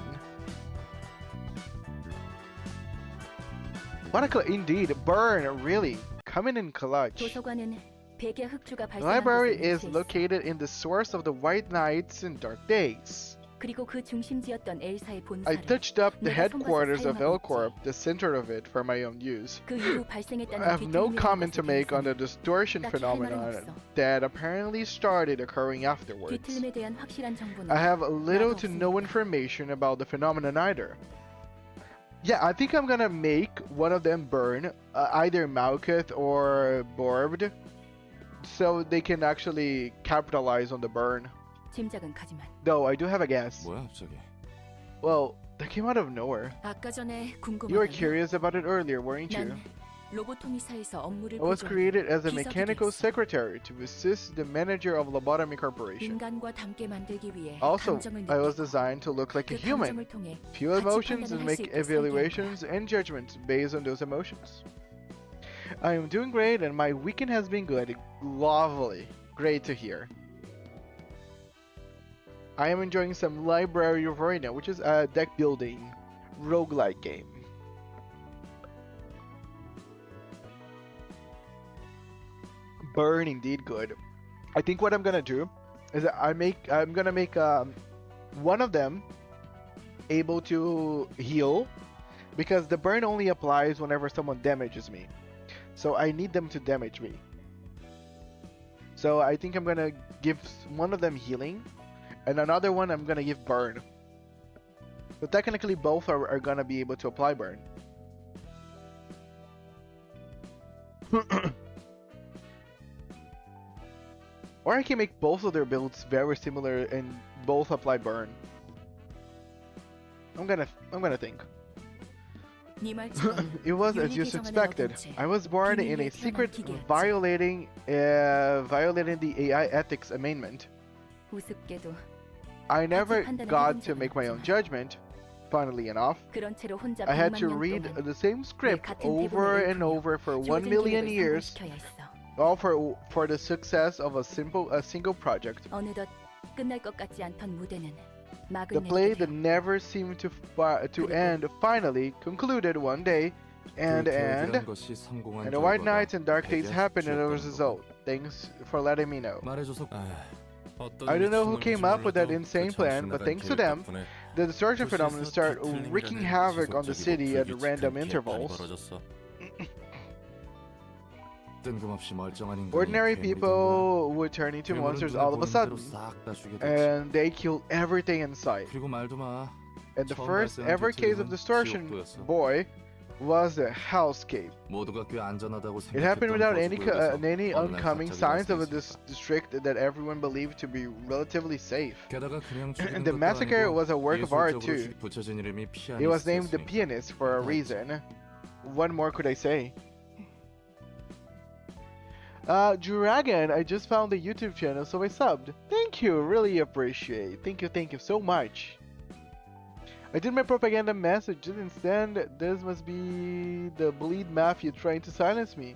What a indeed burn, really coming in clutch. 도서관은 백의 흑주가 The 발생한 library 곳에 is 위치해 있어. located in the source of the White Nights and Dark Days. 그리고 그 중심지였던 엘사의 I 본사를 touched up the 내가 headquarters 선거에서 of 사용하고 L-Corp, the center of it, for my own use. 그 이후 발생했다는 I have no 뒤틀림에 comment to 대해서 make on the distortion 딱히 할 말은 phenomenon 없어. that apparently started occurring afterwards. 뒤틀림에 대한 확실한 정보는 I have little 나도 to no information about the phenomenon either. Yeah, I think I'm gonna make one of them burn, either Malkuth or Borbed, so they can actually capitalize on the burn. 짐작은 가지만. Though I do have a guess. 뭐야 갑자기? Well, that came out of nowhere. 아까 전에 You were 궁금하다면 curious about it earlier, weren't you? 난 로보토미사에서 업무를 I was 보조하는 created as a 비서기도 mechanical 했어. secretary to assist the manager of Lobotomycorporation. 인간과 닮게 만들기 위해 Also, 감정을 I was 느끼고 designed to look like a 그 human, 감정을 통해 feel 가치 emotions, 판단을 and 할 수 make 있게 설계한 evaluations and judgments based on those emotions. I am doing great, and my weekend has been good. Lovely. Great to hear. I am enjoying some Library of Ruina, which is a deck building roguelike game. Burn indeed good. I think what I'm gonna do is that I'm gonna make one of them able to heal, because the burn only applies whenever someone damages me. So I need them to damage me. So I think I'm gonna give one of them healing, and another one I'm gonna give burn. So technically both are gonna be able to apply burn. Or I can make both of their builds very similar and both apply burn. I'm gonna think. 네 말처럼 It was as you 윤리 개정안을 suspected. 어긴 채 I was born in a 비밀리에 secret 태어난 기계였지. violating the AI ethics amendment. 우습게도 I never 판단을 got 해본 to 적은 make my own 없지만 judgment. Funnily enough, 그런 채로 혼자 I had 100만 to 년 read 동안 the same script 같은 over 대본을 and 읽으며 over for 1 조된 million 계획을 years, 성공시켜야 했어. all for the success of a single project. 어느덧 끝날 것 같지 않던 무대는 막을 The play 내리게 that never seemed to end finally concluded one day, and 것이 성공한 the White 결과가 Nights and Dark Days 백의 happened as a 흑주였다는 result. Thanks for letting me know. 말해줘서 I don't know who came up with that insane plan, but thanks to them, the distortion phenomenon start wreaking havoc on the city at random intervals. Ordinary people would turn into monsters all of a sudden, and they kill everything in sight. And the first ever case of distortion boy was a hellscape. It happened without any oncoming signs of a district that everyone believed to be relatively safe. And the massacre was a work of art too. It was named The Pianist for a reason. What more could I say? Dragon, I just found the YouTube channel, so I subbed. Thank you, really appreciate. Thank you so much. I did my propaganda message, didn't understand. This must be the Bleed Mafia trying to silence me.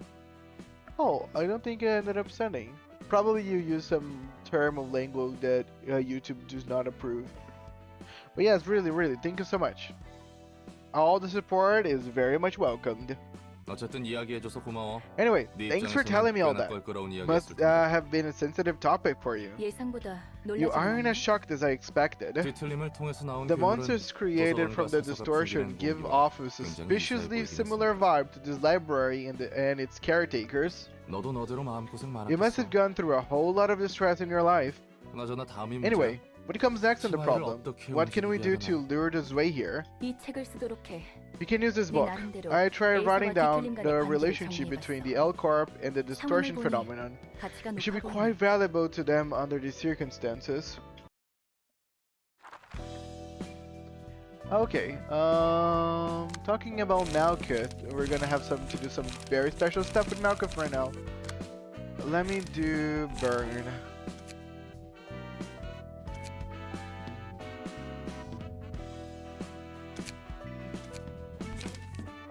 Oh, I don't think I ended up sending. Probably you use some term of language that YouTube does not approve. But yes, really, thank you so much. All the support is very much welcomed. Anyway, thanks for telling me all that. Must have been a sensitive topic for you. You aren't as shocked as I expected. The monsters created from the distortion give off a suspiciously similar vibe to this library and its caretakers. You must have gone through a whole lot of distress in your life. Anyway, what comes next on the problem? What can we do to lure this way here? You can use this book. I tried writing down the relationship between the L-Corp and the distortion phenomenon. It should be quite valuable to them under these circumstances. Okay, talking about Malkuth, we're gonna have to do some very special stuff with Malkuth right now. Let me do Burn.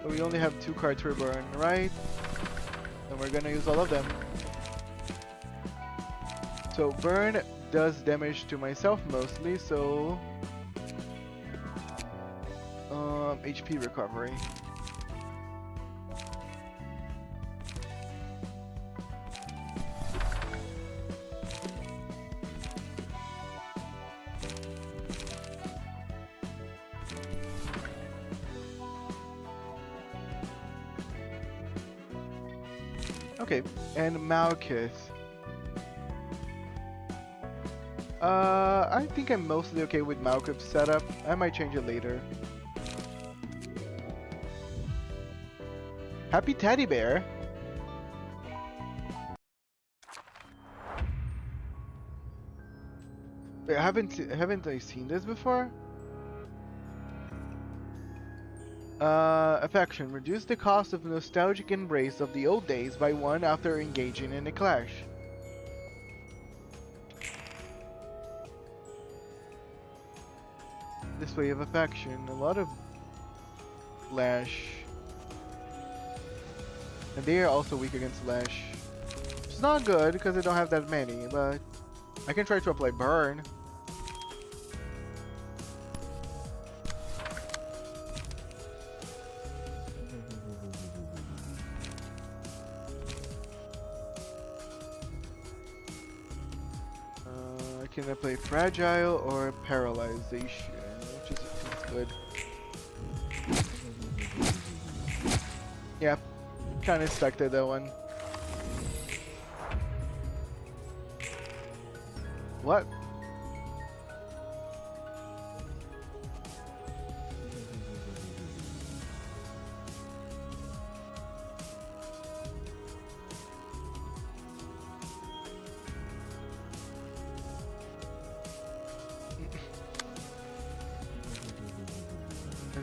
So we only have 2 cards for Burn, right? And we're gonna use all of them. So Burn does damage to myself mostly, so HP recovery. Okay, and Malkuth. I think I'm mostly okay with Malkuth's setup. I might change it later. Happy Teddy Bear! Wait, haven't I seen this before? Affection. Reduce the cost of nostalgic embrace of the old days by 1 after engaging in a clash. This way of affection. A lot of Lash. And they are also weak against Lash. It's not good because I don't have that many, but I can try to apply Burn. Can I play Fragile or Paralyzation? Which is good. Yeah, kind of expected that one. What?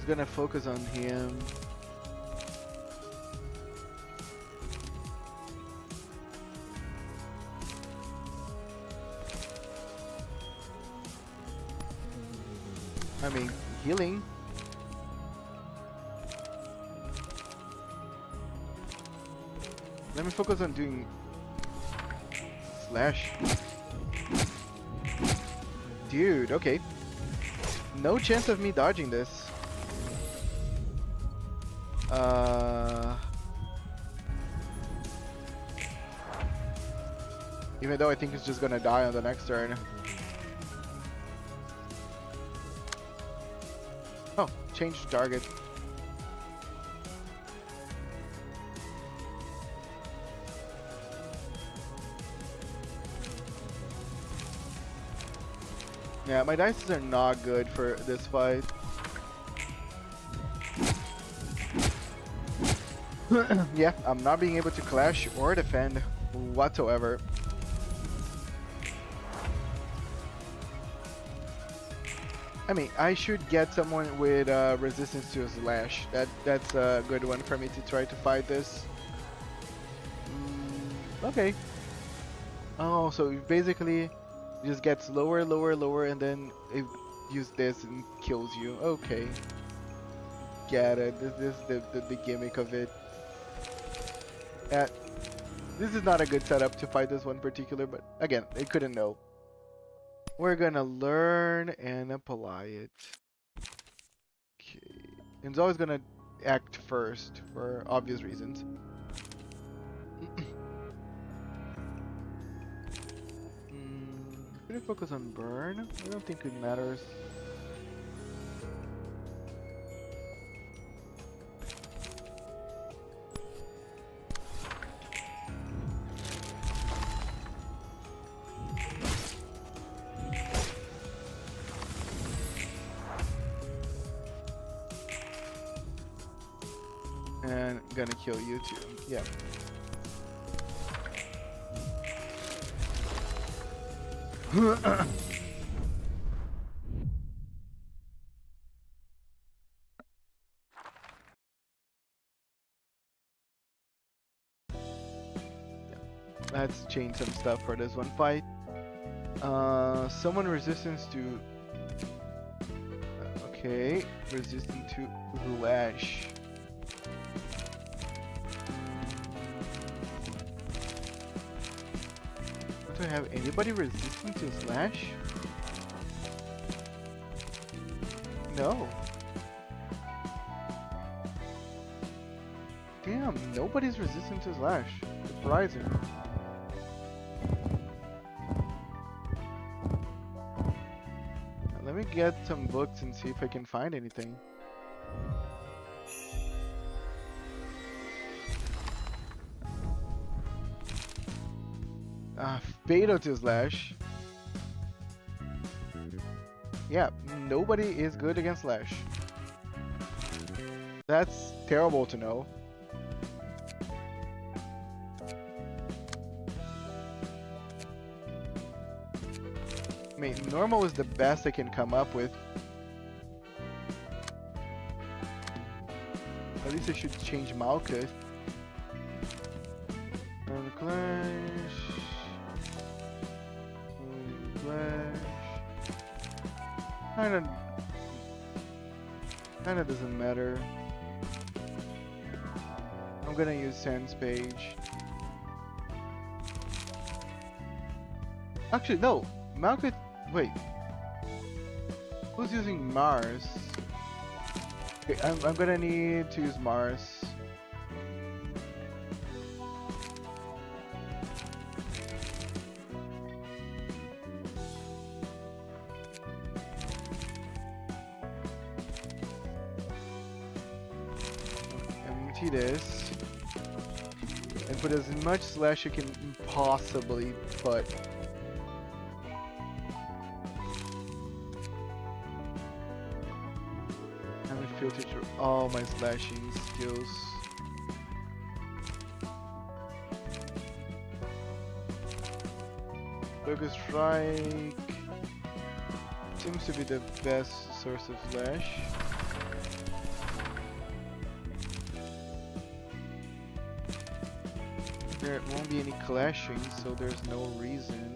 Gonna focus on him. I mean, healing. Let me focus on doing Slash. Dude, okay. No chance of me dodging this. Even though I think it's just gonna die on the next turn. change the target. Yeah, my dices are not good for this fight. Yeah, I'm not being able to clash or defend whatsoever. I mean, I should get someone with resistance to a slash. That's a good one for me to try to fight this. Okay. Oh, so it basically just gets lower, lower, lower, and then it use this and kills you. Okay. Get it. This is the gimmick of it. This is not a good setup to fight this one particular, but again, I couldn't know. We're gonna learn and apply it. Okay. And it's always gonna act first for obvious reasons. Should I focus on burn? I don't think it matters. And gonna kill you too. Yeah. Let's change some stuff for this one fight. Summon resistance to... Okay, resistant to Lash. Do I have anybody resistant to Slash? No. Damn, nobody's resistant to Slash. Surprising. Now, let me get some books and see if I can find anything. Fatal to Slash. Yeah, nobody is good against Slash. That's terrible to know. I mean, normal is the best I can come up with. At least I should change Malkuth. And Clash. Kinda doesn't matter. I'm gonna use Sans Page. Actually, no. Malkuth. Wait. Who's using Mars? Okay, I'm gonna need to use Mars. Empty this. And put as much slash you can possibly put. Filter through all my slashing skills. Focus Strike seems to be the best source of slash. There won't be any clashing, so there's no reason.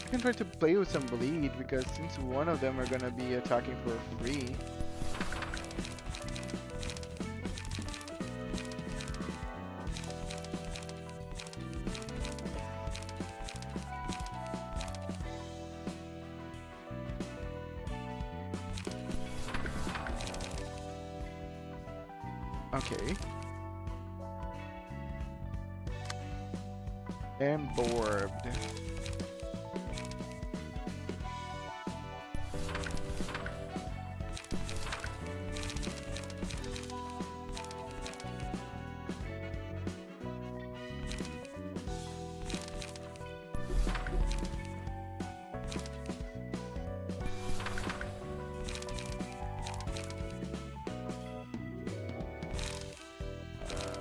I can try to play with some bleed because since one of them are gonna be attacking for free. Okay. And borbed.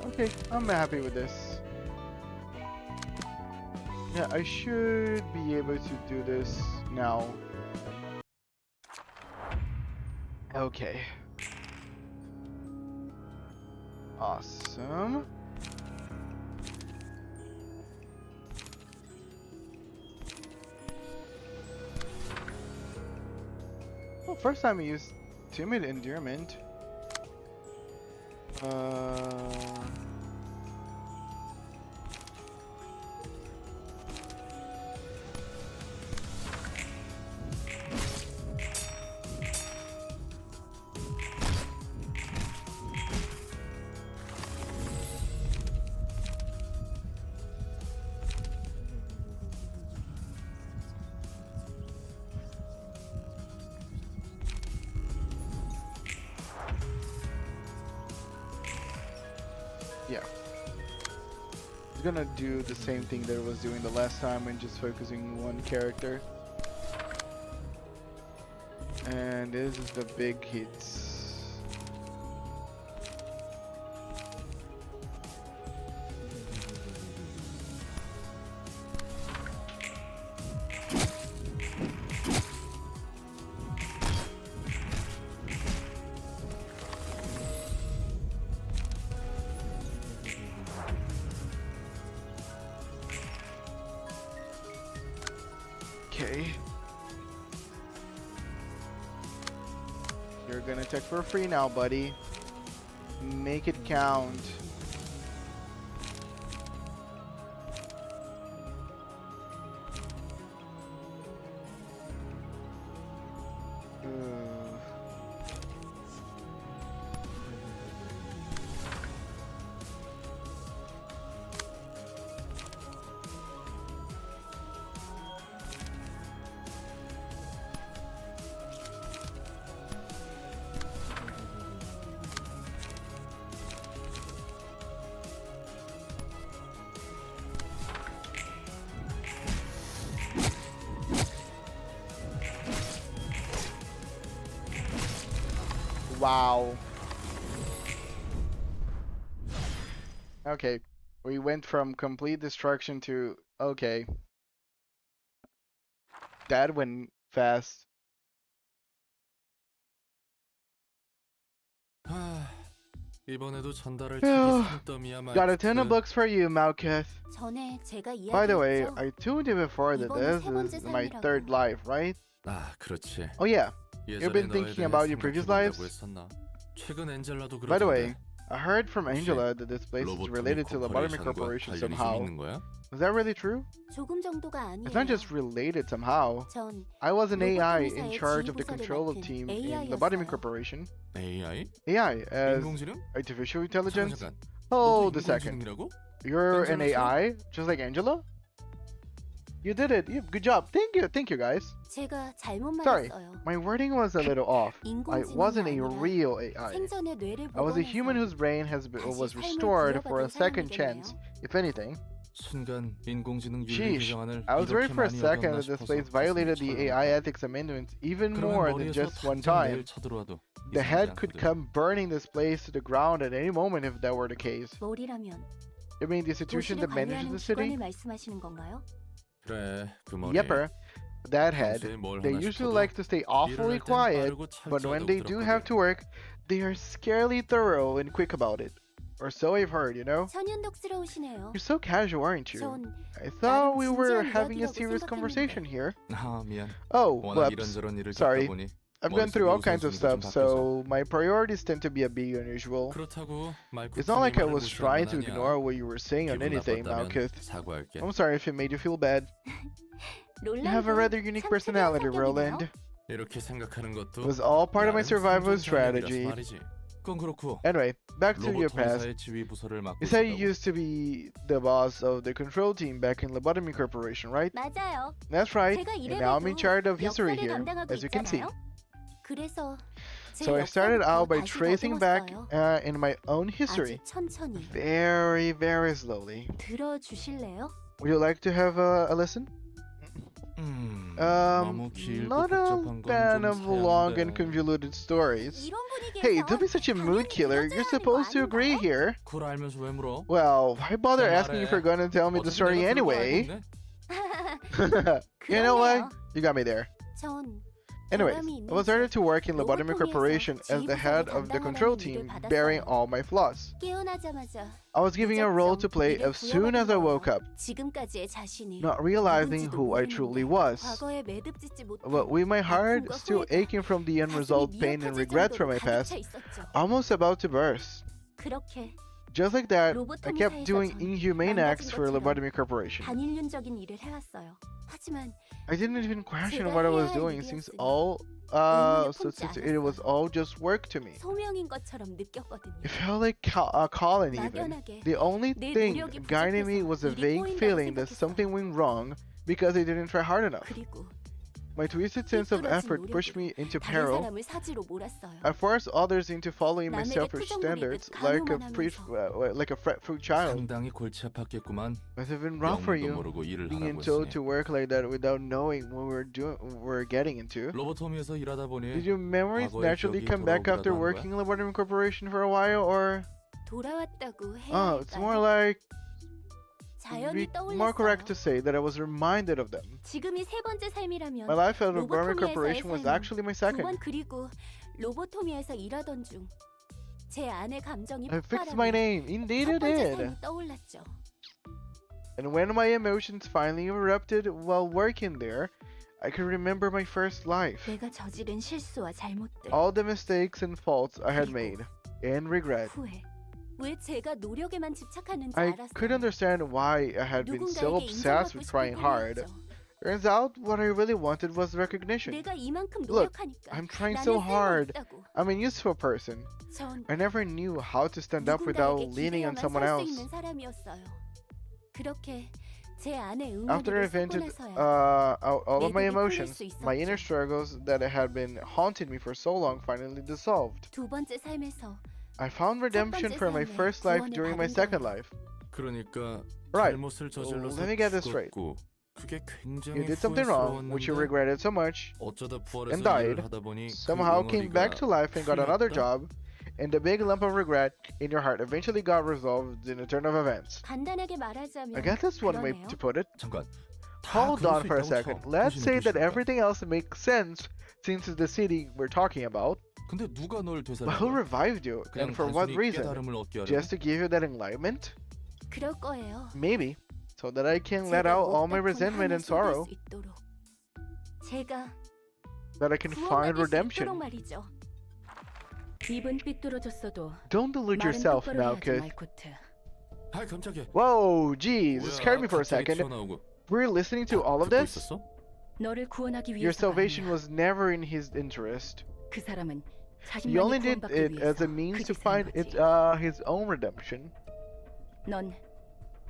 Okay, I'm happy with this. Yeah, I should be able to do this now. Okay. Awesome. Well, first time I used timid endearment. Yeah. It's gonna do the same thing that it was doing the last time and just focusing one character. And this is the big hits. Okay. You're gonna check for free now, buddy. Make it count. Wow. Okay, we went from complete destruction to okay. That went fast. 이번에도 전달할 Phew. 책이 산더미야 Got a ton of 말겠지. books for you, Malketh. 전에 제가 By the way, 이야기했죠. I told you before that 이번이 this 세 번째 is my 삶이라고. third life, right? 아, 그렇지. Oh yeah. 예전에 You've been 너에 thinking 대해 about your previous lives? 생각해본다고 했었나? 최근 엔젤라도 By the way, 그러던데. I heard from Angela that this place is related to Library 로보토미코퍼레이션과 Corporation 관련이 좀 somehow. 있는 거야? Is that really true? 조금 정도가 아니에요. It's not just related somehow. 전 I was an AI in 로보토미사의 charge of the 지휘부서를 control 맡은 team in AI였어요. Library Corporation. AI? AI as 인공지능? artificial intelligence. 잠깐. Hold 너도 a second. 인공지능이라고? You're an Angela AI, just like Angela? You did it. Good job. Thank you guys. 제가 잘못 Sorry, 말했어요. my wording was a little off. I 인공지능이 wasn't a 아니라 real AI. 생전의 뇌를 I was a human 복원해서 whose brain was 삶을 restored for a 부여받은 second 사람이겠네요. chance, if anything. 순간 인공지능 윤리 Sheesh, 규정안을 I was worried 이렇게 for a 많이 second 어겼나 that this 싶어서 place violated 가슴이 the AI ethics amendments even 그러면 more than 머리에서 just one 당장 time. 매일 쳐들어와도 The 이상하지 head could 않거든. come burning this place to the ground at any moment if that were the case. 머리라면 You mean the institution 도시를 that manages 관리하는 the city? 기관을 말씀하시는 건가요? 그래, 그 머리. Yepper, that head. 평소에 뭘 They 하나 usually 싶어도 like to stay awfully 일을 할 땐 quiet, 빠르고 but when they 철저하다고 do 들었거든. have to work, they are scarily thorough and quick about it. Or so I've heard, you know? 천연덕스러우시네요. You're so casual, aren't you? 전 I thought we were 진지한 having a 이야기라고 serious 생각했는데. conversation here. 아, 미안. Oh, 워낙 whoops. 이런저런 일을 Sorry. 겪다 보니 I've gone through all 머릿속에 kinds of 우선순위가 stuff, 좀 so my priorities tend to be a bit unusual. 그렇다고 말코 It's not like I 말을 was 무시한 trying 건 to 아니야. ignore what you were saying on 기분 anything, 나빴다면 Malkith. 사과할게. I'm sorry if it made you feel bad. You have a rather unique personality, Roland. 이렇게 생각하는 것도 It was all part of my 나름 survival 생존 전략이라서 strategy. 말이지. 그건 그렇고. Anyway, back to your 로봇 past. 본사의 지휘 부서를 맡고 You said you 있다고. used to be the boss of the control team back in lobotomycorporation, right? 맞아요. That's right. 제가 And now I'm in charge of history 역사를 here, 담당하고 as you can see. 있잖아요. 그래서 제 So I started 역사부터 out by 다시 tracing back 더듬었어요. in my own history, 아주 천천히 very, very slowly. 들어주실래요? Would you like to have a listen? 너무 길고 Not a 복잡한 fan 건좀 of long and 사양인데. convoluted stories. 이런 분위기에서 Hey, don't be such a mood killer. You're supposed to agree here. 그걸 알면서 왜 물어? Well, why bother 좀 asking if you're 말해. gonna tell me the 어차피 story 내가 들은 거 알고 anyway? 있네. You know what? 그러네요. You got me there. 전 Anyways, 결함이 I was started to work in lobotomy 로보토미에서 corporation as the head of the control team, bearing all my flaws. 깨어나자마자 I was given a role to play as soon as I woke up, 지금까지의 자신이 not realizing who I truly was. 과거에 매듭짓지 못한 But with my heart 아픔과 still 후회가 aching from the unresolved pain and regret from my past, almost about to burst. 그렇게 Just like that, I 로보토미 kept doing 사이에서 inhumane 망가진 acts for 것처럼 lobotomy corporation. 반인륜적인 일을 해왔어요. 하지만 I didn't even question 제가 what I 해야 was 할 doing 일이었으니 since it was all just work to me. 소명인 것처럼 느꼈거든요. It felt like a calling even. 막연하게 The only 내 thing 노력이 guiding me was a 일이 vague 꼬인다고 feeling that 생각했어요. something went wrong because I didn't try hard enough. 그리고 My twisted sense of 삐뚤어진 effort pushed me into 다른 peril. 사람을 사지로 몰았어요. I forced others into following my 남에게 selfish 투정 standards 부리듯 like a fretful child. 상당히 골치 아팠겠구만. Must have been rough for 영문도 you 모르고 일을 being 하라고 told 했으니. to work like that without knowing what we're getting into. 로보토미에서 일하다 보니 Did your memories 과거의 naturally 기억이 come back after 돌아오기라도 한 working 거야? in Library Corporation for a while, or 돌아왔다고 해야 oh, it's more 할까요? like 자연히 more correct 떠올랐어요. to say that I was reminded of them. 지금이 세 번째 삶이라면 My life at Library 로보토미에서의 Corporation was 삶은 actually my 두 second. 번 그리고 로보토미에서 일하던 중 제 안의 감정이 I fixed my 폭발하며 name. Indeed, 첫 it 번째 did. 삶이 떠올랐죠. And when my emotions finally erupted while working there, I could remember my first life. 내가 저지른 실수와 잘못들, All the mistakes and faults I had made, and regret. 후회. 왜 제가 노력에만 집착하는지 I 알았어요. could understand why I had been so 누군가에게 obsessed 인정받고 with 싶은 trying hard. 꿈이었죠. Turns out, what I really wanted was recognition. 내가 이만큼 Look, 노력하니까 I'm trying 나는 so 쓸모 hard. 있다고. I'm a useful person. 전 I never knew how to stand up without 누군가에게 leaning on 기대어만 someone 설 수 else. 있는 사람이었어요. 그렇게 제 안에 After I 응어리를 쏟고 vented 나서야 all of my 내들이 풀릴 emotions, 수 있었죠. my inner struggles that had been haunting me for so long finally dissolved. 두 번째 삶에서 I found redemption for my first life during my second life. 그러니까 Right. 잘못을 저질러서 Let me get this straight. 죽었고 그게 굉장히 You did something wrong, which you 후회스러웠는데 regretted so much, 어쩌다 부활해서 and died, 일을 하다 보니 somehow 그 came back to life and got another 풀렸다? job, and the big lump of regret in your heart eventually got resolved in a turn of events. 간단하게 말하자면 I guess that's one way 그러네요. to put it. 잠깐. Hold on 그럴 수 for a 있다고 second. 쳐. Let's 당신은 say that 도시니까. everything else makes sense since it's the city we're talking about. 근데 누가 널 되살린 But who 거야? revived you? 그냥 And for what 단순히 reason? 깨달음을 얻게 하려고? Just to give you that enlightenment? 그럴 거예요. Maybe. So that I can let 제가 out all my 못 베푼 resentment 한을 and 쏟을 sorrow. 수 있도록. 제가 That I can find 구원받을 수 있도록 redemption. 말이죠. 입은 삐뚤어졌어도 Don't delude 말은 yourself 똑바로 now, 해야지, kid. 마이코트. 아 깜짝이야. Whoa, geez, it 뭐야, scared me for a 갑자기 second. 튀어나오고. Were you listening to all of 듣고 this? 있었어? 너를 구원하기 Your 위해서가 salvation 아니야. was never in his interest. 그 사람은 He only 자신만이 did 구원받기 it 위해서 as a means 그 to 짓을 한 find 거지. his own redemption. 넌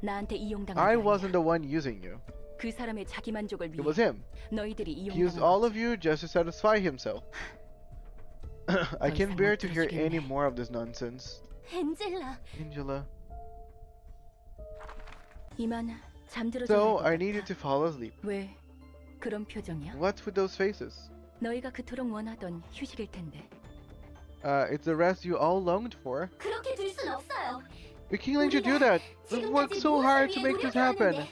나한테 이용당한 I 게 아니야. wasn't the one using you. 그 사람의 자기 만족을 It 위해 was him. 너희들이 He used 이용당한 all 거지. of you just to satisfy himself. I 더 can't 이상 bear 못 to hear any 들어주겠네. more of this nonsense. 엔젤라, Angela. 이만 잠들어줘. So, I need you to fall asleep. 왜 그런 표정이야? What's with those faces? 너희가 그토록 원하던 휴식일 텐데. It's the rest you all longed for. 그렇게 둘 순 없어요. We can't let you do that. We've worked so hard to make this happen.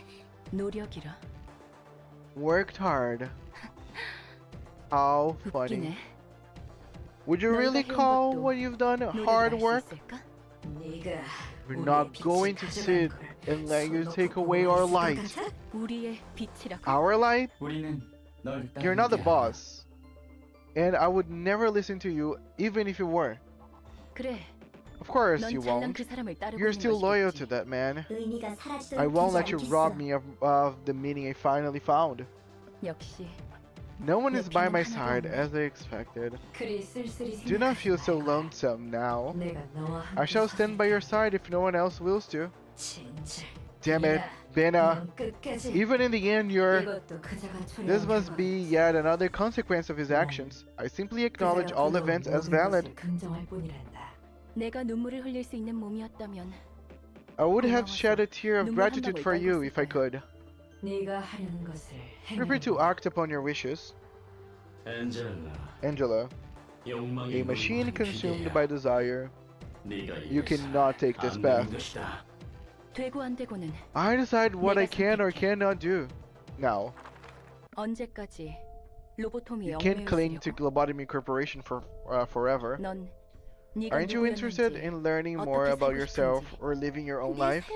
노력이라. Worked hard. How funny. 웃기네. Would you really 너희가 해온 call 것도 what you've done 노력을 hard 할수 work? 있을까? 네가 We're 우리의 not 빛을 going to 가져간 sit 걸 and let you 서로 take away our 보호할 light. 수가 있어? 우리의 빛이라고. Our light? 우리는 널 You're not the 따르는 게 boss. And I would never listen to you even if you were. 그래. Of course 넌 you 잘난 won't. 그 사람을 따르고 You're 있는 still loyal 것이겠지. to that man. 의미가 사라지도록 I won't let 두지 you rob 않겠어. me of the meaning I finally found. 역시 No one is by my side as I expected. Do not feel so lonesome now. I shall stand by your side if no one else wills to. Damn it, Bena. Even in the end, you're... This must be yet another consequence of his actions. I simply acknowledge all events as valid. 내가 눈물을 흘릴 수 있는 몸이었다면 I would have shed a tear of gratitude for you if I could. Prepare to act upon your wishes. Angela, a machine consumed by desire. You cannot take this path. 되고 안 되고는 I decide what I can or cannot do. Now, 언제까지 로보토미 you can't cling to lobotomycorporation for forever. 넌 Aren't you interested in learning more about yourself or living your own life?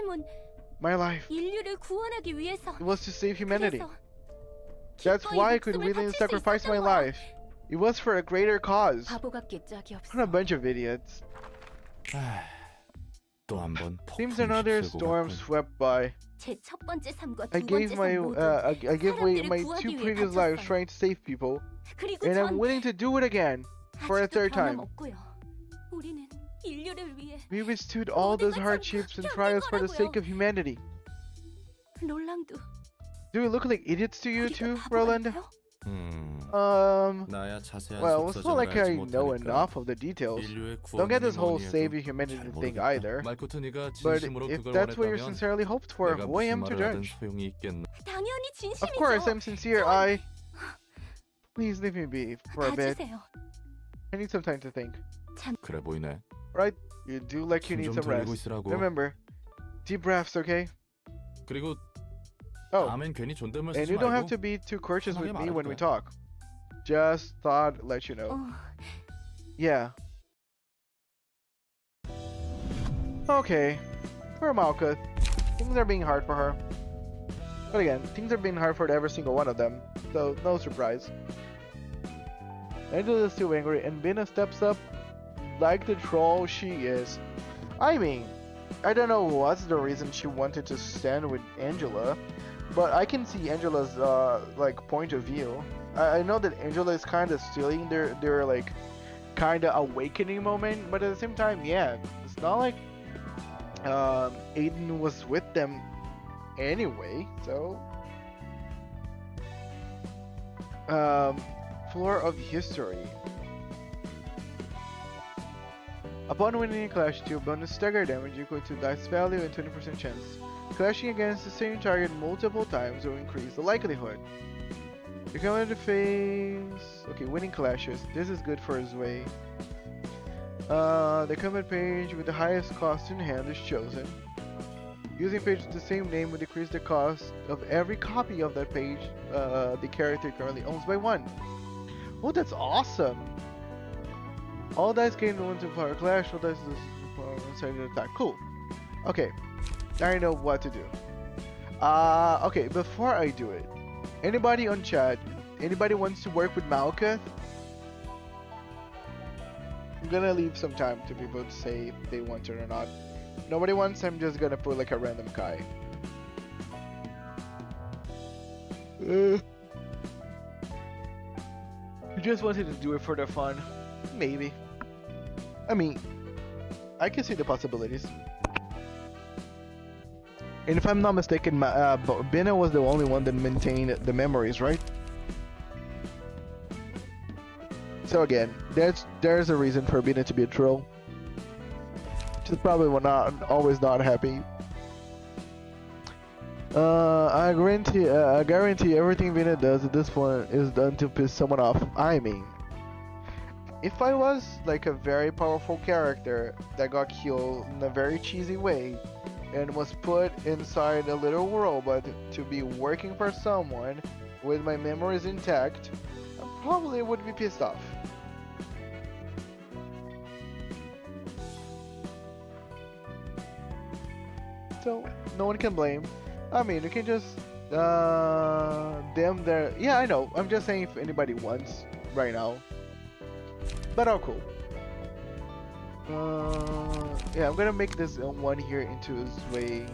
My life. 인류를 구원하기 위해서. It was to save humanity. That's why I could willingly sacrifice my life. It was for a greater cause. What a bunch of idiots. Seems another storm swept by. I gave away my two previous lives trying to save people, and I'm willing to do it again for a third time. We withstood all those hardships and trials for the sake of humanity. Do we look like idiots to you too, Roland? Well, it's not like I know enough of the details. Don't get this whole saving humanity thing either. But if that's what you sincerely hoped for, who I am to judge? Of course, I'm sincere. Please leave me be for a bit. I need some time to think. Right? You do like you need some rest. Remember, deep breaths, okay? Oh, and you don't have to be too courteous with me when we talk. Just thought I'd let you know. Yeah. Okay. For Malkuth, things are being hard for her. But again, things are being hard for every single one of them, so no surprise. Angela is still angry, and Bina steps up like the troll she is. I mean, I don't know what's the reason she wanted to stand with Angela, but I can see Angela's like point of view. I know that Angela is kind of stealing their like kind of awakening moment, but at the same time, yeah, it's not like Aiden was with them anyway. So, floor of history. Upon winning a clash, deal bonus stagger damage equal to dice value and 20% chance. Clashing against the same target multiple times will increase the likelihood. You come into phase. Okay, winning clashes. This is good for his way. The combat page with the highest cost in hand is chosen. Using page with the same name will decrease the cost of every copy of that page the character currently owns by 1. Oh, that's awesome! All dice gain 1 to power clash, all dice inside the attack. Cool. Okay, now I know what to do. Okay, before I do it, anybody on chat, anybody wants to work with Malkuth? I'm gonna leave some time to people to say if they want it or not. Nobody wants, I'm just gonna put like a random guy. I just wanted to do it for the fun. Maybe. I mean, I can see the possibilities. And if I'm not mistaken, Bina was the only one that maintained the memories, right? So again, there's a reason for Bina to be a troll. She's probably always not happy. I guarantee everything Bina does at this point is done to piss someone off. I mean, if I was like a very powerful character that got killed in a very cheesy way and was put inside a little robot to be working for someone with my memories intact, I probably would be pissed off. So, no one can blame. I mean, you can just them there. Yeah, I know. I'm just saying if anybody wants right now. But all cool. Yeah, I'm gonna make this one here into his way.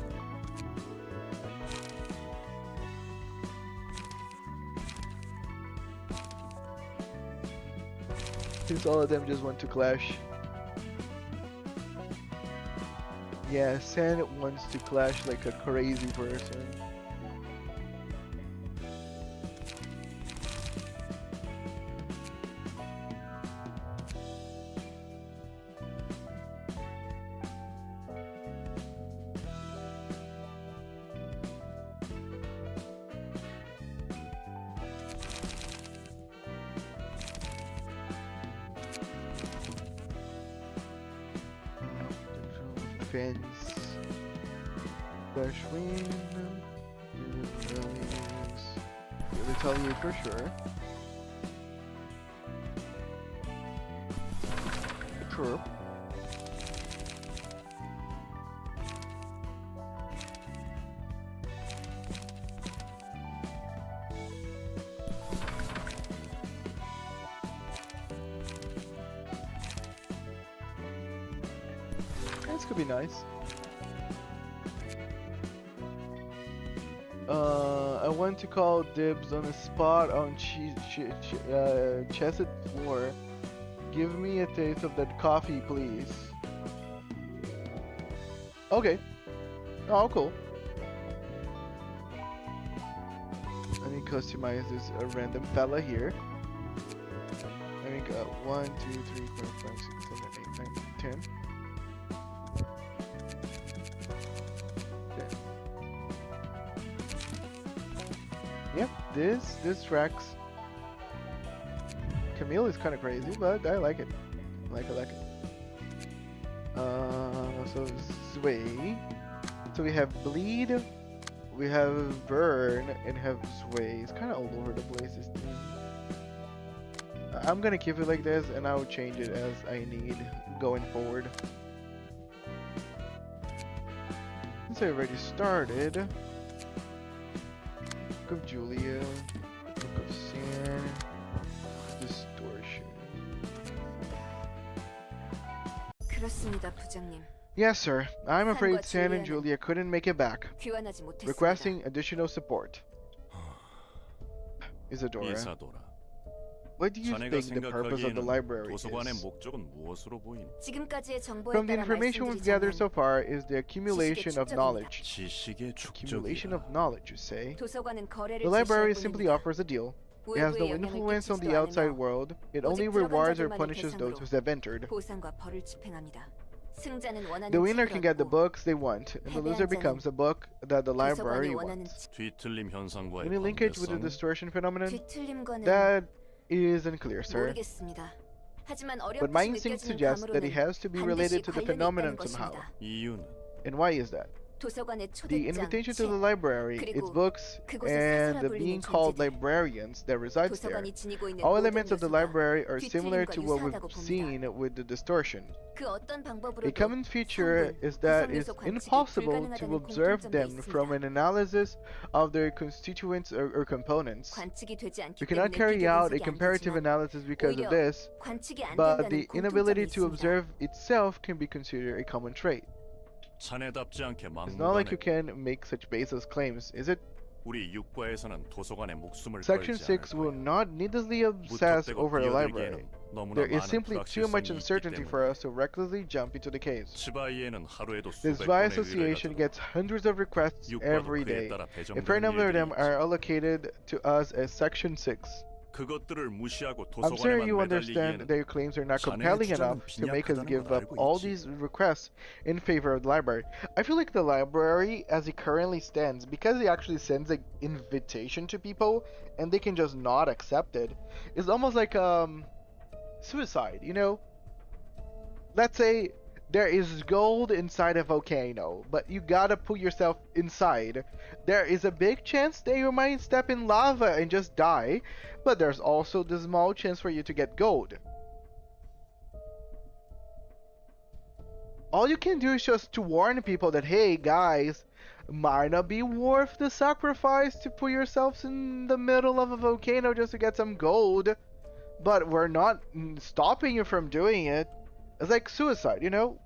Since all of them just want to clash. Yeah, Sen wants to clash like a crazy person. Fence. Dash win. Retaliate for sure. True. This could be nice. I want to call dibs on a spot on Chesapeake floor. Give me a taste of that coffee, please. Okay. Oh, cool. Let me customize this random fella here. Let me go 1, 2, 3, 4, 5, 6, 7, 8, 9, 10. Yep, this tracks. Camille is kind of crazy, but I like it. I like it. So Sway. So we have Bleed, we have Burn, and have Sway. It's kind of all over the place, this thing. I'm gonna keep it like this, and I'll change it as I need going forward. Since I already started, Book of Julia, Book of Sin, Distortion. 그렇습니다, 부장님. Yes, sir. I'm afraid San and Julia couldn't make it back. Requesting additional support. Isadora. What do you think the purpose of the library is? From the information we've gathered so far is the accumulation of knowledge. Accumulation of knowledge, you say? The library simply offers a deal. It has no influence on the outside world. It only rewards or punishes those who have entered. The winner can get the books they want, and the loser becomes the book that the library wants. Any linkage with the distortion phenomenon? That is unclear, sir. But my instinct suggests that it has to be related to the phenomenon somehow. And why is that? The invitation to the library, its books, and the being called librarians that resides there. All elements of the library are similar to what we've seen with the distortion. A common feature is that it's impossible to observe them from an analysis of their constituents or components. We cannot carry out a comparative analysis because of this, but the inability to observe itself can be considered a common trait. It's not like you can make such baseless claims, is it? Section 6 will not needlessly obsess over the library. There is simply too much uncertainty for us to recklessly jump into the case. This Spy Association gets hundreds of requests every day. A fair number of them are allocated to us as Section 6. I'm sure you understand that your claims are not compelling enough to make us give up all these requests in favor of the library. I feel like the library, as it currently stands, because it actually sends an invitation to people and they can just not accept it, is almost like suicide, you know? Let's say there is gold inside a volcano, but you gotta put yourself inside. There is a big chance that you might step in lava and just die, but there's also the small chance for you to get gold. All you can do is just to warn people that, hey guys, might not be worth the sacrifice to put yourselves in the middle of a volcano just to get some gold, but we're not stopping you from doing it. It's like suicide, you know?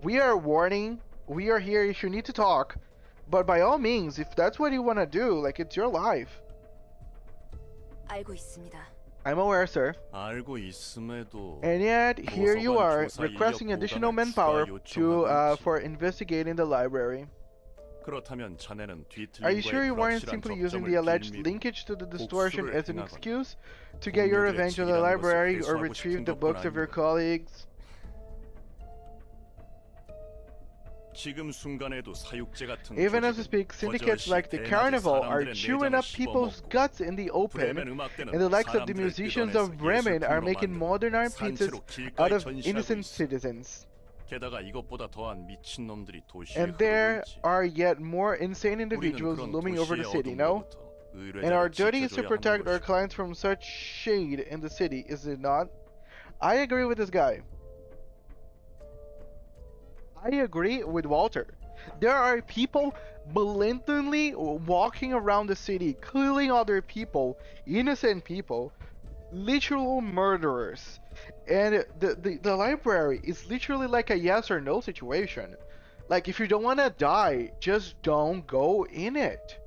We are warning, we are here if you need to talk, but by all means, if that's what you want to do, like, it's your life. I'm aware, sir. 알고 있음에도 And yet, here you are, 도서관 조사 requesting 인력 additional 보강을 manpower 추가 to 요청하고 있지. for investigating the library. 그렇다면 자네는 Are you sure 뒤틀림과의 you weren't 불확실한 simply using 접점을 the alleged 빌미로 linkage to the distortion 복수를 as an 행하거나 excuse to get your 공료들의 revenge on the 책이라는 library 것을 or 회수하고 retrieve 싶은 the 것뿐 books of your 아니고 colleagues? 지금 순간에도 사육제 같은 Even as we 조직은 speak, syndicates 버젓이 like the 대낮에 Carnival are 사람들의 chewing 내장을 up people's 씹어먹고 guts in the open, 브레멘 음악대는 and the likes of the 사람들을 musicians 뜯어내서 of Bremen are 예술품으로 making 만들고 modern art pieces 산채로 out 길가에 of 전시하고 innocent 있어. citizens. 게다가 이것보다 더한 미친놈들이 도시에 And 흐르고 there 있지. are yet more insane 우리는 individuals 그런 looming over the 도시의 city, no? 어둠으로부터 And our 의뢰자를 duty is to 지켜줘야 protect 하는 our 것이고. clients from such shade in the city, is it not? I agree with this guy. I agree with Walter. There are people blatantly walking around the city, killing other people, innocent people, literal murderers. And the library is literally like a yes or no situation. Like, if you don't want to die, just don't go in it.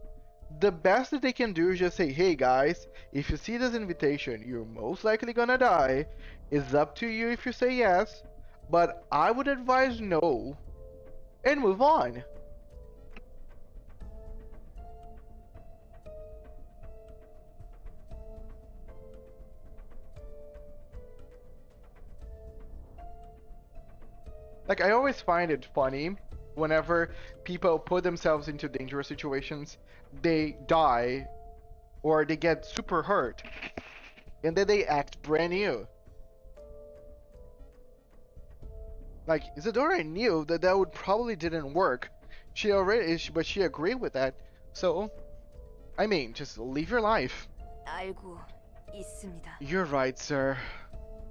The best that they can do is just say, hey guys, if you see this invitation, you're most likely gonna die. It's up to you if you say yes, but I would advise no, and move on. Like, I always find it funny whenever people put themselves into dangerous situations, they die or they get super hurt, and then they act brand new. Like, Isadora knew that that would probably didn't work. But she agreed with that. So, I mean, just live your life. 알고 있습니다. You're right, sir.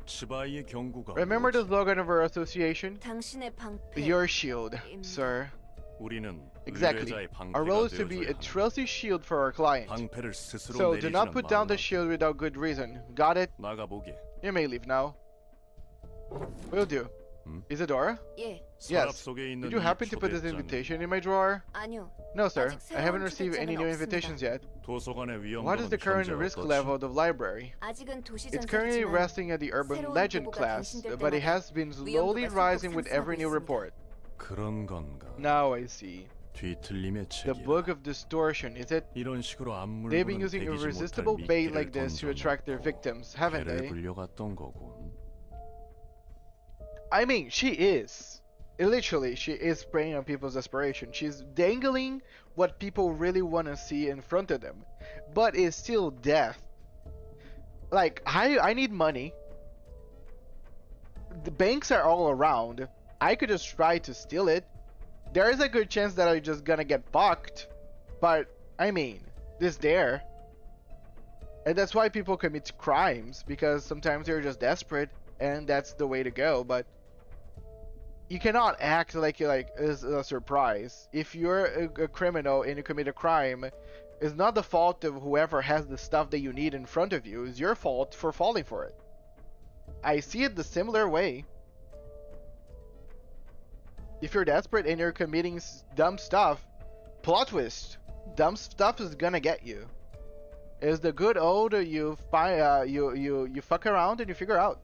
치바이의 경고가 Remember the slogan of our association? 당신의 방패. Your shield, sir. 우리는 Exactly. 의뢰자의 Our role 방패가 is to be a 되어줘야 trusty shield for our client. 방패를 스스로 So do not 내리지는 put down the 말라. shield without good reason. Got it? 나가보게. You may leave now. Will do. Isadora? 예. 서랍 Yes. 속에 있는 Did you 이 happen to put this 초대장은 invitation in my drawer? 아니요. No, sir. 아직 I haven't 새로운 received any new 초대장은 invitations yet. 도서관의 What is the 위험도는 current 현재 risk 어떻지? level of the library? 아직은 도시 It's currently 전설이지만 resting at the urban 새로운 legend 보고가 class, 갱신될 but it 때마다 has been slowly 위험도가 rising 소폭 with every new 상승하고 report. 그런 건가? Now I see. 뒤틀림의 The 책이야. Book of Distortion, is it? 이런 식으로 They've been 안물고는 using 베기지 irresistible 못할 bait 미끼를 like this to attract their 던져놓고 victims, haven't 배를 they? 불려갔던 거군. I mean, she is. Literally, she is preying on people's desperation. She's dangling what people really want to see in front of them. But it's still death. Like, I need money. The banks are all around. I could just try to steal it. There is a good chance that I'm just gonna get fucked. But, I mean, it's there. And that's why people commit crimes. Because sometimes they're just desperate. And that's the way to go. But you cannot act like it's a surprise. If you're a criminal and you commit a crime, it's not the fault of whoever has the stuff that you need in front of you. It's your fault for falling for it. I see it the similar way. If you're desperate and you're committing dumb stuff, plot twist, dumb stuff is gonna get you. It's the good old you fuck around and you figure out.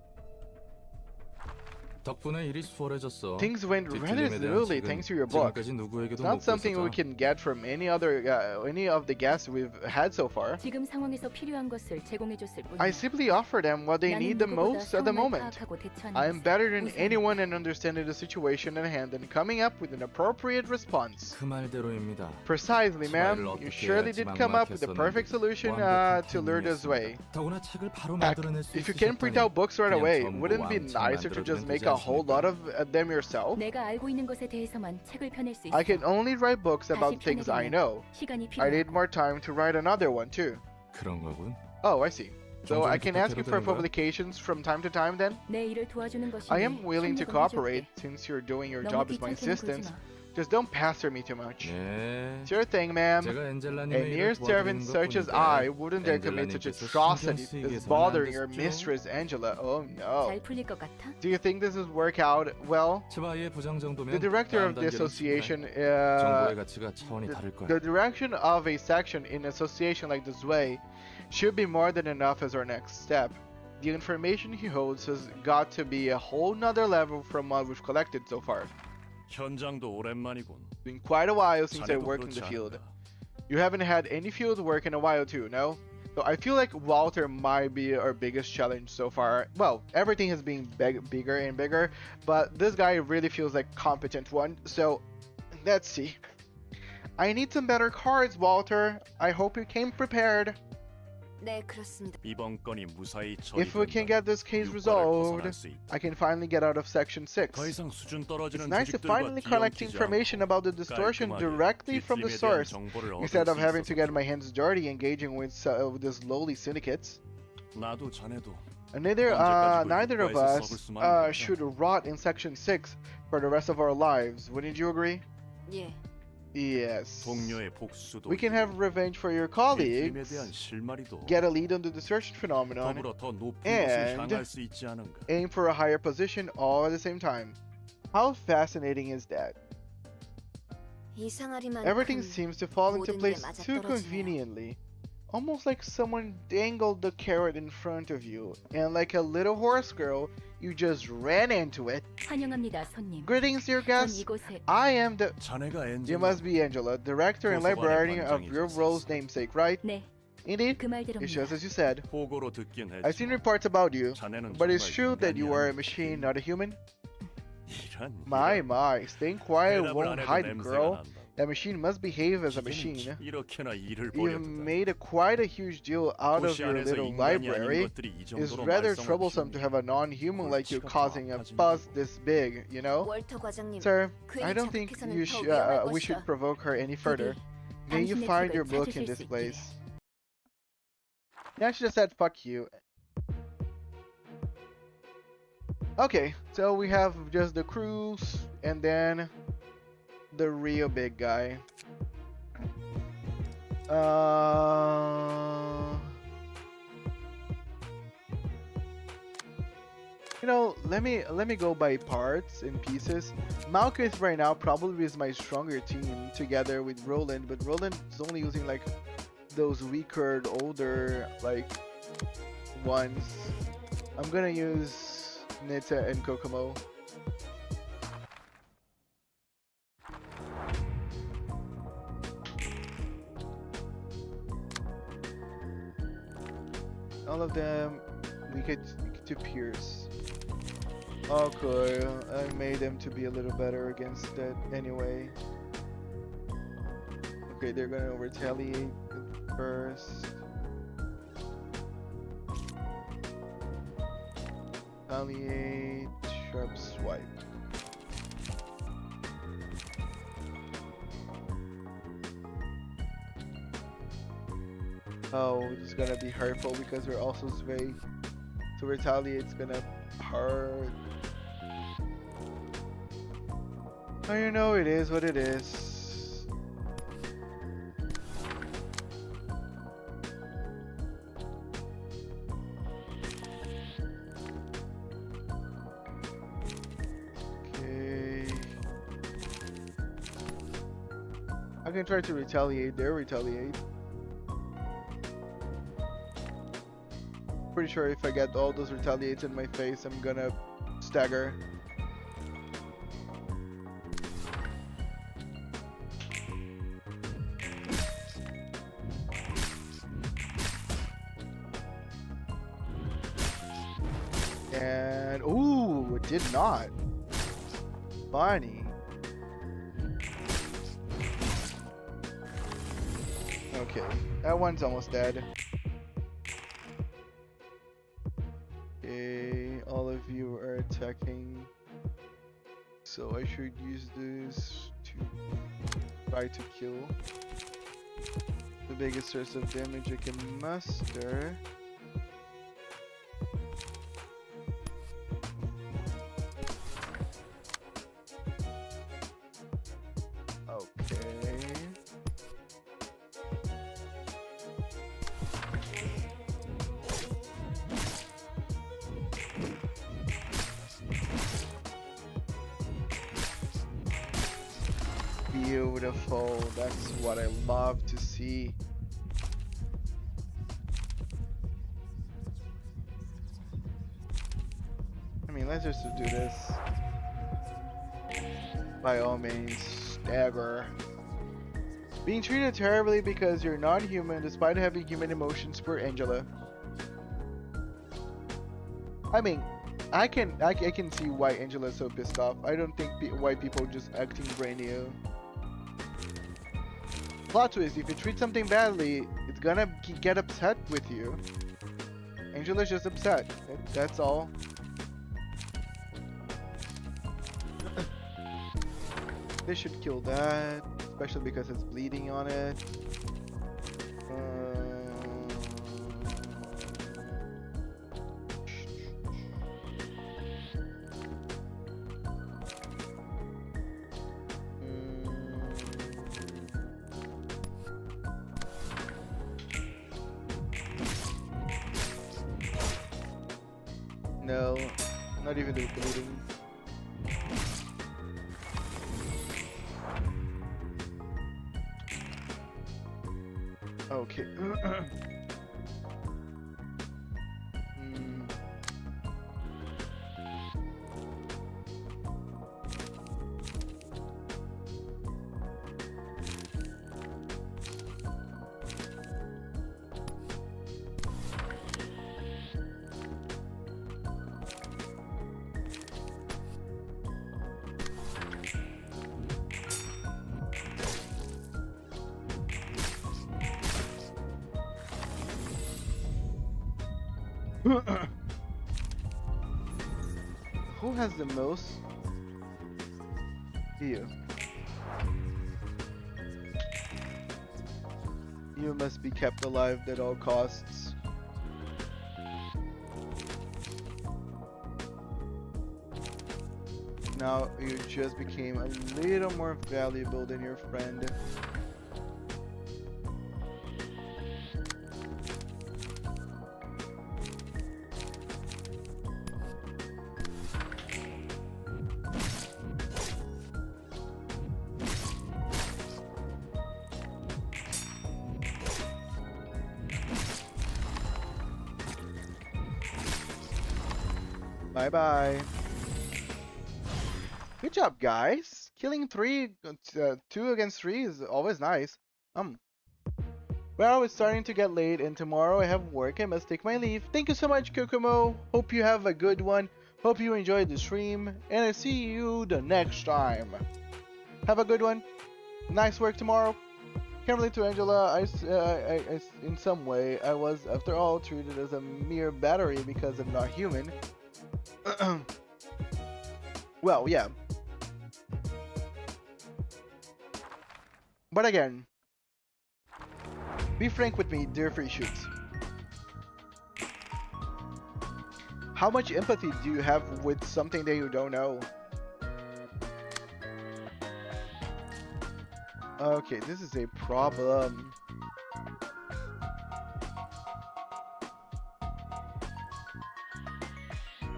덕분에 일이 수월해졌어. Things went rather 뒤틀림에 대한 smoothly 책은 thanks to your book. 지금까지 누구에게도 It's 못 not something we 봤었다. can get from any of the guests we've had so far. 지금 상황에서 필요한 것을 제공해줬을 뿐이야. I simply offer them what they 나는 need the 누구보다 most at the 상황을 moment. 파악하고 대처하는 I am 것을 better than 우선해. anyone in understanding the situation at hand and coming up with an appropriate response. 그 말대로입니다. Precisely, ma'am. 치마를 You 어떻게 surely 해야지 did come up with the perfect solution to lure us away. 더구나 책을 바로 Heck, 만들어낼 수 if you can print out books right 그냥 away, 전부 wouldn't it be 왕창 nicer to just 만들어주면 make 되지 a whole lot of them yourself? 내가 알고 있는 것에 대해서만 책을 펴낼 수 있어. I can only write books about 다시 things I 펴내려면 know. 시간이 I 필요해. need more time to write another one too. 그런 거군. Oh, I see. So 종종 I can ask you for 부탁해도 되는 거야? publications from time to time then? 내 일을 도와주는 것이 I am willing to 협력은 cooperate 해줄게. since you're doing your 너무 job as my 귀찮게는 굴지 assistant. 마. Just don't pester me too much. 네. It's your thing, ma'am. 제가 A 엔젤라님의 mere 일을 servant 도와드리는 such as 것뿐인데 I wouldn't dare commit such 엔젤라님께서 atrocity 신경 as 쓰이게 bothering your 하면 안 mistress Angela. Oh no. 잘 풀릴 것 같아? Do you think this would work out well? 치바이의 부장 정도면 The director of 다음 the 단계는 association, 정보의 가치가 차원이 다를 거야. the direction of a section in association like this way should be more than enough as our next step. The information he holds has got to be a whole nother level from what we've collected so far. 현장도 오랜만이군. It's been quite a while since I 자네도 worked in the 그렇지 field. 않은가? You haven't had any field work in a while too, no? So I feel like Walter might be our biggest challenge so far. Well, everything has been bigger and bigger, but this guy really feels like competent one. So let's see. I need some better cards, Walter. I hope you came prepared. 네, 그렇습니다. 이번 건이 무사히 If we can get this case resolved, I can finally get out of Section 6. 더 이상 수준 It's 떨어지는 nice to finally collect information about the distortion directly from the source, instead of having to get my hands dirty engaging with these lowly syndicates. 나도 자네도 And neither of us should rot in Section 6 for the rest of our lives. Wouldn't you agree? 예. Yes. 동료의 복수도 We can have revenge for your colleagues, 대한 실마리도 get a lead on the distortion phenomenon, 더불어 더 높은 곳을 and 향할 수 있지 않은가? aim for a higher position all at the same time. How fascinating is that? 이상하리만 Everything seems to fall into 모든 게 place 맞아 too 떨어지네요. conveniently. Almost like someone dangled the carrot in front of you, and like a little horse girl, you just ran into it. 환영합니다, 손님. Greetings, dear 전 guests. 이곳에 I am the... 자네가 You must be Angela, director and librarian of your role's namesake, right? 네, Indeed, 그 말대로입니다. it's just as you said. 보고로 듣긴 했지만 I've seen reports about you, 자네는 but it's 정말 true that you 인간이 are a 아니지. machine, not a human? 이런 My, staying quiet 대답을 won't 안 해도 hide it, 냄새가 girl. 난다. That machine must behave as a 기계는 machine. 이렇게나 일을 You've 벌여두다. made quite a huge deal out of 도시 your 안에서 little 인간이 아닌 library. 것들이 이 It's 정도로 rather 말썽을 troublesome to 피우니 have a non-human like you 골치가 더 causing a 아파집니다. fuss this big, you know? 월터 과장님, Sir, 그 I 일이 don't think 자극해서는 you 더 sh 위험할 we should 것이다. provoke her any further. May you 당신의 find 팁을 your book in 찾으실 this 수 있기를. place. Yeah, she just said fuck you. Okay, so we have just the cruise and then the real big guy. You know, let me go by parts and pieces. Malkuth right now probably is my stronger team together with Roland, but Roland is only using like those weaker, older like ones. I'm gonna use Nita and Kokomo. All of them we could to Pierce. Okay, I made them to be a little better against that anyway. Okay, they're gonna retaliate first. Retaliate, sharp swipe. Oh, it's gonna be hurtful because we're also Svei. To retaliate is gonna hurt. Oh, you know, it is what it is. Okay. I can try to retaliate. They'll retaliate. Pretty sure if I get all those retaliates in my face, I'm gonna stagger. And ooh, it did not. Funny. Okay, that one's almost dead. Okay, all of you are attacking. So I should use this to try to kill. The biggest source of damage I can muster. beautiful. That's what I love to see. I mean, let's just do this. By all means, stagger. Being treated terribly because you're not human despite having human emotions, poor Angela. I mean, I can see why Angela's so pissed off. I don't think why people just acting brand new. Plot twist, if you treat something badly, it's gonna get upset with you. Angela's just upset. That's all. They should kill that, especially because it's bleeding on it. No, not even the bleeding. Okay. Who has the most? You. You must be kept alive at all costs. Now you just became a little more valuable than your friend. Bye bye. Good job, guys. Killing 2 against 3 is always nice. Well, it's starting to get late, and tomorrow I have work. I must take my leave. Thank you so much, Kokomo. Hope you have a good one. Hope you enjoyed the stream, and I see you the next time. Have a good one. Nice work tomorrow. Can't relate to Angela. In some way, I was, after all, treated as a mere battery because I'm not human. Well, yeah. But again, be frank with me, dear free shoots. How much empathy do you have with something that you don't know? Okay, this is a problem.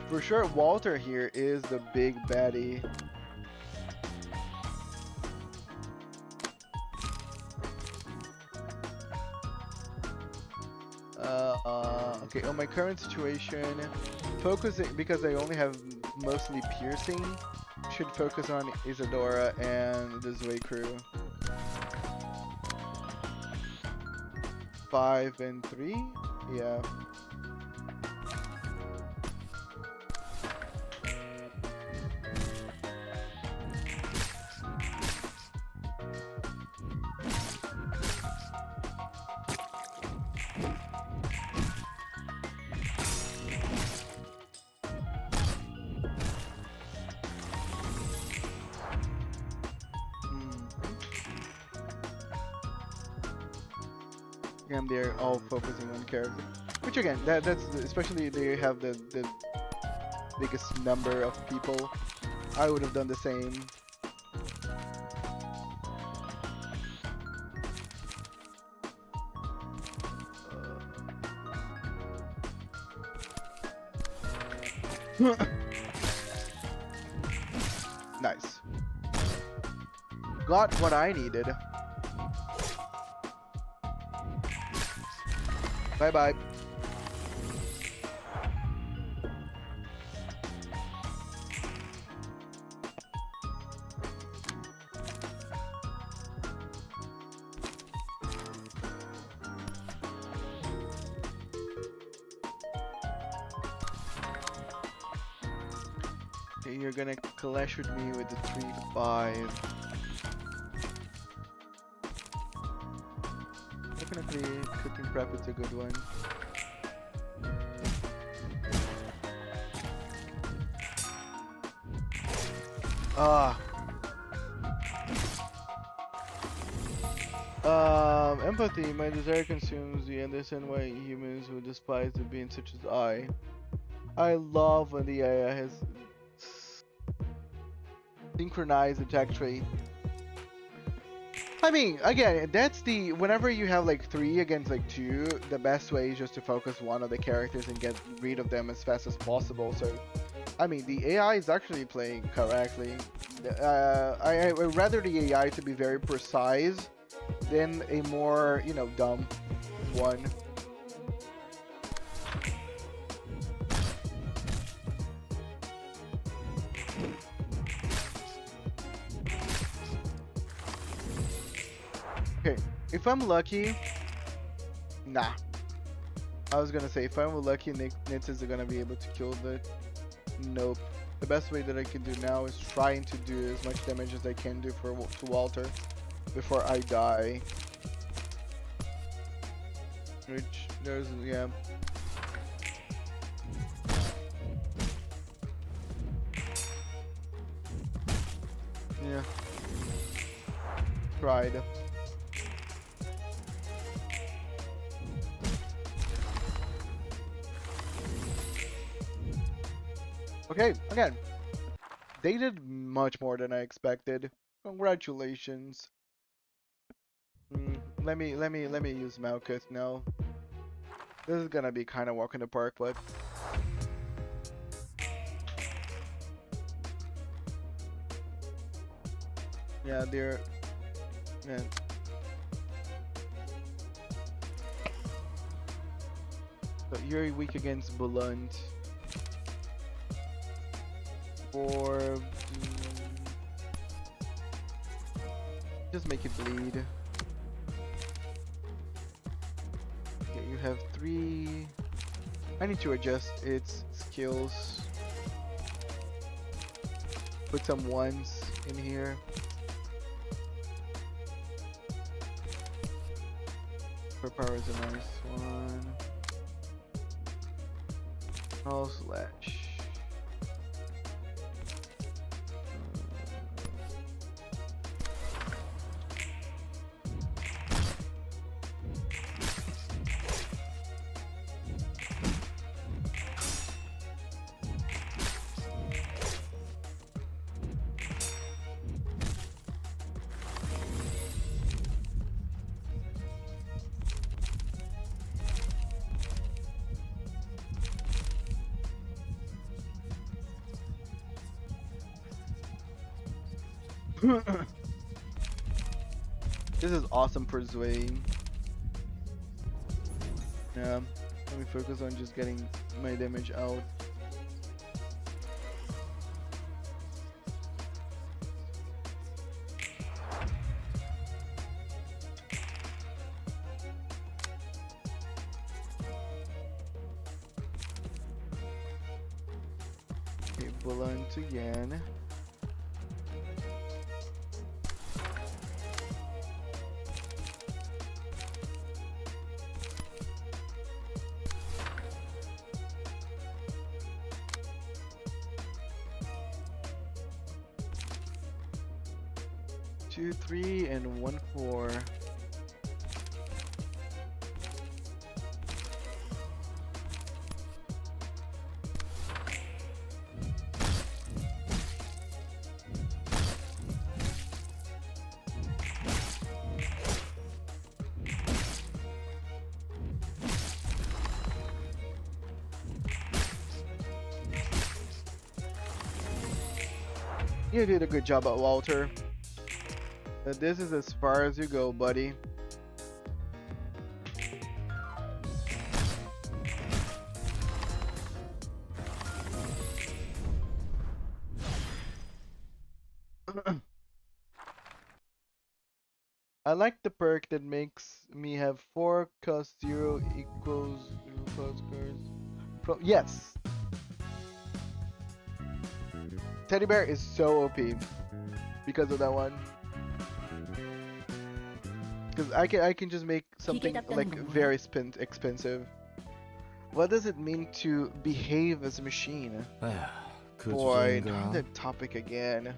For sure, Walter here is the big baddie. Okay, on my current situation, focusing, because I only have mostly piercing, should focus on Isadora and the Zwei crew. 5 and 3? Yeah. And they're all focusing on character, which again, that's especially they have the biggest number of people. I would have done the same. Nice. got what I needed. Bye bye. Okay, you're gonna clash with me with the 3-5. Definitely, cooking prep is a good one. Ah. Empathy. My desire consumes the understand why humans would despise a being such as I. I love when the AI has synchronized attack trait. I mean, again, that's the whenever you have like 3 against like 2, the best way is just to focus one of the characters and get rid of them as fast as possible. So, I mean, the AI is actually playing correctly. I would rather the AI to be very precise than a more, you know, dumb one. Okay, if I'm lucky, nah. I was gonna say if I'm lucky, Nitz is gonna be able to kill the. Nope. The best way that I can do now is trying to do as much damage as I can do to Walter before I die. Which there's yeah. Yeah. Tried. Okay, again, they did much more than I expected. Congratulations. Let me use Malkuth now. This is gonna be kind of walk in the park, but yeah, they're yeah. So you're weak against Blunt. Or just make it bleed. Okay, you have 3. I need to adjust its skills. Put some 1s in here. Her power is a nice one. All slash. This is awesome for Zway. Yeah, let me focus on just getting my damage out. Okay, Blunt again. Two, 3, and 1, 4. You did a good job at Walter. This is as far as you go, buddy. I like the perk that makes me have 4 cost 0 equals 0 cost cards. Yes! Teddy Bear is so OP because of that one. Because I can just make something like very expensive. What does it mean to behave as a machine? Boy, not that topic again.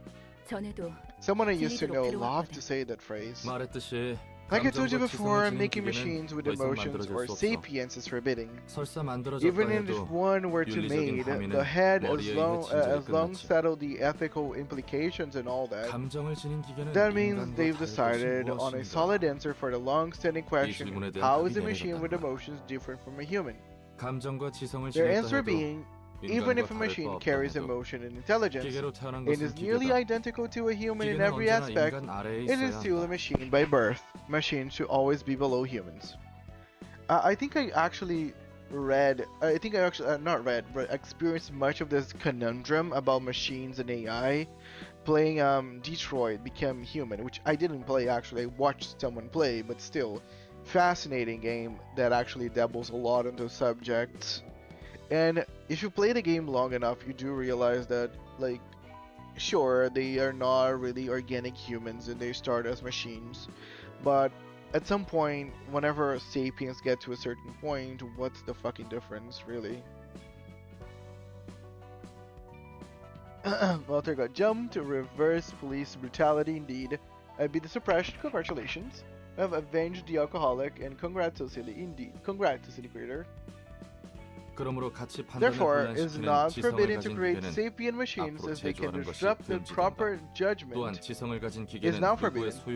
전에도 Someone I used to know loved to say that phrase. Like I told you before, making machines with emotions or sapience is forbidding. Even if one were to made, the head as long settle the ethical implications and all that. That means they've decided on a solid answer for the long-standing question, how is a machine with emotions different from a human? Their answer being, even if a machine carries emotion and intelligence, and is nearly identical to a human in every aspect, it is still a machine by birth. Machines should always be below humans. I think I actually not read, but experienced much of this conundrum about machines and AI playing Detroit Become Human, which I didn't play actually, I watched someone play, but still, fascinating game that actually dabbles a lot into subjects. And if you play the game long enough, you do realize that, like, sure, they are not really organic humans and they start as machines, but at some point, whenever sapiens get to a certain point, what's the fucking difference, really? Walter got jumped, reverse police brutality indeed. I beat the suppression, congratulations. I've avenged the alcoholic, and congrats to Silly, indeed. Congrats to Silly Creator. Therefore, it is not forbidden to create sapient machines as they can disrupt the proper judgment. It is now forbidden. It's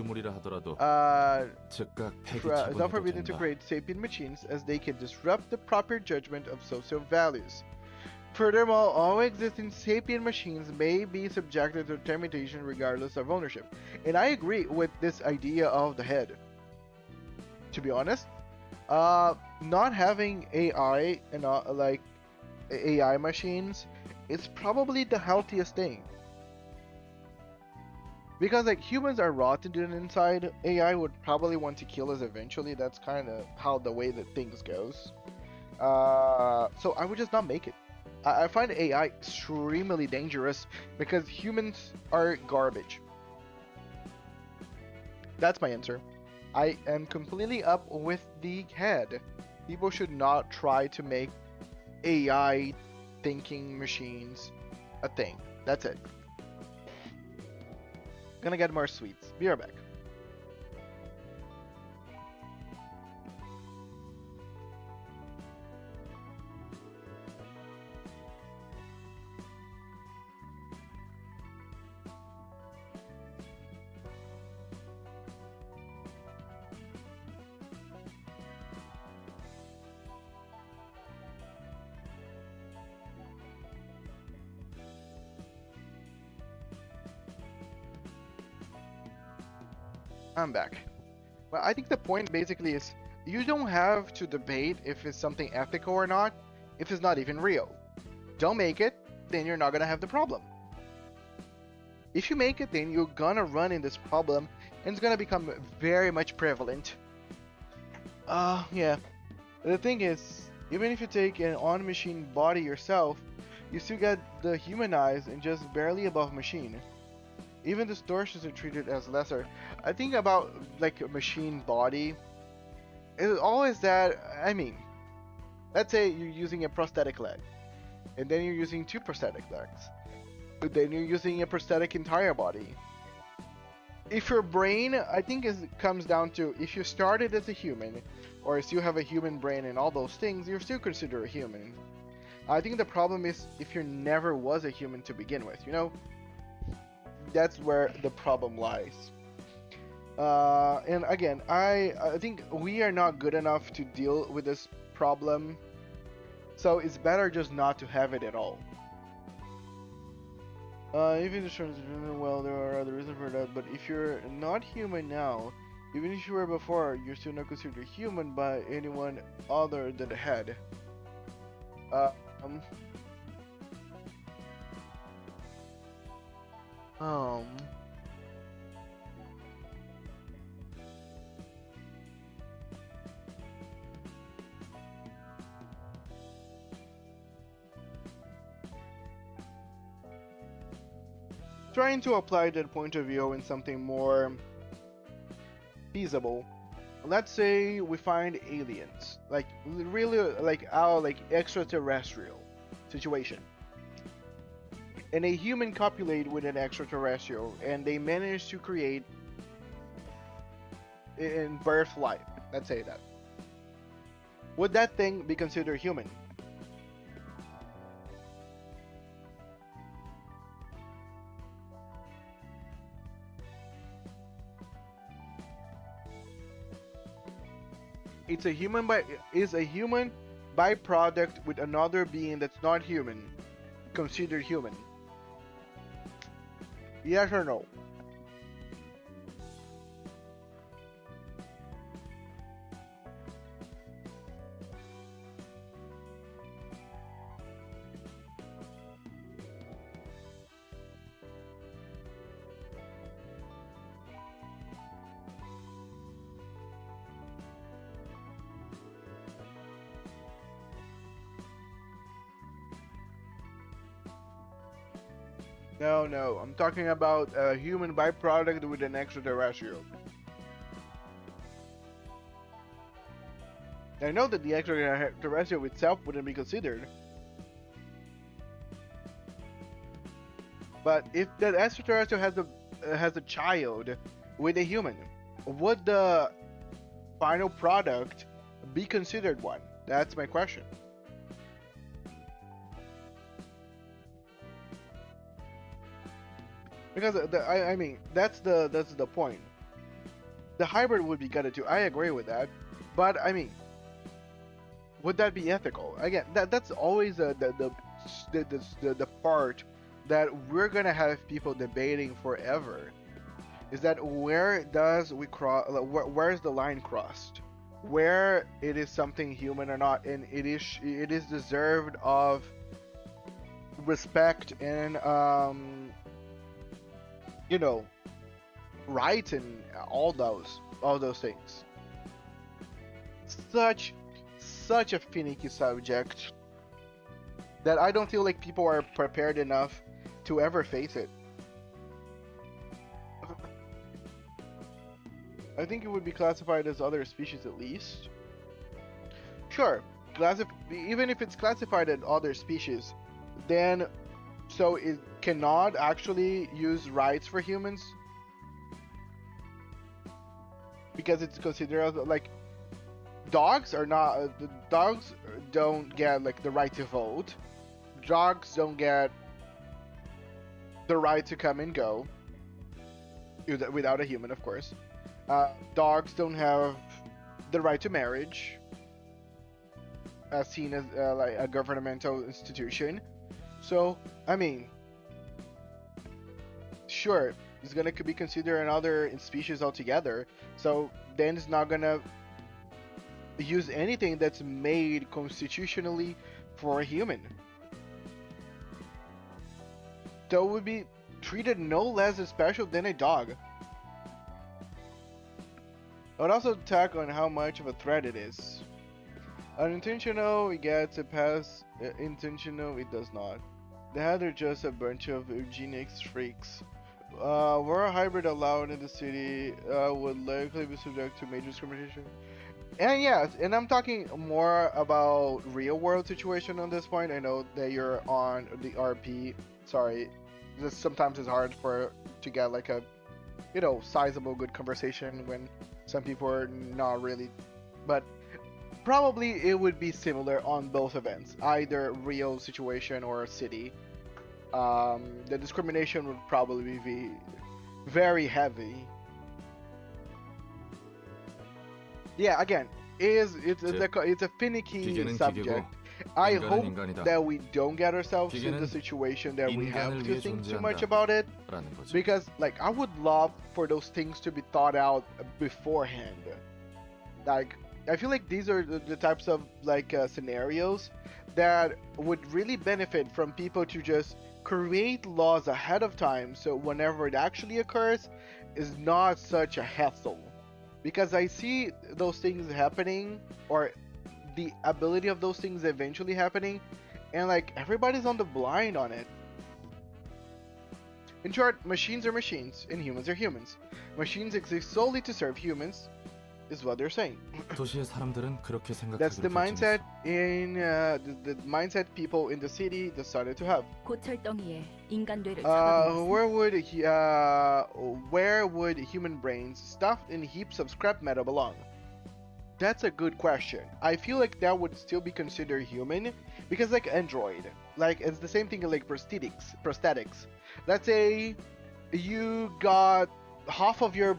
not forbidden to create sapient machines as they can disrupt the proper judgment of social values. Furthermore, all existing sapient machines may be subjected to termination regardless of ownership. And I agree with this idea of the head. To be honest, not having AI and like AI machines is probably the healthiest thing. Because like humans are rotten on the inside, AI would probably want to kill us eventually. That's kind of how the way that things goes. So I would just not make it. I find AI extremely dangerous because humans are garbage. That's my answer. I am completely up with the head. People should not try to make AI thinking machines a thing. That's it. Gonna get more sweets. Be right back. I'm back. Well, I think the point basically is you don't have to debate if it's something ethical or not if it's not even real. Don't make it, then you're not gonna have the problem. If you make it, then you're gonna run in this problem and it's gonna become very much prevalent. Yeah. The thing is, even if you take an on-machine body yourself, you still get the human eyes and just barely above machine. Even distortions are treated as lesser. I think about like a machine body. It's always that, I mean, let's say you're using a prosthetic leg, and then you're using 2 prosthetic legs, but then you're using a prosthetic entire body. If your brain, I think it comes down to if you started as a human, or if you have a human brain and all those things, you're still considered a human. I think the problem is if you never was a human to begin with, you know? That's where the problem lies. And again, I think we are not good enough to deal with this problem, so it's better just not to have it at all. Even the well, there are other reasons for that, but if you're not human now, even if you were before, you're still not considered human by anyone other than the head. Um, um, Trying to apply that point of view in something more feasible. Let's say we find aliens, like really like our like extraterrestrial situation, and a human copulate with an extraterrestrial, and they manage to create in birth life. Let's say that. Would that thing be considered human? It's a human is a human byproduct with another being that's not human considered human? Yes or no? No, no, I'm talking about a human byproduct with an extraterrestrial. I know that the extraterrestrial itself wouldn't be considered. But if that extraterrestrial has a child with a human, would the final product be considered one? That's my question. Because I mean that's the point. The hybrid would be gutted too. I agree with that, but I mean, would that be ethical? Again, that's always the part that we're gonna have people debating forever. Is that where does we cross? Where's the line crossed? Where it is something human or not, and it is deserved of respect and you know, rights and all those things. Such a finicky subject that I don't feel like people are prepared enough to ever face it. I think it would be classified as other species at least. Sure, even if it's classified as other species, then so it cannot actually use rights for humans because it's considered like dogs are not dogs don't get like the right to vote. Dogs don't get the right to come and go without a human, of course. Dogs don't have the right to marriage as seen as like a governmental institution. So, I mean, sure, it's gonna be considered another species altogether. So then it's not gonna use anything that's made constitutionally for a human. So it would be treated no less special than a dog. I would also tack on how much of a threat it is. Unintentional, it gets a pass. Intentional, it does not. They're just a bunch of eugenics freaks. Were a hybrid allowed in the city, would likely be subject to major discrimination. And yes, and I'm talking more about real world situation on this point. I know that you're on the RP. Sorry, this sometimes it's hard to get like a, you know, sizable good conversation when some people are not really, but probably it would be similar on both events, either real situation or city. The discrimination would probably be very heavy. Yeah, again, it's a finicky subject, I 인간은 hope 인간이다. that we don't get ourselves in the 기계는 situation that we have 인간을 to 위해 think too much 존재한다. about it. 라는 거지. Because like I would love for those things to be thought out beforehand. Like I feel like these are the types of like scenarios that would really benefit from people to just create laws ahead of time, so whenever it actually occurs is not such a hassle. Because I see those things happening, or the ability of those things eventually happening, and like everybody's on the blind on it. In short, machines are machines and humans are humans. Machines exist solely to serve humans, is what they're saying. 도시의 사람들은 그렇게 That's the 생각하기로 mindset 결정했어. in the mindset people in the city decided to have. 고철덩이에 인간 뇌를 잡아두었어. Where would human brains stuffed in heaps of scrap metal belong? That's a good question. I feel like that would still be considered human, because like android, like it's the same thing like prosthetics. Let's say you got half of your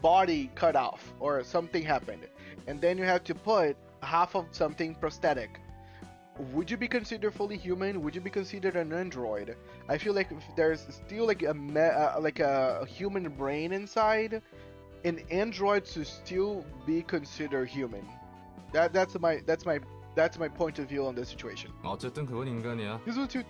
body cut off or something happened, and then you have to put half of something prosthetic. Would you be considered fully human? Would you be considered an android? I feel like if there's still like a human brain inside, an android should still be considered human. That's my point of view on this situation. 어쨌든 그건 인간이야. This would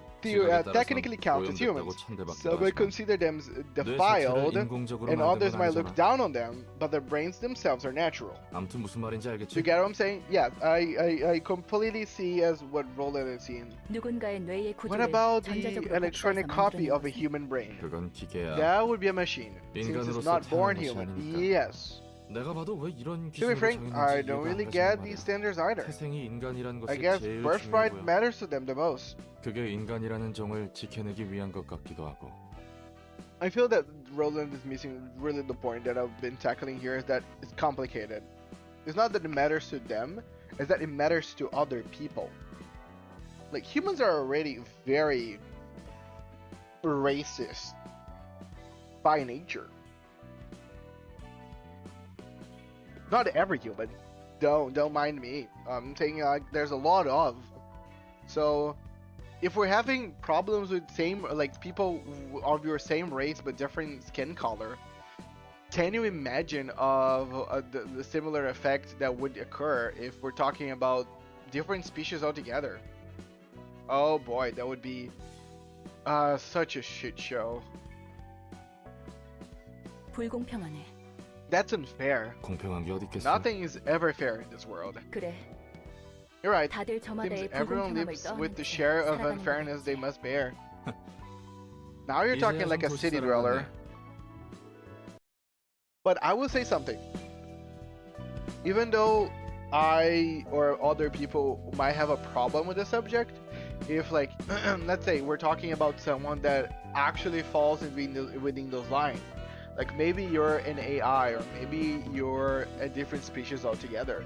technically count as humans. So we consider them defiled, and others might look down on them, but their brains themselves are natural. 아무튼 무슨 말인지 알겠지? You get what I'm saying? Yeah, I completely see as what Roland is seeing. 누군가의 뇌의 What 구조를 about the 전자적으로 electronic 복사해서 copy of a 만들어낸 human brain? 그건 기계야. That would be a machine, since it's 인간으로서 not born 태어난 것이 human. 아니니까. Yes. 내가 봐도 왜 이런 To be 기준으로 frank, I 정했는지 don't 이해가 really 안 get 가지고 these 말이야. standards either. 태생이 인간이란 I 것이 guess 제일 birthright 중요해 보여. matters to them the most. 그게 인간이라는 정을 지켜내기 위한 것 같기도 하고. I feel that Roland is missing really the point that I've been tackling here, is that it's complicated. It's not that it matters to them, it's that it matters to other people. Like, humans are already very racist by nature. Not every human. Don't mind me. I'm saying like there's a lot of. So if we're having problems with same like people of your same race but different skin color, can you imagine of the similar effect that would occur if we're talking about different species altogether? Oh boy, that would be such a shit show. 불공평하네. That's unfair. 공평한 게 어디 있겠어? Nothing is ever fair in this world. 그래. You're right. 다들 Seems 저마다의 everyone 불공평함을 lives with the 떠안고 share of 살아가는 unfairness 거겠지. they must bear. Now you're talking like a city dweller. But I will say something. Even though I or other people might have a problem with the subject, if like let's say we're talking about someone that actually falls within those lines, like maybe you're an AI or maybe you're a different species altogether,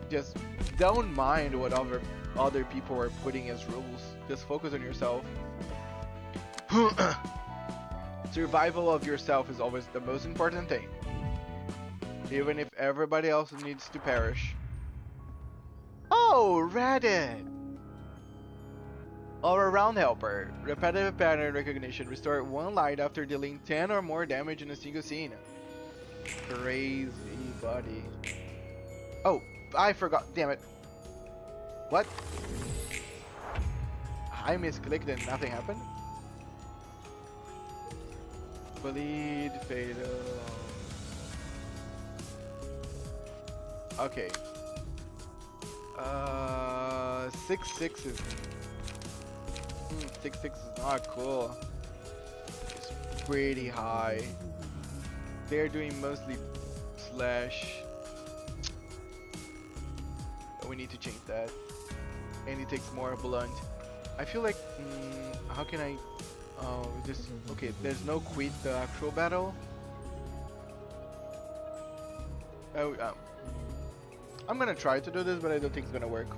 just don't mind what other people are putting as rules. Just focus on yourself. Survival of yourself is always the most important thing, even if everybody else needs to perish. Oh, Reddit! Our round helper. Repetitive pattern recognition. Restore 1 light after dealing 10 or more damage in a single scene. Crazy buddy. Oh, I forgot. Damn it. What? I misclicked and nothing happened? Bleed fatal. Okay. 6-6 is 6-6 is not cool. It's pretty high. They're doing mostly slash. We need to change that. And it takes more blunt. I feel like how can I just okay, there's no quit the actual battle. Oh, I'm gonna try to do this, but I don't think it's gonna work.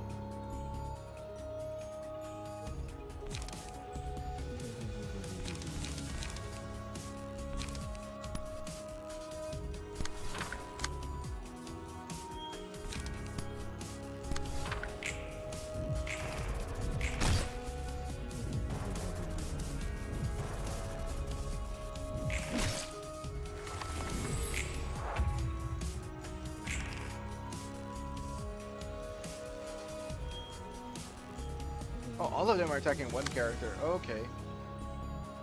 Oh, all of them are attacking one character. Okay.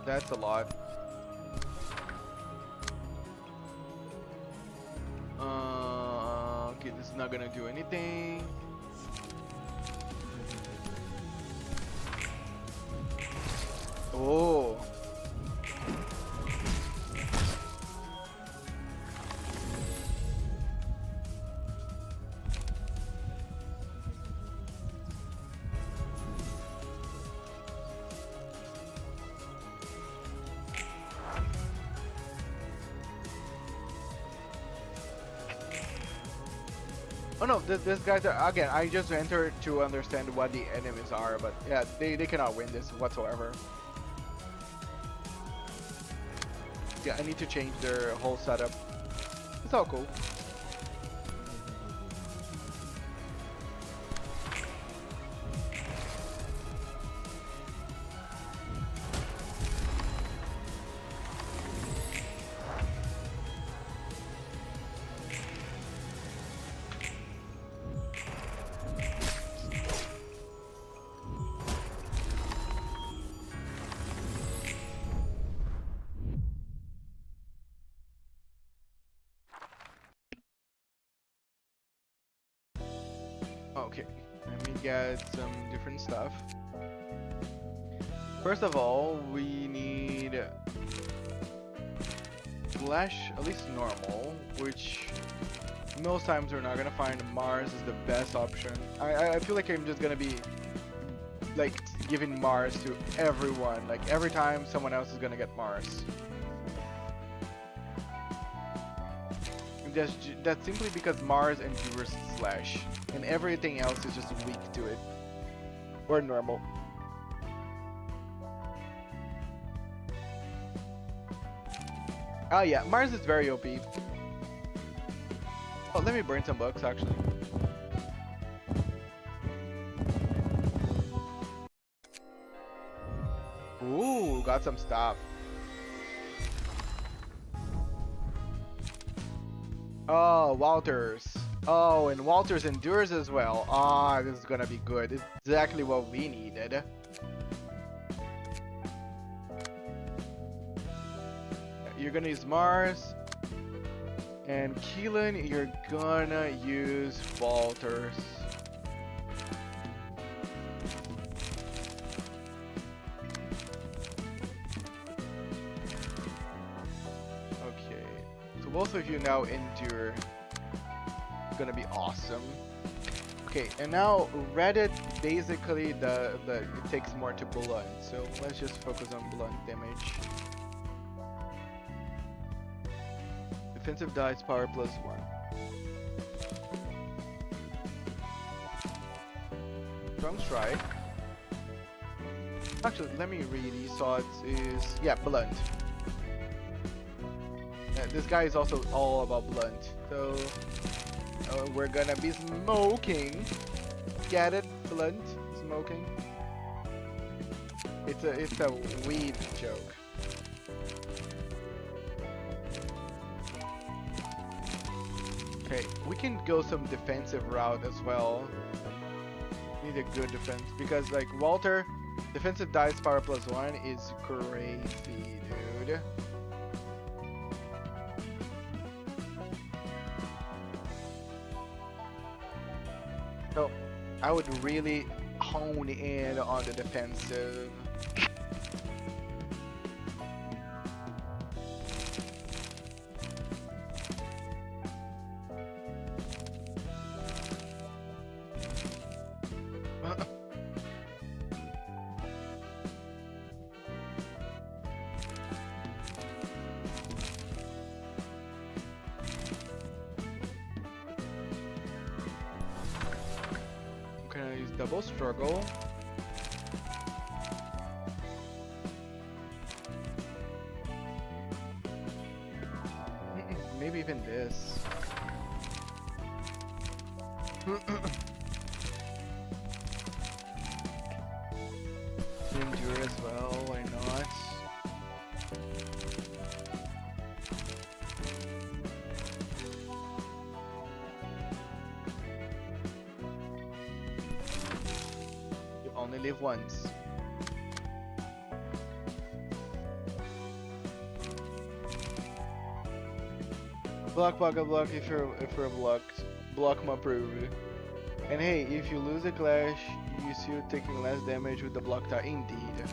That's a lot. Okay, this is not gonna do anything. Oh. Oh no, these guys are, again, I just entered to understand what the enemies are, but yeah, they cannot win this whatsoever. Yeah, I need to change their whole setup. It's all cool. Okay, let me get some different stuff. First of all, we need Flash, at least normal, which most times we're not gonna find. Mars is the best option. I feel like I'm just gonna be like giving Mars to everyone. Like every time someone else is gonna get Mars. That's simply because Mars endures Slash, and everything else is just weak to it. Or normal. Oh yeah, Mars is very OP. Oh, let me burn some books actually. Ooh, got some stuff. Oh, Walters. Oh, and Walters endures as well. Ah, this is gonna be good. It's exactly what we needed. You're gonna use Mars. And Keelan, you're gonna use Walters. Both of you now endure. It's gonna be awesome. Okay, and now Reddit basically it takes more to blunt, so let's just focus on blunt damage. Defensive dice power +1. Strong strike. Actually, let me read these thoughts. Is yeah, blunt. This guy is also all about blunt, so we're gonna be smoking. Get it? Blunt smoking. It's a weed joke. Okay, we can go some defensive route as well. Need a good defense because like Walter, defensive dice power +1 is crazy, dude. So I would really hone in on the defensive. Double struggle. Maybe even this. Endure as well, why not? only live once. Block, if you're blocked. Block approved. And hey, if you lose a clash, you see you taking less damage with the block tie. Indeed.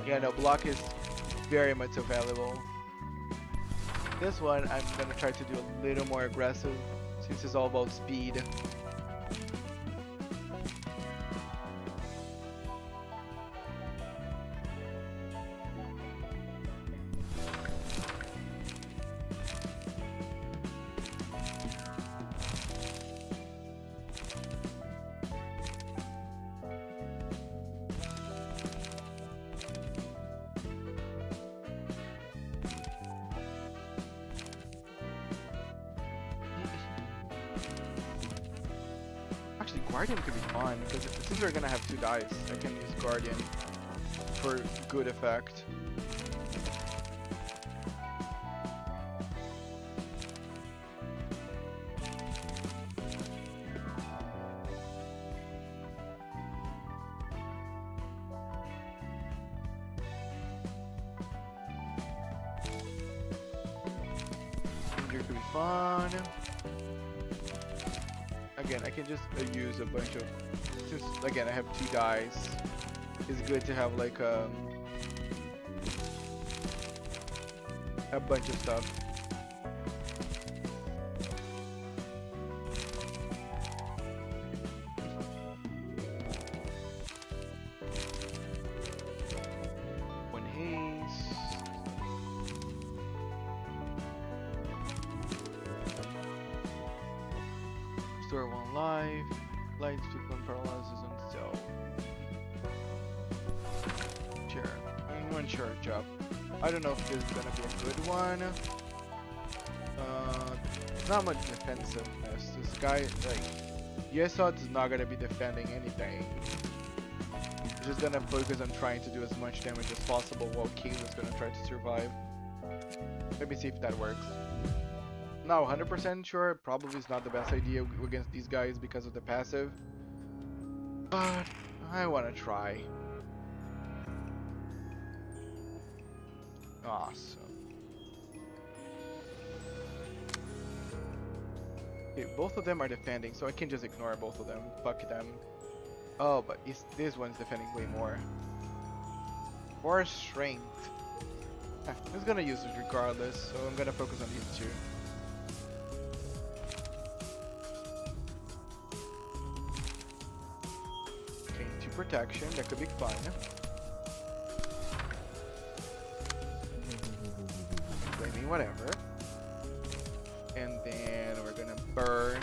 Yeah, no, block is very much so valuable. This one, I'm gonna try to do a little more aggressive, since it's all about speed. Actually, Guardian could be fun, because since we're gonna have 2 dice, I can use Guardian for good effect. Here could be fun. Again, I can just use a bunch of, since again I have 2 dice, it's good to have like a bunch of stuff. One haste. Restore 1 life. Light speed when paralyzes on self. Sure. And 1 charge up. I don't know if this is gonna be a good one. Not much defensiveness. This guy, like, Yesod is not gonna be defending anything. He's just gonna focus on trying to do as much damage as possible while Kayla's gonna try to survive. Let me see if that works. Not 100% sure, probably is not the best idea against these guys because of the passive. But I wanna try. Awesome. Okay, both of them are defending, so I can just ignore both of them. Fuck them. Oh, but this one's defending way more. 4 strength. I'm gonna use it regardless, so I'm gonna focus on these 2. Okay, 2 protection, that could be fun. Flaming whatever. And then we're gonna burn.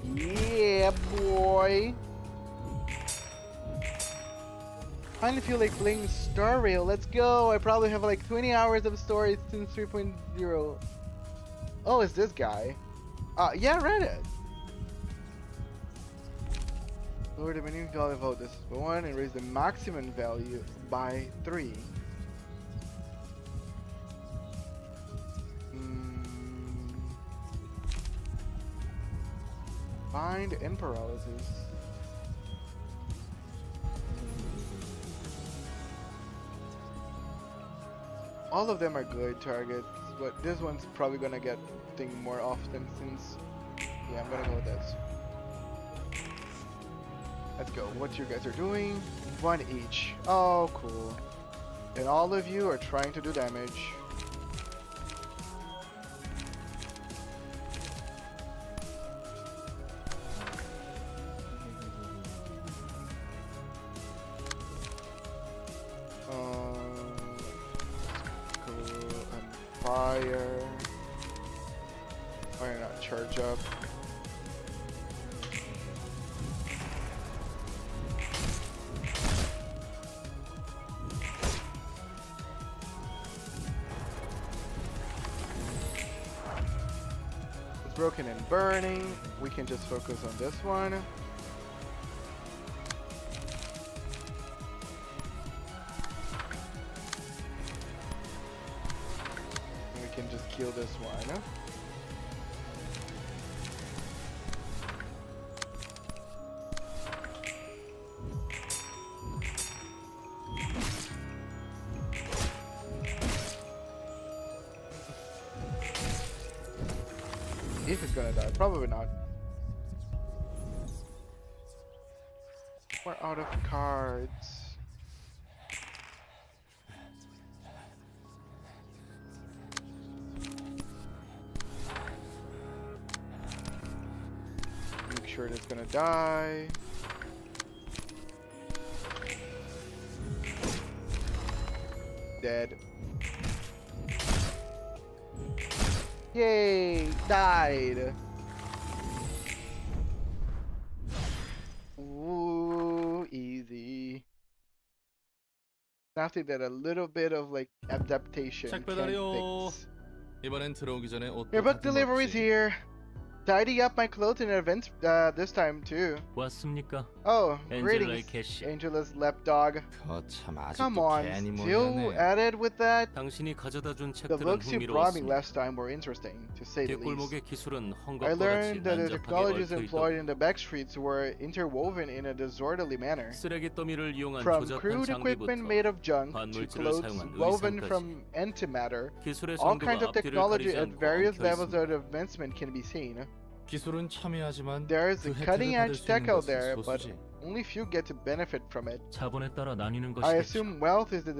Yeah, boy. Finally feel like playing Star Rail. Let's go. I probably have like 20 hours of story since 3.0. Oh, it's this guy. Yeah, I read it. Lower the minimum value of this by 1 and raise the maximum value by 3. Bind and paralysis. All of them are good targets, but this one's probably gonna get thing more often since, yeah, I'm gonna go with this. Let's go. What you guys are doing? 1 each. Oh, cool. And all of you are trying to do damage. Fire. Why not charge up? It's broken and burning. We can just focus on this one. kill this one. If it's gonna die, probably not. We're out of cards. Make sure it's gonna die. Dead. Yay! Died! Ooh, easy. Nothing that a little bit of like adaptation 책 can 배달이요. fix. 이번엔 들어오기 전에 옷도 Your book 다듬었지. delivery's here. Tidy up my clothes in advance this time too. 왔습니까? Oh, 엔젤라의 greetings, 캐시. Angela's lapdog. 거참 Come 아직도 on, 괜히 still 모르네. at it with that? 당신이 가져다 준 The 책들은 books you brought me 흥미로웠습니다. last time were interesting, to say the least. 뒷골목의 기술은 I 헝겊과 같이 learned that the 난잡하게 technologies 얽혀 employed 있더군요. in the back streets were interwoven in a disorderly manner. 쓰레기 더미를 이용한 From 조잡한 crude equipment 장비부터 made of junk to 반물질을 clothes 사용한 woven 의상까지 from antimatter, 기술의 all 정도가 kinds of 앞뒤를 technology 가리지 at 않고 various 엉켜 levels 있습니다. of advancement can be seen. 기술은 첨예하지만 There's 그 a 혜택을 cutting 받을 edge 수 tech 있는 out 것은 there, but 소수지. only few get to benefit from it. 자본에 따라 나뉘는 I 것이겠죠. assume wealth is the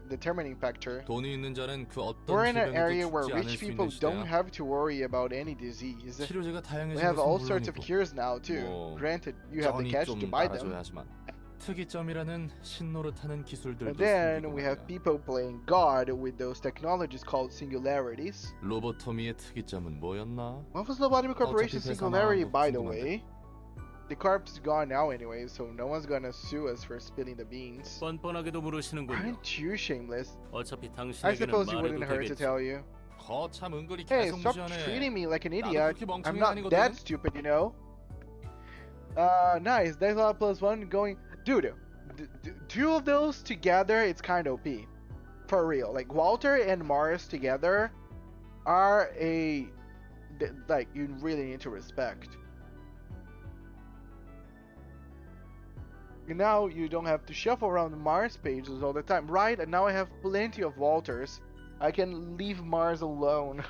determining factor. 돈이 있는 자는 그 어떤 We're in an 질병에도 area where 죽지 않을 rich 수 people 있는 don't 시대야. have to worry about any disease. 치료제가 We 다양해진 have all 것은 sorts of 물론이고 cures now too. 뭐 Granted, you have the 쩐이 cash to 좀 buy 따라줘야 them. 하지만 특이점이라는 신노릇하는 기술들도 And then 생기고 we have 말이야. people playing God with those technologies called singularities. 로보토미의 특이점은 뭐였나? What was lobotomycorporation 어차피 singularity, 회사만 by the 궁금한데. way? The corp's gone now anyway, so no one's gonna sue us for spilling the beans. 뻔뻔하게도 물으시는군요. Aren't you shameless? 어차피 I 당신에게는 suppose you 말해도 wouldn't hurt to 되겠지. tell you. 거참 은근히 Hey, 계속 stop 무시하네. treating me like an 나도 idiot. 그렇게 I'm 멍청이 not 아니거든. that stupid, you know. Nice. That's all plus one going. Dude, two of those together, it's kind of OP. For real. Like, Walter and Mars together are like, you really need to respect. Now you don't have to shuffle around the Mars pages all the time. Right, and now I have plenty of Walters. I can leave Mars alone.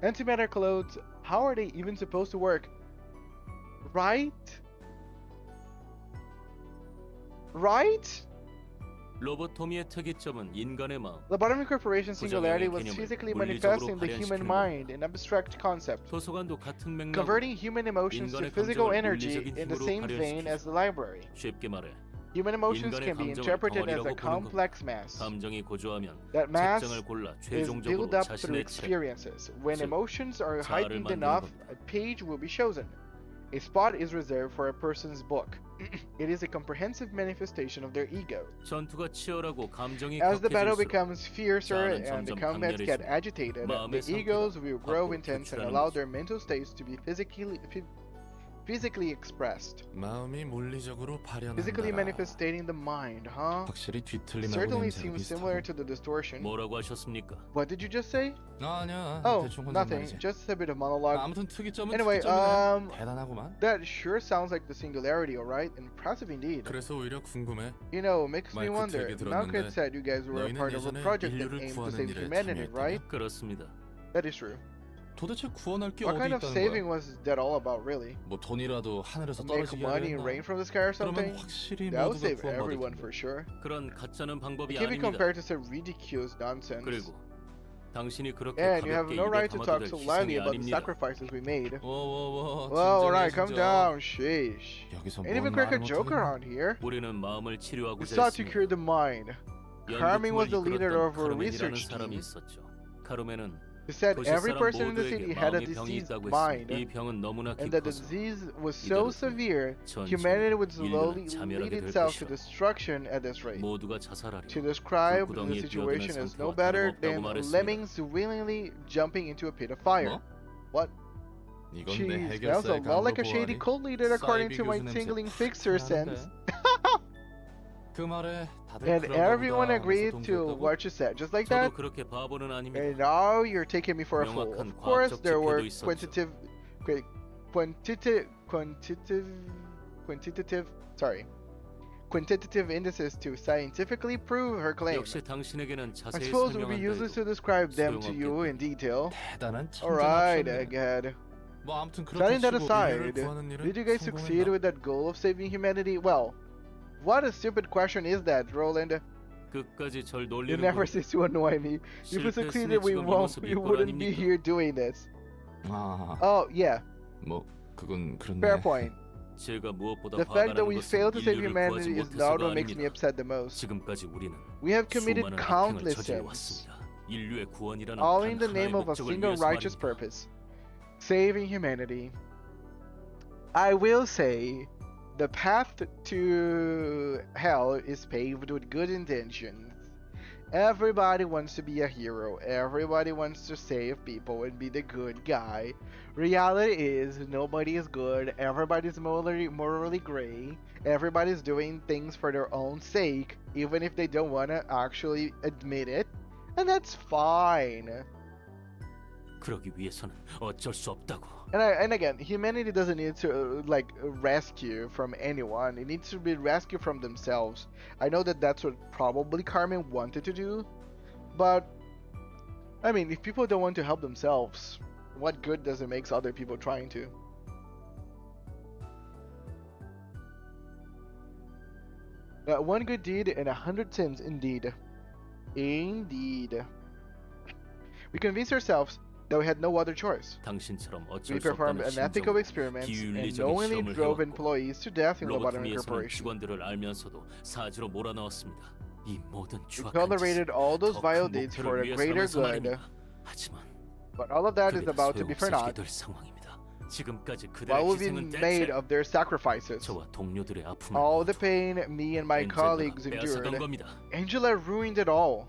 Antimatter clothes, how are they even supposed to work? Right? Right? 로보토미의 특이점은 인간의 마음. Lobotomycorporation singularity 고정형의 was 개념을 physically 물리적으로 manifesting the human 발현시키는 mind, an abstract concept. 도서관도 같은 맥락으로 Converting human emotions to 인간의 physical 감정을 energy 물리적인 in the 힘으로 same vein 발현시키죠. as the library. 쉽게 말해 Human emotions 인간의 can be 감정을 interpreted as a 덩어리라고 보는 것. complex mass. 감정이 고조하면 That mass 책장을 골라 is 최종적으로 built up through 자신의 책, experiences. When 즉, emotions are 자아를 heightened 만드는 enough, 겁니다. a page will be chosen. A spot is reserved for a person's book. It is a comprehensive manifestation of their ego. 전투가 치열하고 감정이 As the battle 격해질수록 becomes fiercer 자아는 and the 점점 combats get 강렬해지고 agitated, 마음의 the egos 상태가 will grow 밖으로 intense and 표출하는 allow 거죠. their mental states to be physically expressed. 마음이 물리적으로 Physically 발현한다. manifesting the mind, huh? 확실히 뒤틀림하고 Certainly 냄새가 seems 비슷하고. similar to the distortion. 뭐라고 하셨습니까? What did you just say? 아니야. Oh, 대충 nothing. 혼잣말이지. Just a bit of monologue. 아무튼 특이점은 Anyway, 특이점이네. 대단하구만. that sure sounds like the singularity, alright? Impressive indeed. 그래서 오히려 궁금해. You know, makes me 마이크 wonder. 되게 Malcolm 들었는데 said you guys were a 너희는 part of a 예전에 project that 인류를 aimed to 구하는 save 일에 humanity, right? 그렇습니다. That is true. 도대체 구원할 게 What 어디 kind of 있다는 saving 거야? was that all about, really? 뭐 돈이라도 하늘에서 Make 떨어지게 money and 하려나? rain from the sky or something? 그러면 확실히 That would 모두가 save 구원받을 everyone 텐데. for sure. 그런 가짜는 방법이 It can be 아닙니다. compared to some ridiculous nonsense. 그리고 당신이 그렇게 And you have 가볍게 no 입에 right to 담아도 talk 될 so 희생이 lightly about the 아닙니다. sacrifices we made. 워워워. Well, alright, calm down, sheesh. 여기서 Ain't even 뭔 crack a 말을 joke 못하겠네. around here. 우리는 마음을 We 치료하고자 sought to 했습니다. cure the mind. Carmen was the leader of a 카르멘이라는 research 사람이 team. 있었죠. 카르멘은 He said 도시 every 사람 person in the 모두에게 city had a 마음의 병이 diseased 있다고 mind, 했습니다. 이 병은 너무나 and that the 깊어서 disease was so 이대로 severe, 전 humanity would 인류는 slowly 자멸하게 lead 될 itself to 것이라. destruction at this rate. 모두가 자살하려 To describe the 불구덩이에 situation 뛰어드는 as no 상태와 better 다름없다고 than 말했습니다. lemmings willingly jumping into a pit of fire. What? 이건 She 내 smells a 해결사의 lot like a 감으로 shady 보아하니 cult leader according to my 사이비 교수 tingling 냄새 fixer 나는데. sense. 그 말에 다들 And 그런가 everyone 보다 agreed 하면서 to 동조했다고? what you said, just like 저도 that. 그렇게 바보는 아닙니다. And now you're taking me for a fool. 명확한 Of course, 과학적 there were 지표도 있었죠. quantitative indices to scientifically prove her claim. 역시 당신에게는 I 자세히 suppose it would be 설명한다 useless 해도 to describe them to you 소용없겠군. in detail. 대단한 Alright, 천재랍시네. Egghead. 뭐 아무튼 Setting 그렇다 that 치고 aside, 인류를 구하는 일은 did you guys succeed 성공했나? with that goal of saving humanity? Well, what a stupid question is that, Roland? 끝까지 절 You 놀리는 never cease to annoy me. If we succeeded, we wouldn't be here doing this. 아, Oh, yeah. 뭐 그건 그렇네. Fair point. 제가 무엇보다 The fact that 화가 나는 we 것은 failed to save 인류를 구하지 humanity is not 못해서가 what makes me 아닙니다. upset the most. 지금까지 우리는 We have committed 수많은 악행을 countless 저질러 sins, 왔습니다. 인류의 구원이라는 all 단 in the 하나의 name of a 목적을 single 위해서 righteous 말입니다. purpose, saving humanity. I will say, the path to hell is paved with good intentions. Everybody wants to be a hero. Everybody wants to save people and be the good guy. Reality is, nobody is good. Everybody's morally gray. Everybody's doing things for their own sake, even if they don't want to actually admit it. And that's fine. 그러기 위해서는 어쩔 수 없다고. And again, humanity doesn't need to like rescue from anyone. It needs to be rescued from themselves. I know that that's what probably Carmen wanted to do, but I mean, if people don't want to help themselves, what good does it make other people trying to? One good deed and 100 sins, indeed. Indeed. We convinced ourselves that we had no other choice. 당신처럼 We 어쩔 수 performed 없다는 unethical 심정으로 experiments and 비윤리적인 knowingly 실험을 drove 해왔고 employees to death in 로보토미에서는 lobotomycorporation. 직원들을 알면서도 사지로 몰아넣었습니다. 이 모든 We 추악한 tolerated all those 더 vile 큰 deeds 목표를 for the greater 위해서라면서 good, 말입니다. 하지만 but all of that is 그게 다 about to be for 소용없어지게 naught. 될 상황입니다. 지금까지 What 그들의 will be 희생은 made 대체 of their sacrifices? 저와 동료들의 아픔을 All the pain me and my 엔젤라가 colleagues 빼앗아간 endured. 겁니다. Angela ruined it all.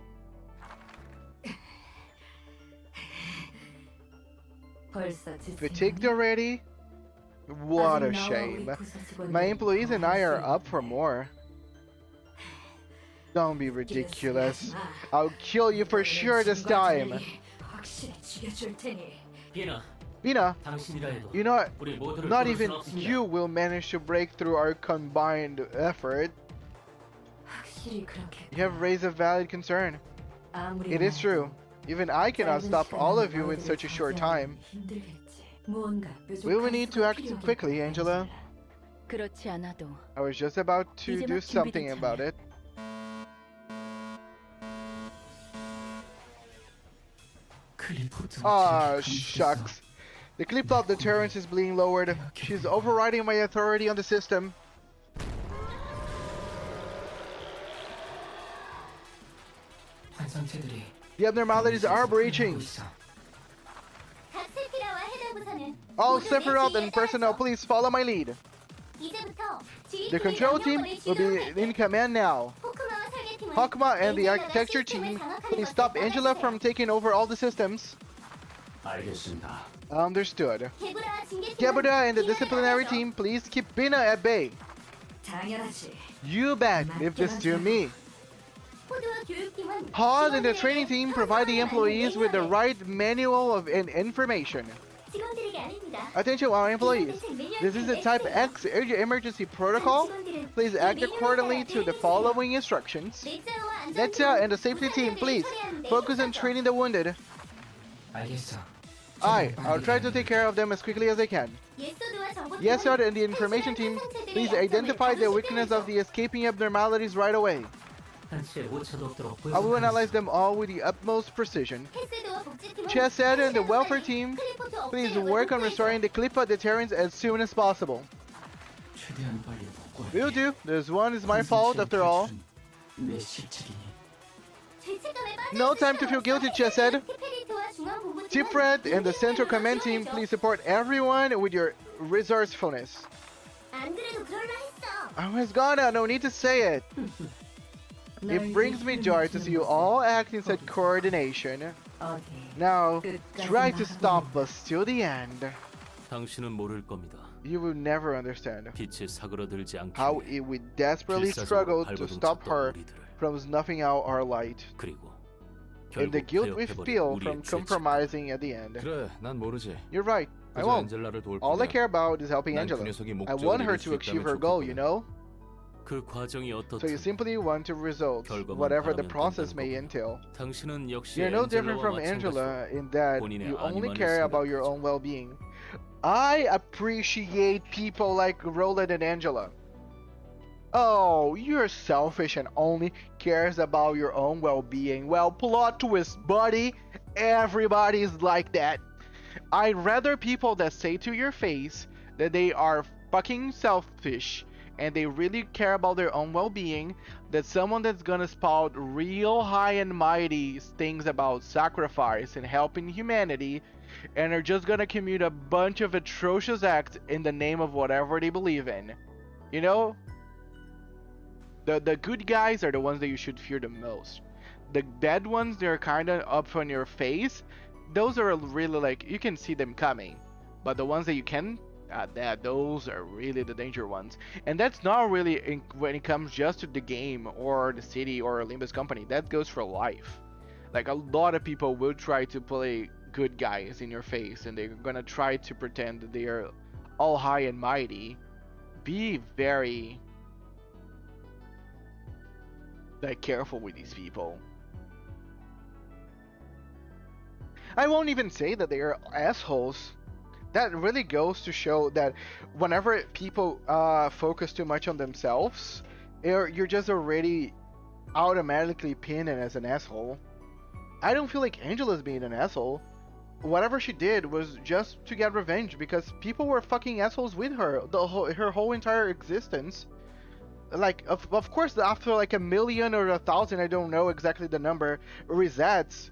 Fatigued already? What a shame. My employees and I are up for more. Don't be ridiculous. I'll kill you for sure this time. Ina, 당신이라 you know what? 우리 모두를 Not 부를 even 순 없습니다. you will manage to break through our combined effort. You have raised a valid concern. It is true. Even I cannot stop all of you in such a short time. We will need to act quickly, Angela. 그렇지 않아도 I was just about to do something about it. Ah, shucks. The clip of deterrence is being lowered. She's overriding my authority on the system. The abnormalities are breaching. All Sephiroth and personnel, please follow my lead. The control team will be in command now. Hakuma and the architecture team, please stop Angela from taking over all the systems. 알겠습니다. Understood. Gebuda and the disciplinary team, please keep Bina at bay. You bet, leave this to me. Hod and the training team provide the employees with the right manual of information. Attention all employees. This is a Type X emergency protocol. Please act accordingly to the following instructions. Netza and the safety team, please focus on training the wounded. I'll try to take care of them as quickly as I can. Yes, sir, and the information team, please identify the weakness of the escaping abnormalities right away. I will analyze them all with the utmost precision. Chesed and the welfare team, please work on restoring the Klippa deterrence as soon as possible. Will do. This one is my fault after all. No time to feel guilty, Chesed. Tifred and the Central Command team, please support everyone with your resourcefulness. I was gonna, no need to say it. It brings me joy to see you all act in such coordination. Now, try to stop us till the end. 당신은 모를 겁니다. You will never understand 빛에 사그러들지 않기 how 위해 we desperately struggled to stop her from snuffing out our light, 그리고 and the 결국 guilt we 타협해버린 feel 우리의 from 죄책. compromising at the end. 그래, 난 모르지. You're right. I 그저 won't. 엔젤라를 도울 All I 뿐이야. care about is helping 난 그 Angela. 녀석이 I 목적을 want her 이룰 수 to achieve 있다면 her goal, you 좋겠거든. know? 그 과정이 So you 어떻든 simply want to result, 결과만 whatever the 바라면 process 된다는 may 거군요. entail. 당신은 역시 You're no different 엔젤라와 from 마찬가지로 Angela in that 본인의 you only 안위만을 care about your 생각하죠. own well-being. I appreciate people like Roland and Angela. Oh, you're selfish and only cares about your own well-being. Well, plot twist, buddy. Everybody's like that. I'd rather people that say to your face that they are fucking selfish and they really care about their own well-being than someone that's gonna spout real high and mighty things about sacrifice and helping humanity and are just gonna commit a bunch of atrocious acts in the name of whatever they believe in. You know? The good guys are the ones that you should fear the most. The bad ones, they're kind of up on your face. Those are really like, you can see them coming. But the ones that you can, those are really the danger ones. And that's not really when it comes just to the game or the city or Limbus Company. That goes for life. Like, a lot of people will try to play good guys in your face, and they're gonna try to pretend that they are all high and mighty. Be very careful with these people. I won't even say that they are assholes. That really goes to show that whenever people focus too much on themselves, you're just already automatically pinned as an asshole. I don't feel like Angela's being an asshole. Whatever she did was just to get revenge because people were fucking assholes with her her whole entire existence. Like, of course, after like 1,000,000 or 1,000, I don't know exactly the number, resets,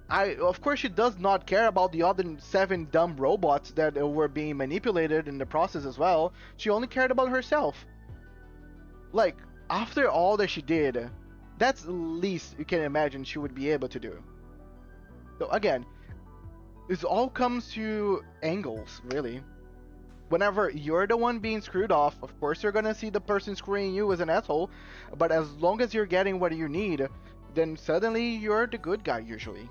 of course she does not care about the other 7 dumb robots that were being manipulated in the process as well. She only cared about herself. Like, after all that she did, that's the least you can imagine she would be able to do. So again, this all comes to angles, really. Whenever you're the one being screwed off, of course you're gonna see the person screwing you as an asshole, but as long as you're getting what you need, then suddenly you're the good guy usually.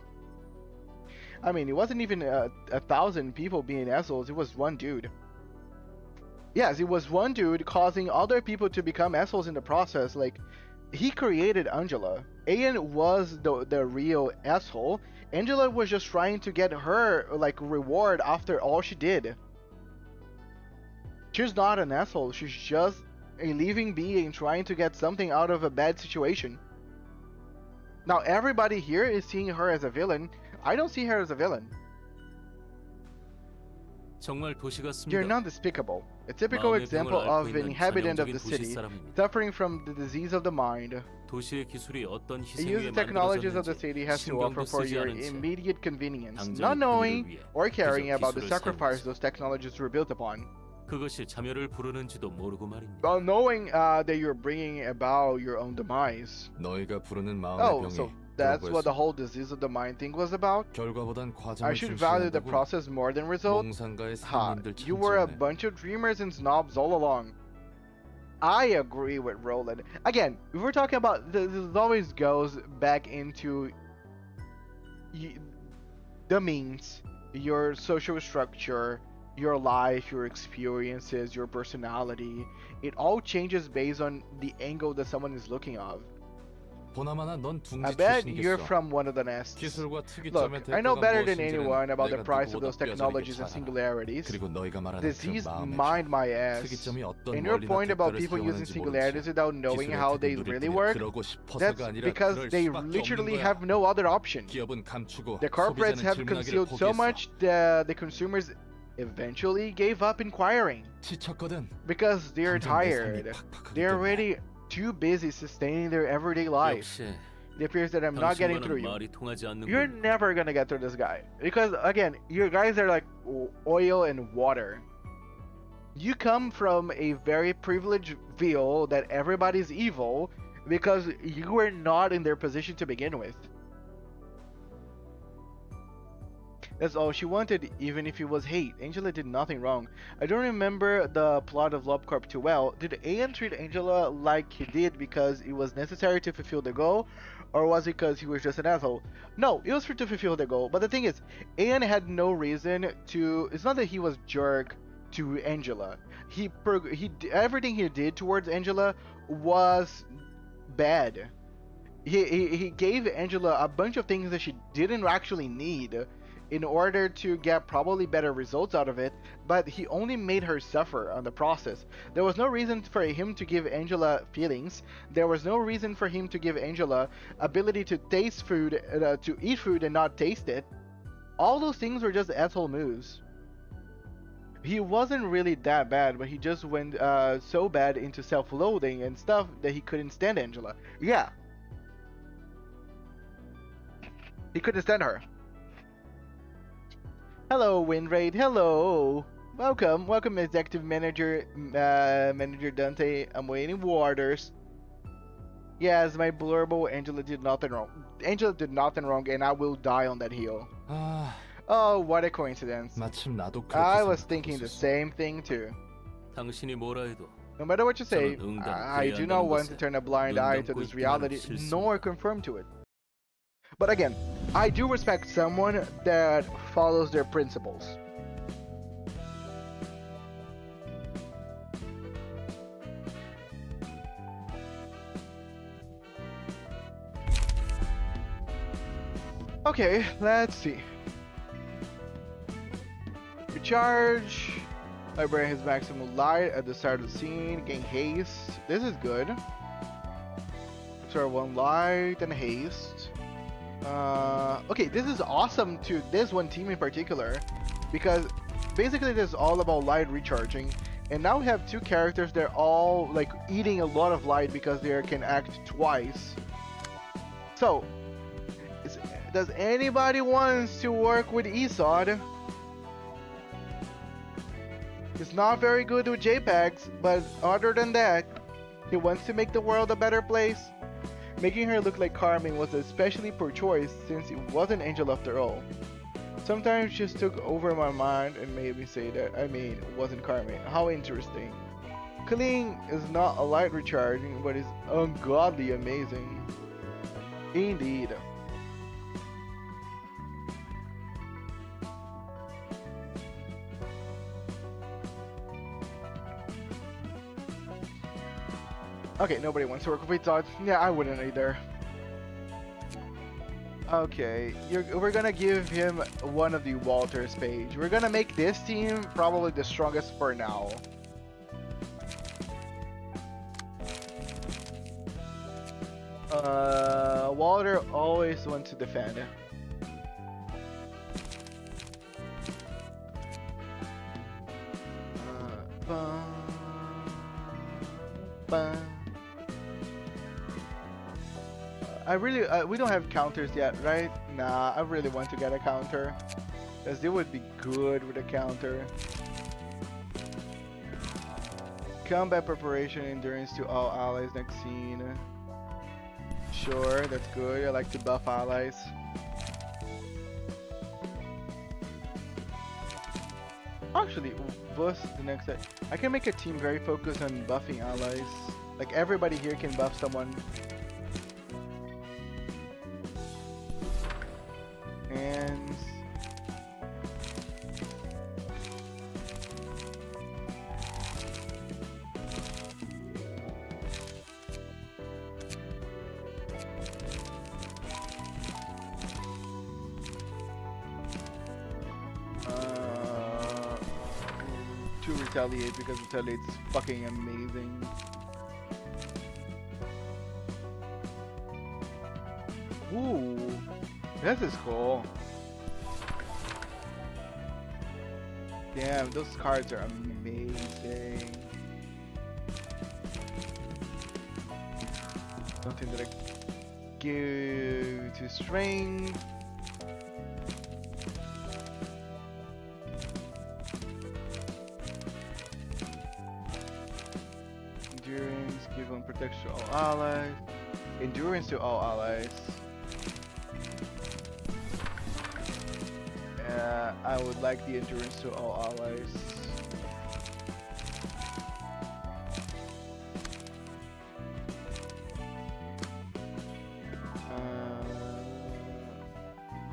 I mean, it wasn't even 1,000 people being assholes, it was one dude. Yes, it was one dude causing other people to become assholes in the process. Like, he created Angela. Ian was the real asshole. Angela was just trying to get her, like, reward after all she did. She's not an asshole, she's just a living being trying to get something out of a bad situation. Now, everybody here is seeing her as a villain. I don't see her as a villain. 정말 도시 같습니다. You're not despicable. A typical example of an inhabitant of the city suffering from the disease of the mind. 도시의 기술이 어떤 Use the 희생에 technologies of the 만들어졌는지 city has to offer 신경도 for 쓰지 your 않은 채 immediate convenience, 당장의 not knowing 편의를 위해 or caring 그저 about the 기술을 sacrifice 사용해서 those technologies were built upon. 그것이 자멸을 부르는지도 모르고 말입니다. While knowing that you're bringing about your own demise. 너희가 부르는 마음의 Oh, 병이 so that's what the whole disease of the mind thing was about? 결과보단 I 과정을 should value the 중시한다고 process more than result? 몽상가의 Ha, 상인들 you were a 천지였네. bunch of dreamers and snobs all along. I agree with Roland. Again, if we're talking about this always goes back into the means, your social structure, your life, your experiences, your personality. It all changes based on the angle that someone is looking of. 보나마나 넌 I 둥지 bet you're 출신이겠어. from one of the nests. 기술과 Look, 특이점의 I know 대가가 better than 무엇인지는 anyone about the 내가 price of 누구보다 those 뼈저리게 technologies and 잘 알아. singularities. 그리고 너희가 말하는 그 Disease 마음의 mind my ass. 특이점이 어떤 And your 원리나 point about 특별을 people using 사용하는지 singularities 모르지. without knowing 기술의 how they 특은 really 누리끼리 work, 그러고 싶어서가 that's 아니라 because 그럴 they 수밖에 literally 없는 have 거야. no other option. 기업은 감추고 The corporates 소비자는 have 질문하기를 concealed so 포기했어. much that the consumers eventually gave up inquiring 지쳤거든. because they're 당장 내 삶이 tired. 팍팍하기 They're 때문에. already too busy sustaining their everyday life. 역시 It appears that I'm not getting through 당신과는 you. 말이 통하지 You're 않는군. never gonna get through this guy because again, you guys are like oil and water. You come from a very privileged view that everybody's evil because you were not in their position to begin with. That's all she wanted, even if it was hate. Angela did nothing wrong. I don't remember the plot of LobCorp too well. Did Ian treat Angela like he did because it was necessary to fulfill the goal? Or was it because he was just an asshole? No, it was to fulfill the goal. But the thing is, Ian had no reason to... It's not that he was jerk to Angela. Everything he did towards Angela was bad. He gave Angela a bunch of things that she didn't actually need in order to get probably better results out of it, but he only made her suffer on the process. There was no reason for him to give Angela feelings. There was no reason for him to give Angela ability to taste food, to eat food and not taste it. All those things were just asshole moves. He wasn't really that bad, but he just went so bad into self-loathing and stuff that he couldn't stand Angela. Yeah. He couldn't stand her. Hello, Windraid. Hello. Welcome, Executive Manager, Manager Dante. I'm waiting orders. Yes, my blurble. Angela did nothing wrong. Angela did nothing wrong, and I will die on that hill. Oh, what a coincidence. I was thinking the same thing too. No matter what you say, I do not want to turn a blind eye to this reality, nor conform to it. But again, I do respect someone that follows their principles. Okay, let's see. Recharge. Library has maximum light at the start of the scene. Gain haste. This is good. Start one light and haste. Okay, this is awesome to this one team in particular, because basically this is all about light recharging, and now we have two characters that are all like eating a lot of light because they can act twice. So, does anybody want to work with Esod? He's not very good with JPEGs, but other than that, he wants to make the world a better place. Making her look like Carmen was especially poor choice since it wasn't Angel after all. Sometimes just took over my mind and made me say that, it wasn't Carmen. How interesting. Colleen is not a light recharging, but is ungodly amazing. Indeed. Okay, nobody wants to work with Todd. Yeah, I wouldn't either. Okay, we're gonna give him one of the Walters page. We're gonna make this team probably the strongest for now. Walter always wants to defend. We don't have counters yet, right? Nah, I really want to get a counter, because it would be good with a counter. Combat preparation, endurance to all allies next scene. Sure, that's good. I like to buff allies. Actually, what's the next step? I can make a team very focused on buffing allies. Like everybody here can buff someone. And to retaliate, because retaliate's fucking amazing. Ooh, this is cool. Damn, those cards are amazing. Something that I give to strength. Endurance, give on protection to all allies. Endurance to all allies. I would like the endurance to all allies.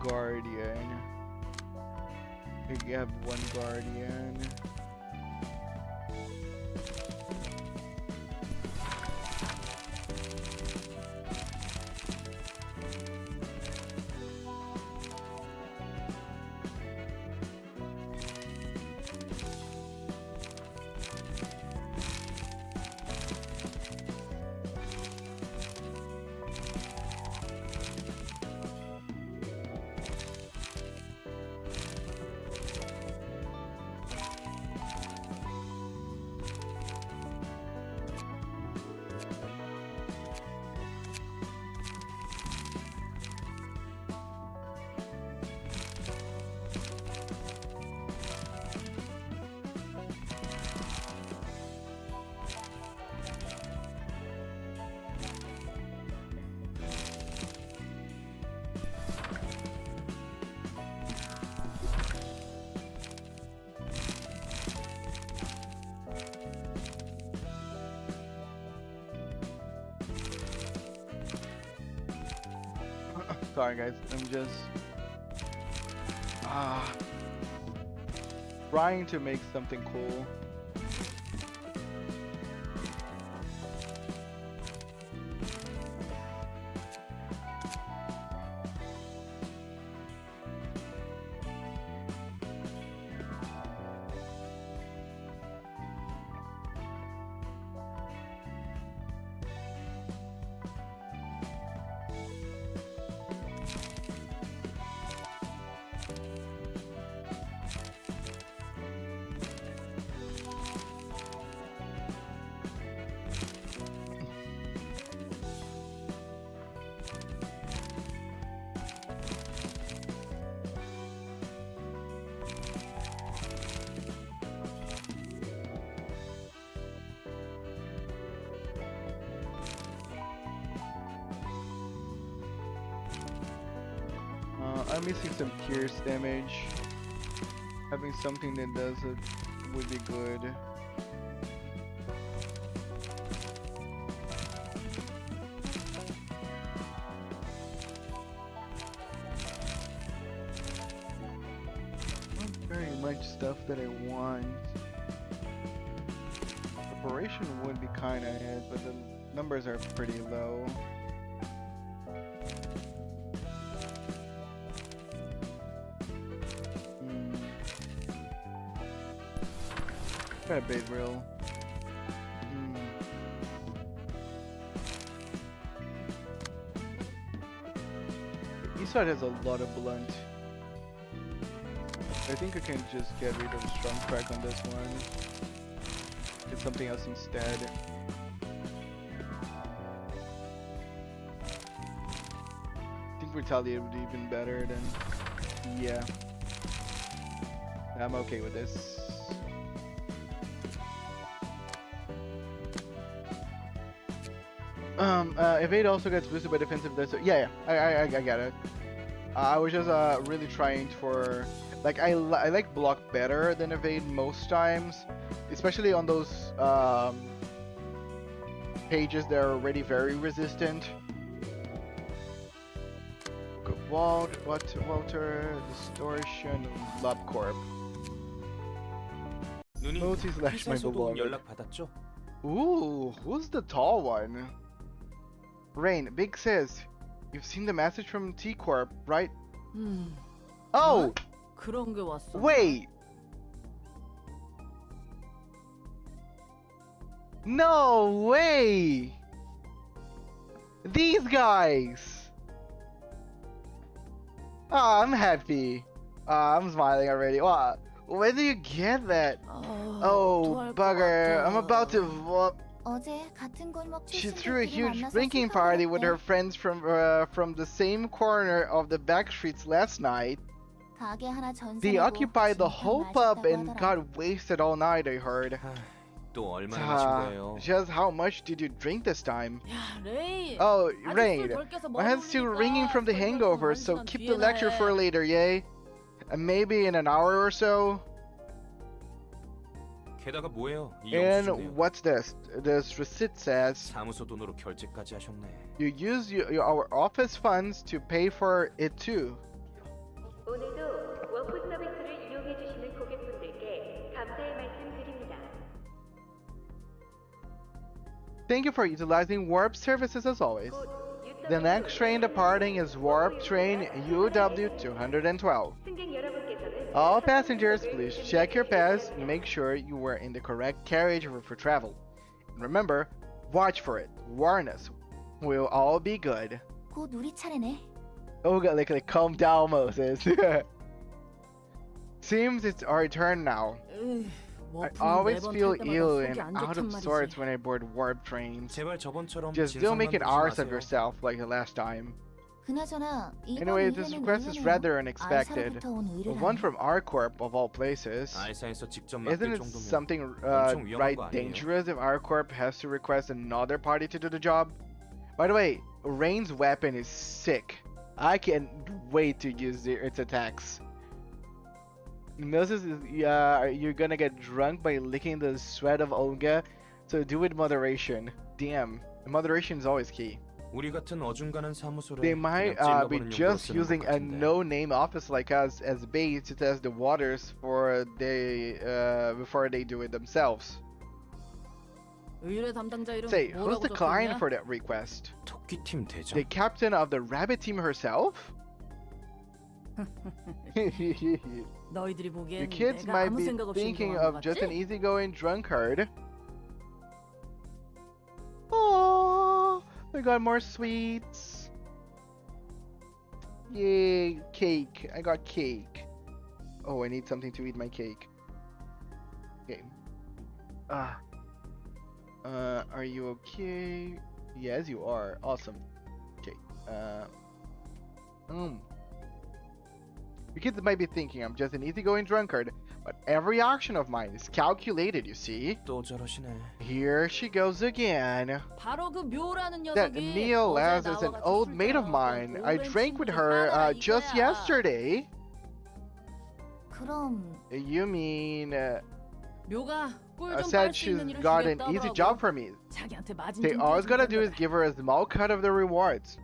Guardian. We have one guardian. Sorry guys, I'm just trying to make something cool. I'm missing some pierce damage. Having something that does it would be good. Not very much stuff that I want. Operation would be kinda ahead, but the numbers are pretty low. Got a bait reel. East side has a lot of blunt. I think I can just get rid of strong crack on this one. Get something else instead. I think retaliate would be even better than. Yeah. I'm okay with this. Evade also gets boosted by defensive. Yeah, I got it. I was just really trying for, like, I like block better than evade most times, especially on those pages that are already very resistant. Walter, Distortion, LobCorp. Multi slash my beloved. Ooh, who's the tall one? Rain, Big Sis, you've seen the message from T-Corp, right? Oh! 그런 게 왔어. Wait! No way! These guys! Ah, I'm happy. I'm smiling already. Wow, where do you get that? Oh, bugger. I'm about to... She threw a huge drinking party with her friends from the same corner of the back streets last night. They occupied the whole pub and got wasted all night, I heard. 또 얼마나 마신 거예요? Just how much did you drink this time? 레인. Oh, Rain, my head's still ringing from the hangover, so keep the lecture for later, yay? maybe in an hour or so. 게다가 뭐예요? 이 And 영수증이요. what's this? This receipt says 사무소 돈으로 결제까지 하셨네. you use our office funds to pay for it too. 오늘도 워프 서비스를 이용해 주시는 고객분들께 감사의 말씀 드립니다. Thank you for utilizing Warp services as always. The next train departing is Warp Train UW212. 승객 여러분께서는 All passengers, please check your pass and make sure you were in the correct carriage for travel. And remember, watch for it. Warn us. We'll all be good. 곧 우리 차례네. Oh, like calm down, Moses. Seems it's our turn now. I always feel ill and out of sorts when I board warp trains. 제발 저번처럼 Just don't make an 진상만 arse of 조심하세요. yourself like the last time. 그나저나 이번 Anyway, this 의뢰는 request is 의외네요. rather unexpected. 알사로부터 온 의뢰라니. One from our corp of all places. 알사에서 직접 맡길 Isn't it 정도면 something 엄청 위험한 right 거 아니에요? dangerous if our corp has to request another party to do the job? By the way, Rain's weapon is sick. I can't wait to use its attacks. Moses is you're gonna get drunk by licking the sweat of Olga, so do it with moderation. Damn, moderation is always key. 우리 같은 어중간한 사무소를 They might 그냥 be 찔러보는 just 용도로 쓰는 using 것 a 같은데. no-name office like us as bait to test the waters for before they do it themselves. 의뢰 담당자 이름 Say, who's 뭐라고 the client 적혔냐? for that request? 토끼팀 대장. The captain of the rabbit team herself? 너희들이 The 보기엔 kids 내가 might 아무 be 생각 없이 thinking 행동하는 of 거 just an 같지? easygoing drunkard. Oh, I got more sweets. Yay, cake. I got cake. Oh, I need something to eat my cake. Okay. Are you okay? Yes, you are. Awesome. Okay. You kids might be thinking I'm just an easygoing drunkard, but every action of mine is calculated, you see? 또 저러시네. Here she goes again. 바로 그 묘라는 That 녀석이 Neil 어제 Laz is an 나와가지고 old 술 mate of 따라왔던 mine. I 오랜 drank with 친구들 her 따라 just 이거야. yesterday. 그럼 You mean 묘가 꿀 좀 said 빨 수 she's 있는 일을 got an 주겠다 easy 하더라고. job for me. 자기한테 맞은 They all it's gotta do is give her a small cut of the rewards.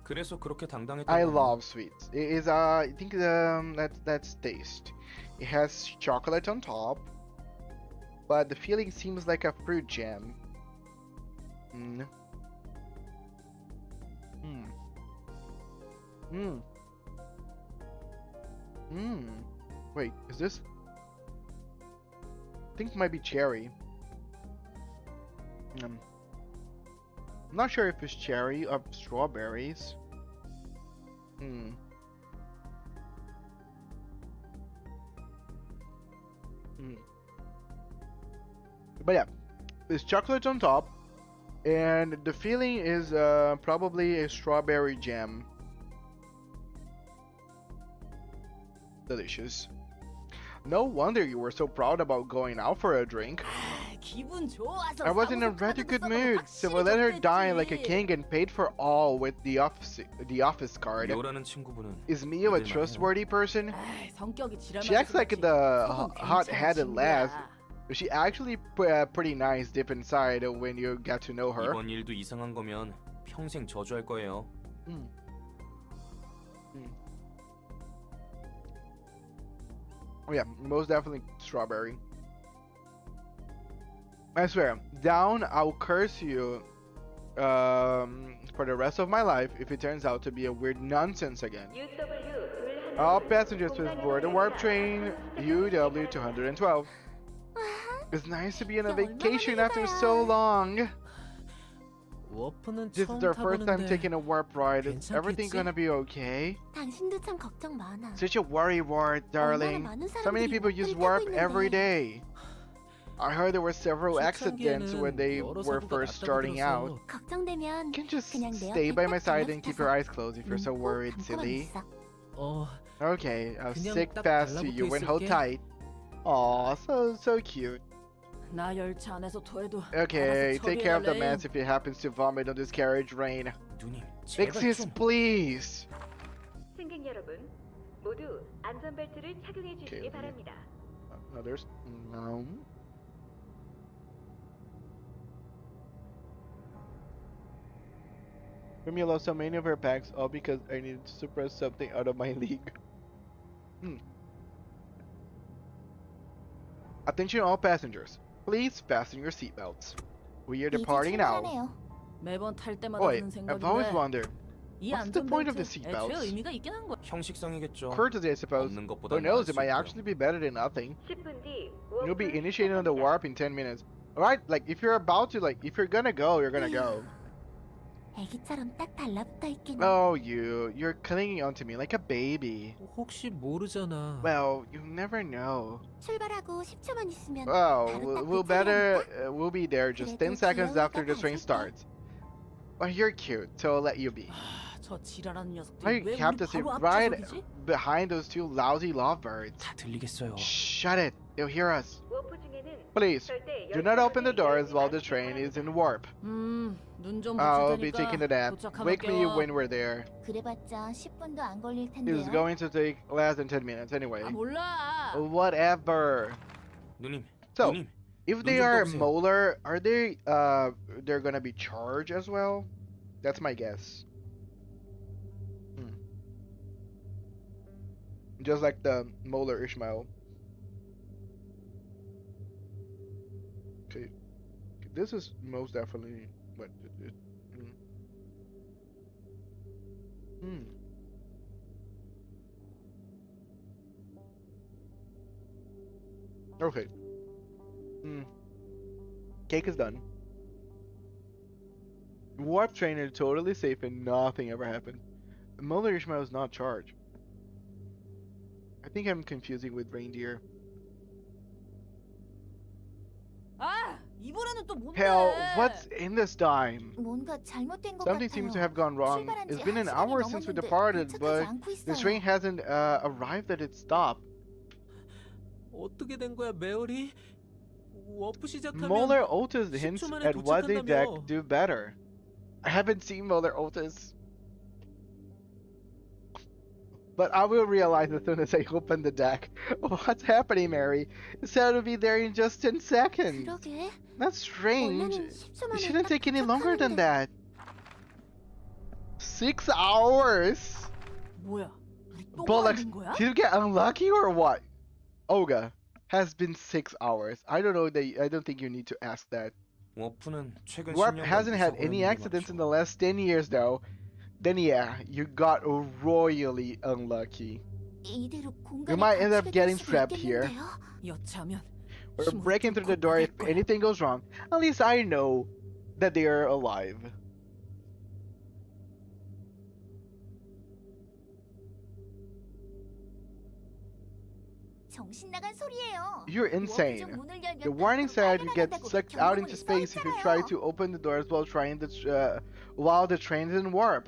그래서 그렇게 당당했던 I 거네. love sweets. It is I think that's taste. It has chocolate on top, but the feeling seems like a fruit jam. Mm. Mm. Mm. Mm. Wait, is this? I think it might be cherry. I'm not sure if it's cherry or strawberries. Hmm. But yeah, there's chocolate on top, and the feeling is probably a strawberry jam. Delicious. No wonder you were so proud about going out for a drink. 기분 좋아서 I was in a rather good mood, so I let her dine like a king and paid for all with the office card. 묘라는 친구분은 Is Mio a 믿을만해요. trustworthy person? 성격이 She acts like the 속은 hot-headed 괜찮은 lass, 친구야. but she actually pretty nice deep inside when you get to know her. 이번 일도 이상한 거면 평생 저주할 거예요. Oh yeah, most definitely strawberry. I swear, down, I'll curse you for the rest of my life if it turns out to be a weird nonsense again. All passengers please board the warp train UW212. It's nice to be on a vacation after so long. 워프는 This is 처음 our first time 타보는데 taking a warp ride. Is everything 괜찮겠지? gonna be okay? 당신도 참 걱정 많아. Such a worry ward, darling. 많은 So many 사람들이 people use warp을 warp 타고 every 있는데. day. I heard there were several accidents 초창기에는 when they 여러 were 사고가 first 났다고 starting 들어서 out. 걱정되면 You can just 그냥 내 stay 옆에 by 딱 my side and keep your 달라붙어서 eyes closed if you're so 눈 꼭 worried, 감고만 silly. 있어. 어, Okay, I'll 그냥 stick 딱 fast to 달라붙어 you and hold 있을게. tight. Aw, so cute. 나 열차 안에서 토해도 Okay, 알아서 take care of the 처리해달래. mess if he happens to vomit on this carriage, Rain. 누님, Fix 제발 this, 좀. please. 승객 여러분, 모두 안전벨트를 착용해 주시기 바랍니다. No, there's no. Remy lost so many of her packs, all because I needed to suppress something out of my league. Attention all passengers. Please fasten your seatbelts. We are departing now. 매번 탈 때마다 Wait, 드는 I've always 생각인데 wondered, 이 what's the point of the 안전벨트 애초에 seatbelts? 의미가 있긴 한 거. 형식성이겠죠. Courtesy, I suppose. 없는 Who 것보다 knows, 나을 it might 수 있고요. actually be better than nothing. 10분 뒤 You'll be 워프 initiating on the 시작합니다. warp in 10 minutes. Alright, like, if you're about to, like, if you're gonna go, you're gonna go. 애기처럼 딱 달라붙어 있기는. Oh, you're clinging onto me like a baby. 혹시 모르잖아. Well, you never know. 출발하고 10초만 있으면 Well, 바로 딱 we'll 그 better, 차례니까. we'll be there just 10 seconds after the train starts. Well, you're cute, so I'll let you be. 저 지랄하는 I 녀석들이 왜 have 우리 to sit 바로 right 앞좌석이지? behind those two lousy lovebirds. 다 들리겠어요. Shut it, they'll hear us. 워프 중에는 Please, 절대 do not open the 열차문을 doors 열지 while the 마시기 train is 바랍니다. in warp. 눈좀 I'll be 붙일 taking a 테니까 nap. 도착하면 Wake me 깨워. when we're there. 그래봤자 10분도 안 걸릴 It's 텐데요. going to take less than 10 minutes anyway. 아 몰라. Whatever. 누님, So, 누님. if they are molar, are they they're gonna be charged as well? That's my guess. Just like the molar Ishmael. Okay, this is most definitely what it. Okay. Cake is done. Warp train is totally safe and nothing ever happened. Molar Ishmael is not charged. I think I'm confusing with reindeer. 아 이번에는 또 뭔데? Hell, what's in this dime? 뭔가 잘못된 것 Something 같아요. seems to have gone wrong. 출발한 It's 지 been an 1시간이 hour since we 넘었는데 departed, 도착하지 but 않고 the 있어요. train hasn't arrived at its stop. 어떻게 된 거야, 메어리? 워프 시작하면 Molar Otis 10초 hints 만에 at what they 도착한다며. do better. I haven't seen Molar Otis. But I will realize as soon as I open the deck. What's happening, Mary? It said to be there in just 10 seconds. 그러게. That's strange. 원래는 10초 It 만에 shouldn't 딱 take any longer than 도착하는데. that. 6 hours? 뭐야? 우리 또 But like, 만든 거야? did you get unlucky or what? Olga, has been 6 hours. I don't know that. I don't think you need to ask that. 워프는 최근 Warp 10년간 hasn't had 무사고를 any 누리고 accidents in 많죠. the last 10 years though. Then yeah, you got royally unlucky. 이대로 We 공간에 might end up 갇히게 될 getting 수도 trapped here. 있겠는데요? 여차하면 We're breaking through the door if anything goes wrong. At least I know that they are alive. 정신 나간 소리예요. You're insane. The warning said you get sucked out into space if you try to open the doors while while the train's in warp.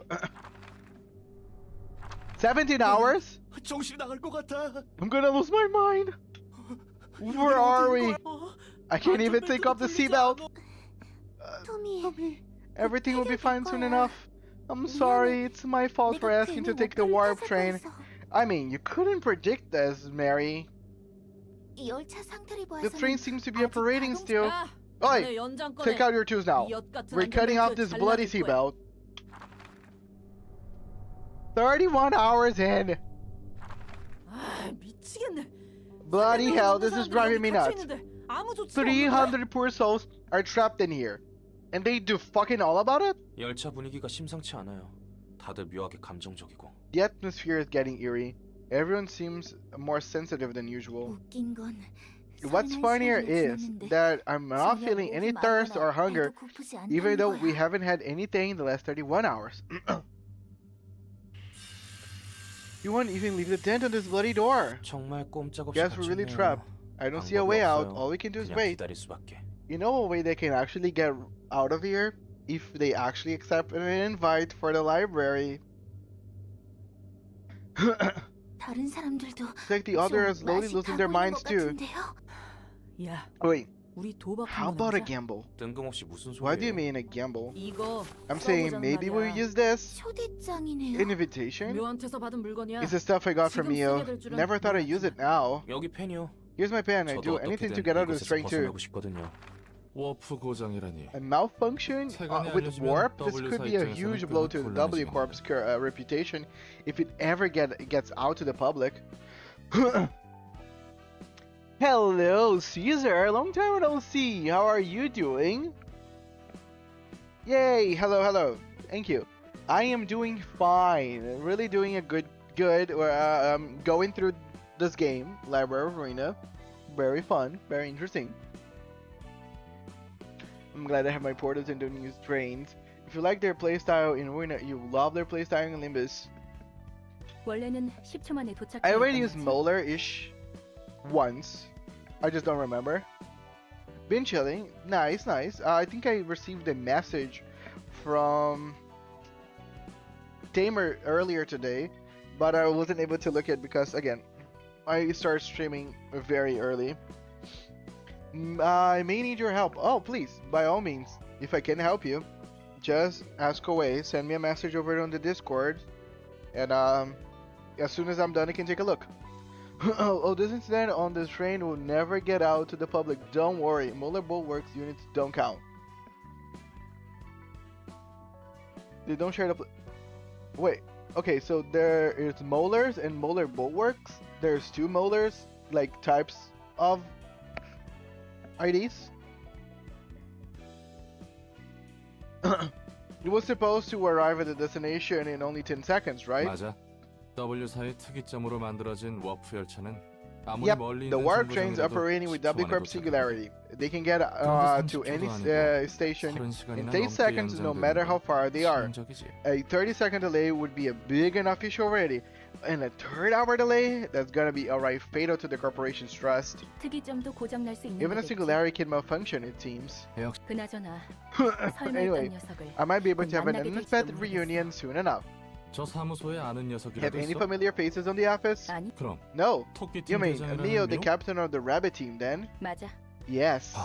17 hours? 정신 나갈 것 같아. I'm gonna lose my mind. Where are we? I can't even take off the seatbelt. 토미, Everything will be fine soon enough. I'm sorry, it's my fault for asking to take the warp train. I mean, you couldn't predict this, Mary. 이 열차 상태를 The 보아서는 train seems to be operating still. 야, Oi, 너네 연장 꺼내. take out your tools now. 이 엿 같은 We're cutting off 안전벨트 this bloody 잘라줄 거야. seatbelt. 31 hours in. 아, 미치겠네. Bloody hell, this is 사람들이 driving me 여기 갇혀 nuts. 있는데 아무 조치도 없는 거야? 300 poor souls are trapped in here. And they do fucking all about it? 열차 분위기가 심상치 않아요. 다들 묘하게 감정적이고. The atmosphere is getting eerie. Everyone seems more sensitive than usual. 웃긴 건 What's funnier is that I'm not feeling any thirst or hunger, even though we haven't had anything in the last 31 hours. You won't even leave the dent on this bloody door. 정말 꼼짝없이 Guess we're really 갇혔네요. trapped. I don't see a way out. All we can do is 그냥 wait. 기다릴 수밖에. You know a way they can actually get out of here? If they actually accept an invite for the library. 다른 사람들도 It's like the others are slowly losing their minds too. 야, Wait, 우리 도박 How 한번 about a 하자. gamble? 뜬금없이 무슨 소리예요? What do you mean a gamble? 이거 I'm saying maybe we'll use this 초대장이네요. invitation. 묘한테서 받은 물건이야. It's the stuff I got from 지금 Mio. 쓰게 될 줄은 Never thought I'd use it now. 여기 펜이요. Here's my pen. I do 저도 anything to 어떻게든 get out of this 이곳에서 train too. 벗어나고 싶거든요. 워프 고장이라니. A malfunction 세간이 with 알려지면 warp. This W could be a 사이트에서는 huge 꽤나 blow to the W 곤란해지겠네요. Corp's reputation if it ever gets out to the public. Hello, Caesar. Long time no see. How are you doing? Yay! Hello, hello. Thank you. I am doing fine. Really doing a good. Going through this game, Library of Ruina. Very fun. Very interesting. I'm glad I have my portals and don't use trains. If you like their playstyle in Ruina, you love their playstyle in Limbus. 원래는 10초 만에 도착. I already used Molar-ish once. I just don't remember. Been chilling. Nice, nice. I think I received a message from Tamer earlier today, but I wasn't able to look at because, again, I started streaming very early. I may need your help. Oh, please, by all means, if I can help you, just ask away. Send me a message over on the Discord, and as soon as I'm done, I can take a look. Oh, this incident on this train will never get out to the public. Don't worry, Molar Bulwarks units don't count. They don't share the. Wait. Okay, so there is molars and molar bulwarks. There's two molars, like types of IDs. It was supposed to arrive at the destination in only 10 seconds, right? 맞아. W사의 특이점으로 만들어진 워프 열차는 아무리 Yep, 멀리 the 있는 warp trains 정거장이라도 operating with 10초 W 안에 Corp 도착한다. Singularity. They can get to any station in 10 seconds, no matter how far they are. A 30-second delay would be a big enough issue already. And a third-hour delay, that's gonna be alright fatal to the corporation's trust. 특이점도 고장 날 수 있는 Even a 거겠지. Singularity can malfunction, it seems. 그나저나 Anyway, 설마 녀석을 I might be able 곧 to have an 만나게 될지도 unexpected 모르겠어. reunion soon enough. 저 사무소에 아는 녀석이라도 Have any 있어? familiar faces on the office? 아니, 그럼 No. 토끼팀 You mean 대장이라는 Mio, the 묘? captain of the rabbit team, then? 맞아. Yes.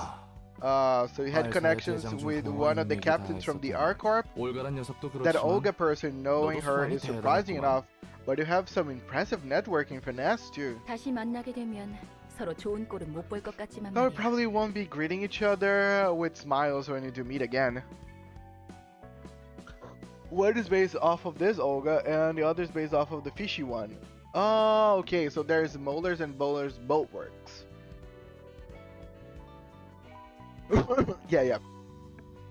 So you had 알사의 connections 대장 중 with 고마운 one of the 인맥이 다 captains from the 있었구나. R-Corp? 올가란 녀석도 That 그렇지만 Olga person, knowing 너도 her 수완이 is surprising 대단했구만. enough, but you have some impressive networking finesse too. 다시 만나게 되면 서로 좋은 꼴은 못 볼 것 같지만 No, we 말이야. probably won't be greeting each other with smiles when we do meet again. One is based off of this Olga, and the other is based off of the fishy one. Oh, okay, so there's Molars and Bowlers boat works. Yeah.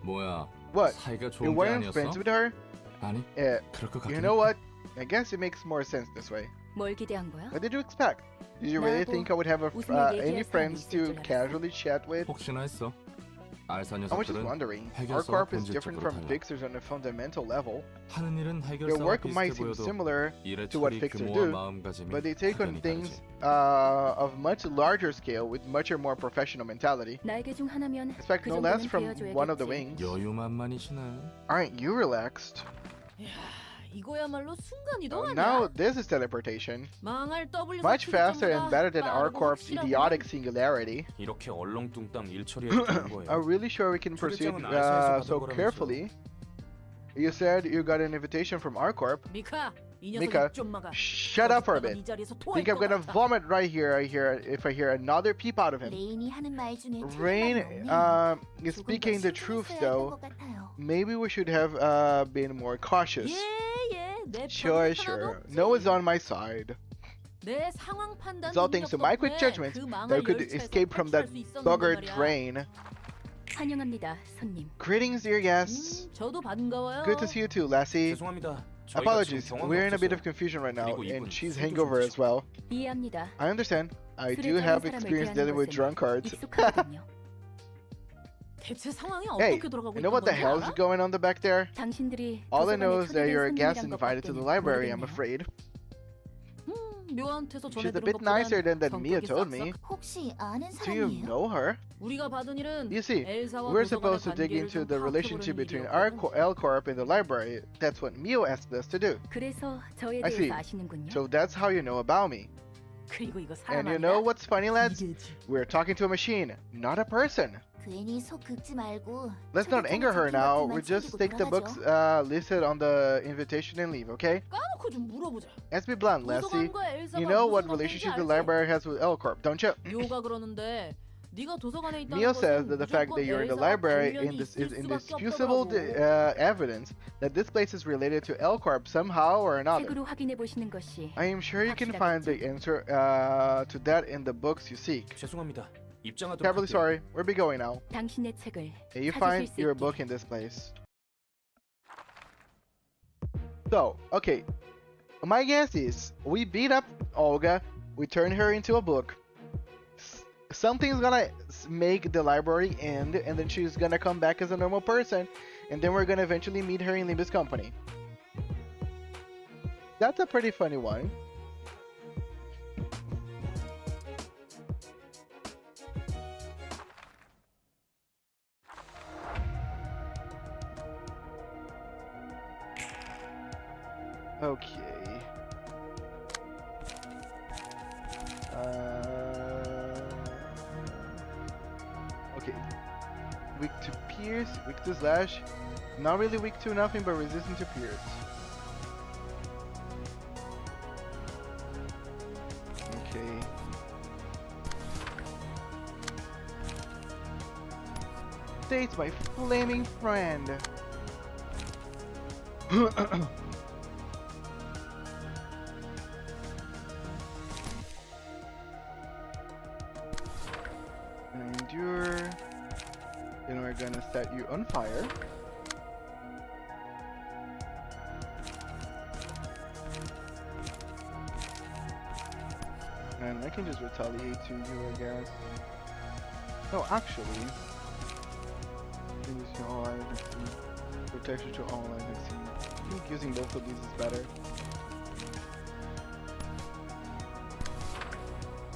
뭐야? What? 사이가 You 좋은 게 weren't 아니었어? friends with her? 아니, Yeah. 그럴 것 같긴 You know 해. what? I guess it makes more sense this way. 뭘 기대한 거야? What did you expect? Did you really 나하고 think I would have 웃으며 any 얘기할 friends 사람이 있을 to 줄 알았어. casually chat with? 혹시나 했어. 알사 I was just 녀석들은 wondering. Our 해결사와 corp is different 본질적으로 from 달라. Fixers on a fundamental level. 하는 일은 Their 해결사와 work 비슷해 might seem 보여도 similar 일의 to what 처리 Fixers 규모와 do, 마음가짐이 but they take on 확연히 things 다르지. of much larger scale with much more professional mentality. 날개 중 하나면 Expect 그 no less 정도는 from one of the wings. 베어줘야겠지. 여유만만이시네. Aren't you relaxed? 이거야말로 순간이동 아니야? Now this is teleportation. 망할 W Much faster and better than our 빠르고 corp's 확실하구나. idiotic singularity. 이렇게 얼렁뚱땅 일 처리해도 되는 거예요. I'm really sure we can proceed 초대장은 알사에서 so 받은 거라면서요. carefully. You said you got an invitation from our corp. 미카, 이 녀석 Mika, 입 좀 막아. shut up for a 거기다가 bit. 이 자리에서 토할 Think I'm 것 gonna 같아. vomit right here. If I hear another peep out of him. 레인이 하는 말 중에 Rain 틀린 말이 없네요. is 조금 더 speaking the 신경 truth 써야 할 though. 것 같아요. Maybe we should have been more cautious. 내 Sure, 편은 하나도 sure. 없지. Noah's on my side. 내 상황 판단 It's all thanks to my quick judgment that we could escape from that bugger train. 환영합니다, 손님. Greetings, dear guests. 저도 반가워요. Good to see you too, Lassie. 죄송합니다. Apologies, we're in a bit of confusion right now, and she's hangover as well. 이해합니다. I understand. I do 술에 have 취한 사람을 experience 대하는 dealing with 것은 drunkards. 익숙하거든요. 대체 상황이 Hey, 어떻게 돌아가고 you know 있는 what the 건지 hell's 알아? going on the back there? 당신들이 All I know 도서관에 is that you're a 초대된 guest 손님이란 invited to the 것밖에는 library, I'm 모르겠네요. afraid. 묘한테서 She's a 전해들은 bit nicer than that 것보단 Mia 성격이 told 싹싹. me. 혹시 아는 Do you 사람이에요? know her? 우리가 받은 일은 You see, 엘사와 we're 도서관의 supposed to dig 관계를 into 좀 the relationship 파악해보려는 between 일이었거든. L Corp and the library. That's what Mio asked us to do. 그래서 저에 I see. 대해서 아시는군요. So that's how you know about me. 그리고 이거 And 사람 you 아니야? know what's funny, lads? We're talking to a machine, not a person. 괜히 속 긁지 말고. Let's not anger her now. We just take the books listed on the invitation and leave, okay? 까놓고 좀 물어보자. Let's be blunt, Lassie. 도서관과 엘사가 You know 무슨 what 관계인지 relationship the 알지? library has with L Corp, don't you? 요가 그러는데 네가 도서관에 있다는 Neil says 것은 that the fact that 무조건 you're in the 엘사와 library 관련이 is 있을 수밖에 indisputable 없더라고. evidence that this place is related to L Corp somehow or another. 책으로 확인해 보시는 것이. I am sure you can find the answer to that in the books you seek. 죄송합니다. 입장하도록 Terribly 할게요. sorry. Where be going now? 당신의 책을 Hey, you 찾으실 find 수 your 있게. book in this place. So, okay. My guess is we beat up Olga, we turn her into a book. Something's gonna make the library end, and then she's gonna come back as a normal person, and then we're gonna eventually meet her in Limbus Company. That's a pretty funny one. Okay. Okay. Weak to pierce, weak to slash. Not really weak to nothing, but resistant to pierce. Okay. States my flaming friend. Endure. Then we're gonna set you on fire. And I can just retaliate to you, I guess. No, actually. Use to all items exceed. Protection to all items exceed. I think using both of these is better.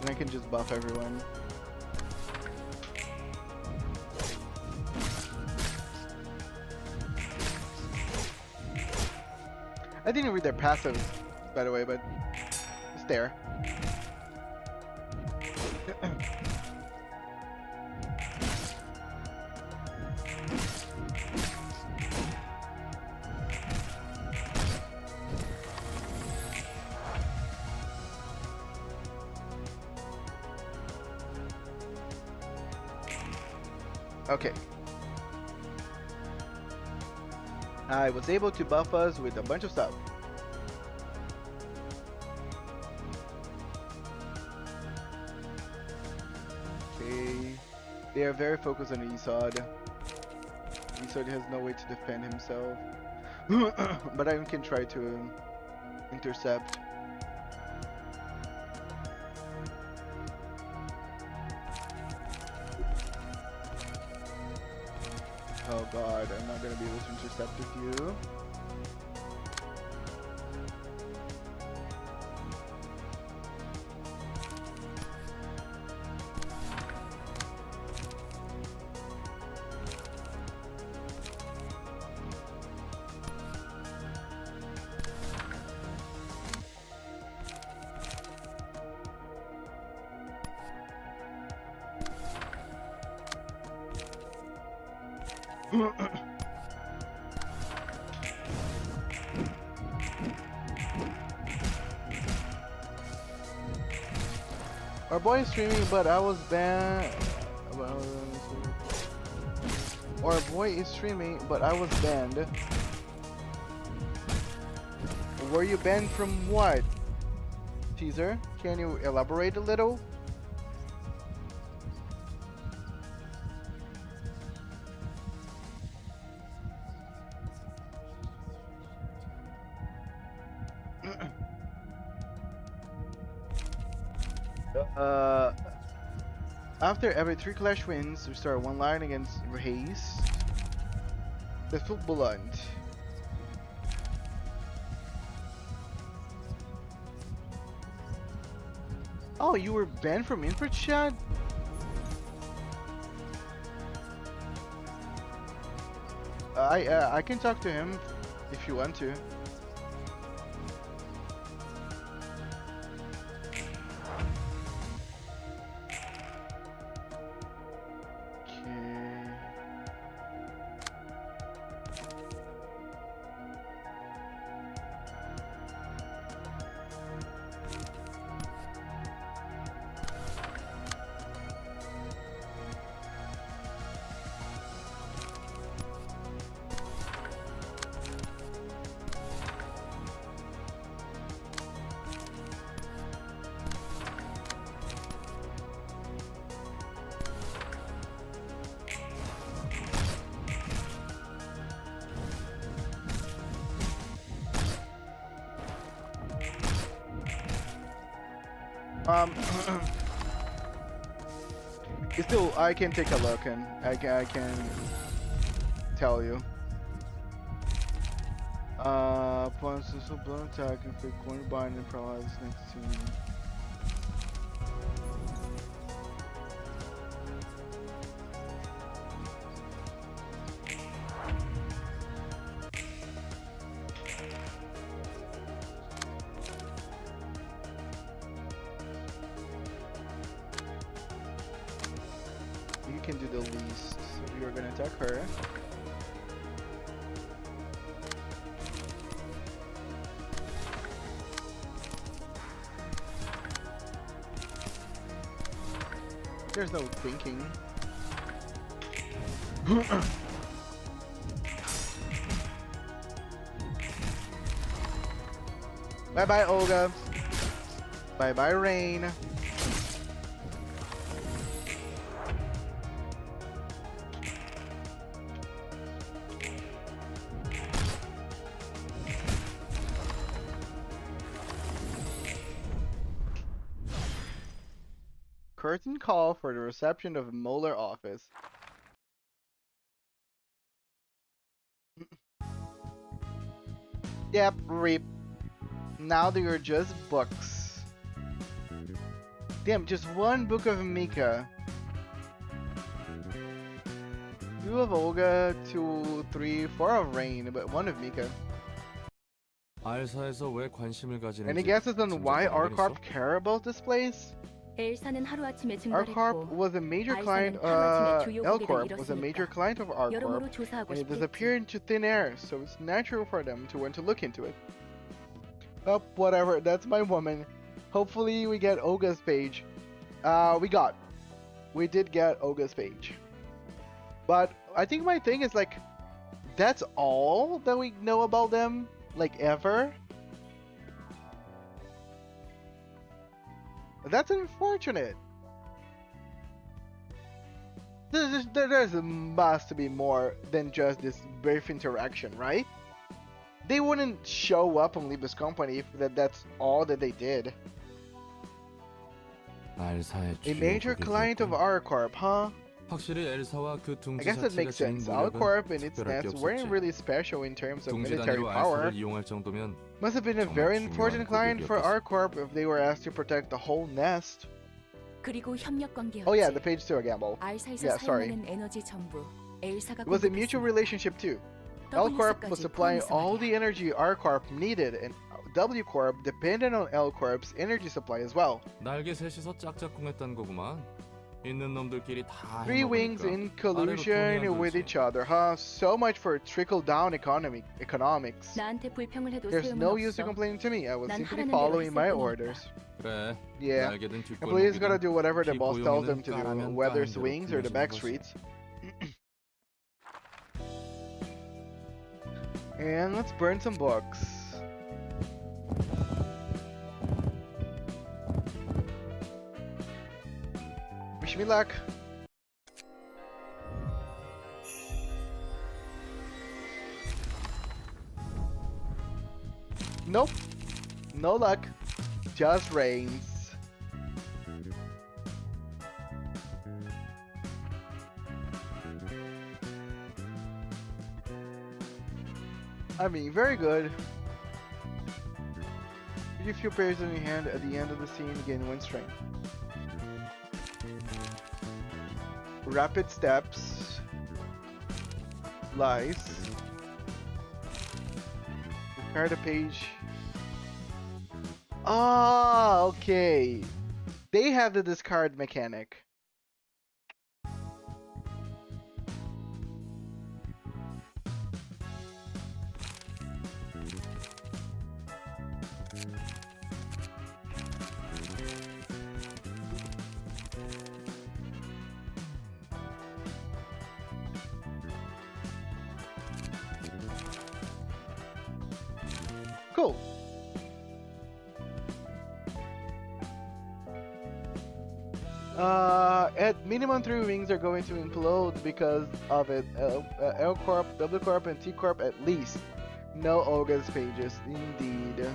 And I can just buff everyone. I didn't read their passives, by the way, but it's there. Okay. I was able to buff us with a bunch of stuff. Okay. They are very focused on Isod. Isod has no way to defend himself. But I can try to intercept. Oh god, I'm not gonna be able to intercept with you. Our boy is streaming, but I was banned. Our boy is streaming, but I was banned. Were you banned from what? Teaser, can you elaborate a little? After every 3 clash wins, we start one line against Haste. The foot blunt. Oh, you were banned from input chat? I can talk to him if you want to. Still, I can take a look and I can tell you. Upon successful blown attack, inflict one bind and paralyze next to me. You can do the least, so you're gonna attack her. There's no thinking. Bye bye, Olga. Bye bye, Rain. Curtain call for the reception of Molar office. Yep, rip. Now they are just books. Damn, just one book of Mika. 2 of Olga, 2, 3, 4 of Rain, but 1 of Mika. 알사에서 왜 관심을 가지는지. Any guesses on why R-Corp care about this place? 엘사는 하루아침에 R-Corp 증발했고 was a major client, L-Corp was a major client of R-Corp, 여러모로 조사하고 and it 싶겠지. disappeared into thin air, so it's natural for them to want to look into it. Oh, whatever, that's my woman. Hopefully we get Olga's page. We did get Olga's page. But I think my thing is like, that's all that we know about them, like ever? That's unfortunate. There's must be more than just this brief interaction, right? They wouldn't show up on Limbus Company if that's all that they did. 알사의 A major client of R-Corp, huh? 확실히 엘사와 그 I 둥지 guess that 자체가 makes 지닌 sense. 무력은 R-Corp and its 특별할 게 nest weren't 없었지. really special in terms of 둥지 military 단위로 power. 알사를 이용할 정도면 Must have been a 정말 very 중요한 important client for 고객이었겠어. R-Corp if they were asked to protect the whole nest. 그리고 협력 관계였지. Oh yeah, the page 2 gamble. 알사에서 Yeah, sorry. 사용하는 에너지 전부 엘사가 It was a mutual relationship too. L-Corp was supplying all the energy R-Corp needed, and W-Corp depended on L-Corp's energy supply as well. 날개 셋이서 짝짝꿍했단 거구만. 있는 놈들끼리 다 3 wings 해먹으니까 in 아래로 collusion 돈이 안 with 돌지. each other, huh? So much for trickle-down economics. 나한테 불평을 해도 There's 소용은 no 없어. use to complaining to me. I was 난 simply 하라는 대로 following 했을 my 뿐이니까. orders. 그래. Yeah, 날개든 and police gotta 뒷골목이든 do whatever the 피 boss tells them 고용이든 to do, 까라면 whether 까는 it's 대로 wings or the back 굴려주는 streets. And let's burn some books. Wish me luck. Nope. No luck. Just rains. I mean, very good. You few pairs in your hand at the end of the scene, gain 1 strength. Rapid steps. Lice. Discard a page. Ah, okay. They have the discard mechanic. Cool. At minimum 3 wings are going to implode because of it. L Corp, W Corp, and T Corp at least. No Olga's pages, indeed.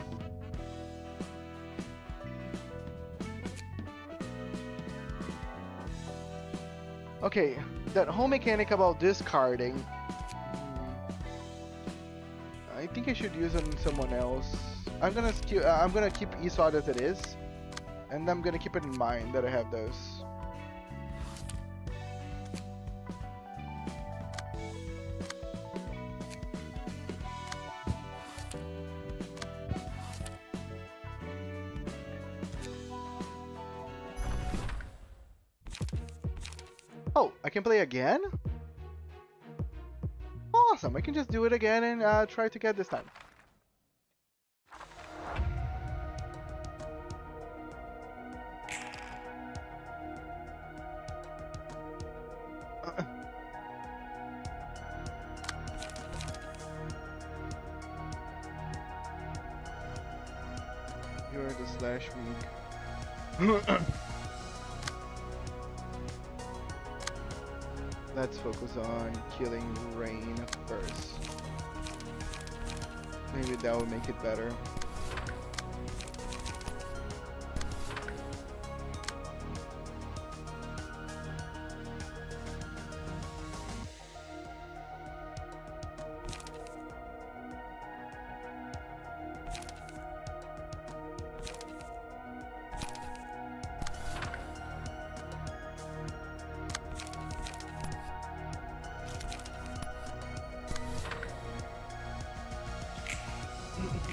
Okay, that whole mechanic about discarding. I think I should use it on someone else. I'm gonna keep Eswad as it is, and I'm gonna keep it in mind that I have those. Oh, I can play again? Awesome, I can just do it again and try to get this time. You're the slash weak. Let's focus on killing Rain first. Maybe that will make it better.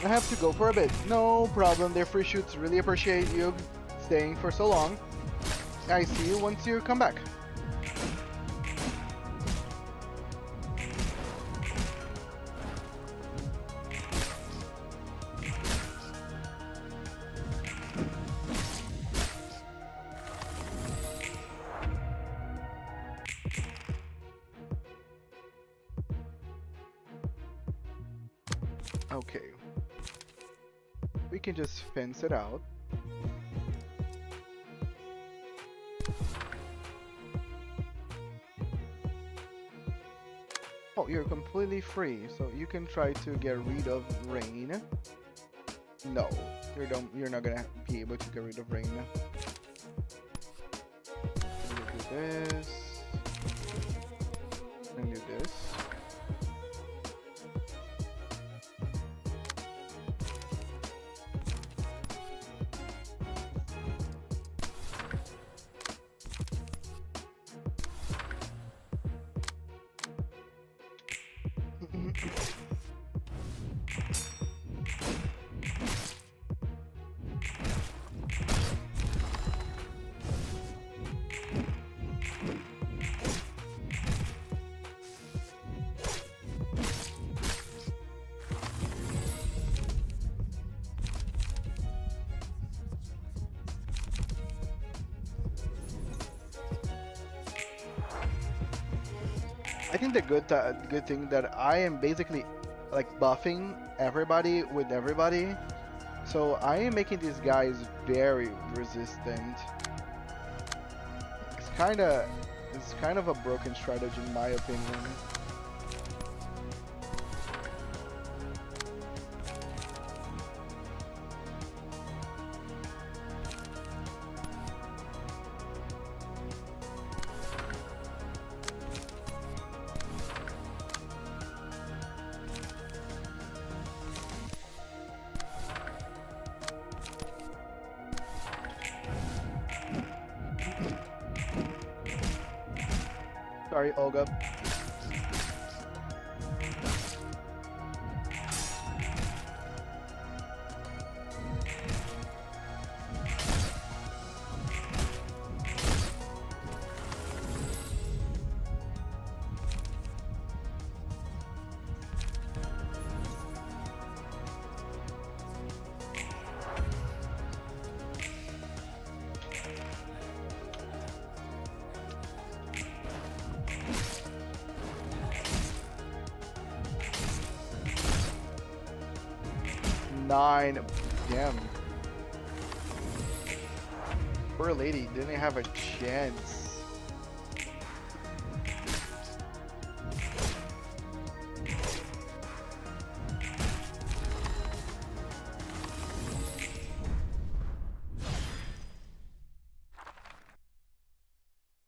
I have to go for a bit. No problem, their free shoots really appreciate you staying for so long. I see you once you come back. Okay. We can just fence it out. Oh, you're completely free, so you can try to get rid of Rain. No, you're not gonna be able to get rid of Rain. Do this. And do this. I think the good thing that I am basically like buffing everybody with everybody, so I am making these guys very resistant. It's kind of a broken strategy in my opinion. Sorry, Olga. Nine. Damn. Poor lady didn't have a chance.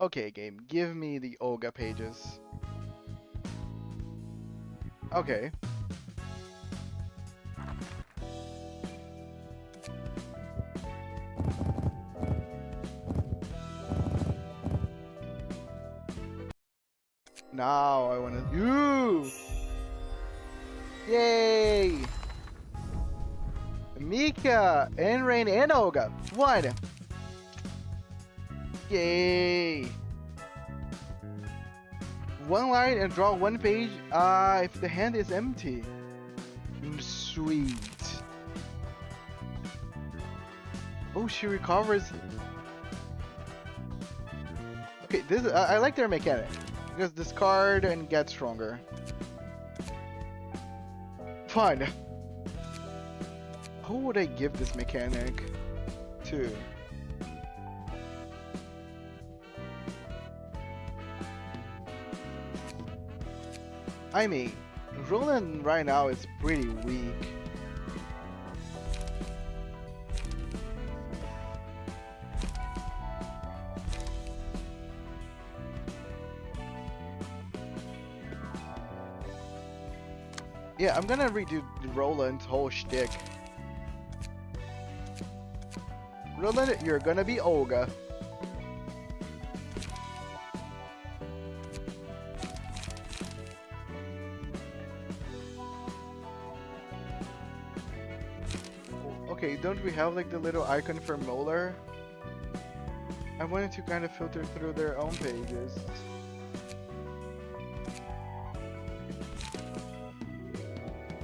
Okay, game, give me the Olga pages. Okay. Now I wanna Yay! Mika and Rain and Olga. One. Yay! One line and draw one page. If the hand is empty. Sweet. Oh, she recovers. Okay, this I like their mechanic. Because discard and get stronger. Fun. Who would I give this mechanic to? I mean, Roland right now is pretty weak. Yeah, I'm gonna redo Roland's whole shtick. Roland, you're gonna be Olga. Okay, don't we have like the little icon for Molar? I wanted to kind of filter through their own pages.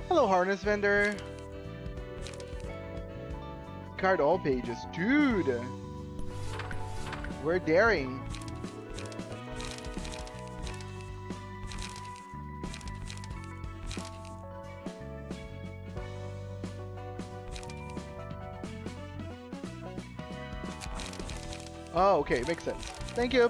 Hello, harness vendor. Card all pages, dude. We're daring. Oh, okay, makes sense. Thank you.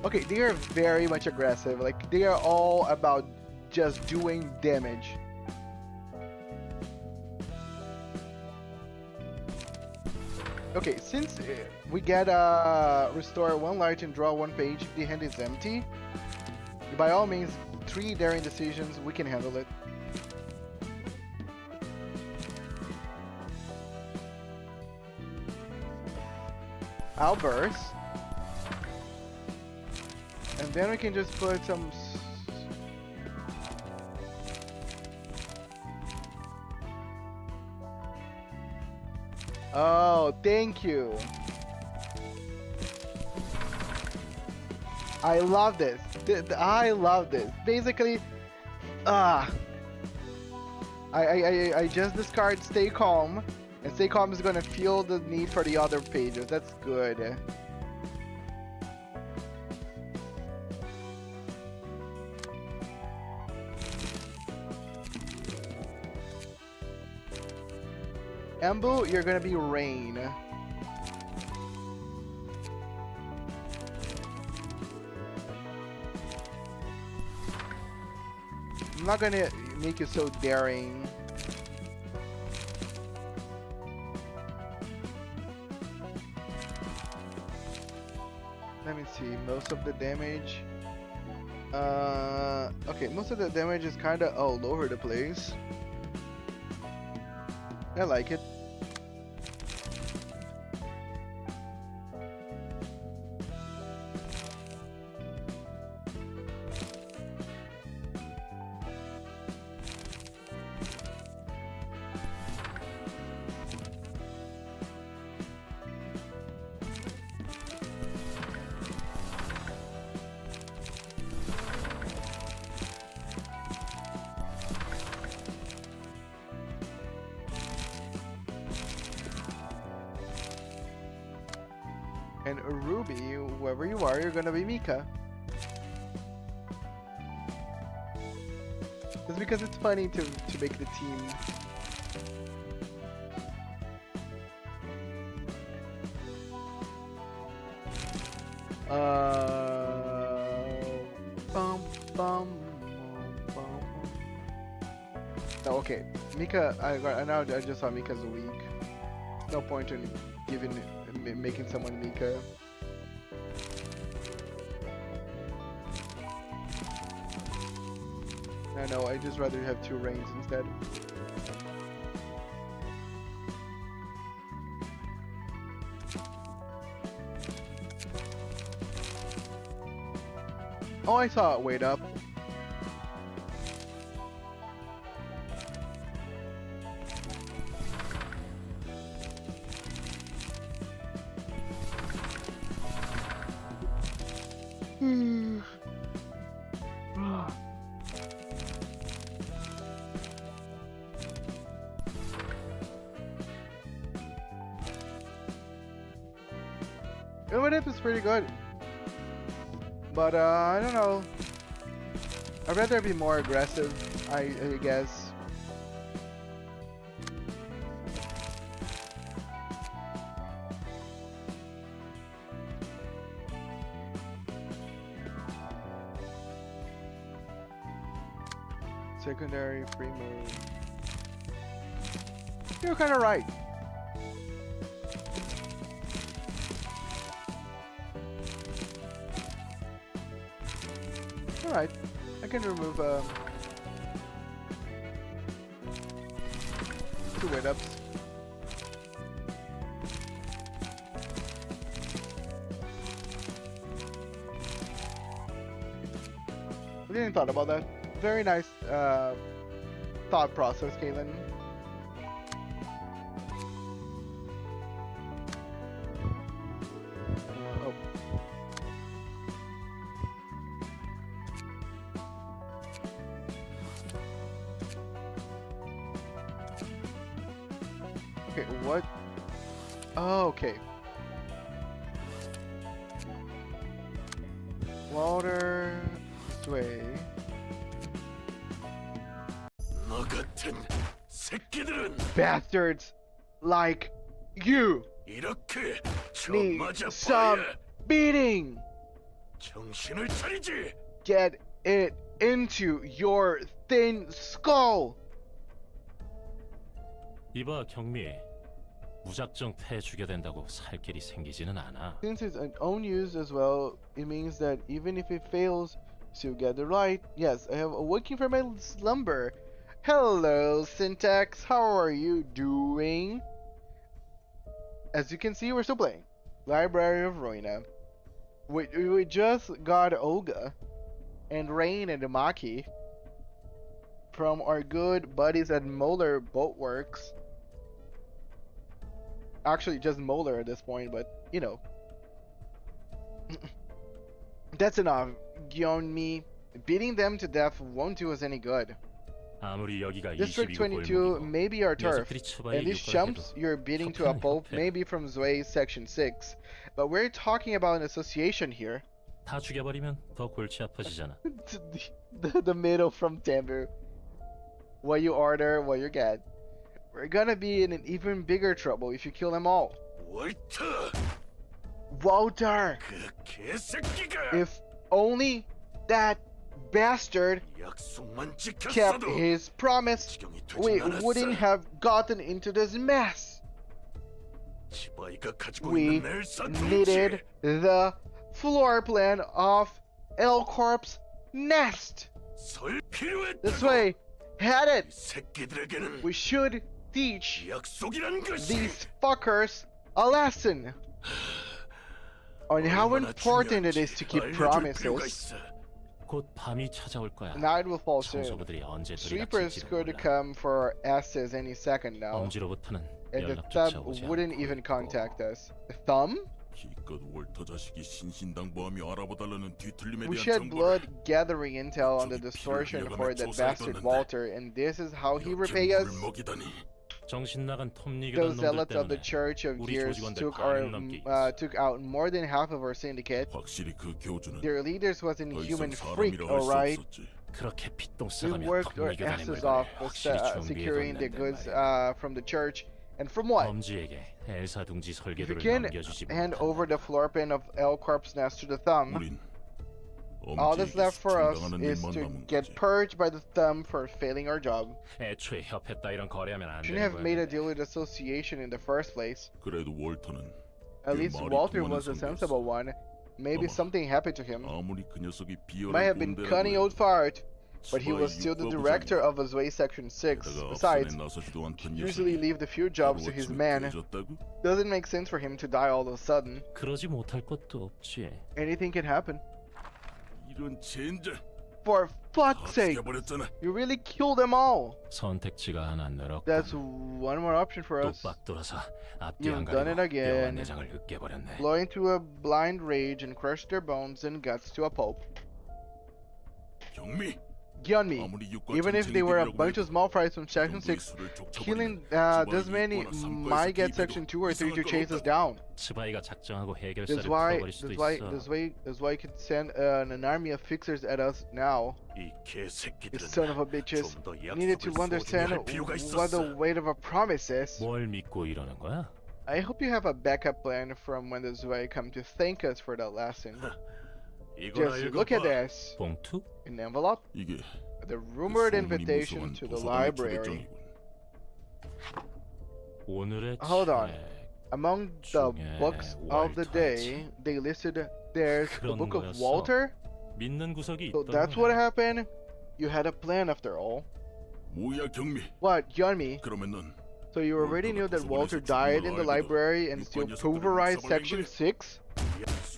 Okay, they are very much aggressive. Like, they are all about just doing damage. Okay, since we get restore one light and draw one page if the hand is empty, by all means, 3 daring decisions, we can handle it. I'll burst. And then we can just put some... Oh, thank you. I love this. I love this. Basically, I just discard Stay Calm, and Stay Calm is gonna feel the need for the other pages. That's good. Embu, you're gonna be Rain. I'm not gonna make you so daring. Let me see, most of the damage. Okay, most of the damage is kinda all over the place. I like it. And Ruby, whoever you are, you're gonna be Mika. Just because it's funny to make the team. Oh, okay, Mika. I just saw Mika's weak. no point in making someone Mika. I know, I just rather have 2 reigns instead. Oh, I saw it wait up. What is pretty good, but I don't know. I'd rather be more aggressive, I guess. Secondary free move. You're kind of right. Alright, I can remove 2 weight ups. I didn't thought about that. Very nice thought process, Caitlin. Okay, what? Oh, okay. Water, sway. Bastards like you need some beating. Get it into your thin skull. 이봐 경미, 무작정 패주게 된다고 살 길이 생기지는 않아. Since it's an own use as well, it means that even if it fails, still get it right. Yes, I have awakened from my slumber. Hello, Syntax. How are you doing? As you can see, we're still playing Library of Ruina. We just got Olga and Rain and Maki from our good buddies at Molar Boatworks. Actually, just Molar at this point, but you know. That's enough. Gyeonmi. Beating them to death won't do us any good. District 22 may be our turf, and these chumps you're beating to a pulp may be from Zway's Section 6, but we're talking about an association here. 다 죽여버리면 더 골치 아파지잖아. the middle from Tambu. What you order, what you get. We're gonna be in an even bigger trouble if you kill them all. Walter! If only that bastard kept his promise, we wouldn't have gotten into this mess. We needed the floor plan of L Corp's nest. This way, had it. We should teach these fuckers a lesson on how important it is to keep promises. 곧 밤이 찾아올 거야. Night will fall soon. 청소부들이 언제 Sweepers could come for asses any second now. 엄지로부터는 And the 연락조차 thumb 오지 wouldn't even contact us. Thumb? 기껏 월터 자식이 신신당부하며 알아봐달라는 뒤틀림에 We 대한 shed 정보를 blood gathering intel on the distortion for that bastard Walter, and this is how he repay us. 정신 나간 톱니가 Those 놈들 zealots of the 때문에 Church of 우리 Gears 조직원들 took 반을 넘게 took out more than half of our syndicate. 확실히 그 교주는 Their leaders was an 더 이상 human freak, 사람이라 할 수 alright? 없었지. 그렇게 We 핏똥싸가며 worked our 톱니가 다닌 asses 걸 off 확실히 securing the 준비해뒀는데 goods 말이야. from the church. And from what? 범지에게 엘사 둥지 If you 설계도를 can 넘겨주지 hand 못한다. over the floor plan of L Corp's nest to the thumb, 우린 All that's left for us is to get purged by the thumb for failing our job. 애초에 협회 따위랑 거래하면 안 Shouldn't 되는 have made a 거였는데. deal with association in the first place. 그래도 월터는 At least Walter was a sensible one. Maybe something happened to him. 아무리 그 녀석이 Might have been cunning old fart, but he was still the director of Azway Section 6. Besides, he usually leave the few jobs to his men. Doesn't make sense for him to die all of a sudden. 그러지 못할 것도 없지. Anything can happen. 이런 젠장. For fuck's sake! You really killed them all! 선택지가 하나 늘었고. That's one more option for us. 똑박 돌아서 앞뒤 You've 안 done it 가리고 again. 뼈와 내장을 으깨버렸네. Blow into a blind rage and crush their bones and guts to a pulp. 경미. Gyunmi, even if they were a bunch of small fries from Section 6, killing this many might get Section 2 or 3 to chase us down. 스바이가 작정하고 해결사를 That's why 풀어버릴 수도 있어. that's why you could send an army of fixers at us now. 이 개새끼들은 You son of a bitches needed to understand what the weight of a promise is. 뭘 믿고 이러는 거야? I hope you have a backup plan from when the Zwei come to thank us for that lesson. Just look at this. 봉투? An envelope? The rumored invitation to the library. 오늘의 Hold on. 책. Among the books of the day, they listed there's the Book of Walter? 믿는 구석이 So that's what happened? You had a plan after all. 뭐야 경미? What, Gyunmi? 그러면 넌 So you already knew that Walter died in the library and still pulverized Section 6?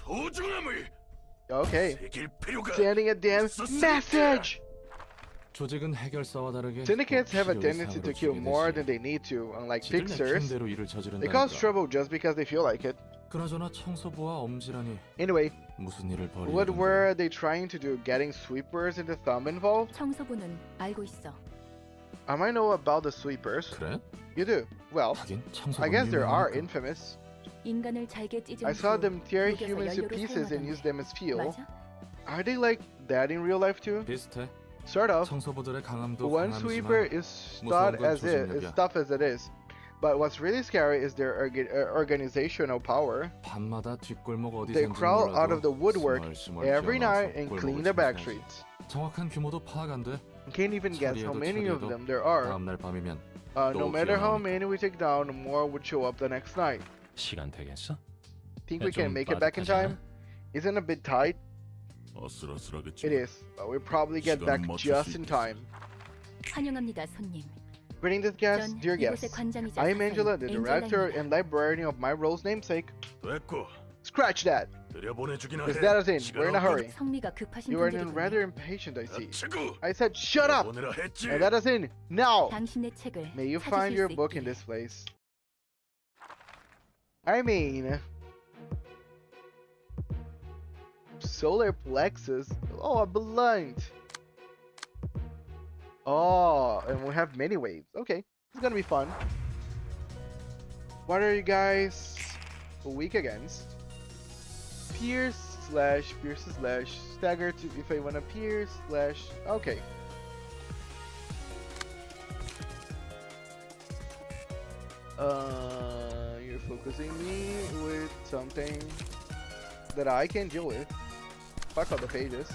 소중함을 Okay. Sending a damn message! 조직은 해결사와 다르게 Syndicates have a 필요 tendency to 이상으로 kill 죽이게 more 되지. than they need to, unlike 지들 fixers. 내편대로 일을 They cause 저지른다니까. trouble just because they feel like it. 그나저나 청소부와 엄지라니 Anyway, 무슨 일을 what 벌이는 were they trying to do? Getting sweepers and the thumb involved? 청소부는 알고 있어. I might know about the sweepers. 그래? You do? Well, I guess there are infamous. 인간을 잘게 찢은 I saw 후 them tear 녹여서 humans to 연료로 pieces and 사용하던데. use them as fuel. 맞아? Are they like that in real life too? 비슷해. Sort of. 청소부들의 강함도 One 강함이지만 sweeper is 무서운 건 as tough as it is. But what's really scary is their organizational power. 밤마다 뒷골목 They 어디선지 crawl out of the 몰라도 woodwork 스멀스멀 every 뛰어나와서 night and 골목을 clean the back 청소해야지. streets. 정확한 규모도 파악 안 돼. Can't even guess how 처리해도 many of 처리해도 them there are. 다음날 밤이면 No 또 matter how 기어나오니까. many we take down, more would show up the next night. 시간 되겠어? Think we 좀 can make it back in 빠듯하지 않아? time? Isn't it a bit tight? 아슬아슬하겠지. It is, but we'll probably get 시간은 back 맞출 just 수 in 있겠어. time. 환영합니다, 손님. Greetings, guests, 전 dear 이곳의 guests. 관장이자 I am Angela, the 사사인 director 엔젤라입니다. and librarian of my role's namesake. 됐고. Scratch that! 들여보내주기나 Is 해. that us in? 시간 We're in a 없거든. hurry. 성미가 급하신 You are 분들이군요. rather impatient, I see. 치고. I said, shut up! 들여보내라 했지. And let us in, now! 당신의 책을 May you 찾으실 find your 수 book in 있기를. this place. I mean... Solar plexus? Oh, a blunt! Oh, and we have many waves. Okay, it's gonna be fun. What are you guys weak against? Pierce slash, stagger to if I wanna pierce slash, okay. You're focusing me with something that I can deal with. Fuck all the pages.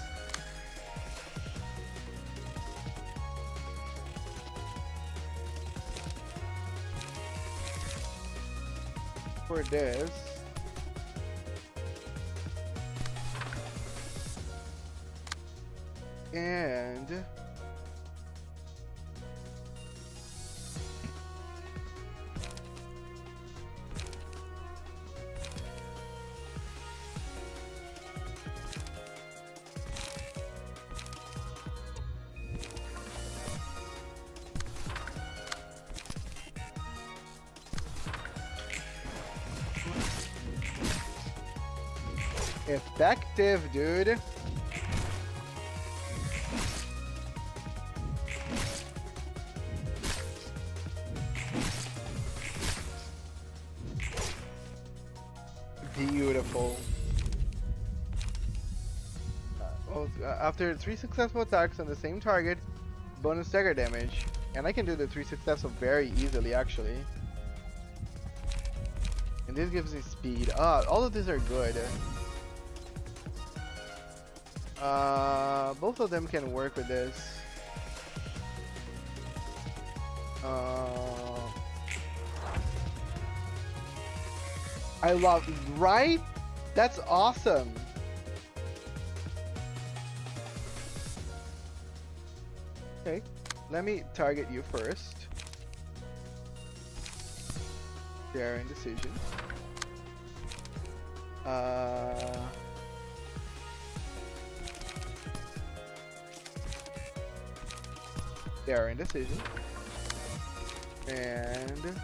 For this, and effective, dude. Beautiful. After 3 successful attacks on the same target, bonus stagger damage. And I can do the 3 successful very easily, actually. And this gives me speed. All of these are good. Both of them can work with this. I love, right? That's awesome. Okay, let me target you first. There, indecision. There, indecision. And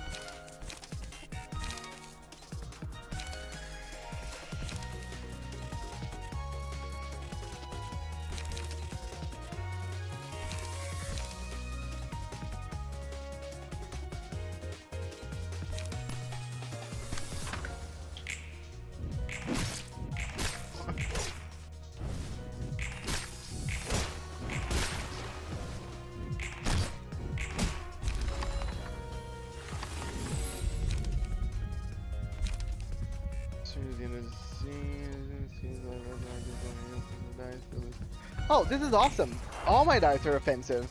oh, this is awesome. All my dice are offensive.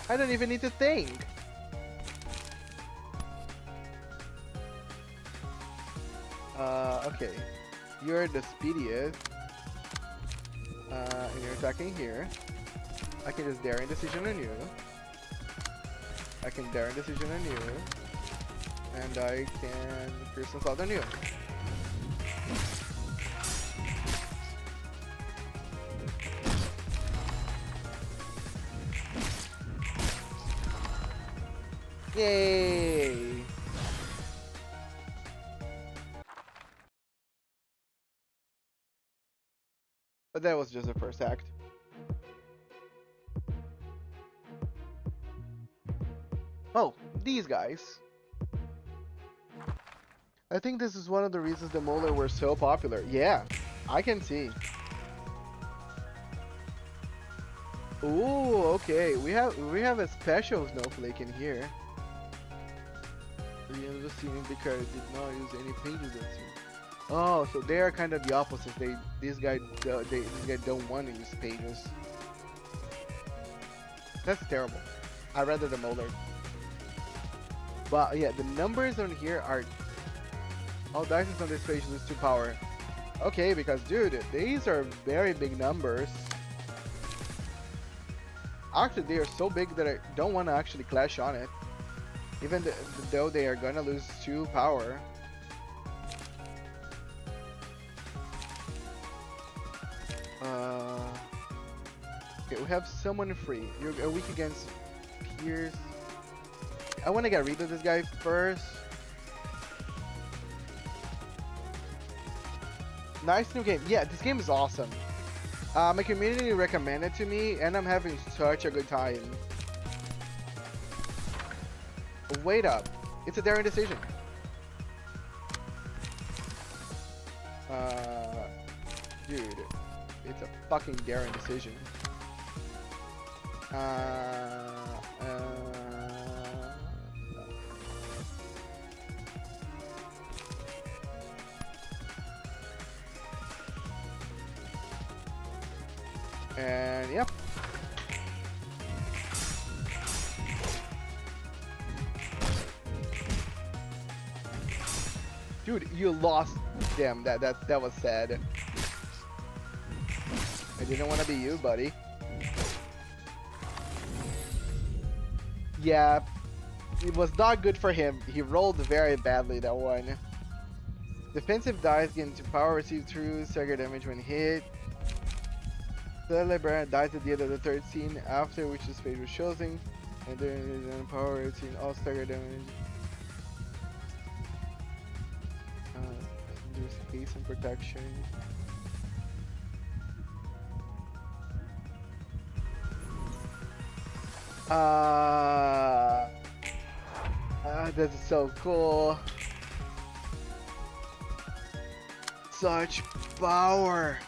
I don't even need to think. Okay. You're the speediest. And you're attacking here. I can just dare indecision on you. I can dare indecision on you. And I can pierce assault on you. Yay! But that was just the first act. Oh, these guys. I think this is one of the reasons the Molar were so popular. Yeah, I can see. Ooh, okay. We have a special snowflake in here. The end of the scene, the character did not use any pages that scene. Oh, so they are kind of the opposite. This guy don't want to use pages. That's terrible. I'd rather the Molar. But yeah, the numbers on here are all dice on this page lose 2 power. Okay, because dude, these are very big numbers. Actually, they are so big that I don't want to actually clash on it. Even though they are gonna lose 2 power. Okay, we have someone free. You're weak against Pierce. I want to get rid of this guy first. Nice new game. Yeah, this game is awesome. My community recommended it to me, and I'm having such a good time. Wait up. It's a daring decision. Dude. It's a fucking daring decision. And yep. Dude, you lost. Damn, that was sad. I didn't want to be you, buddy. Yeah, it was not good for him. He rolled very badly that one. Defensive dice gain 2 power, receive true stagger damage when hit. The librarian dies at the end of the 3rd scene, after which the page was chosen, and there is an power routine, all stagger damage. There's haste and protection. That's so cool. Such power.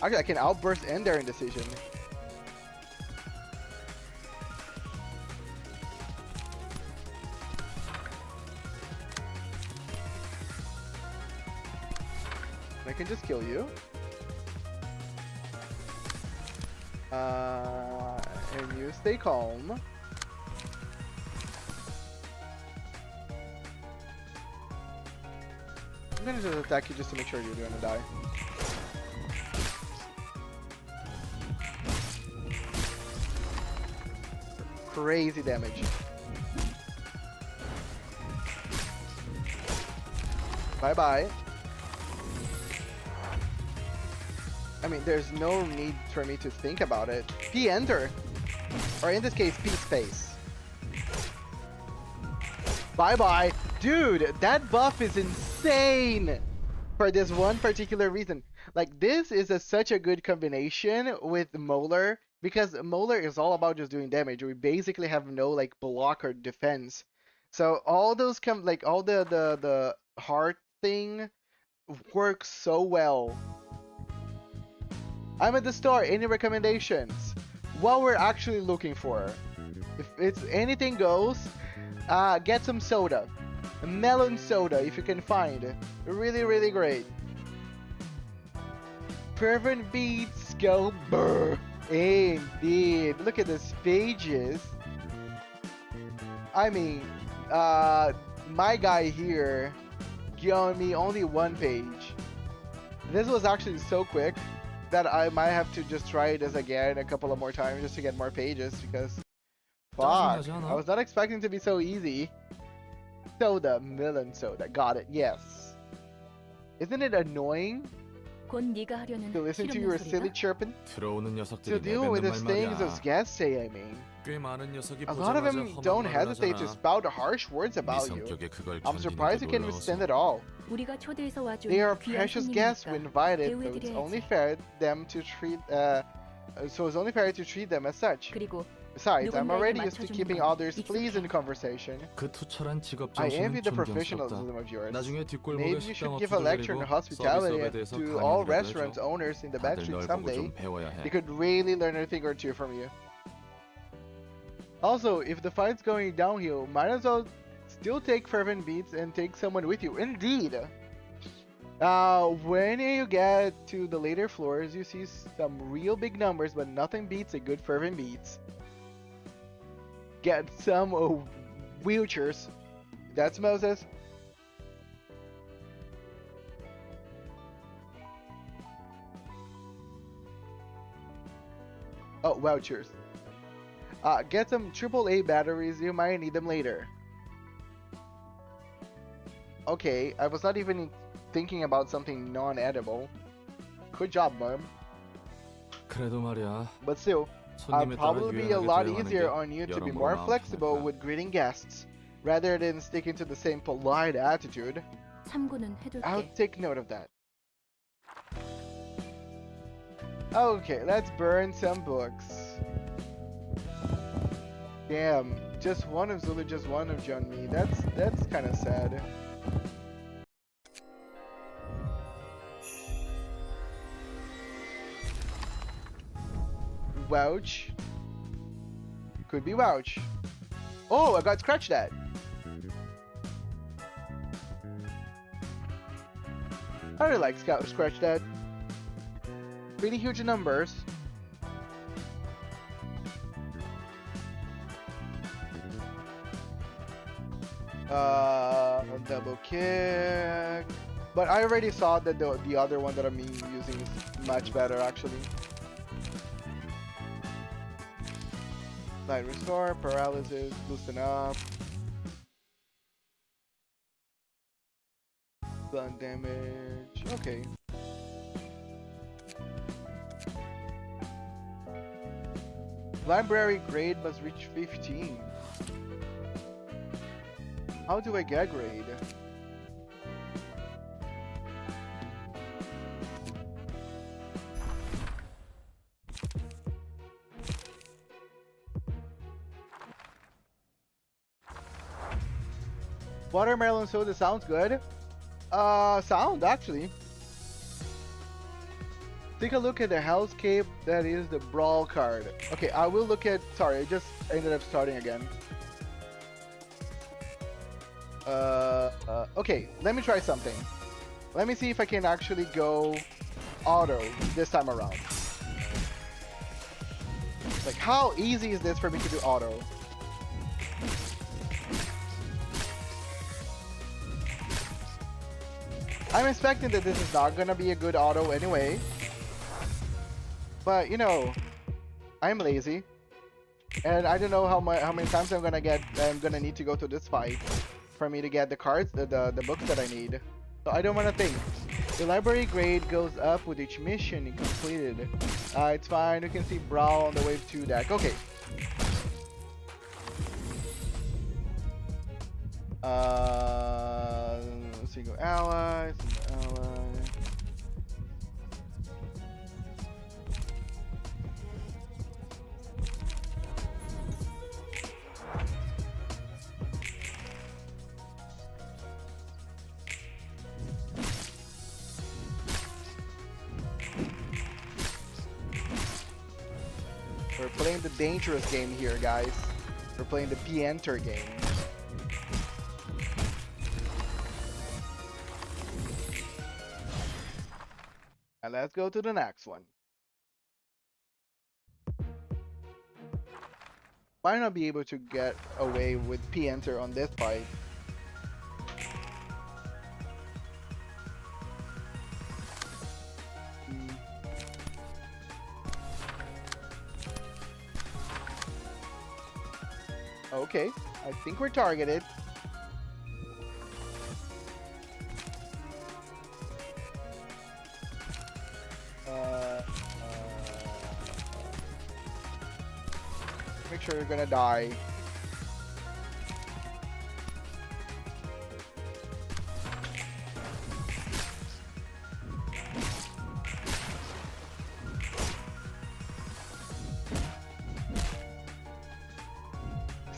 Actually, I can outburst and their indecision. I can just kill you. And you stay calm. I'm gonna just attack you just to make sure you're gonna die. Crazy damage. Bye bye. I mean, there's no need for me to think about it. P enter. Or in this case, P space. Bye bye. Dude, that buff is insane for this one particular reason. Like, this is such a good combination with Molar, because Molar is all about just doing damage. We basically have no like block or defense. So all those all the heart thing works so well. I'm at the store. Any recommendations? What we're actually looking for. If it's anything goes, get some soda. Melon soda if you can find. Really, really great. Fervent beats go brr. Indeed. Look at these pages. I mean, my guy here gave me only one page. This was actually so quick that I might have to just try this again a couple of more times just to get more pages, because fuck, I was not expecting it to be so easy. Soda, melon soda, got it, yes. Isn't it annoying to listen to your silly chirping? To deal with the things those guests say, I mean. A lot of them don't hesitate to spout harsh words about you. I'm surprised you can withstand it all. They are precious guests we invited, so it's only fair to treat them as such. Besides, I'm already used to keeping others pleased in conversation. I envy the professionalism of yours. Maybe you should give a lecture on hospitality to all restaurant owners in the backstreet someday. They could really learn a thing or two from you. Also, if the fight's going downhill, might as well still take fervent beats and take someone with you. Indeed! When you get to the later floors, you see some real big numbers, but nothing beats a good fervent beats. Get some wheelchairs. That's Moses. Oh, vouchers. Get some AAA batteries, you might need them later. Okay, I was not even thinking about something non-edible. Good job, Mom. But still, I'll probably be a lot easier on you to be more flexible with greeting guests, rather than sticking to the same polite attitude. I'll take note of that. Okay, let's burn some books. Damn, just one of Zulu, just one of Junmi. That's kind of sad. Wouch. Could be Wouch. Oh, I got scratched at. I really like scratch that. Pretty huge numbers. Double kick. But I already saw that the other one that I'm using is much better actually. Light restore, paralysis, loosen up. Blunt damage. Okay. Library grade must reach 15. How do I get grade? Watermelon soda sounds good. Sound actually. Take a look at the hellscape that is the brawl card. Okay, I will look at. Sorry, I just ended up starting again. Okay, let me try something. Let me see if I can actually go auto this time around. Like, how easy is this for me to do auto? I'm expecting that this is not gonna be a good auto anyway. But, you know, I'm lazy. And I don't know how many times I'm gonna need to go to this fight for me to get the cards, the books that I need. So I don't wanna think. The library grade goes up with each mission completed. It's fine. You can see Brawl on the Wave 2 deck. Okay. Single ally, single ally. We're playing the dangerous game here, guys. We're playing the P-Enter game. And let's go to the next one. Might not be able to get away with P-Enter on this fight. Okay, I think we're targeted. Make sure you're gonna die.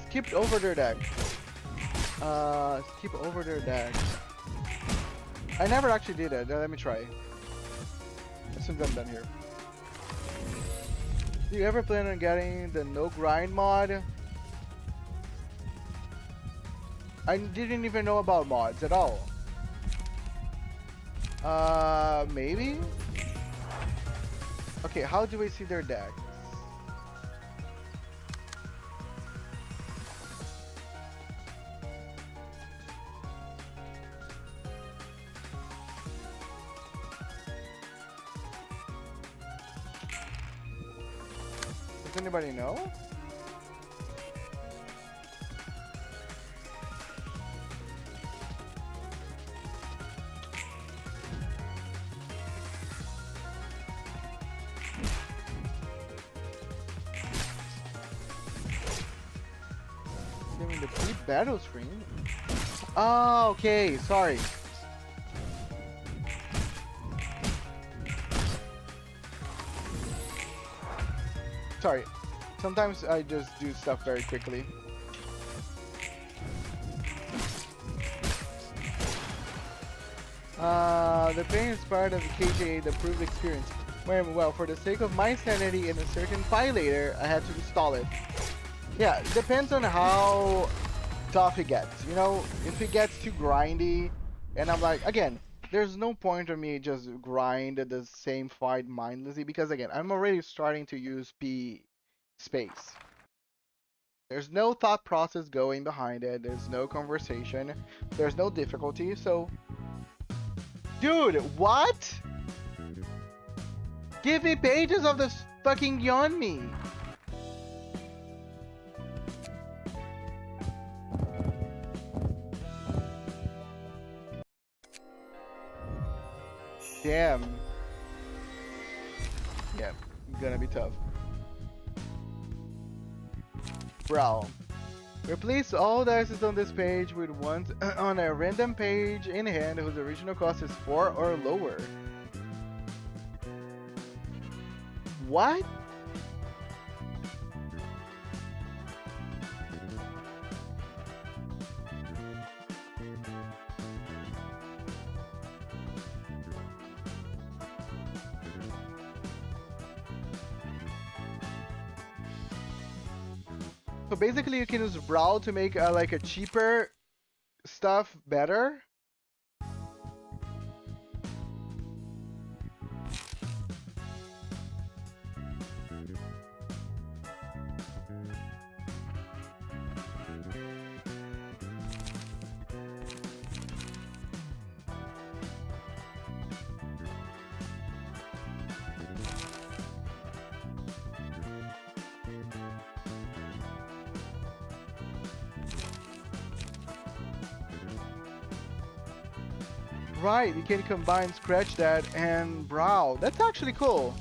Skipped over their deck. Skip over their deck. I never actually did it. Let me try. As soon as I'm done here. Do you ever plan on getting the no grind mod? I didn't even know about mods at all. Maybe? Okay, how do we see their decks? Does anybody know? Give me the deep battle screen. Oh, okay, sorry. Sorry, sometimes I just do stuff very quickly. The pain is part of the KJA, the proved experience. Well, for the sake of my sanity and a certain file later, I had to install it. Yeah, it depends on how tough it gets. You know, if it gets too grindy, and I'm like, again, there's no point of me just grind the same fight mindlessly because again, I'm already starting to use P space. There's no thought process going behind it. There's no conversation. There's no difficulty. So, dude, what? Give me pages of this fucking Beyond Me. Damn. Yeah, gonna be tough. Brawl. Replace all dice on this page with ones on a random page in hand whose original cost is 4 or lower. What? So basically you can use Brawl to make like a cheaper stuff better. right, you can combine Scratch That and Brawl. That's actually cool.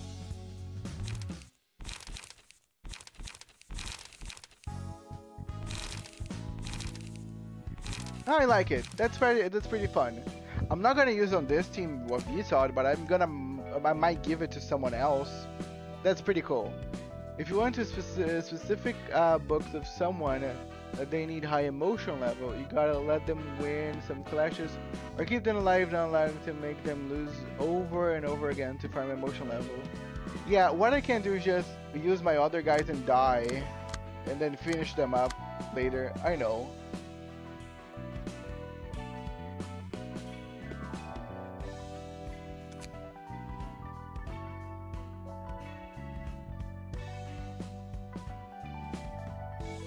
I like it. That's pretty fun. I'm not gonna use on this team what you saw, but I might give it to someone else. That's pretty cool. If you want to specific books of someone that they need high emotion level, you gotta let them win some clashes or keep them alive, not allowing to make them lose over and over again to farm emotion level. Yeah, what I can do is just use my other guys and die and then finish them up later. I know.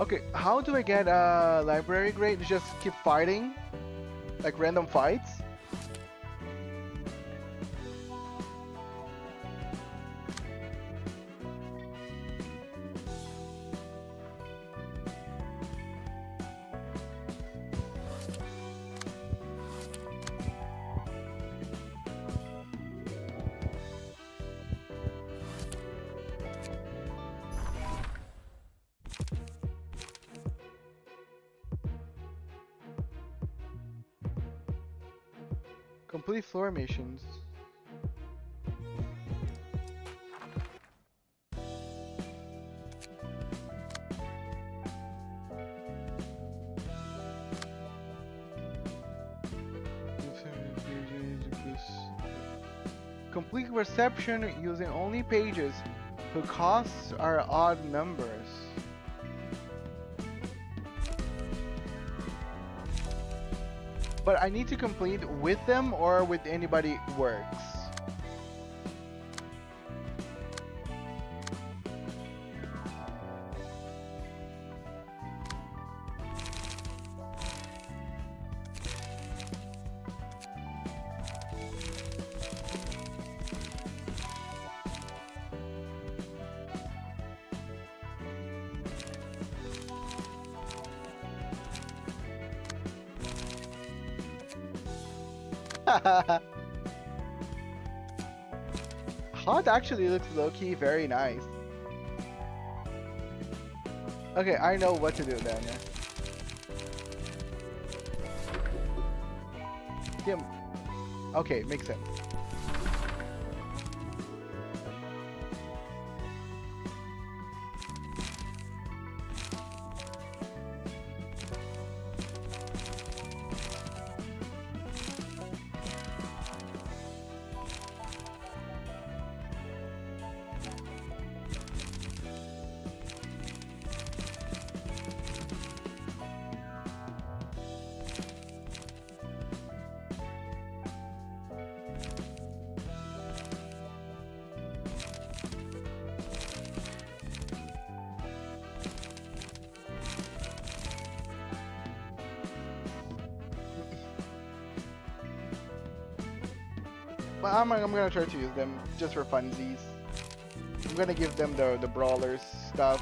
Okay, how do I get a library grade? Just keep fighting? Like random fights? Complete floor missions. Complete reception using only pages whose costs are odd numbers. But I need to complete with them or with anybody who works. Hot actually looks low-key very nice. Okay, I know what to do then. Him. Okay, makes sense. But I'm gonna try to use them just for funsies. I'm gonna give them the brawlers stuff.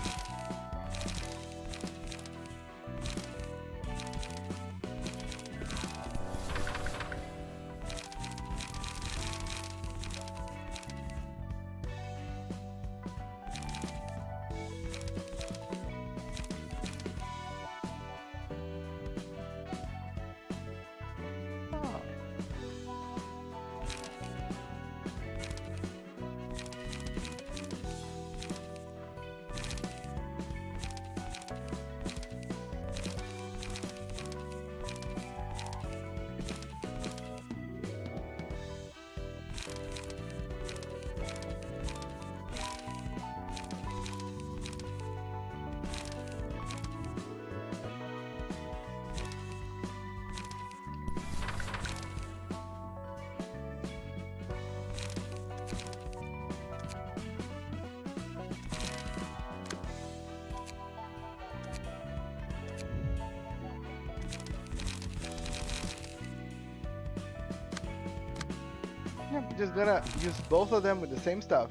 I'm just gonna use both of them with the same stuff.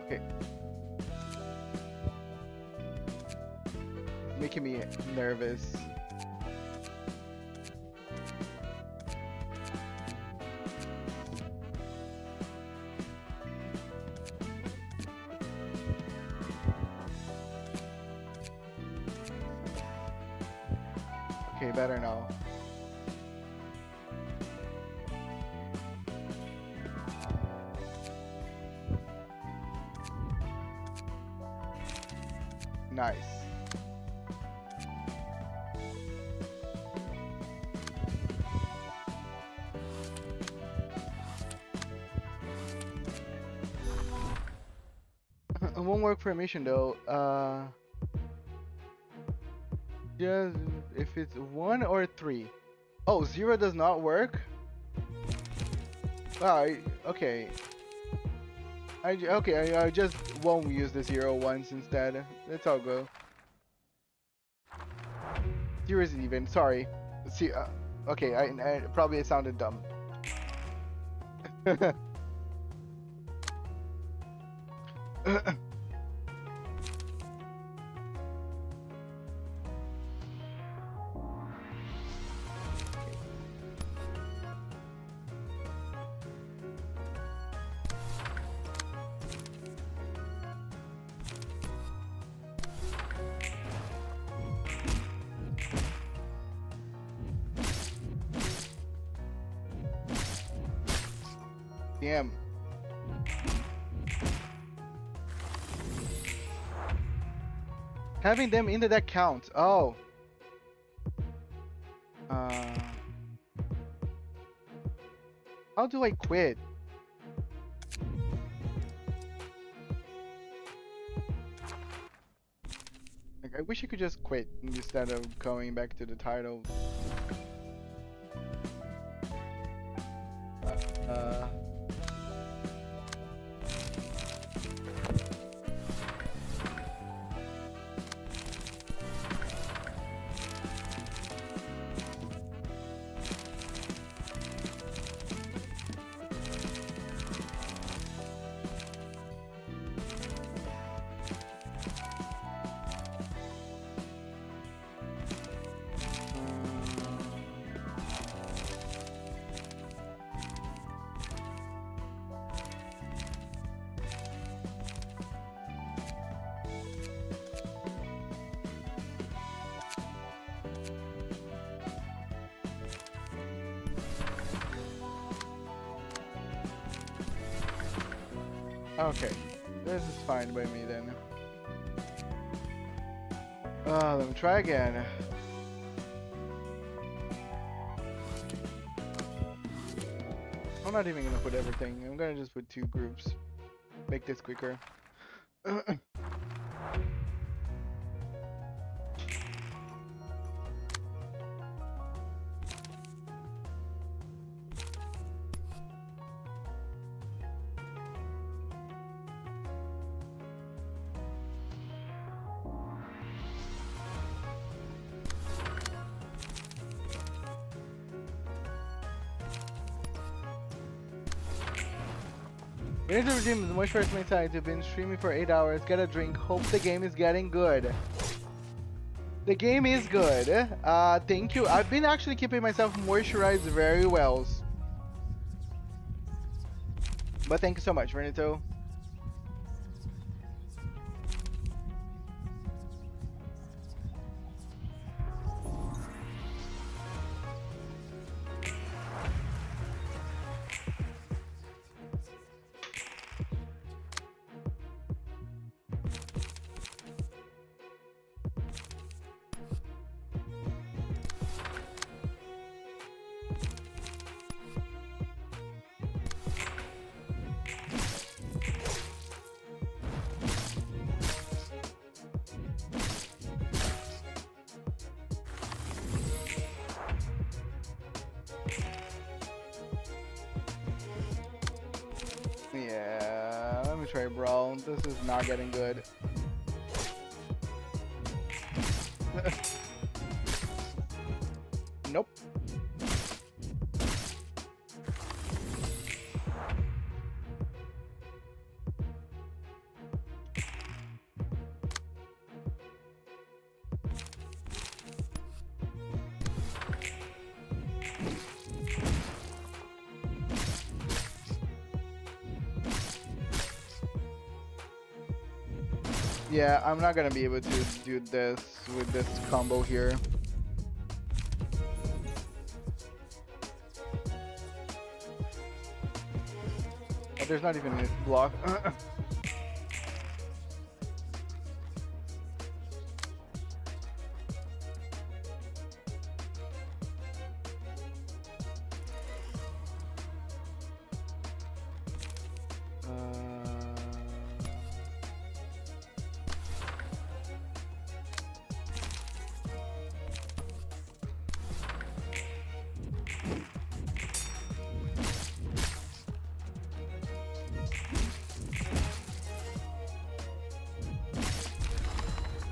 Okay. Making me nervous. Okay, better now. Nice. It won't work for a mission though. Just if it's 1 or 3. Oh, 0 does not work? Wow, okay. I just won't use the 0 once instead. It's all good. 0 isn't even, sorry. See, okay, I probably it sounded dumb. Damn. Having them in the deck counts. Oh. How do I quit? Like, I wish I could just quit instead of going back to the title. Okay, this is fine by me then. Let me try again. I'm not even gonna put everything. I'm gonna just put 2 groups. Make this quicker. We need to redeem the much first side. You've been streaming for 8 hours. Get a drink. Hope the game is getting good. The game is good. Thank you. I've been actually keeping myself moisturized very well. But thank you so much, Renito. Yeah, let me try Brawl. This is not getting good. Nope. Yeah, I'm not gonna be able to do this with this combo here. there's not even a block.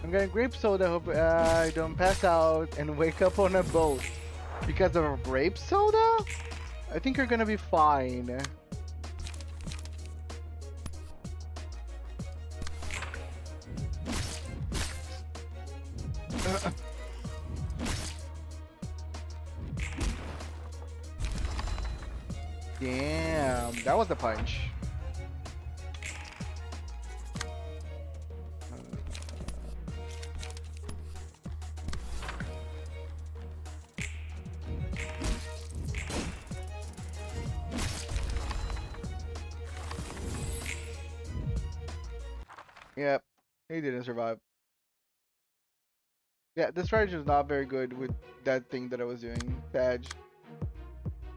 I'm getting grape soda. Hope I don't pass out and wake up on a boat because of grape soda. I think you're gonna be fine. Damn, that was the punch. Yep, he didn't survive. Yeah, the strategy was not very good with that thing that I was doing. Sag.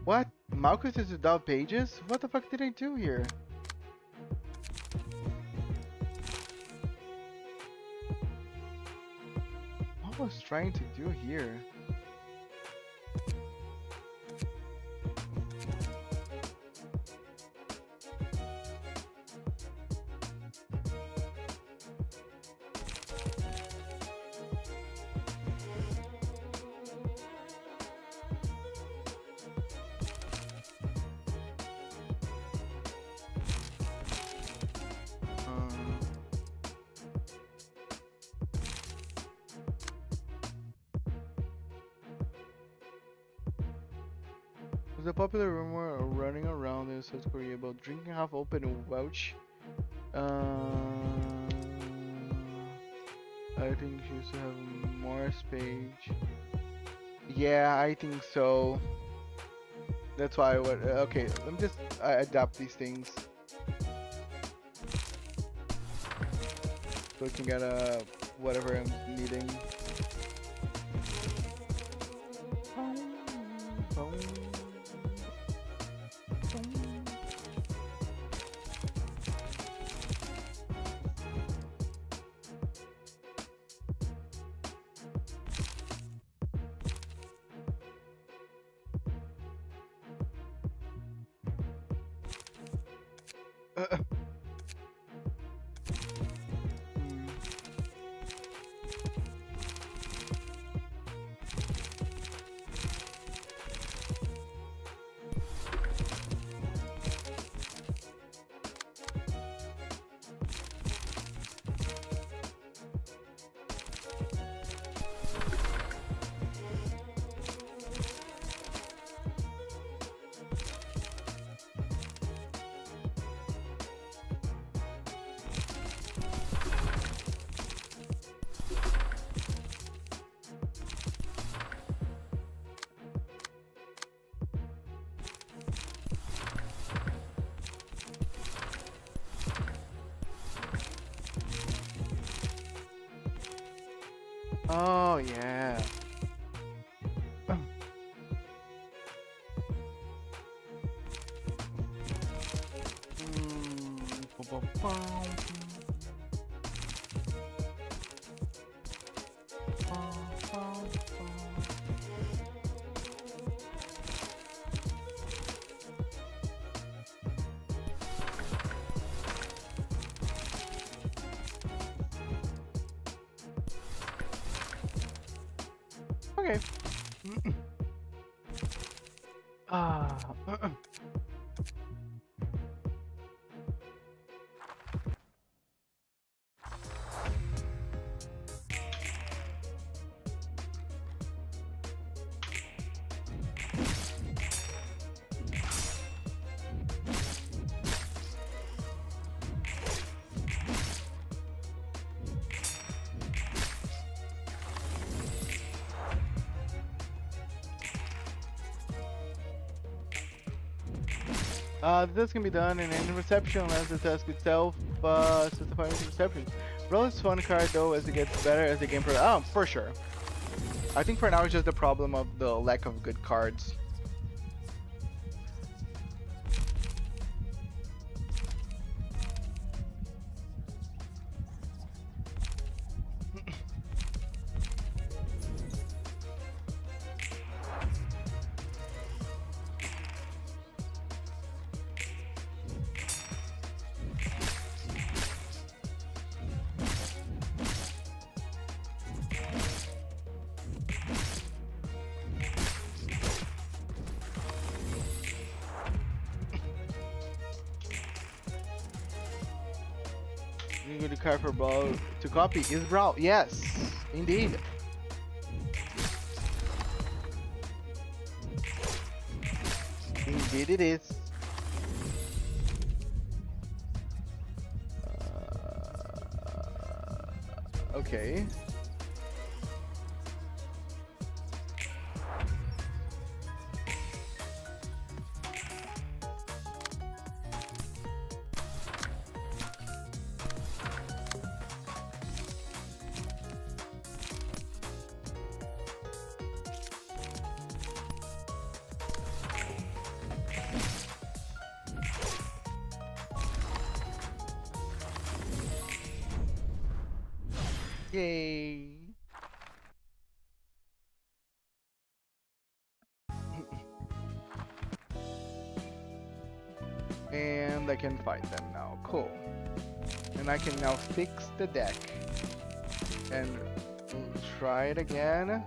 What? Malchus is without pages? What the fuck did I do here? What was I trying to do here? There's a popular rumor running around in South Korea about drinking half-open Welch. I think she used to have more page. Yeah, I think so. That's why. Okay, let me just adapt these things. Looking at whatever I'm needing. Oh yeah. Okay. This can be done in an reception as the task itself, specifying receptions. Roll is fun card though as it gets better as the game progresses. Oh, for sure. I think for now it's just the problem of the lack of good cards. You go to card for ball to copy is Brawl. Yes, indeed. Indeed it is. Okay. Yay! And I can fight them now. Cool. And I can now fix the deck. And try it again.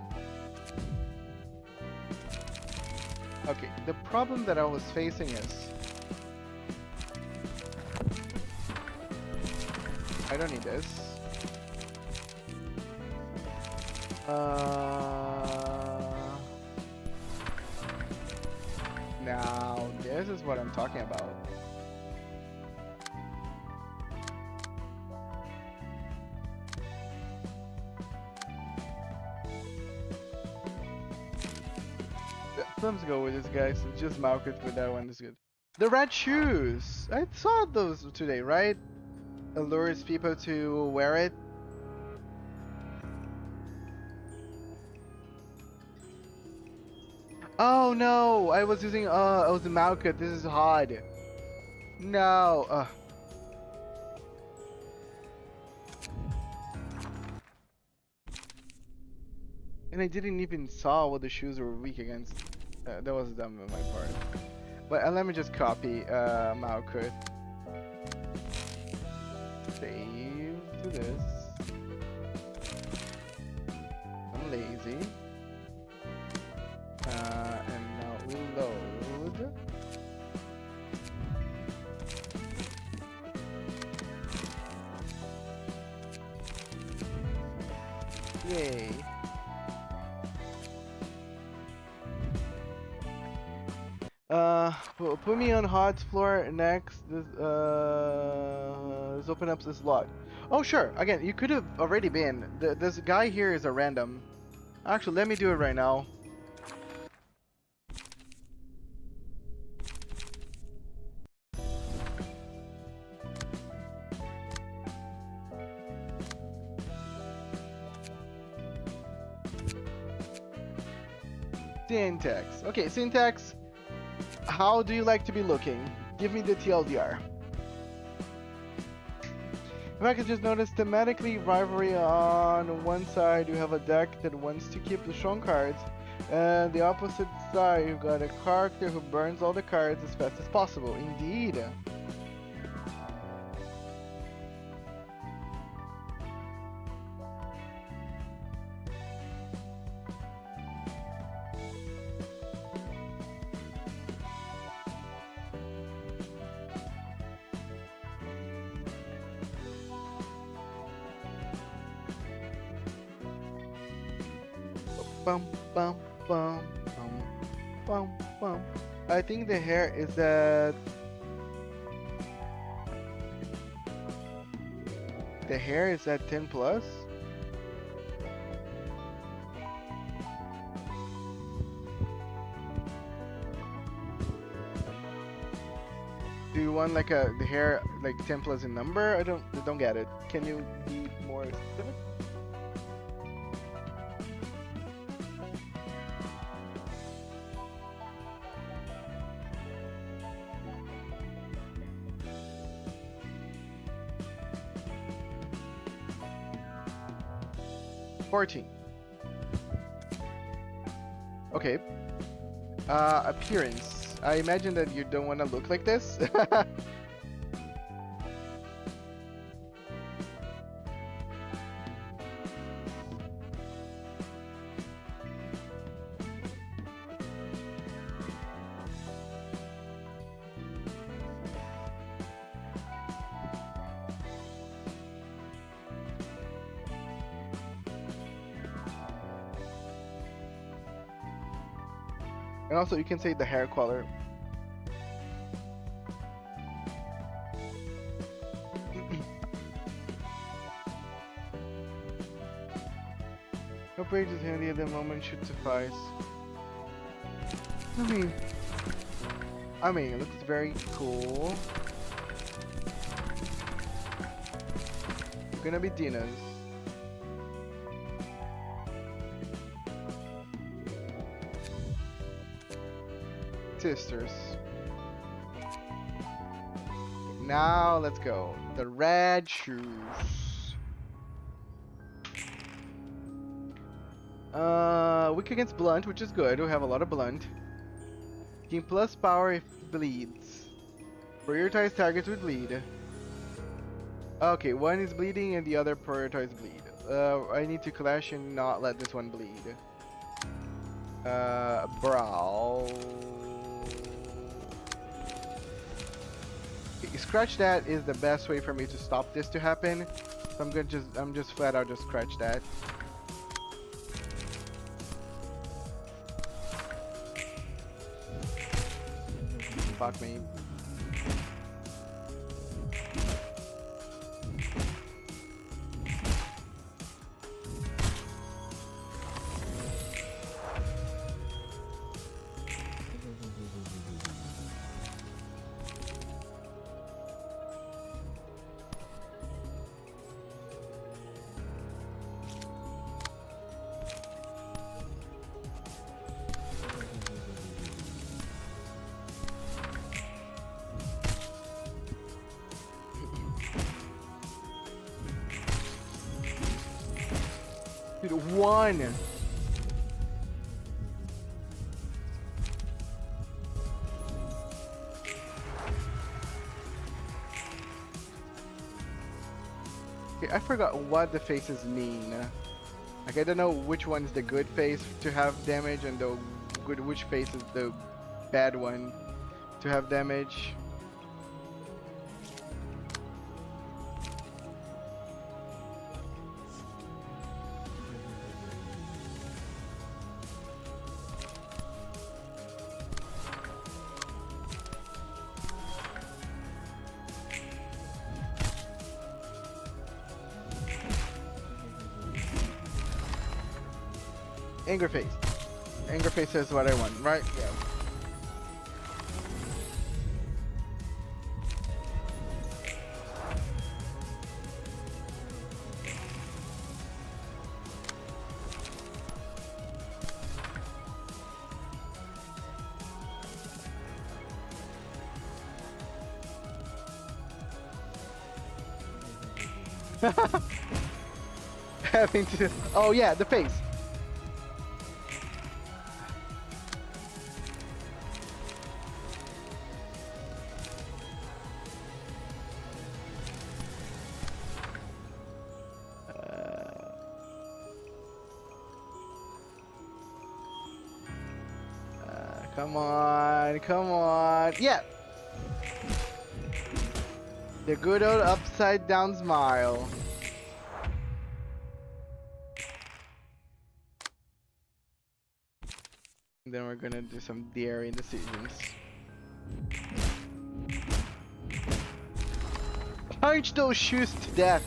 Okay, the problem that I was facing is I don't need this. Now this is what I'm talking about. Let's go with this, guys. Just mark it for that one. Is good. The red shoes. I saw those today, right? Allures people to wear it. Oh no! I was using I was a Malcut. This is hard. No. And I didn't even saw what the shoes were weak against. That was dumb on my part. But let me just copy Malcut. Save to this. I'm lazy. And now load. Yay. Put me on hot floor next. Let's open up this slot. Oh sure. Again, you could have already been. This guy here is a random. Actually, let me do it right now. Syntax. Okay, syntax. How do you like to be looking? Give me the TLDR. If I could just notice thematically, rivalry on one side, you have a deck that wants to keep the strong cards, and the opposite side, you've got a character who burns all the cards as fast as possible. Indeed. Bum bum bum bum bum bum. I think the hair is at the hair is at 10 plus. Do you want like the hair like 10 plus a number? I don't get it. Can you be more specific? Okay. Appearance. I imagine that you don't want to look like this. And also you can say the hair color. No page is handy at the moment, should suffice. I mean, it looks very cool. Gonna be Dina's. Sisters. Now let's go. The red shoes. Weak against blunt, which is good. We have a lot of blunt. Gain plus power if it bleeds. Prioritize targets with bleed. Okay, one is bleeding and the other prioritize bleed. I need to clash and not let this one bleed. Brow. Scratch that is the best way for me to stop this to happen. So I'm just flat out just scratch that. Fuck me. Dude, one. Okay, I forgot what the faces mean. Like I don't know which one's the good face to have damage and which face is the bad one to have damage. Anger face. Anger face is what I want, right? Yeah. Having to. Oh yeah, the face. Come on, come on. Yeah. The good old upside down smile. And then we're gonna do some daring decisions. Punch those shoes to death.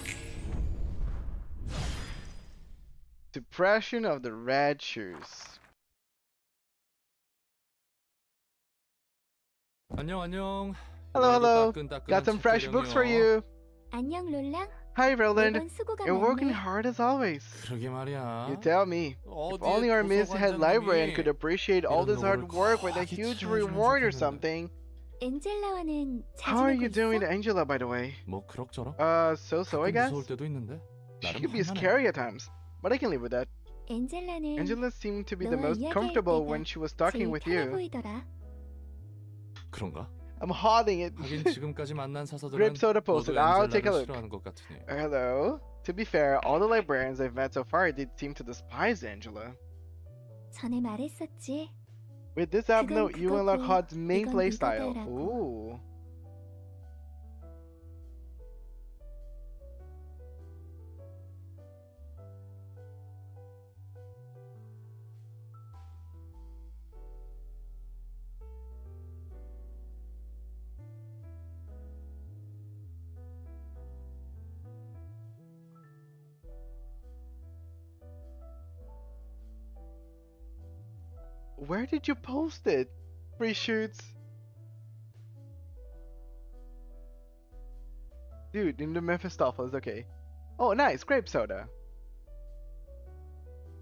Suppression of the red shoes. 안녕. Hello, hello. 따끈따끈한 Got some fresh books for you. 안녕 롤랑. Hi, Roland. 매번 수고가 You're working 많네. hard as always. 그러게 말이야. You tell me. If only our Miss Head Librarian could appreciate all this hard work with a huge reward or something. 엔젤라와는 How are 잘 you 지내고 doing, 있어? Angela, by the way? 뭐 그럭저럭. So I guess. 무서울 때도 있는데. She 나름 could be 할만해. scary at times, but I can live with that. 엔젤라는 Angela seemed to be the 너와 most 이야기할 comfortable 때가 when she was talking 제일 with 편해 you. 보이더라. 그런가? I'm holding it. 하긴 지금까지 만난 사서들은 Grape soda posted. 모두 I'll take a 엔젤라를 look. 싫어하는 것 같으니. Hello. To be fair, all the librarians I've met so far did seem to despise Angela. 전에 말했었지. With this app 그건 note, you unlock 그거고, HUD's main 이건 playstyle. 이거다라고. Ooh. Where did you post it? Free shoots. Dude, in the Mephistopheles, okay. Oh, nice, grape soda.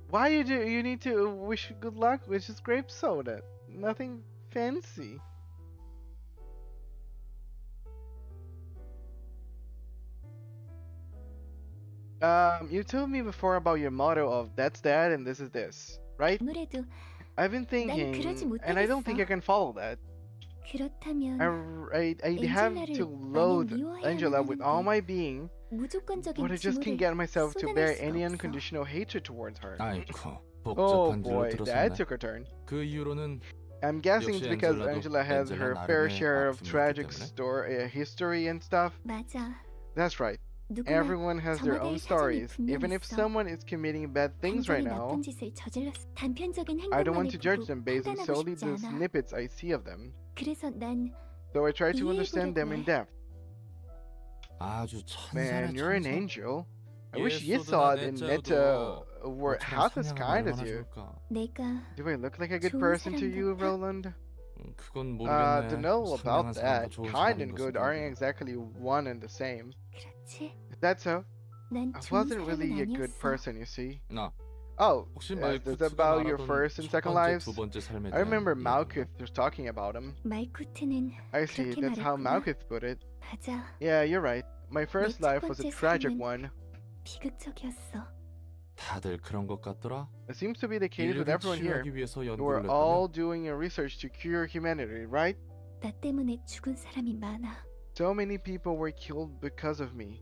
Why you need to wish good luck with just grape soda? Nothing fancy. You told me before about your motto of that's that and this is this, right? 아무래도 I've been 그러지 thinking, and I don't think I 못하겠어. can follow that. 그렇다면 I have to loathe 미워해야만 Angela with all 하는데 my being, 무조건적인 but I just can't 증오를 get myself to 쏟아낼 bear 수가 any 없어. unconditional hatred towards her. 아이쿠, Oh 복잡한 길로 boy, that 들어섰네. took a turn. 그 이유로는 I'm guessing it's 역시 because 엔젤라도 Angela has 엔젤라 her fair 나름의 share of 아픔이 있기 tragic 때문에. history and stuff. 맞아. That's right. 누구나 Everyone has their 저마다의 own 사정이 stories. 분명히 Even if 있어. someone is committing bad things right 감정이 now, 나쁜 짓을 저질렀어. 단편적인 I don't 행동만을 want to judge 보고 them based on 판단하고 solely 싶지 the 않아. snippets I see of them. 그래서 난 So I try to understand them in 이해해보려고 해. depth. 아주 천사라 Man, you're an 천사. angel. I 예, wish 소드나 Yisod and Netta 넷자여도 were 너처럼 half as 선량하면 kind as 얼마나 you. 좋을까. 내가 Do I look like a good 좋은 person to 사람 you, 같아? Roland? 그건 모르겠네. Don't know 선량한 about 사람도 that. 좋은 Kind 사람인 and 것은 good aren't 모르겠네. exactly one and the same. 그렇지. Is that so? 난 I 좋은 wasn't 사람은 really a good 아니었어. person, you see. 나 Oh, 혹시 is this 말쿠트가 about your 말하던 first and 첫 second 번째, lives? 두 번째 삶에 I 대한 remember 이야기인가? Malkuth was talking about him. 말쿠트는 I see, 그렇게 that's how 말했구나. Malkuth put it. 맞아. Yeah, you're right. My first 첫 life was a 번째 tragic 삶은 one. 비극적이었어. 다들 그런 것 같더라. It seems to be the case with 인류를 everyone here. 치유하기 위해서 You 연구를 are 했다며. all doing your research to cure humanity, right? 나 때문에 죽은 사람이 많아. So many people were killed because of me.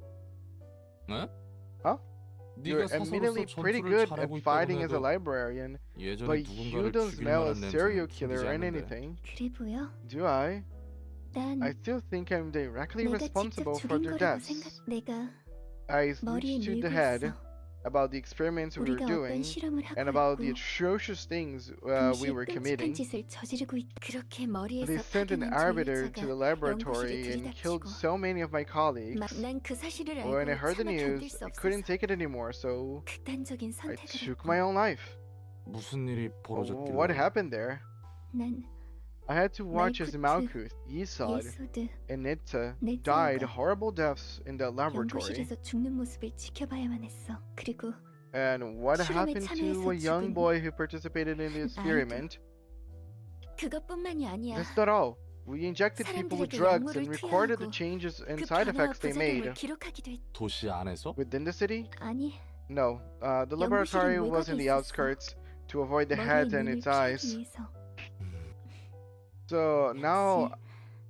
네? Huh? You're 네가 admittedly 사서로서 pretty 전투를 good at 잘하고 있다고 fighting as a 해도 librarian, 예전에 but you 누군가를 don't 죽일 smell a 만한 serial 냄새는 killer 풍기지 or 않는데. anything. 그래 보여? Do I? 난 I still think I'm directly 내가 직접 responsible for 죽인 their 거라고 deaths. 생각. 내가 I 머리에 reached to the 밀고 head 있어. about the experiments we were 우리가 doing 어떤 실험을 하고 and about the 있고 atrocious things we 동시에 were 끔찍한 committing. 짓을 저지르고 있. 그렇게 머리에서 They sent an 파견한 arbiter to the 조율자가 laboratory 연구실에 and killed 들이닥치고 so many of my colleagues. 난 그 사실을 알고 When I heard the 참아 견딜 news, 수 I couldn't 없어서 take it anymore, so 극단적인 I 선택을 took 했고 my own life. 무슨 일이 벌어졌길래? What happened there? 난 I had to watch as 말쿠트, Malkuth, Yisod, 예소드, and Netta 넷자가 died horrible deaths in the laboratory. 연구실에서 죽는 모습을 지켜봐야만 했어. 그리고 And what 실험에 happened to 참여해서 a young 죽은 boy who participated in the experiment? 그것뿐만이 아니야. That's not all. We injected people with 사람들에게 drugs and 약물을 recorded the 투여하고 changes and 그 side 변화와 effects they 부작용을 made. 기록하기도 했. 도시 안에서? Within the city? 아니, No. The 연구실은 laboratory was in 외곽에 the 있었어. outskirts to avoid the 머리의 heads and 눈을 its 피하기 eyes. 위해서. So now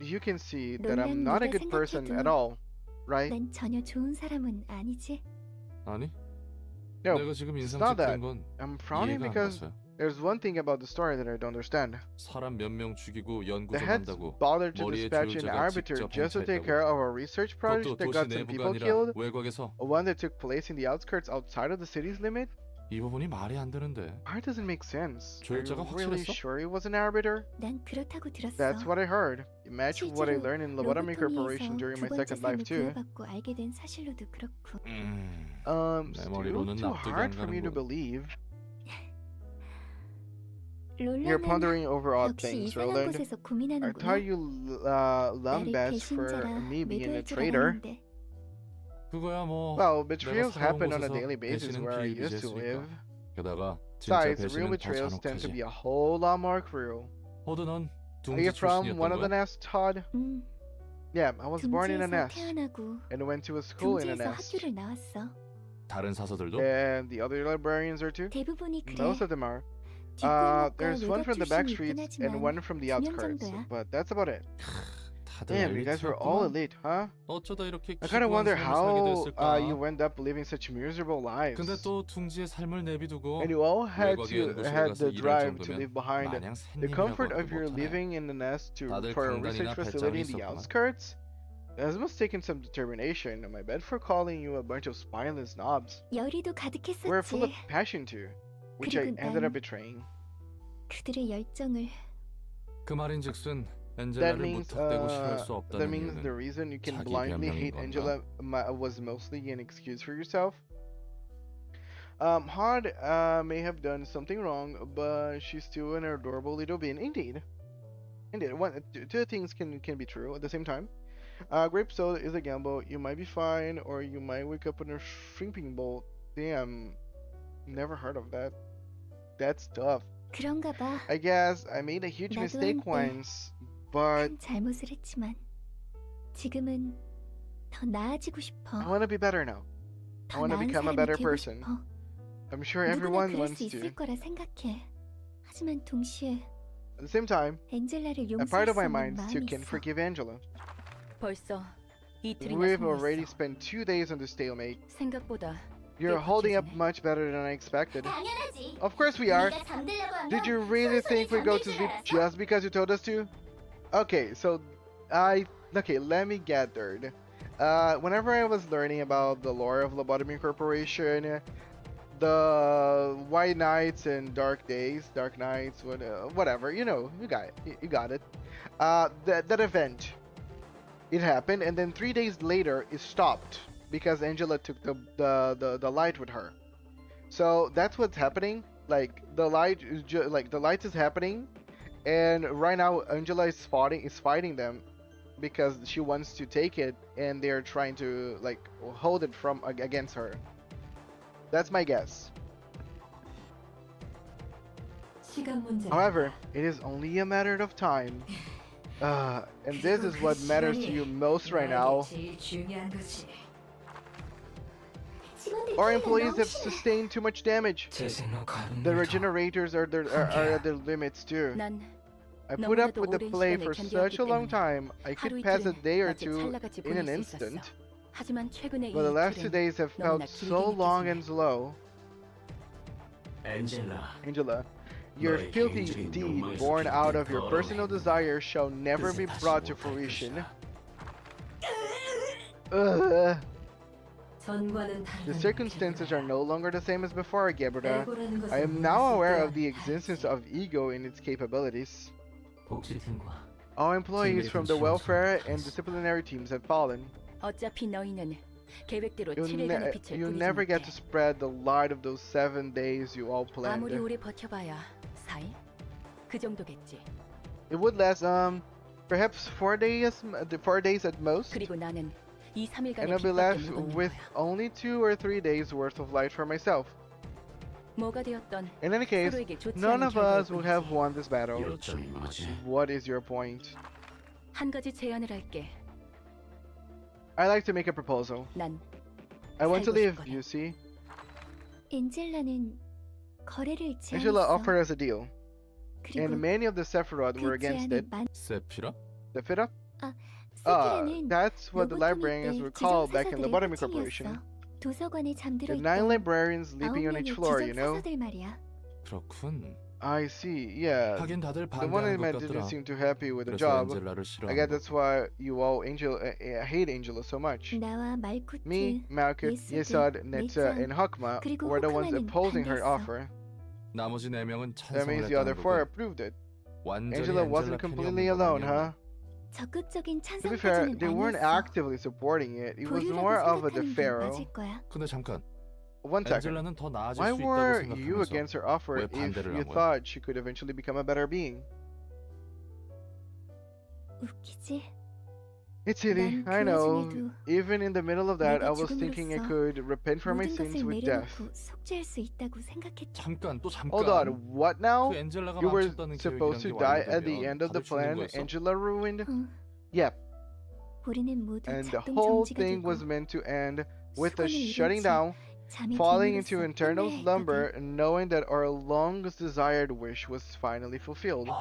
you can see that I'm not a good person at all, right? 난 전혀 좋은 사람은 아니지. 아니. No, 내가 지금 it's 인상 not that. 찌푸린 건 I'm frowning 이해가 안 because 갔어요. there's one thing about the story that I don't understand. 사람 몇 명 죽이고 연구 The 좀 heads 한다고 bothered to 머리에 dispatch an 조율자가 arbiter 직접 just to take 행차했다고. care of a research project 그것도 that 도시 got some 내부가 people 아니라 killed, 외곽에서. one that took place in the outskirts outside of the city's limit? 이 부분이 말이 안 되는데. Why doesn't make sense? Are 조율자가 you really 확실했어? sure he was an arbiter? 난 그렇다고 들었어. That's what I heard. It matched what I 실제로 learned in lobotomycorporation 로보토미에서 during 두 my 번째 second life 삶을 too. 부여받고 알게 된 사실로도 그렇고. 내 Still 머리로는 too 납득이 안 hard for me to 가는군. believe. You're 롤라는 pondering over odd 역시 things, 이상한 Roland. 곳에서 I 고민하는구나. thought you 나를 lambast for 배신자라 me being a 매도할 줄 traitor. 알았는데. 그거야 뭐 Well, 내가 betrayals 살아온 happen on a 곳에서 daily basis 배신은 where I used to 비일비재했으니까. live. 게다가 진짜 Besides, real 배신은 더 betrayals tend to 잔혹하지. be a whole lot more cruel. 호드 넌 Are you 둥지 from one 출신이었던 of the 거야? nests, Todd? Yeah, I was born in a 둥지에서 nest 태어나고 and went to a school in a 둥지에서 nest. 학교를 나왔어. 다른 사서들도? And the other librarians are too? 대부분이 그래. Most of them are. 뒷골목과 There's one 외곽 from the back 출신이 streets 있긴 and 하지만 one from the 2명 outskirts, 정도야. but that's about it. 다들 Damn, you guys were all 엘리트였구만. elite, huh? 어쩌다 이렇게 I kind of 기구한 wonder 삶을 살게 how 됐을까? you end up living such miserable lives. 근데 또 둥지의 삶을 내비두고 And you all had 외곽의 to 연구소에 had 가서 the 일할 drive to 정도면 leave behind 마냥 the 샌님이라고 comfort of 하기도 your 못하네. living in the nest 다들 for a 강단이나 research 배짱이 facility in the 있었구나. outskirts. That must taken some determination. My bad for calling you a bunch of spineless knobs. 열의도 We're full of 가득했었지. passion too, which I 그리고 ended up 난 betraying. 그들의 열정을 그 말인즉슨 That 엔젤라를 means 무턱대고 싫어할 수 that 없다는 means the 이유는 reason you can 자기 blindly 변명인 hate 건가? Angela was mostly an excuse for yourself. Hod may have done something wrong, but she's still an adorable little being. Indeed, indeed. Two things can be true at the same time. Grape soda is a gamble. You might be fine, or you might wake up in a shrimping bowl. Damn, never heard of that. That's tough. 그런가 봐. I guess I made a huge 나도 mistake 한때 once, but 큰 잘못을 했지만 지금은 더 나아지고 싶어. I want to be better now. I 더 want to 나은 become a 사람이 better 되고 person. 싶어. I'm sure 누구나 everyone 그럴 wants 수 to. 있을 거라 생각해. 하지만 동시에 At the same time, 엔젤라를 a 용서할 part of 수 my 없는 mind still 마음이 can't 있어. forgive Angela. 벌써 이틀이나 We've already 소모했어. spent 2 days on the stalemate. 생각보다 You're holding up much better than I expected. Of course we are. Did you really think we go to sleep just because you told us to? Okay, so let me get there. Whenever I was learning about the lore of Lobotomycorporation, the white nights and dark days, dark nights, whatever, you know, you got it. That event, it happened, and then 3 days later it stopped because Angela took the light with her. So that's what's happening. Like the light is the light is happening, and right now Angela is fighting them because she wants to take it, and they're trying to like hold it from against her. That's my guess. However, it is only a matter of time. And this is what matters to you most right now. Our employees have sustained too much damage. The regenerators are at their limits too. 난 I put up 너무나도 with the 오랜 play 시간을 for 견뎌왔기 such a long 때문에 time. I 하루 could pass a 이틀은 day or 낮에 two 찰나같이 in an 보낼 수 있었어. instant. 하지만 최근에 이 But the last 2 이틀은 days have felt 너무나 길게 so long 느껴지네. and slow. Angela, your filthy deed born out of your personal desire shall never be brought to fruition. Ugh. The circumstances are no longer the same as before, Gebruda. I am now aware of the existence of ego and its capabilities. All employees from the welfare and disciplinary teams have fallen. 어차피 너희는 계획대로 7일간의 빛을 You 뿌리지 never get 못해. to spread the light of those 7 days you all planned. 아무리 오래 버텨봐야 4일? 그 정도겠지. It would last perhaps 4 days at most. 그리고 나는 이 And 3일간의 I'll be 빛밖에 left 못 얻는 with 거야. only 2 or 3 days worth of light for myself. 뭐가 되었던 In any case, 서로에게 좋지 none 않은 of us would 결과일 have 뿐이지. won this battle. What is your point? 한 가지 제안을 할게. I'd like to make a proposal. 난 I want to 살고 leave, 싶거든. you see. 엔젤라는 거래를 Angela 제안했어. offered us a deal, 그리고 and many of the Sephiroth were 그 against 제안에 it. 세피라? Sephiroth? 세피라는 That's what the 로보토미 librarians 때 were called back in 지정사서들의 Lobotomy Corporation. 호칭이었어. 도서관에 잠들어 The 9 있던 librarians sleeping on each 9명의 floor, you know? 지정사서들 말이야. 그렇군. I see, yeah. 하긴 다들 The one I 반대하는 met 것 didn't 같더라. seem too happy with the 그래서 job. 엔젤라를 I guess 싫어하는 that's why you all hate Angela so much. 나와 말코트, Me, Malkut, 예소드, Yesod, Netza, 내장, and Hokma 그리고 were the ones 호크마는 opposing her 반대했어. offer. 나머지 4명은 That 찬성을 means the other 했다는 4 거고. approved it. 완전히 Angela 엔젤라 wasn't 편이 completely 없는 건 alone, 아니었네. huh? 적극적인 To be fair, 찬성까지는 they weren't 아니었어. actively supporting it. It was 보류라고 more of a 생각하는 게 deferral. 맞을 거야. 근데 잠깐. one second. 엔젤라는 더 나아질 Why 수 있다고 were you 생각하면서 against her offer 왜 if 반대를 you 한 거야? thought she could eventually become a better being? 웃기지? It's silly, 난 I 그 know. 와중에도 Even in the middle of that, I 내가 was thinking I 죽음으로써 could repent for my 모든 sins 것을 with death. 내려놓고 속죄할 수 있다고 생각했지. 잠깐 또 잠깐. Hold on, what now? 그 엔젤라가 You were 망쳤다는 supposed to 계획이란 게 die at the 완료되면 end of the 다들 죽는 plan 거였어? Angela ruined? 응. Yep. 우리는 모두 And the 작동 whole 정지가 thing 되고 was meant to end with 수건을 us shutting 잃은 채 down, 잠이 falling 듦으로써 into eternal 끝내야 slumber, 했거든. and knowing that our longest desired wish was finally fulfilled.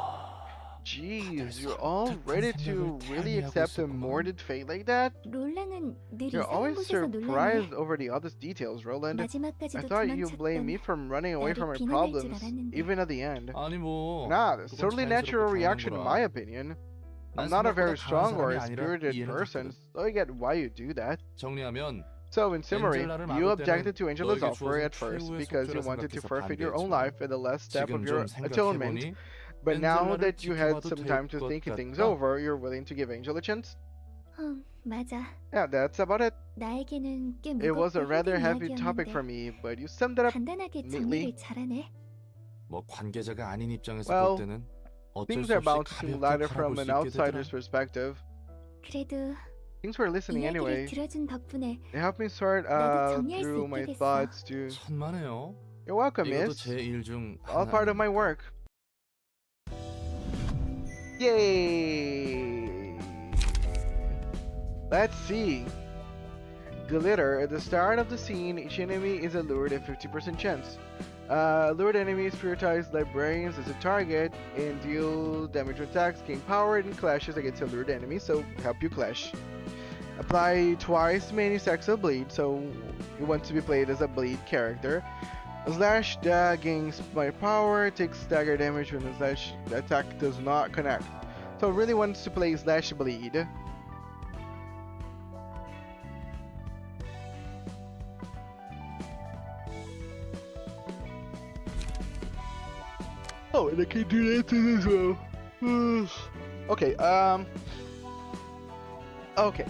Jeez, you're all ready to really accept a morbid fate like that? 롤랑은 늘 You're 이상한 always 곳에서 놀라네. surprised over the other details, Roland. I 마지막까지도 thought you blamed me 도망쳤던 from running away from my 나를 비난할 줄 problems, 알았는데. even at the end. 아니 뭐. Nah, that's 그건 totally 자연스럽고 natural 당연한 reaction in 거라. my opinion. I'm 난 not a 생각보다 very 강한 strong or 사람이 a 아니라 spirited 이해는 person, 됐거든. so I get why you do that. 정리하면 So, in summary, 엔젤라를 you 막을 objected 때는 to Angela's 너에게 offer 주어진 at first 최후의 because you 속죄라 wanted to 생각해서 forfeit your own 반대했지만 life at the last step 지금 of your 좀 atonement. 생각해보니 But now 엔젤라를 that you had 지켜봐도 some 될 time to 것 think things 같다. over, you're willing to give Angel a chance? 응, 맞아. Yeah, that's about it. 나에게는 꽤 It was a 무겁고 rather 힘든 heavy topic 이야기였는데 for me, but you summed it up 간단하게 neatly. 정리를 잘하네. 뭐 관계자가 아닌 입장에서 Well, 볼 때는 어쩔 Things 수 are 없이 bound to seem 가볍게 lighter 바라볼 from 수 an 있게 outsider's 되더라. perspective. 그래도 Thanks for listening 이야기를 anyway. 들어준 덕분에 It helped me sort 나도 정리할 수 through 있게 my 됐어. thoughts too. 천만에요. You're welcome, 이것도 miss. 제 일 중 All part of my work. Yay! Let's see. Glitter. At the start of the scene, each enemy is allured at 50% chance. Allured enemies prioritize librarians as a target and deal damage when attacks, gain power, and clashes against allured enemies, so help you clash. Apply twice many stacks of bleed, so you want to be played as a bleed character. Slash gains my power, takes stagger damage when the slash attack does not connect. So really wants to play slash bleed. Oh, and I can do that too as well. Okay, okay.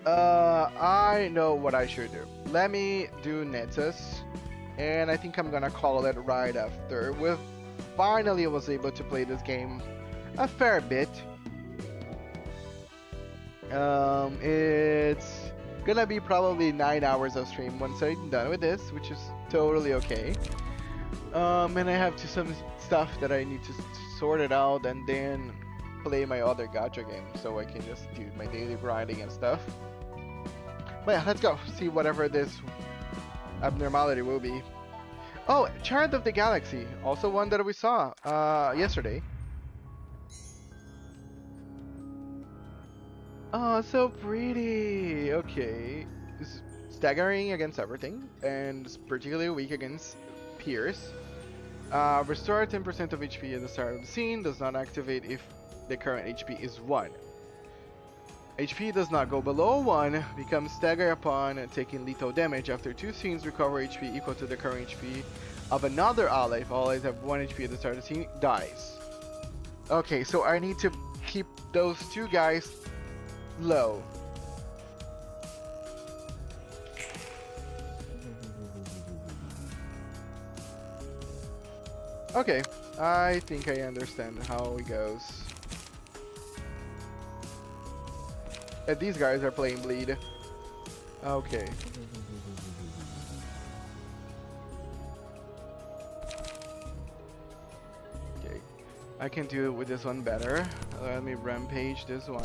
I know what I should do. Let me do Nexus, and I think I'm gonna call it right after. Finally was able to play this game a fair bit. It's gonna be probably 9 hours of stream once I'm done with this, which is totally okay. And I have some stuff that I need to sort it out and then play my other gacha game so I can just do my daily grinding and stuff. But yeah, let's go see whatever this abnormality will be. Oh, Chart of the Galaxy, also one that we saw yesterday. Oh, so pretty. Okay, it's staggering against everything and it's particularly weak against Pierce. Restore 10% of HP at the start of the scene, does not activate if the current HP is 1. HP does not go below 1, becomes staggered upon taking lethal damage. After 2 scenes, recover HP equal to the current HP of another ally. If allies have 1 HP at the start of the scene, dies. Okay, so I need to keep those 2 guys low. Okay, I think I understand how it goes. And these guys are playing bleed. Okay. Okay, I can do it with this one better. Let me rampage this one.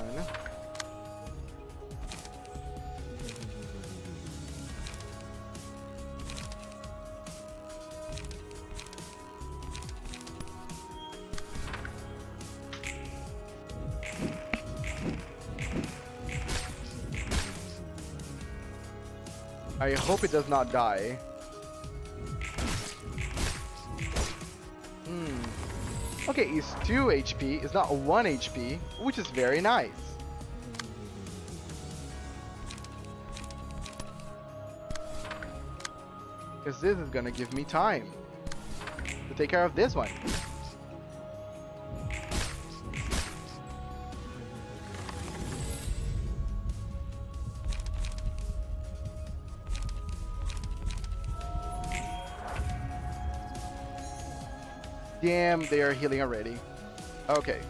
I hope it does not die. Okay, it's 2 HP, it's not 1 HP, which is very nice. Because this is gonna give me time to take care of this one. Damn, they are healing already. Okay.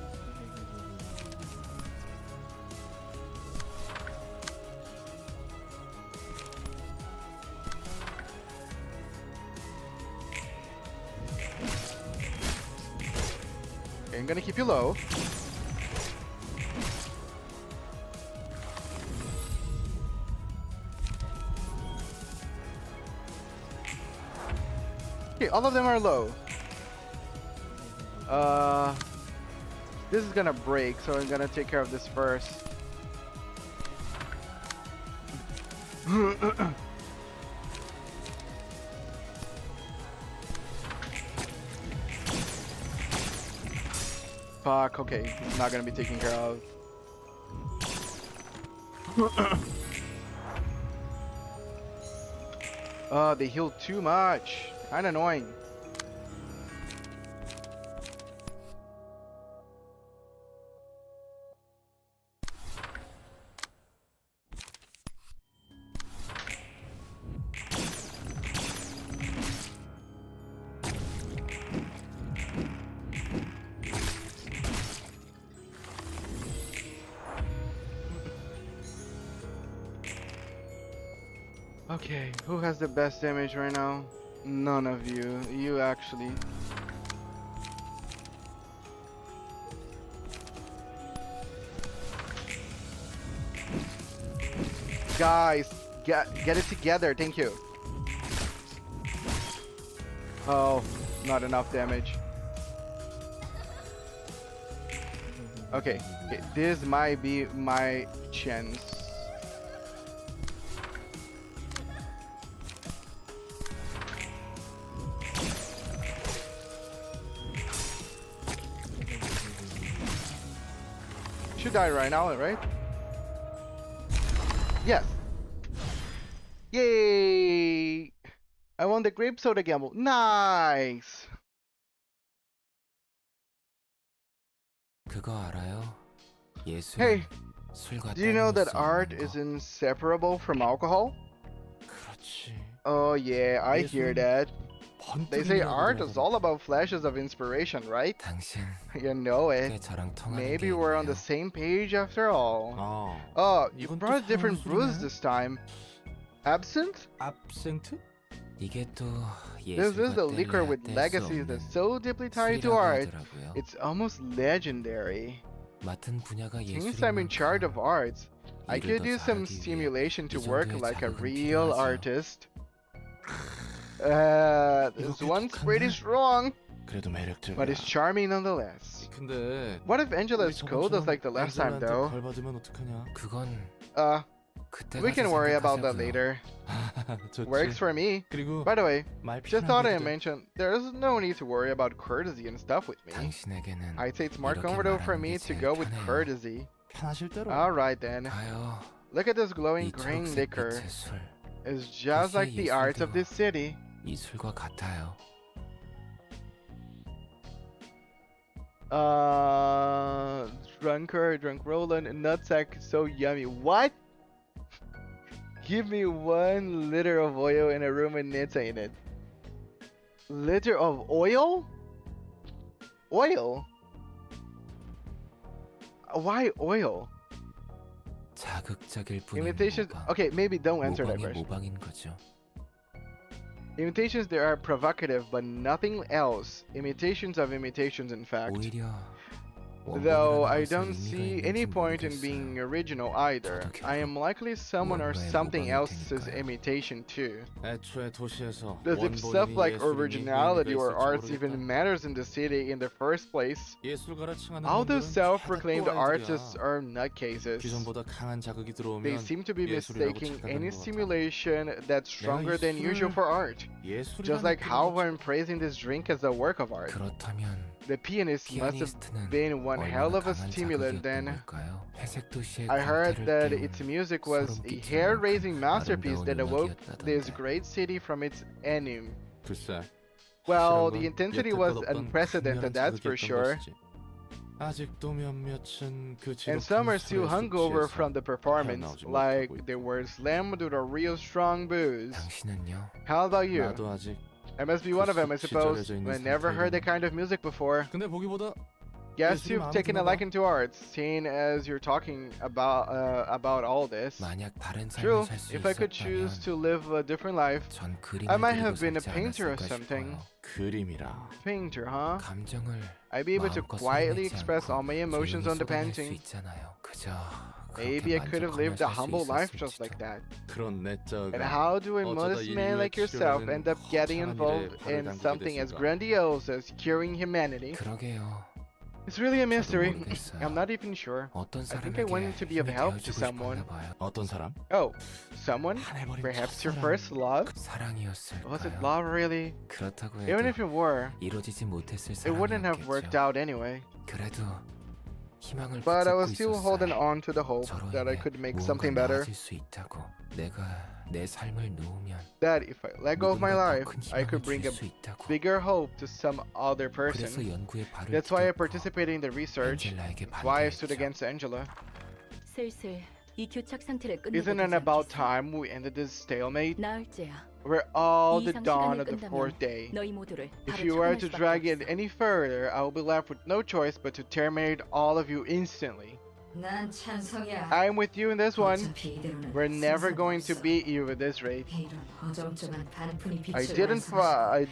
I'm gonna keep you low. Okay, all of them are low. This is gonna break, so I'm gonna take care of this first. Fuck, okay, it's not gonna be taken care of. Oh, they heal too much. Kinda annoying. Okay, who has the best damage right now? None of you. You actually. Guys, get it together. Thank you. Oh, not enough damage. Okay, this might be my chance. Should die right now, right? Yes. Yay! I won the grape soda gamble. Nice. 그거 알아요? Hey, do you know that art is inseparable from alcohol? Oh yeah, I hear that. They say art is all about flashes of inspiration, right? You know it. Maybe we're on the same page after all. Oh, you brought different brews this time. Absinthe? Absinthe? This is the liquor with legacies that's so deeply tied to art. It's almost legendary. Since I'm in charge of arts, I could use some stimulation to work like a real artist. This one's pretty strong, but it's charming nonetheless. What if Angela scolded us like the last time, though? We can worry about that later. Works for me. By the way, just thought I mentioned, there's no need to worry about courtesy and stuff with me. I'd say it's more comfortable for me to go with courtesy. Alright then. Look at this glowing green liquor. It's just like the art of this city. Drunk Roland, nutsack, so yummy. What? Give me 1 liter of oil in a room with Nita in it. Liter of oil? Oil? Why oil? Imitations. Okay, maybe don't answer that question. Imitations, they are provocative, but nothing else. Imitations of imitations, in fact. Though I don't see any point in being original either. I am likely someone or something else's imitation too. Does if stuff like originality or arts even matters in the city in the first place? All those self-proclaimed artists are nutcases. They seem to be mistaking any stimulation that's stronger than usual for art. Just like how I'm praising this drink as a work of art. The pianist must have been one hell of a stimulant then. I heard that its music was a hair-raising masterpiece that awoke this great city from its ennui. Well, the intensity was unprecedented, that's for sure. And some are still hungover from the performance, like they were slammed with a real strong booze. How about you? I must be one of them, I suppose. 시절해져 있는 I never heard that kind of music before. 근데 보기보다 Guess 예술이 you've 마음에 taken a 드나 봐. liking to art, seeing as you're talking about all this. 만약 다른 True, 삶을 살 수 if I could choose 있었다면 to live a different life, 전 그림을 I might 그리고 have been a 살지 painter or 않았을까 something. 싶어요. 그림이라. Painter, huh? 감정을 I'd be able to 마음껏 quietly 소리내지 express 않고 all my emotions 조용히 on the 쏟아낼 수 painting. 있잖아요. 그저 Maybe I 그렇게 could have 만족하며 lived a 살수 humble life 있었을지도. just like that. 그런 내적. And how do a modest man like yourself end up getting involved in something as grandiose as curing humanity? 그러게요. It's really a mystery. 모르겠어요. I'm not even sure. 어떤 I think I 사람에게 wanted to be of 힘이 help to 되어주고 someone. 싶었나 봐요. 어떤 사람? Oh, someone? Perhaps your first love? 사랑이었을까요? Was it love really? 그렇다고 Even 해도 if it were, 이루어지지 못했을 it wouldn't have 사랑이었겠죠. worked out anyway. 그래도 희망을 But I 붙잡고 was still holding 있었어요. on to the hope 저로 that I 인해 could make 무언가 something better. 나아질 수 있다고. 내가 내 삶을 놓으면 That if I let go of my 누군가 더 life, 큰 I 희망을 could bring 줄 a 수 있다고. bigger hope to some other 그래서 person. 연구에 발을 That's why I 들였고 participated in the research. 엔젤라에게 That's why I stood 반대했죠. against Angela. 슬슬 이 교착 상태를 Isn't it 끝내야 about time we ended this stalemate? 나흘째야. We're all 이 the dawn 상실감을 of the 끈다면 fourth day. 너희 모두를 If 바로 you were 처분할 to 수밖에 drag it 없어. any further, I will be left with no choice but to terminate all of you instantly. 난 찬성이야. I'm with you in this one. 어차피 이대로는 We're never 승산이 going to 없어. beat you with this rate. 이런 어정쩡한 반푼이 I 빛을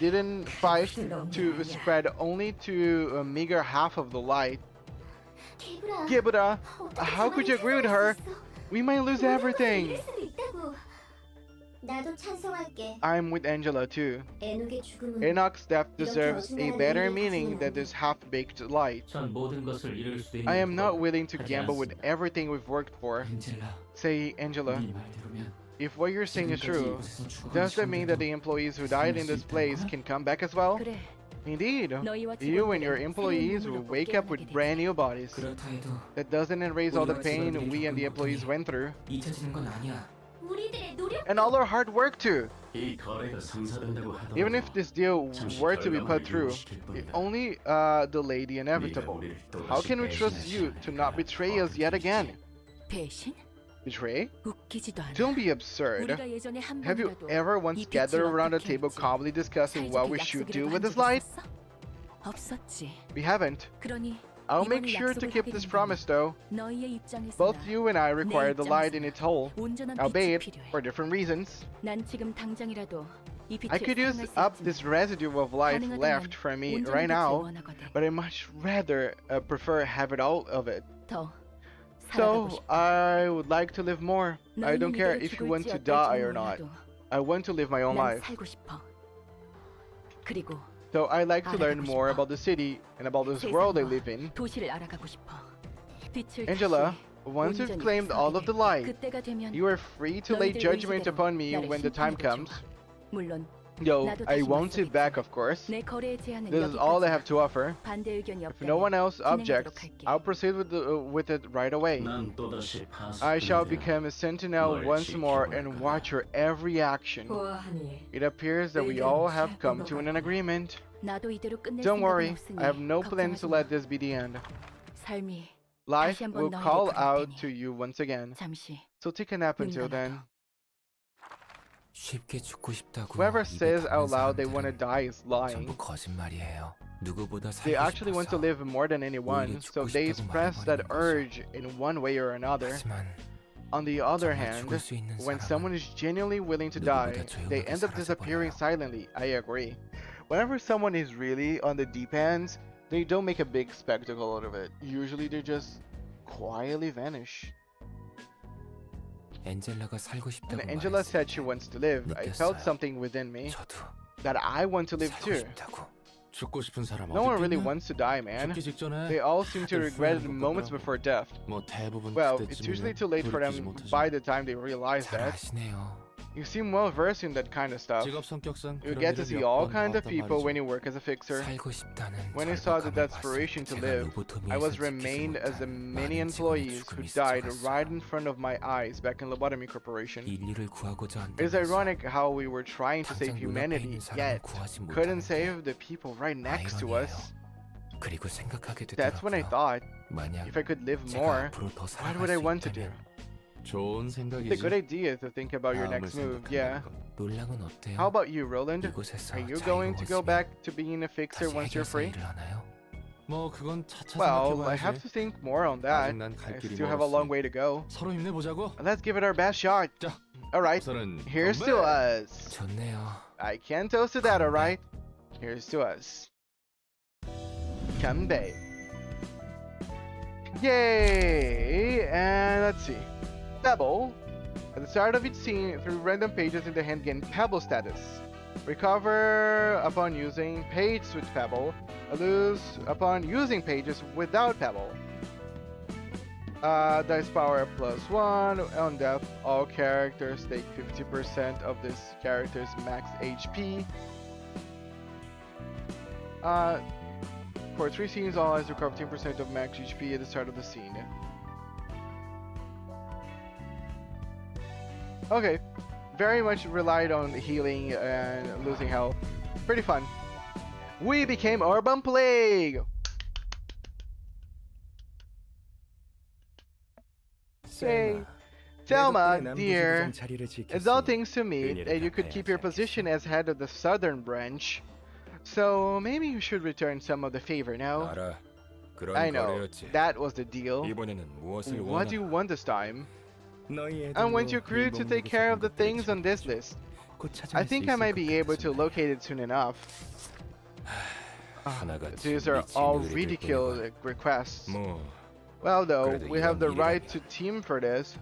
didn't fight to spread only to a meager half of the light. Gibra, how could you agree with her? We might lose everything. 나도 찬성할게. I'm with Angela too. 에녹의 죽음은 Enoch's death deserves a better meaning than this half-baked light. 전 모든 것을 잃을 수도 있는 I am not 걸 willing to 하지 gamble with 않습니다. everything we've worked for. 엔젤라, Say, Angela, 네 말대로면 if what you're saying is 지금까지 true, 이곳에서 죽어간 does that mean that 직원들도 the employees who died in this place can come back as well? 그래. Indeed, 너희와 you and your 직원들은 employees 새로운 will 몸으로 wake up with 깨어나게 brand new bodies. 그렇다 해도 That doesn't erase all the 우리와 pain 직원들이 we and the 겪은 employees 고통이 went through. 잊혀지는 건 아니야. 우리들의 노력 And all our hard work too. 이 거래가 성사된다고 하더라도 Even if this deal 잠시 were to be 결과물을 put through, 유혹시킬 it 뿐이다. only delayed the inevitable. 우리를 또 How 다시 can we trust 배신하지 you to not betray us yet again? 배신? Betray? 웃기지도 않아. Don't be absurd. 우리가 예전에 한 Have you 번이라도 ever once 이 gathered 빛을 around a 어떻게 table 할지 calmly discussing what we 사이좋게 should do 약속이라도 with 한 this 적이 light? 있었어? 없었지. We haven't. 그러니 I'll make 이번에 sure to 약속을 keep 하게 this 된다면 promise though. 너희의 입장에서나 Both you and I require the light in 입장에서나 its whole, 온전한 빛이 albeit 필요해. for different reasons. 난 지금 당장이라도 이 빛을 I could use 사용할 수 up 있지만 this residue of life 가능하다면 left from me 온전한 right 빛을 now, 원하거든. but I much rather prefer have it all of it. 더 살아가고 So 싶어. I would like to live more. I don't 너희는 care 이대로 if you want 죽을지 to die 어떨지 or not. 몰라도 I want to live my own 난 life. 살고 싶어. 그리고 So I like to learn 알아가고 more 싶어. about the city and about this world I 세상과 live in. 도시를 알아가고 싶어. 빛을 Angela, 다시 once you've 온전히 claimed all of the 흡수하게 돼. light, 그때가 되면 you are free to lay 너희들 judgment 의지대로 upon me 나를 when the time 심판해도 comes. 좋아. 물론 Yo, 나도 I 다시 won't sit back, of course. 내 거래의 제안은 This is all I have to offer. 반대 의견이 If no one else 진행하도록 objects, 할게. I'll proceed with it right away. 난 또다시 I shall 파수꾼이 become a sentinel 널 once more 지켜볼 and 거다. watch your every action. 보아하니 It appears that we all have come to an agreement. 나도 이대로 끝낼 Don't 생각은 worry, 없으니 I have no plans to 걱정하지 마. let this be the end. 삶이 Life 다시 한번 will 너에게 call 그럴 out 테니 to you once again. 잠시 So take a nap 눈 until 감아둬. then. 쉽게 죽고 싶다고 Whoever 입에 says 담는 out loud they want to 사람들은 die is lying. 전부 거짓말이에요. 누구보다 They 살고 actually want to 싶어서. live more than anyone, so they express that urge in one way or another. 하지만 On the other 정말 hand, 죽을 수 있는 when 사람은 someone is genuinely willing to 누구보다 die, 조용하게 they end up disappearing 사라져버려요. silently. I agree. Whenever someone is really on the deep ends, they don't make a big spectacle out of it. Usually they just quietly vanish. 엔젤라가 살고 싶다고 And Angela 말했을 said she 때 wants to live. I felt 느꼈어요. something within me 저도 that I want to live 살고 too. 싶다고. 죽고 싶은 사람 No one 어디 really 있겠냐? wants to die, man. 죽기 직전에 They all seem to 다들 regret 후회하는 것 moments 같더라고. before death. 뭐 대부분 Well, it's usually 그때쯤이면 too late for 돌이키지 them 못하지. by the time they realize 잘 that. 아시네요. You seem well versed in that kind of stuff. 직업 성격상 You 그런 get to 일을 see 몇 all 번 kinds of 봐왔단 people 말이죠. when you work as a fixer. 살고 싶다는 When I saw the 절박함을 desperation to 봤을 때 live, 제가 로보토미에서 I was 지키지 remained as the 못한 many 많은 직원의 employees who 죽음이 died 스쳐갔어요. right in front of my eyes back in Lobotomycorporation. 인류를 구하고자 It's 한다면서 ironic how we were trying to save 당장 눈앞에 humanity, 있는 사람을 yet 구하지 couldn't 못하는 save the people right next to us. 그리고 생각하게 That's when I 되더라고요. thought, 만약 if I could live 제가 more, 앞으로 더 what would I 살아갈 수 want to do? 있다면 좋은 It's a 생각이지. good idea to think about your next move, yeah. 롤랑은 어때요? How about you, Roland? 이곳에서 Are you going to go 자유로워지면 back to being a fixer 다시 once you're 해결사 free? 일을 하나요? 뭐 그건 차차 Well, I 생각해봐야지. have to think more on that. 아직 난 갈 I 길이 still have a long 멀었으니 way to go. 서로 힘내보자고. Let's give it our best shot. Alright, 우선은 here's 건배! to us. 좋네요. I can't toast to that, alright? Here's to us. Kanbei. Yay! And let's see. Pebble. At the start of each scene, through random pages in the hand gain Pebble status. Recover upon using page switch Pebble. Lose upon using pages without Pebble. Dice power +1. On death, all characters take 50% of this character's max HP. For 3 scenes, all eyes recover 10% of max HP at the start of the scene. Okay, very much relied on healing and losing health. Pretty fun. We became Urban Plague! Say, Thelma, dear, it's all thanks to me that you could keep your position as head of the southern branch. So maybe you should return some of the favor now. I know, that was the deal. What do you want this time? I want your crew to take care of the things on this list. I think I might be able to locate it soon enough. These are all ridiculous requests. Well though, we have the right to team for this.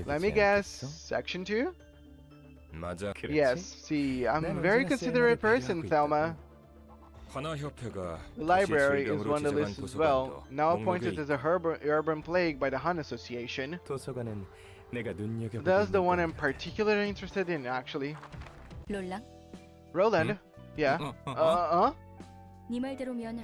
Let me guess, section 2? Yes, see, I'm a very considerate person, Thelma. The library is on the list as well, now appointed as a urban plague by the Han Association. That's the one I'm particularly interested in, actually. 롤랑, Roland? Yeah? 네 말대로면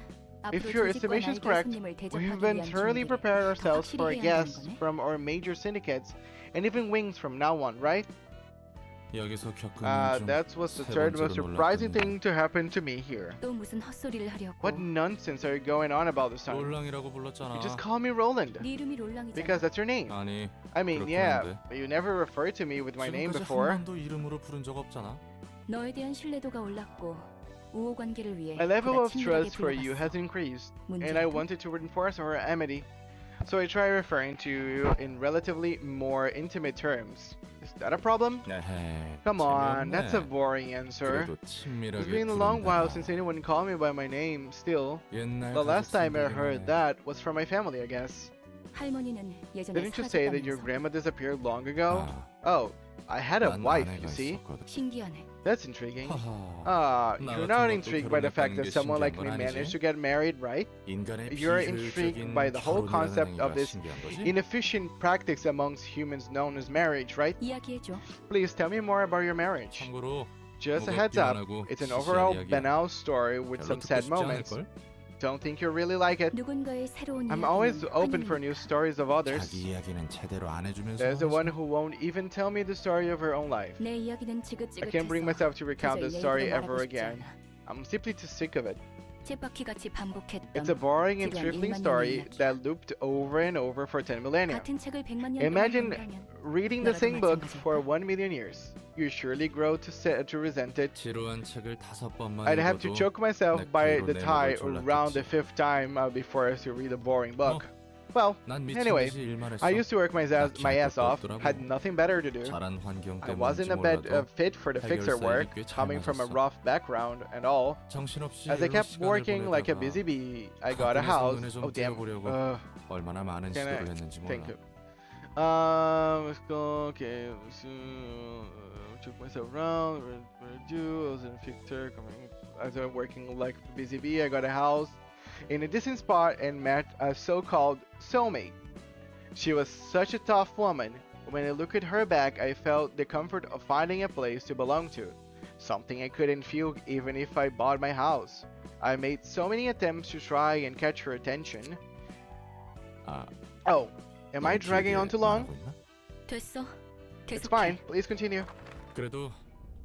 If your estimation is correct, we've been thoroughly prepared ourselves for guests from our major syndicates, and even wings from now on, right? That was the third most surprising thing to happen to me here. 또 무슨 헛소리를 하려고? What nonsense are you going on about this time? 롤랑이라고 불렀잖아. You just call me Roland. 네 이름이 롤랑이잖아. Because that's your name. 아니, I mean, yeah, but you never referred to me with my name 지금까지 before. 한 번도 이름으로 부른 적 없잖아. 너에 대한 신뢰도가 올랐고 우호 관계를 위해 My level 보다 of 친밀하게 trust for you 불러봤어. has increased, and 문제라도? I wanted to reinforce our amity. So I try referring to you in relatively more intimate terms. Is that a problem? Come on, that's a boring answer. It's been a long while since anyone called me by my name still. The last time I heard that was from my family, I guess. 할머니는 예전에 Didn't you say that your 사라졌다면서. grandma disappeared long ago? Oh, I had a wife, you see? 신기하네. That's intriguing. You're not intrigued by the fact that someone like me managed to get married, right? You're intrigued by the whole concept of this inefficient practice amongst humans known as marriage, right? 이야기해줘. Please tell me more about your marriage. Just a heads up, it's an overall banal story with some sad moments. Don't think you'll really like it. 누군가의 새로운 I'm always 이야기는 open for new stories of others. 자기 이야기는 제대로 안 해주면서 There's the one who won't even tell me the story of her own life. 내 이야기는 I can't bring 지긋지긋해서 myself to recount the 도저히 내 story 얘기로 ever 말하고 싶지 again. 않아. I'm simply too sick of it. 쳇바퀴같이 반복했던 It's a boring and 지난 trifling 1만 년의 story 이야기. that looped over and over for 10 millennia. 같은 책을 100만 년 Imagine 동안 본다면 reading the 너라도 same book 마찬가지일까? for 1 million years. You surely grow to resent it. 지루한 책을 5번만 I'd have to 읽어도 choke myself 내 by 귀로 the 내 tie 목을 around the 졸랐겠지. 5th time before I to read a boring book. Well, 난 미친 anyway, 듯이 일만 했어. I used to work my ass 것도 off, 없더라고. had nothing better to do. 잘한 환경 I wasn't a 때문인지 bit 몰라도 fit for the fixer work, 해결사에게 꽤 잘 coming from a 맞았어. rough background and all. 정신없이 As I 일로 kept 시간을 working like a 보내다가 busy bee, I got a 가끔에서 house. 눈에 좀 Oh damn. 띄어보려고 얼마나 많은 Can I? 시도를 했는지 Thank 몰라. you. Let's go. Okay. Took myself around. I was in a fixer. As I'm working like a busy bee, I got a house in a distant spot and met a so-called soulmate. She was such a tough woman. When I look at her back, I felt the comfort of finding a place to belong to. Something I couldn't feel even if I bought my house. I made so many attempts to try and catch her attention. Oh, am I dragging on too long? 됐어. It's 계속해. fine. Please continue. 그래도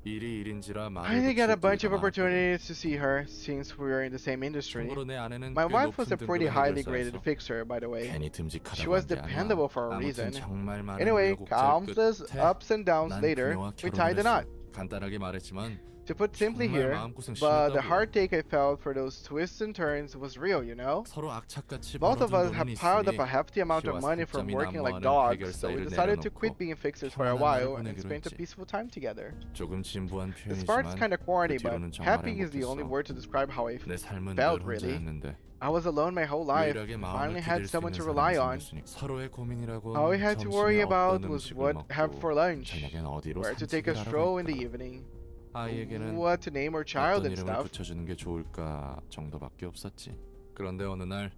일이 일인지라 I 말을 didn't get a 붙일 bunch of 기회가 많았거든. opportunities to see her since we were in the same industry. 참고로 내 아내는 My 꽤 wife was a 높은 pretty 등급의 highly graded 해결사였어. fixer, by the way. 괜히 She 듬직하다고 was 한 게 아니야. dependable for a 아무튼 reason. 정말 많은 Anyway, 우여곡절 countless 끝에 ups and downs 난 later, 그녀와 we tied the 결혼을 knot. 했어. 간단하게 말했지만 To put simply 정말 here, 마음고생 but the 심했다고. heartache I felt for those twists and turns was real, you know? 서로 악착같이 Both of us 벌어둔 have 돈이 piled up 있으니 a hefty amount of 피와 money from 살점이 working like 난무하는 dogs, so we 해결사일을 decided to quit 내려놓고 being fixers for a 평안한 while 날을 and 보내기로 spend a 했지. peaceful time together. 조금 진부한 This part's 표현이지만 kinda corny, 그 but 뒤로는 정말 happy is the only 행복했어. word to describe how I 내 삶은 늘 felt, really. 혼자였는데 I was alone my whole life, 유일하게 finally 마음을 had 기댈 수 someone 있는 to rely 사람이 on. 생겼으니 서로의 고민이라고 All we had to worry about was what to have for lunch, 저녁엔 어디로 where to take a 산책을 stroll in 하러 the 갈까, evening, 아이에게는 what to name our child 어떤 and 이름을 stuff. 붙여주는 게 좋을까 정도밖에 없었지. 그런데 어느 날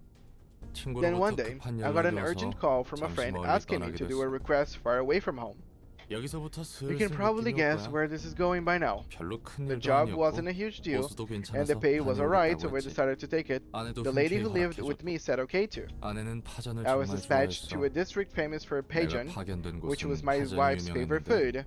Then one 친구로부터 day, 급한 I got an 연락이 urgent 와서 call from a 잠시 friend 멀리 asking me 떠나게 to do a 됐어. request far away from home. 여기서부터 You 슬슬 can probably 느낌이 올 guess 거야. where this is going by now. 별로 큰 The 일도 job 아니었고 wasn't a huge deal, 보수도 and the 괜찮아서 pay was alright, so 다녀오겠다고 we 했지. decided to take it. 아내도 The lady who 흔쾌히 lived with 허락해줬고 me said okay to. 아내는 파전을 I was 정말 dispatched 좋아했어. to a district famous for 내가 Pajon, 파견된 which 곳은 was my 파전이 wife's favorite 유명했는데 food.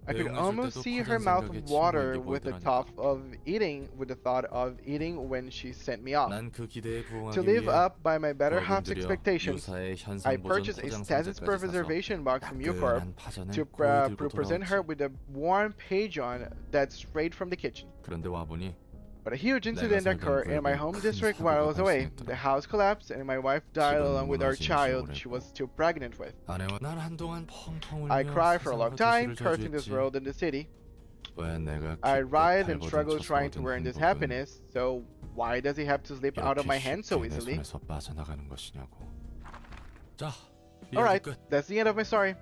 I could 배웅했을 almost 때도 see 파전 her mouth 생각에 water 침을 with the 보이더라니까. thought of eating when she sent me off. 난 그 기대에 To 부응하기 live 위해 up by my better half's 벌금 들여 expectations, 유사의 I 현상 보존 purchased a 포장 status 상자까지 사서 preservation box from Ucorp 따끈한 파전을 to 고이 들고 present her 돌아왔지. with a warm Pajon that's straight from the kitchen. 그런데 와보니 But a huge incident occurred in my home district while I was away. The house collapsed and my wife died along with our child she was still pregnant with. 아내와 난 한동안 펑펑 울며 I cried for a long time, 세상 cursing this 저주했지. world and the city. 왜 내가 I 기껏 writhed and 발버둥 struggled 쳐서 trying to 얻은 earn this 행복은 happiness, so why does he have to slip out of my 이렇게 hands so 쉽게 내 easily? 손에서 빠져나가는 것이냐고. 자, Alright, 이야기 끝. that's the end of my story.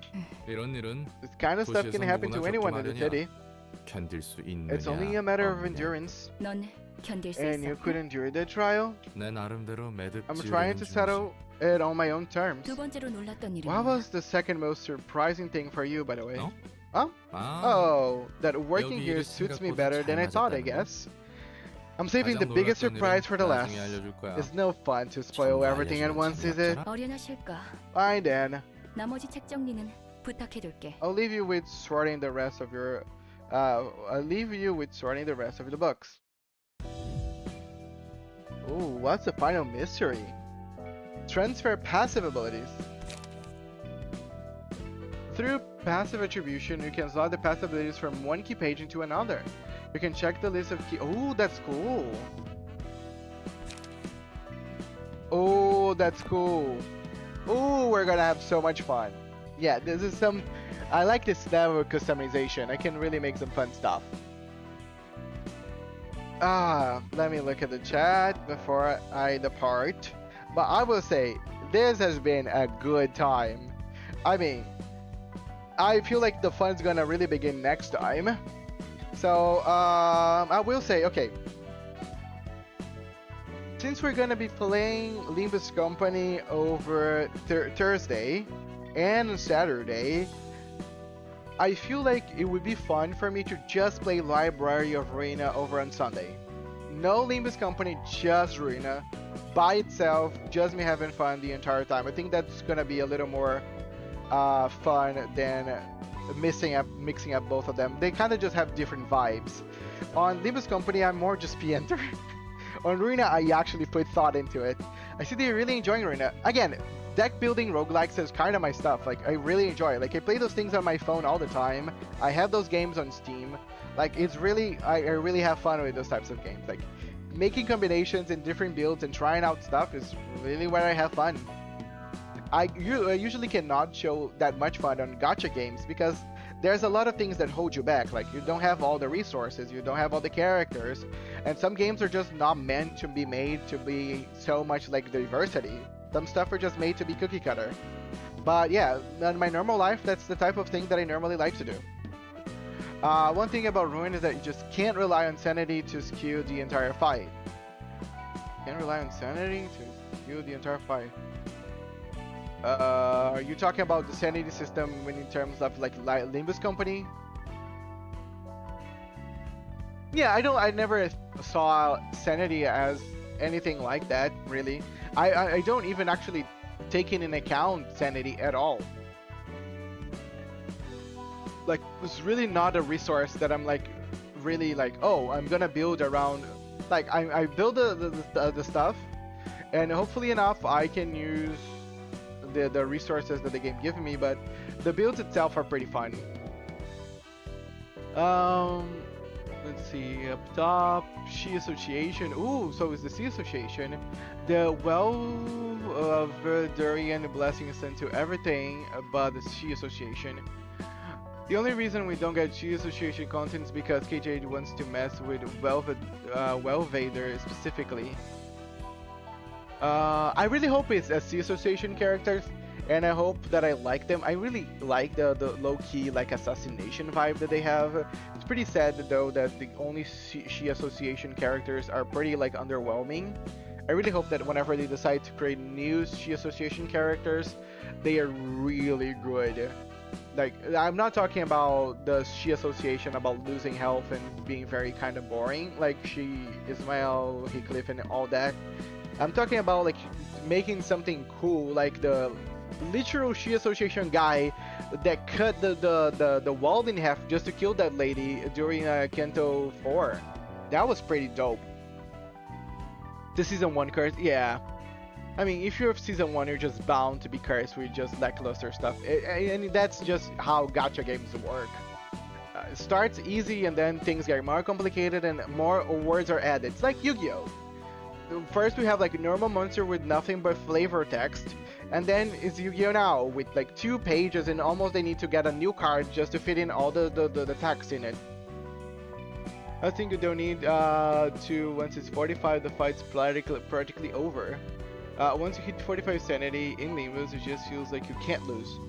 이런 일은 This kind of stuff can 도시에서 happen to 누구나 anyone 겪기 in the 마련이야. city. 견딜 수 It's only a 있느냐 matter of 없느냐. endurance. 넌 견딜 수 And you 있어. could endure the trial. 내 나름대로 매듭 I'm 지으려는 trying to 중이지. settle it on my own terms. 두 번째로 놀랐던 일은 What 뭐야? was the second most surprising thing for you, by the way? No? Huh? 아, Oh, that working 여기 here 일이 suits me 생각보다 better than I 잘 thought, I 맞았다는 guess. I'm saving the 가장 biggest 놀랐던 surprise 일은 for the last. 나중에 알려줄 거야. It's no fun to spoil 정말 everything at 알려주면 once, is it? 재미없잖아. 어련하실까? Fine then. 나머지 책 정리는 부탁해둘게. I'll leave you with sorting the rest of your. I'll leave you with sorting the rest of the books. Ooh, what's the final mystery? Transfer passive abilities. Through passive attribution, you can slot the passive abilities from one key page into another. You can check the list of key. Oh, that's cool. Oh, that's cool. Oh, we're gonna have so much fun. Yeah, this is some. I like this level of customization. I can really make some fun stuff. Let me look at the chat before I depart. But I will say, this has been a good time. I mean, I feel like the fun's gonna really begin next time. So, I will say, okay. Since we're gonna be playing Limbus Company over Thursday and Saturday, I feel like it would be fun for me to just play Library of Ruina over on Sunday. No Limbus Company, just Ruina. By itself, just me having fun the entire time. I think that's gonna be a little more fun than mixing up both of them. They kind of just have different vibes. On Limbus Company, I'm more just P-enter. On Ruina, I actually put thought into it. I see that you're really enjoying Ruina. Again, deck building roguelikes is kind of my stuff. Like, I really enjoy it. Like, I play those things on my phone all the time. I have those games on Steam. Like, it's really, I really have fun with those types of games. Like, making combinations in different builds and trying out stuff is really where I have fun. I usually cannot show that much fun on gacha games because there's a lot of things that hold you back. Like, you don't have all the resources, you don't have all the characters, and some games are just not meant to be made to be so much like diversity. Some stuff are just made to be cookie cutter. But yeah, in my normal life, that's the type of thing that I normally like to do. One thing about Ruin is that you just can't rely on sanity to skew the entire fight. Can't rely on sanity to skew the entire fight. Are you talking about the sanity system when in terms of like Limbus Company? Yeah, I never saw sanity as anything like that, really. I don't even actually take in account sanity at all. Like, it's really not a resource that I'm like really like, oh, I'm gonna build around, like I build the stuff, and hopefully enough I can use the resources that the game gives me, but the builds itself are pretty fun. Let's see, up top, She Association. Ooh, so is the Sea Association. The well of Durian blessings sent to everything but the She Association. The only reason we don't get She Association content is because KJ wants to mess with Wellvader specifically. I really hope it's a Sea Association characters, and I hope that I like them. I really like the low-key like assassination vibe that they have. It's pretty sad though that the only She Association characters are pretty like underwhelming. I really hope that whenever they decide to create new She Association characters, they are really good. Like, I'm not talking about the She Association about losing health and being very kind of boring, like She, Ismail, Heathcliff, and all that. I'm talking about like making something cool, like the literal She Association guy that cut the wall in half just to kill that lady during Kento 4. That was pretty dope. The season 1 curse, yeah. I mean, if you're season 1, you're just bound to be cursed with just lackluster stuff. And that's just how gacha games work. It starts easy and then things get more complicated and more words are added. It's like Yu-Gi-Oh! First we have like a normal monster with nothing but flavor text, and then it's Yu-Gi-Oh! Now with like 2 pages and almost they need to get a new card just to fit in all the text in it. I think you don't need to, once it's 45 the fight's practically over. Once you hit 45 sanity in Limbus, it just feels like you can't lose.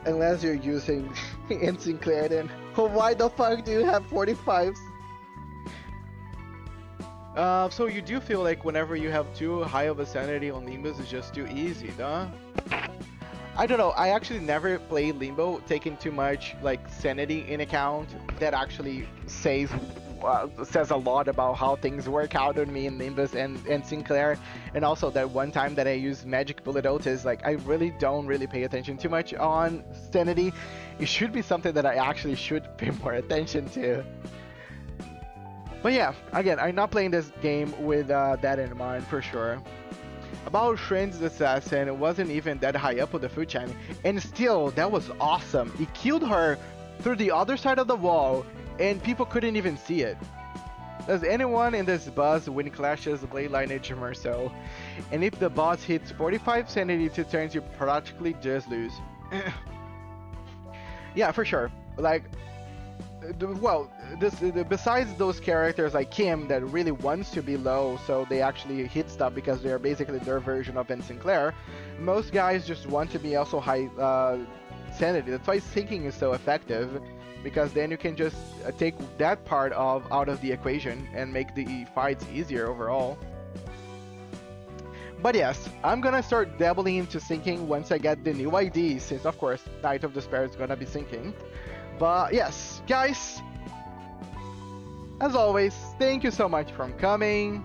Unless you're using in Sinclair, then why the fuck do you have 45s? So you do feel like whenever you have too high of a sanity on Limbus, it's just too easy, huh? I don't know, I actually never played Limbo taking too much like sanity in account. That actually says a lot about how things work out on me in Limbus and Sinclair. And also that one time that I used Magic Bullet Otis, like I really don't pay attention too much on sanity. It should be something that I actually should pay more attention to. But yeah, again, I'm not playing this game with that in mind for sure. About Shrein's assassin, it wasn't even that high up on the food chain, and still, that was awesome. He killed her through the other side of the wall, and people couldn't even see it. Does anyone in this boss win clashes blade lineage or so? And if the boss hits 45 sanity 2 turns, you practically just lose. Yeah, for sure. Like, well, besides those characters like Kim that really wants to be low, so they actually hit stuff because they are basically their version of Ben Sinclair, most guys just want to be also high sanity. That's why sinking is so effective, because then you can just take that part out of the equation and make the fights easier overall. But yes, I'm gonna start dabbling into sinking once I get the new ID, since of course Night of Despair is gonna be sinking. But yes, guys, as always, thank you so much for coming.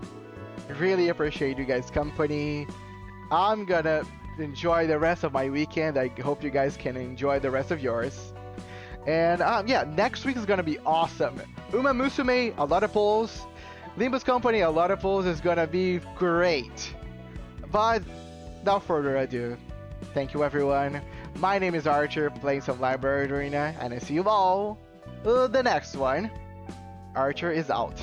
Really appreciate you guys' company. I'm gonna enjoy the rest of my weekend. I hope you guys can enjoy the rest of yours. And yeah, next week is gonna be awesome. Uma Musume, a lot of pulls. Limbus Company, a lot of pulls is gonna be great. But without further ado, thank you everyone. My name is Archer, playing some Library of Ruina, and I see you all the next one. Archer is out.